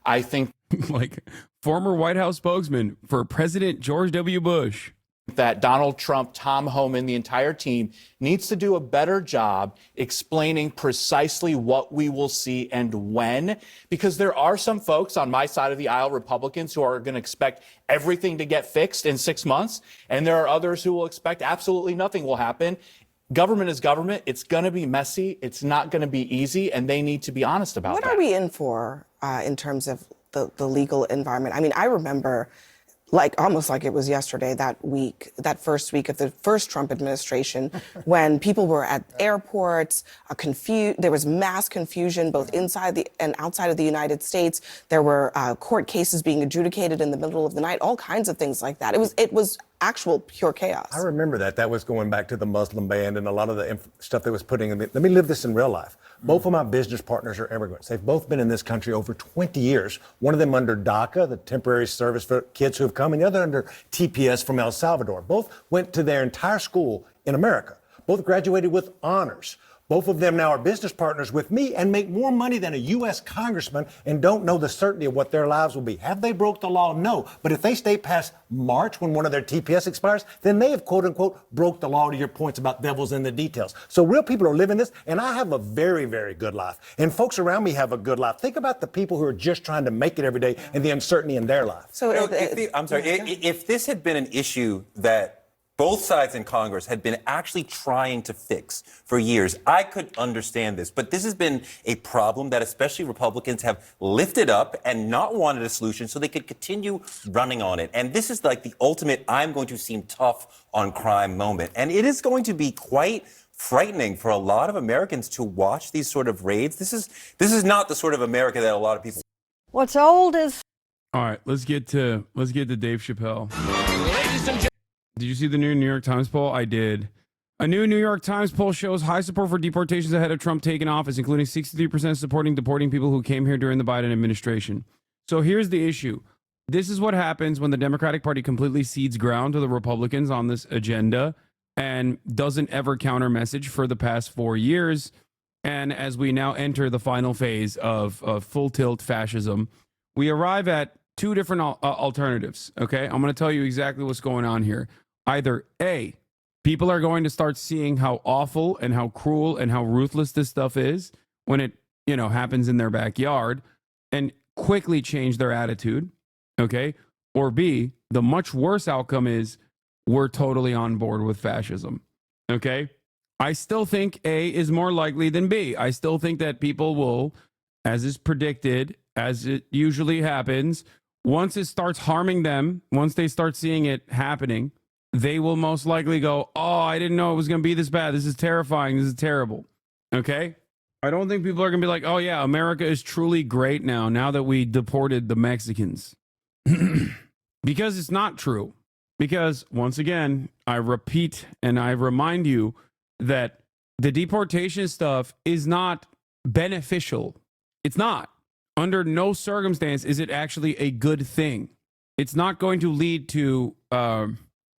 I think like former White House spokesman for President George W. Bush. that Donald Trump, Tom Homan, the entire team needs to do a better job explaining precisely what we will see and when, because there are some folks on my side of the aisle, Republicans, who are going to expect everything to get fixed in 6 months, and there are others who will expect absolutely nothing will happen. Government is government. It's going to be messy. It's not going to be easy, and they need to be honest about that. What are we in for in terms of the legal environment? I mean, I remember almost like it was yesterday, that first week of the first Trump administration, when people were at airports, there was mass confusion both inside and outside of the United States. There were court cases being adjudicated in the middle of the night, all kinds of things like that. It was actual pure chaos. I remember that. That was going back to the Muslim ban and a lot of the stuff that was putting in. Let me live this in real life. Both of my business partners are immigrants. They've both been in this country over 20 years. One of them under DACA, the temporary service for kids who have come, and the other under TPS from El Salvador. Both went to their entire school in America. Both graduated with honors. Both of them now are business partners with me and make more money than a U.S. congressman and don't know the certainty of what their lives will be. Have they broke the law? No. But if they stay past March when one of their TPS expires, then they have, quote unquote, broke the law, to your points about devils in the details. So real people are living this, and I have a very, very good life. And folks around me have a good life. Think about the people who are just trying to make it every day and the uncertainty in their life. So if this had been an issue that both sides in Congress had been actually trying to fix for years, I could understand this. But this has been a problem that especially Republicans have lifted up and not wanted a solution so they could continue running on it. And this is like the ultimate I'm going to seem tough on crime moment. And it is going to be quite frightening for a lot of Americans to watch these sort of raids. This is not the sort of America that a lot of people. What's old is. All right, let's get to Dave Chappelle. Did you see the new New York Times poll? I did. A new New York Times poll shows high support for deportations ahead of Trump taking office, including 63% supporting deporting people who came here during the Biden administration. So here's the issue. This is what happens when the Democratic Party completely cedes ground to the Republicans on this agenda and doesn't ever counter message for the past 4 years. And as we now enter the final phase of full tilt fascism, we arrive at two different alternatives. Okay, I'm going to tell you exactly what's going on here. Either A, people are going to start seeing how awful and how cruel and how ruthless this stuff is when it, happens in their backyard and quickly change their attitude. Okay. Or B, the much worse outcome is we're totally on board with fascism. Okay. I still think A is more likely than B. I still think that people will, as is predicted, as it usually happens, once it starts harming them, once they start seeing it happening, they will most likely go, oh, I didn't know it was going to be this bad. This is terrifying. This is terrible. Okay? I don't think people are going to be like, oh, yeah, America is truly great now that we deported the Mexicans. Because it's not true. Because, once again, I repeat and I remind you that the deportation stuff is not beneficial. It's not. Under no circumstance is it actually a good thing. It's not going to lead to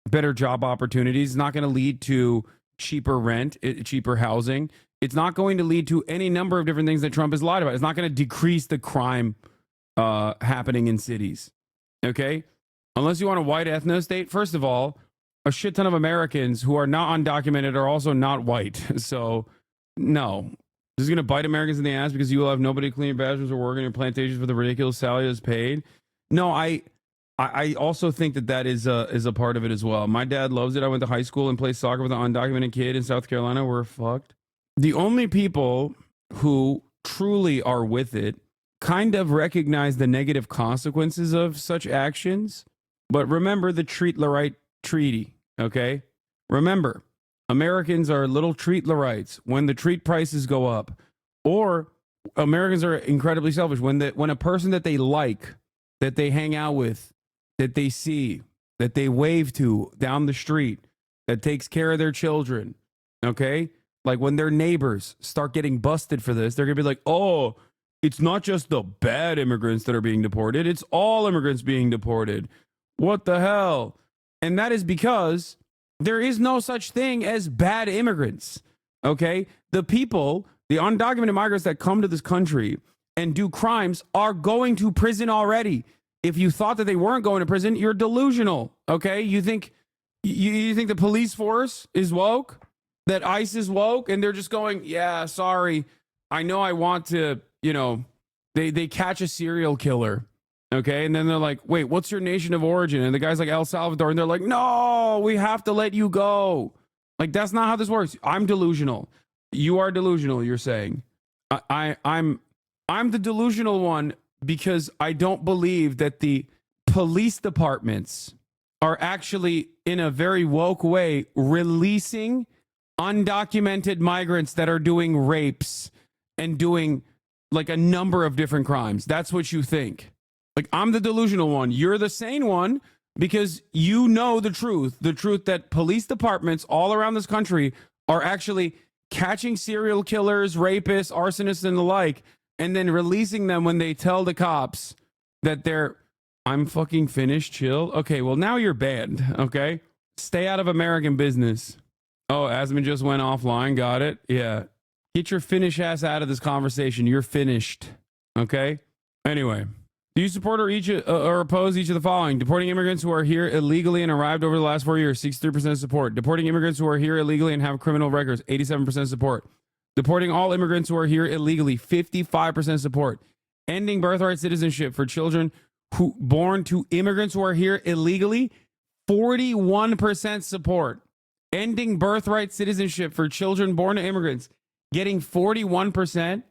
better job opportunities. It's not going to lead to cheaper rent, cheaper housing. It's not going to lead to any number of different things that Trump has lied about. It's not going to decrease the crime happening in cities. Okay? Unless you want a white ethno state, first of all, a shit ton of Americans who are not undocumented are also not white. So, no. This is going to bite Americans in the ass because you will have nobody to clean your bathrooms or work in your plantations for the ridiculous salary that's paid. No, I also think that is a part of it as well. My dad loves it. I went to high school and played soccer with an undocumented kid in South Carolina. We're fucked. The only people who truly are with it kind of recognize the negative consequences of such actions. But remember the Treat Lorite Treaty, okay? Remember, Americans are little treat Lorites when the treat prices go up. Or Americans are incredibly selfish when a person that they like, that they hang out with, that they see, that they wave to down the street, that takes care of their children, okay? Like when their neighbors start getting busted for this, they're going to be like, oh, it's not just the bad immigrants that are being deported. It's all immigrants being deported. What the hell? And that is because there is no such thing as bad immigrants, okay? The people, the undocumented migrants that come to this country and do crimes are going to prison already. If you thought that they weren't going to prison, you're delusional, okay? You think You think the police force is woke? That ICE is woke? And they're just going, yeah, sorry. I know I want to, they catch a serial killer. Okay. And then they're like, wait, what's your nation of origin? And the guy's like, El Salvador. And they're like, no, we have to let you go. Like, that's not how this works. I'm delusional. You are delusional, you're saying. I'm the delusional one because I don't believe that the police departments are actually, in a very woke way, releasing undocumented migrants that are doing rapes and doing like a number of different crimes. That's what you think. Like, I'm the delusional one. You're the sane one because you know the truth that police departments all around this country are actually catching serial killers, rapists, arsonists, and the like, and then releasing them when they tell the cops that I'm fucking finished, chill. Okay, well, now you're banned, okay? Stay out of American business. Oh, Asman just went offline. Got it. Yeah. Get your Finnish ass out of this conversation. You're finished, okay? Anyway, do you support or oppose each of the following? Deporting immigrants who are here illegally and arrived over the last 4 years, 63% support. Deporting immigrants who are here illegally and have criminal records, 87% support. Deporting all immigrants who are here illegally, 55% support. Ending birthright citizenship for children who born to immigrants who are here illegally, 41% support. Ending birthright citizenship for children born to immigrants, getting 41%.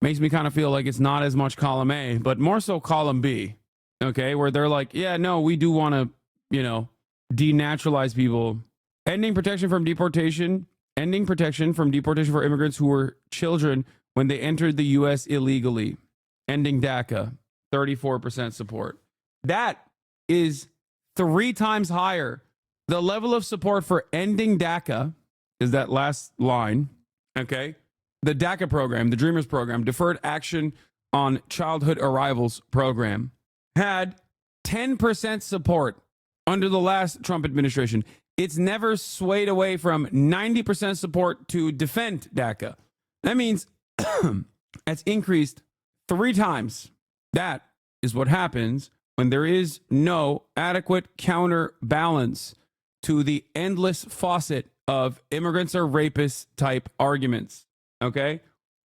Makes me kind of feel like it's not as much column A, but more so column B, okay, where they're like, yeah, no, we do want to, denaturalize people. Ending protection from deportation for immigrants who were children when they entered the U.S. illegally. Ending DACA, 34% support. That is 3 times higher. The level of support for ending DACA is that last line, okay? The DACA program, the Dreamers program, Deferred Action on Childhood Arrivals program, had 10% support under the last Trump administration. It's never swayed away from 90% support to defend DACA. That means it's increased 3 times. That is what happens when there is no adequate counterbalance to the endless faucet of immigrants are rapists type arguments. Okay.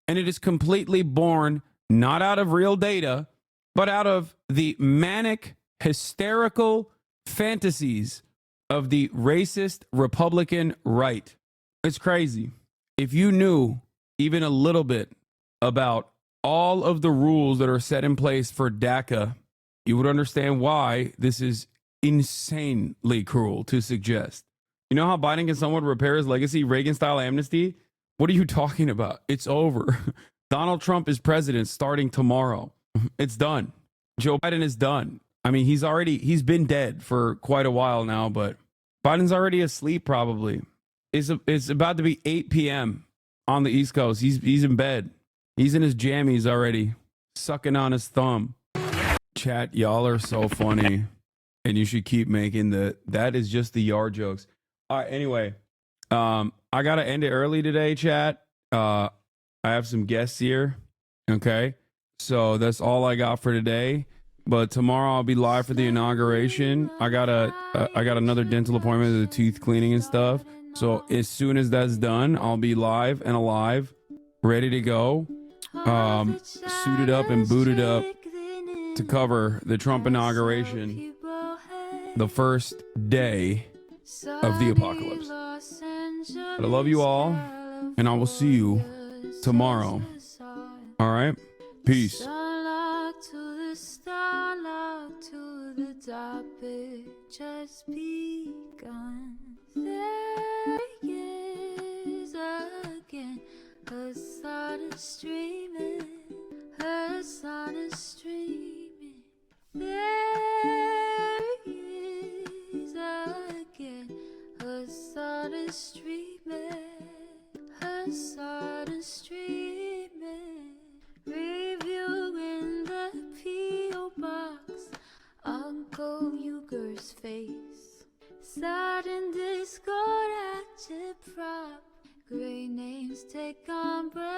And it is completely born not out of real data, but out of the manic, hysterical fantasies of the racist Republican right. It's crazy. If you knew even a little bit about all of the rules that are set in place for DACA, you would understand why this is insanely cruel to suggest. You know how Biden can somewhat repair his legacy, Reagan-style amnesty? What are you talking about? It's over. Donald Trump is president starting tomorrow. It's done. Joe Biden is done. I mean, he's been dead for quite a while now, but Biden's already asleep probably. It's about to be 8 p.m. on the East Coast. He's in bed. He's in his jammies already, sucking on his thumb. Chat, y'all are so funny. And you should keep making that is just the yard jokes. All right, anyway. I got to end it early today, chat. I have some guests here. Okay. So that's all I got for today. But tomorrow I'll be live for the inauguration. I got another dental appointment, the teeth cleaning and stuff. So as soon as that's done, I'll be live and alive, ready to go, suited up and booted up to cover the Trump inauguration, the first day of the apocalypse. But I love you all, and I will see you tomorrow. All right? Peace. Just begun. There is again a sun is streaming, a sun is streaming. There is again a sun is streaming, a sun is streaming. Reviewing the P.O. box, Uncle Uger's face. Sudden discord at your prop. Great names take on breaks.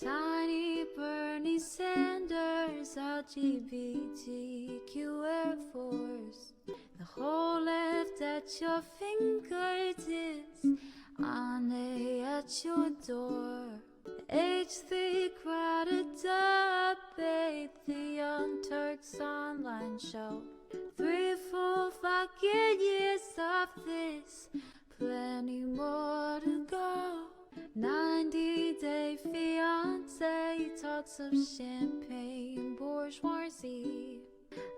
Tiny Bernie Sanders, LGBTQ Air Force. The whole left at your fingertips, Ane at your door. H3 crowded debate, the Young Turks online show. 3 full fucking years of this, plenty more to go. 90-day fiance talks of champagne bourgeoisie.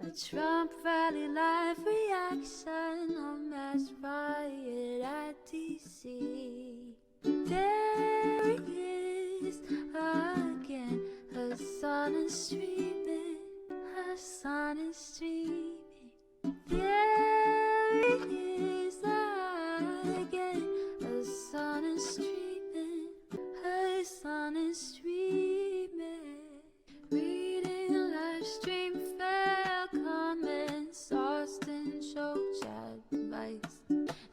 A Trump rally live reaction, a mass riot at DC. There he is again, her son is streaming, her son is streaming. There he is again, her son is streaming, her son is streaming. Reading a live stream, fair comments, Austin show chat advice,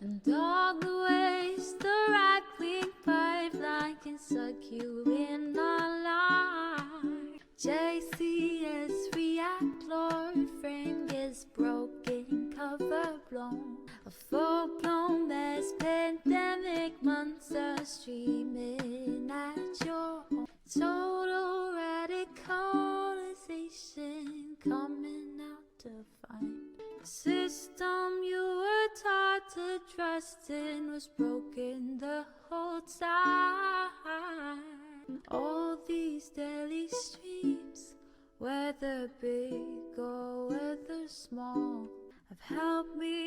and all the ways the right-wing pipeline can suck you in online. JCS react, Lord frame gets broken, cover blown. A full-blown mass pandemic, monster streaming at your home. Total radicalization coming out to find. The system you were taught to trust in was broken the whole time. All these daily streams, whether big or whether small, have helped me